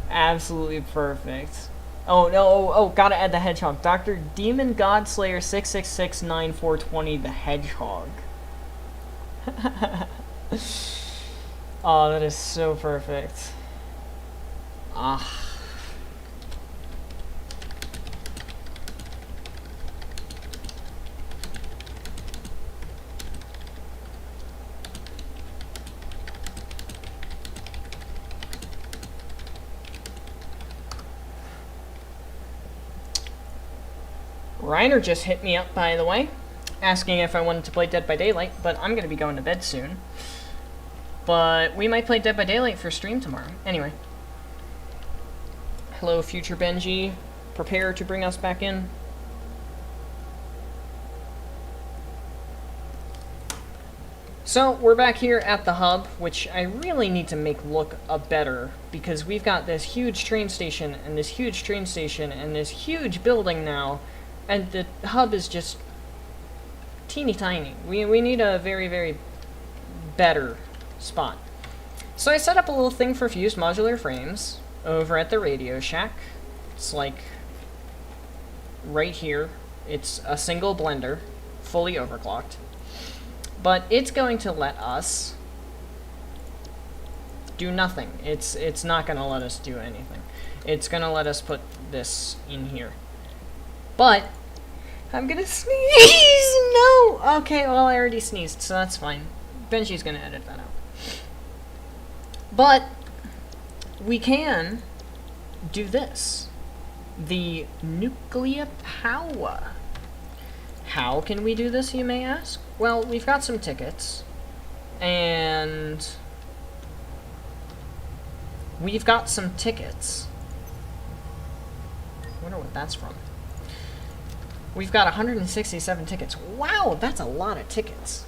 Absolutely perfect. Oh no, oh, gotta add the hedgehog. Dr. Demon Godslayer 6669420, the hedgehog. Oh, that is so perfect. Ah. Reiner just hit me up, by the way, asking if I wanted to play Dead by Daylight, but I'm going to be going to bed soon. But we might play Dead by Daylight for stream tomorrow. Anyway. Hello, future Benji. Prepare to bring us back in. So, we're back here at the hub, which I really need to make look better, because we've got this huge train station, and this huge train station, and this huge building now, and the hub is just teeny tiny. We need a very, very better spot. So I set up a little thing for fused modular frames over at the Radio Shack. It's like right here. It's a single blender, fully overclocked. But it's going to let us do nothing. It's not going to let us do anything. It's going to let us put this in here. But I'm gonna sneeze! No! Okay, well, I already sneezed, so that's fine. Benji's gonna edit that out. But, we can do this. The nuclear power. How can we do this, you may ask? Well, we've got some tickets. And... we've got some tickets. I wonder what that's from. We've got 167 tickets. Wow, that's a lot of tickets.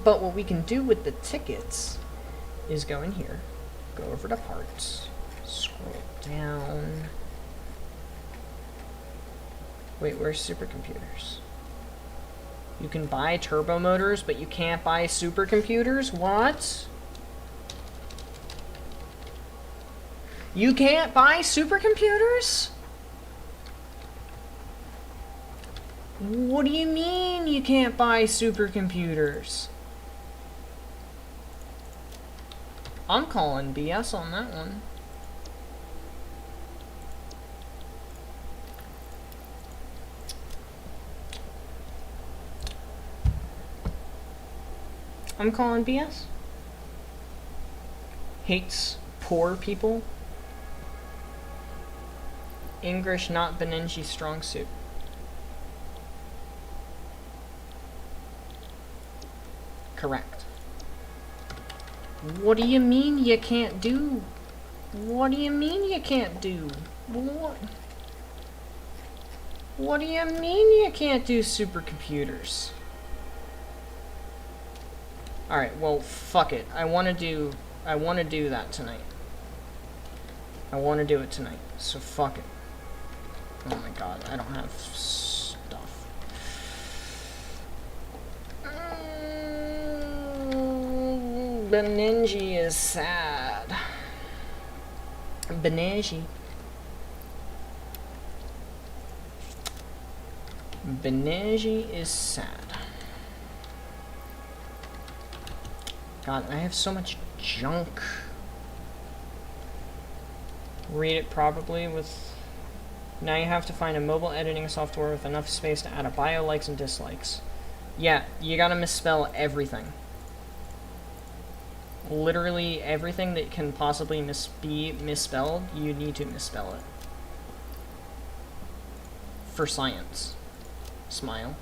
But what we can do with the tickets is go in here, go over to parts, scroll down. Wait, where's supercomputers? You can buy turbo motors, but you can't buy supercomputers? What? You can't buy supercomputers? What do you mean you can't buy supercomputers? I'm calling BS on that one. I'm calling BS. Hates poor people. English not Benenji's strong suit. Correct. What do you mean you can't do? What do you mean you can't do? What do you mean you can't do supercomputers? Alright, well, fuck it. I wanna do that tonight. I wanna do it tonight, so fuck it. Oh my god, I don't have stuff. Benenji is sad. Benenji. Benenji is sad. God, I have so much junk. Read it probably with... Now you have to find a mobile editing software with enough space to add a bio, likes, and dislikes. Yeah, you gotta misspell everything. Literally everything that can possibly be misspelled, you need to misspell it. For science. Smile.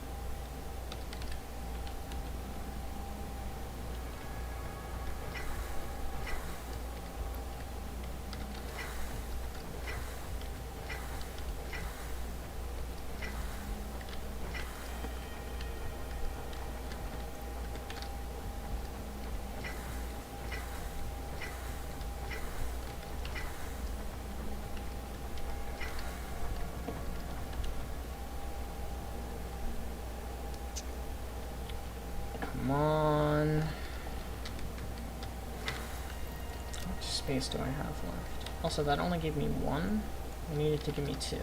Come on. How much space do I have left? Also, that only gave me one. I needed to give me two.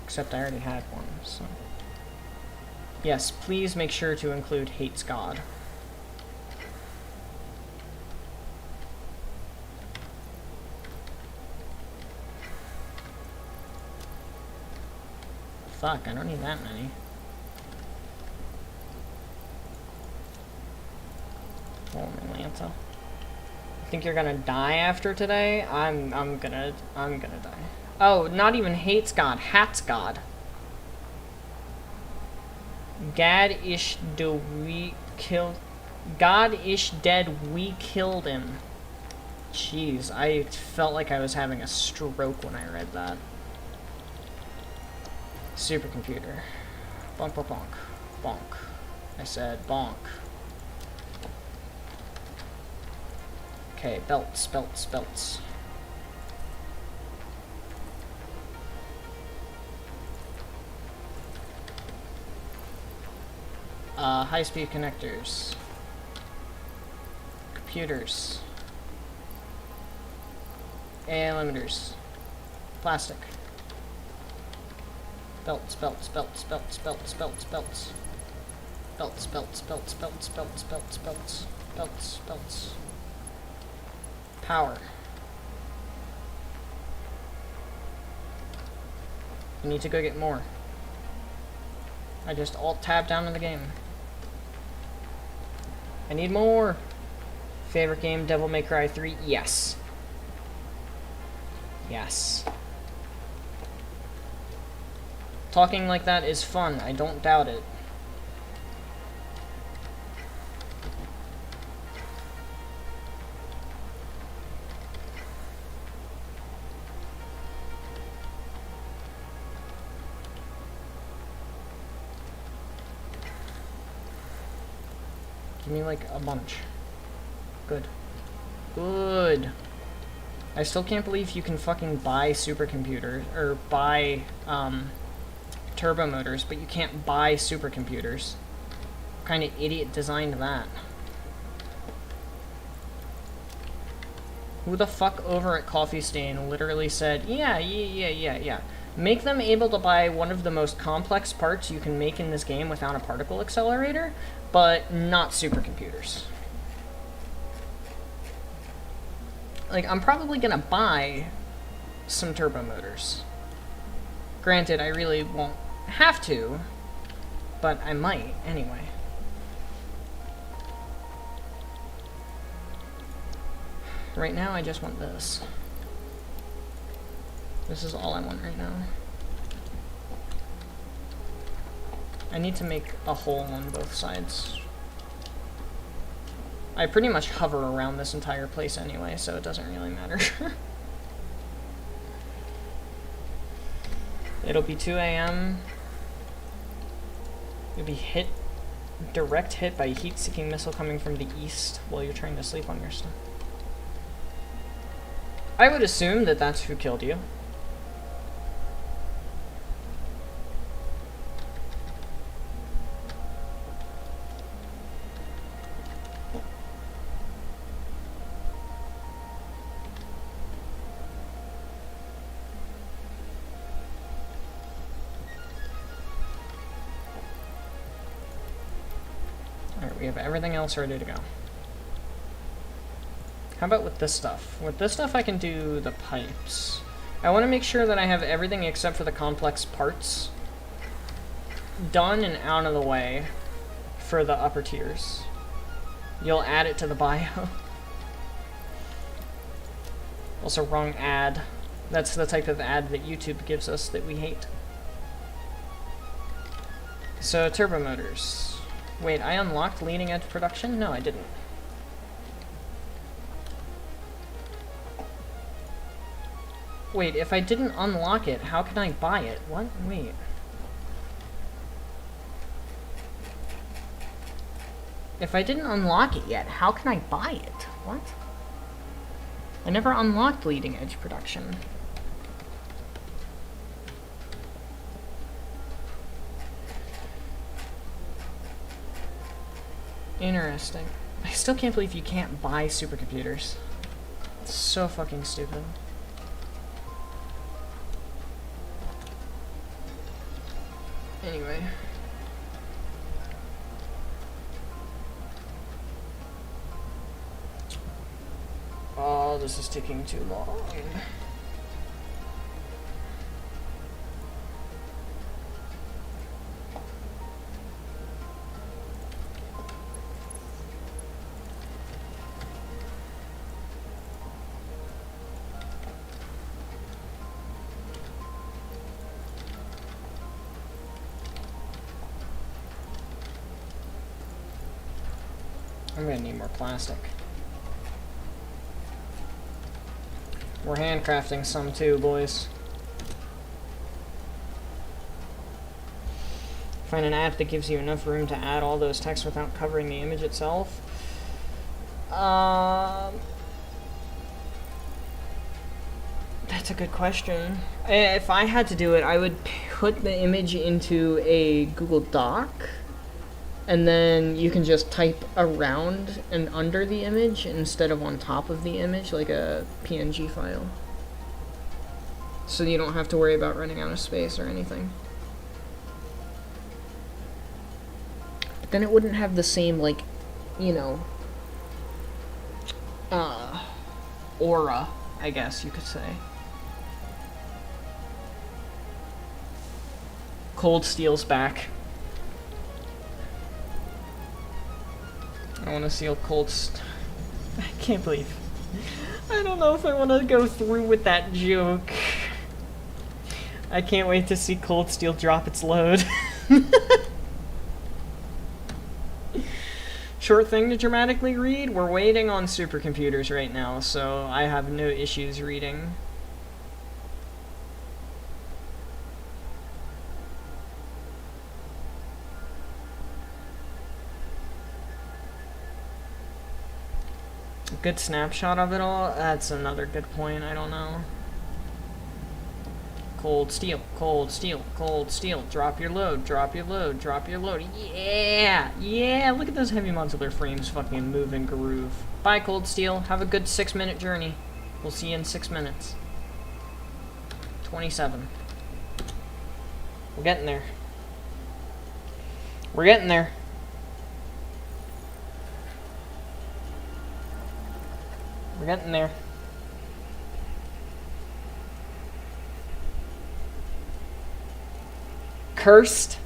Except I already had one, so... Yes, please make sure to include hates God. Fuck, I don't need that many. Oh, Atlanta. I think you're gonna die after today? I'm gonna die. Oh, not even hates God, hats God. God ish dead, we killed him. Jeez, I felt like I was having a stroke when I read that. Supercomputer. Bonk, bonk, bonk. Bonk. I said bonk. Okay, belts, belts, belts. High-speed connectors. Computers. And limiters. Plastic. Belts, belts, belts, belts, belts, belts, belts. Belts, belts, belts, belts, belts, belts, belts, belts, belts. Power. I need to go get more. I just alt-tab down in the game. I need more. Favorite game, Devil May Cry 3? Yes. Yes. Talking like that is fun. I don't doubt it. Give me like a bunch. Good. Good. I still can't believe you can fucking buy supercomputers, or buy, turbo motors, but you can't buy supercomputers. What kind of idiot designed that? Who the fuck over at Coffee Stain literally said, yeah. Make them able to buy one of the most complex parts you can make in this game without a particle accelerator, but not supercomputers. Like, I'm probably gonna buy some turbo motors. Granted, I really won't have to, but I might anyway. Right now, I just want this. This is all I want right now. I need to make a hole on both sides. I pretty much hover around this entire place anyway, so it doesn't really matter. It'll be 2 a.m. You'll be direct hit by a heat-seeking missile coming from the east while you're trying to sleep on your stuff. I would assume that that's who killed you. We have everything else ready to go. How about with this stuff? With this stuff I can do the pipes. I want to make sure that I have everything except for the complex parts done and out of the way for the upper tiers. You'll add it to the bio. Also, wrong ad. That's the type of ad that YouTube gives us that we hate. So, turbo motors. Wait, I unlocked leading edge production? No, I didn't. Wait, if I didn't unlock it, how can I buy it? What? Wait. If I didn't unlock it yet, how can I buy it? What? I never unlocked leading edge production. Interesting. I still can't believe you can't buy supercomputers. It's so fucking stupid. Anyway. Oh, this is taking too long. I'm gonna need more plastic. We're handcrafting some too, boys. Find an app that gives you enough room to add all those texts without covering the image itself. That's a good question. If I had to do it, I would put the image into a Google Doc, and then you can just type around and under the image instead of on top of the image, like a PNG file. So you don't have to worry about running out of space or anything. But then it wouldn't have the same, like, you know, aura, I guess you could say. Cold steel's back. I want to seal I can't believe. I don't know if I want to go through with that joke. I can't wait to see Cold Steel drop its load. Short thing to dramatically read. We're waiting on supercomputers right now, so I have no issues reading. Good snapshot of it all? That's another good point, I don't know. Cold steel, cold steel, cold steel. Drop your load, drop your load, drop your load. Yeah! Yeah! Look at those heavy modular frames fucking move and groove. Bye, cold steel. Have a good 6-minute journey. We'll see you in 6 minutes. 27. We're getting there. We're getting there. We're getting there. Cursed?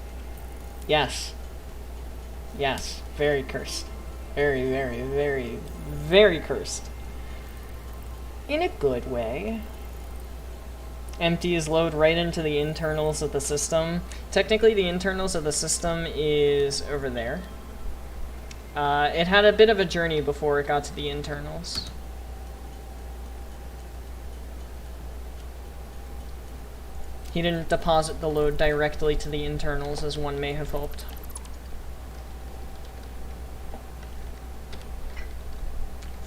Yes. Yes. Very cursed. Very, very, very, very cursed. In a good way. Empty his load right into the internals of the system. Technically, the internals of the system is over there. It had a bit of a journey before it got to the internals. He didn't deposit the load directly to the internals as one may have hoped.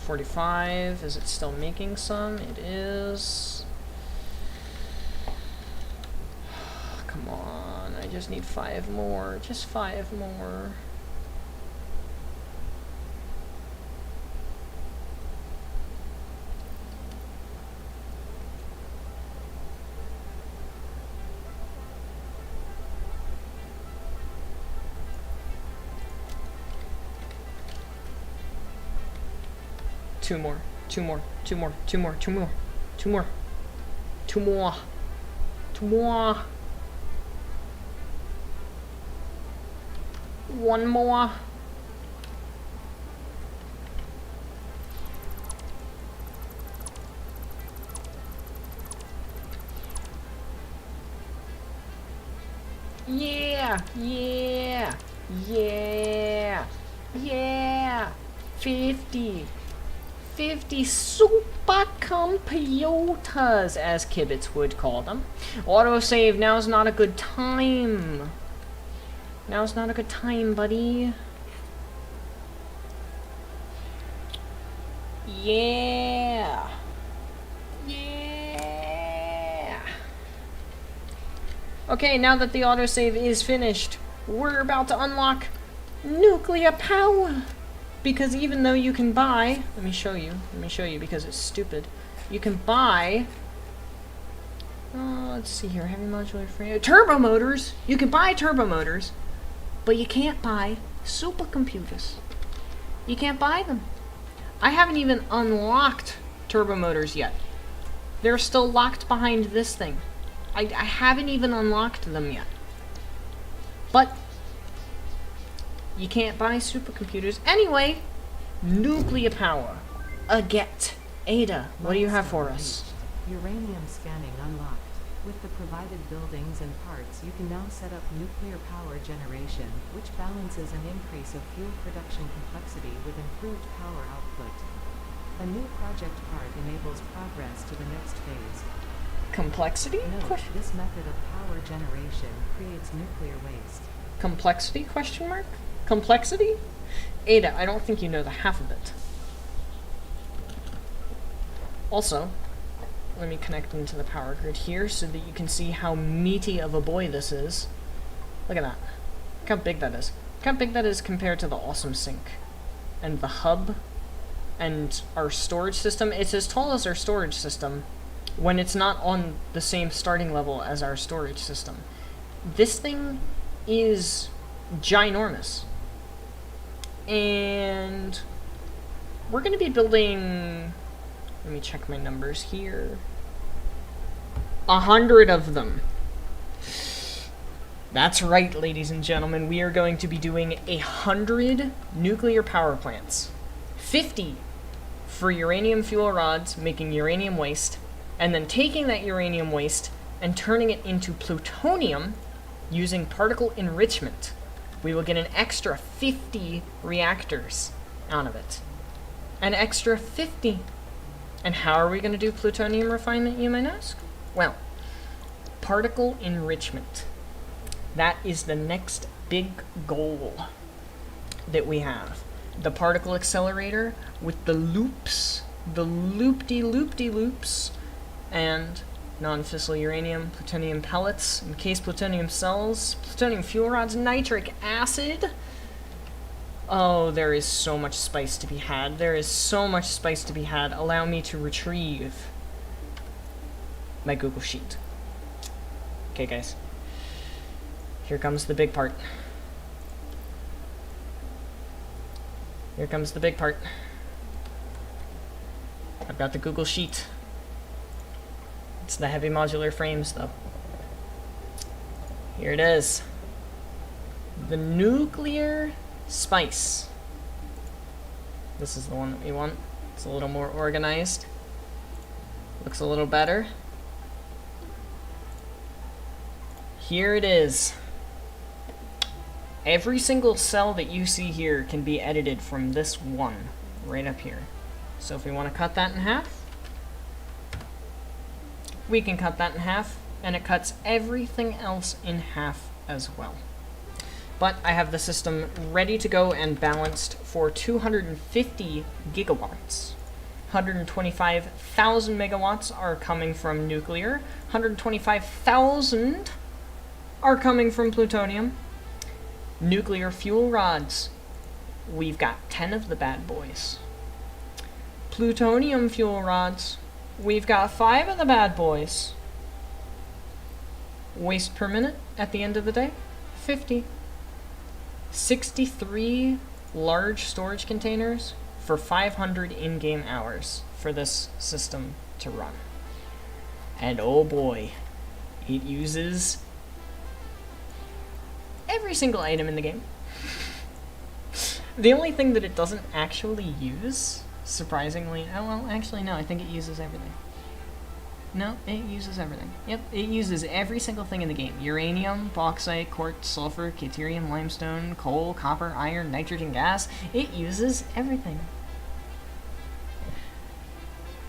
$45. Is it still making some? It is. Come on. I just need 5 more. Just 5 more. Two more, two more, two more, two more, two more, two more, two more, two more. One more. Yeah, yeah, yeah, yeah. 50 supercomputers, as Kibitz would call them. Autosave, now's not a good time. Now's not a good time, buddy. Yeah. Yeah. Okay, now that the autosave is finished, we're about to unlock nuclear power. Because even though you can buy, let me show you because it's stupid. You can buy, let's see here, heavy modular frame, turbo motors. You can buy turbo motors, but you can't buy supercomputers. You can't buy them. I haven't even unlocked turbo motors yet. They're still locked behind this thing. I haven't even unlocked them yet. But you can't buy supercomputers. Anyway, nuclear power. Ada, what do you have for us? Uranium scanning unlocked. With the provided buildings and parts, you can now set up nuclear power generation, which balances an increase of fuel production complexity with improved power output. A new project part enables progress to the next phase. Complexity? Note, this method of power generation creates nuclear waste. Complexity? Question mark? Complexity? Ada, I don't think you know the half of it. Also, let me connect into the power grid here so that you can see how meaty of a boy this is. Look at that. Look how big that is. Look how big that is compared to the awesome sink. And the hub. And our storage system. It's as tall as our storage system when it's not on the same starting level as our storage system. This thing is ginormous. And we're going to be building, let me check my numbers here, 100 of them. That's right, ladies and gentlemen. We are going to be doing 100 nuclear power plants. 50 for uranium fuel rods, making uranium waste, and then taking that uranium waste and turning it into plutonium using particle enrichment. We will get an extra 50 reactors out of it. An extra 50. And how are we going to do plutonium refinement, you might ask? Well, particle enrichment. That is the next big goal that we have. The particle accelerator with the loops, the loop-de-loop-de-loops, and non-fissile uranium, plutonium pellets, encased plutonium cells, plutonium fuel rods, nitric acid. Oh, there is so much spice to be had. There is so much spice to be had. Allow me to retrieve my Google Sheet. Okay, guys. Here comes the big part. Here comes the big part. I've got the Google Sheet. It's the heavy modular frames, though. Here it is. The nuclear spice. This is the one that we want. It's a little more organized. Looks a little better. Here it is. Every single cell that you see here can be edited from this one right up here. So if we want to cut that in half, we can cut that in half, and it cuts everything else in half as well. But I have the system ready to go and balanced for 250 gigawatts. 125,000 megawatts are coming from nuclear. 125,000 are coming from plutonium. Nuclear fuel rods. We've got 10 of the bad boys. Plutonium fuel rods. We've got 5 of the bad boys. Waste per minute at the end of the day, 50. 63 large storage containers for 500 in-game hours for this system to run. And oh boy, it uses every single item in the game. The only thing that it doesn't actually use, surprisingly, oh well, actually no, I think it uses everything. No, it uses everything. Yep, it uses every single thing in the game. Uranium, bauxite, quartz, sulfur, deuterium, limestone, coal, copper, iron, nitrogen gas. It uses everything.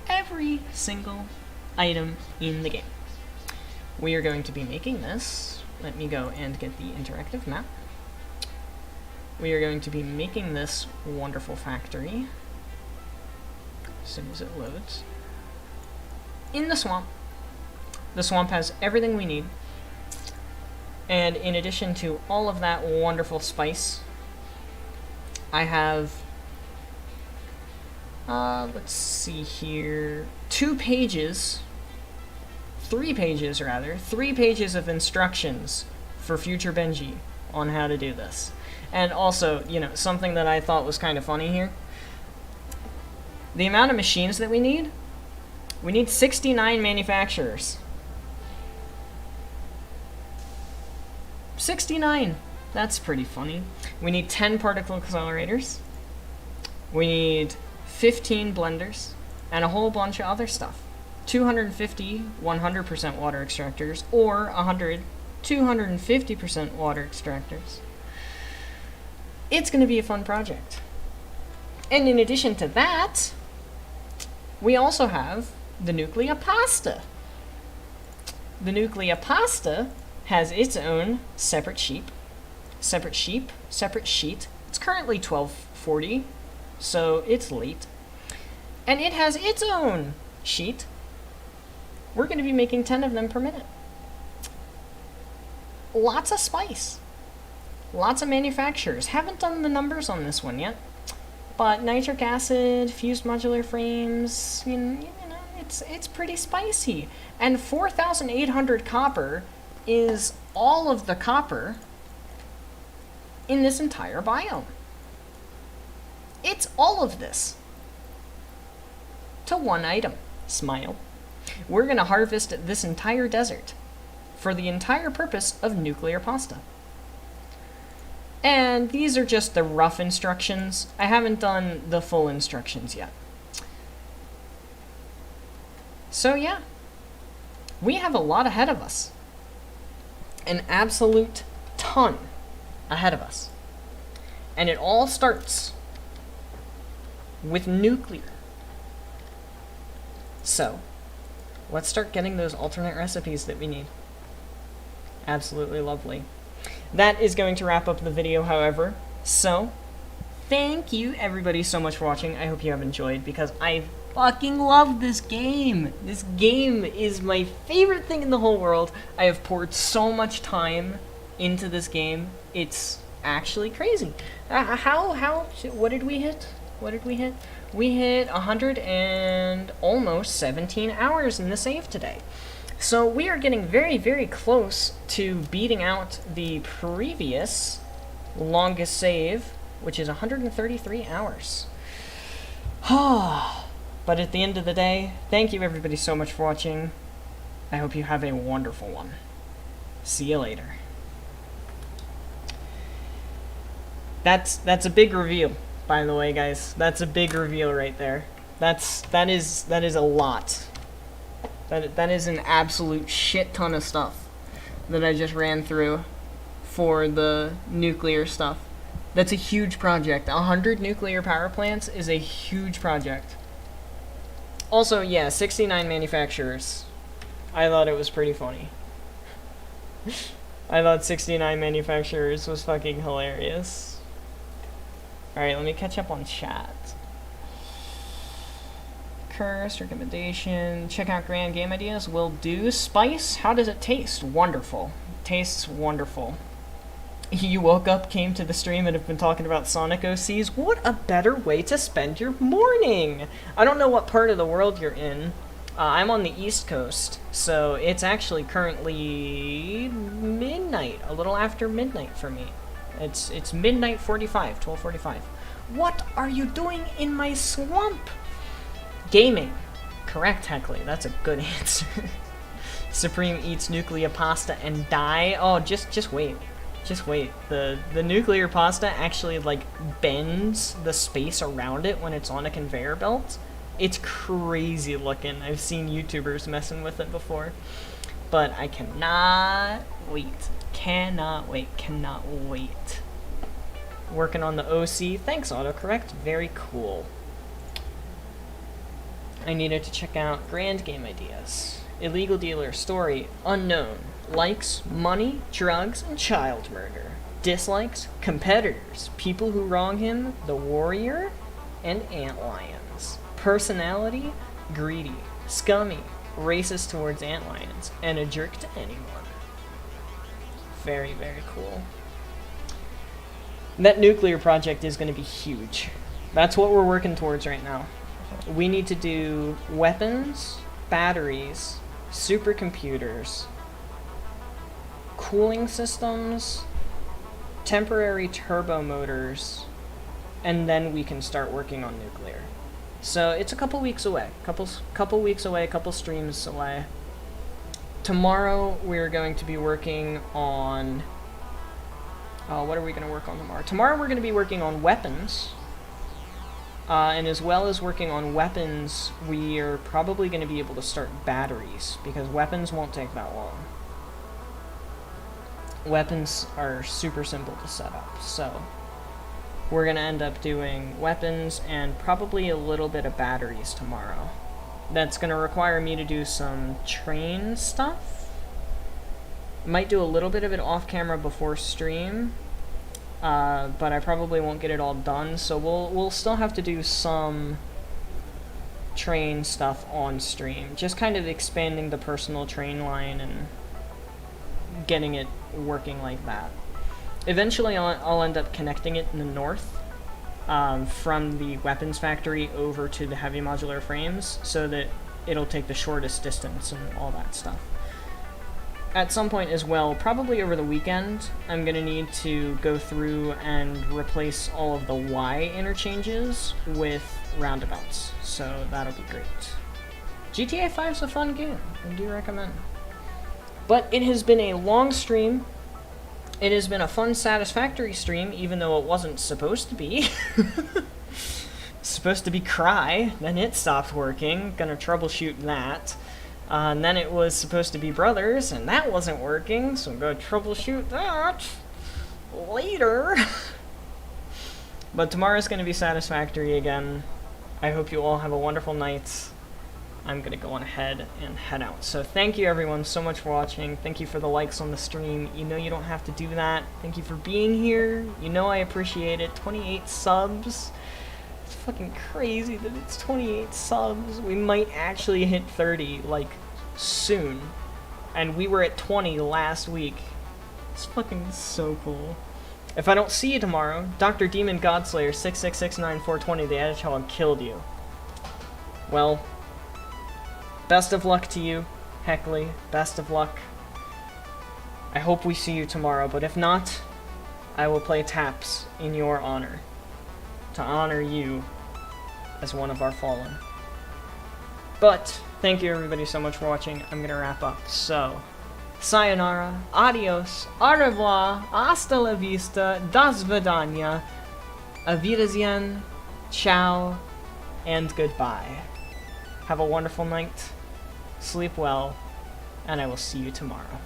Every single item in the game. We are going to be making this. Let me go and get the interactive map. We are going to be making this wonderful factory as soon as it loads. In the swamp. The swamp has everything we need. And in addition to all of that wonderful spice, I have, let's see here, 3 pages of instructions for future Benji on how to do this. And also, you know, something that I thought was kind of funny here. The amount of machines that we need 69 manufacturers. 69! That's pretty funny. We need 10 particle accelerators. We need 15 blenders. And a whole bunch of other stuff. 250 100% water extractors, or 100 250% water extractors. It's going to be a fun project. And in addition to that, we also have the nuclear pasta. The nuclear pasta has its own separate sheet. It's currently 12:40, so it's late. And it has its own sheet. We're going to be making 10 of them per minute. Lots of spice. Lots of manufacturers. Haven't done the numbers on this one yet. But nitric acid, fused modular frames, you know, it's pretty spicy. And 4,800 copper is all of the copper in this entire biome. It's all of this to one item. Smile. We're going to harvest this entire desert for the entire purpose of nuclear pasta. And these are just the rough instructions. I haven't done the full instructions yet. So yeah, we have a lot ahead of us. An absolute ton ahead of us. And it all starts with nuclear. So, let's start getting those alternate recipes that we need. Absolutely lovely. That is going to wrap up the video, however. So, thank you everybody so much for watching. I hope you have enjoyed, because I fucking love this game. This game is my favorite thing in the whole world. I have poured so much time into this game. It's actually crazy. What did we hit? What did we hit? We hit 100 and almost 17 hours in the save today. So we are getting very, very close to beating out the previous longest save, which is 133 hours. But at the end of the day, thank you everybody so much for watching. I hope you have a wonderful one. See you later. That's a big reveal, by the way, guys. That's a big reveal right there. That is a lot. That is an absolute shit ton of stuff that I just ran through for the nuclear stuff. That's a huge project. 100 nuclear power plants is a huge project. Also, yeah, 69 manufacturers. I thought it was pretty funny. I thought 69 manufacturers was fucking hilarious. Alright, let me catch up on chat. Curse, recommendation, check out Grand Game Ideas, will do. Spice, how does it taste? Wonderful. Tastes wonderful. You woke up, came to the stream, and have been talking about Sonic OCs. What a better way to spend your morning! I don't know what part of the world you're in. I'm on the East Coast, so it's actually currently midnight, a little after midnight for me. It's midnight 45, 12:45. What are you doing in my swamp? Gaming. Correct, Heckley. That's a good answer. Supreme eats nuclear pasta and die. Oh, just wait. Just wait. The nuclear pasta actually like bends the space around it when it's on a conveyor belt. It's crazy looking. I've seen YouTubers messing with it before. But I cannot wait. Cannot wait. Cannot wait. Working on the OC. Thanks, autocorrect. Very cool. I needed to check out Grand Game Ideas. Illegal dealer, story, unknown. Likes, money, drugs, and child murder. Dislikes, competitors, people who wrong him, the warrior, and antlions. Personality, greedy, scummy, racist towards antlions, and a jerk to anyone. Very, very cool. That nuclear project is going to be huge. That's what we're working towards right now. We need to do weapons, batteries, supercomputers, cooling systems, temporary turbo motors, and then we can start working on nuclear. So it's a couple weeks away. Couple weeks away, a couple streams away. Tomorrow we're going to be working on... what are we going to work on tomorrow? Tomorrow we're going to be working on weapons. And as well as working on weapons, we are probably going to be able to start batteries, because weapons won't take that long. Weapons are super simple to set up, so we're going to end up doing weapons and probably a little bit of batteries tomorrow. That's going to require me to do some train stuff. Might do a little bit of it off camera before stream. But I probably won't get it all done, so we'll still have to do some train stuff on stream. Just kind of expanding the personal train line and getting it working like that. Eventually I'll end up connecting it in the north, from the weapons factory over to the heavy modular frames, so that it'll take the shortest distance and all that stuff. At some point as well, probably over the weekend, I'm going to need to go through and replace all of the Y interchanges with roundabouts, so that'll be great. GTA 5's a fun game, I do recommend. But it has been a long stream. It has been a fun Satisfactory stream, even though it wasn't supposed to be. Supposed to be Cry, then it stopped working. Gonna troubleshoot that. And then it was supposed to be Brothers, and that wasn't working, so I'm gonna troubleshoot that later. But tomorrow's gonna be Satisfactory again. I hope you all have a wonderful night. I'm gonna go on ahead and head out. So thank you everyone so much for watching. Thank you for the likes on the stream. You know you don't have to do that. Thank you for being here. You know I appreciate it. 28 subs. It's fucking crazy that it's 28 subs. We might actually hit 30, like, soon. And we were at 20 last week. It's fucking so cool. If I don't see you tomorrow, Dr. Demon Godslayer 6669420, the Edgehog killed you. Well, best of luck to you, Heckley. Best of luck. I hope we see you tomorrow, but if not, I will play taps in your honor. To honor you as one of our fallen. But, thank you everybody so much for watching. I'm gonna wrap up. So, sayonara, adios, au revoir, hasta la vista, das vidania, auf Wiedersehen, ciao, and goodbye. Have a wonderful night, sleep well, and I will see you tomorrow.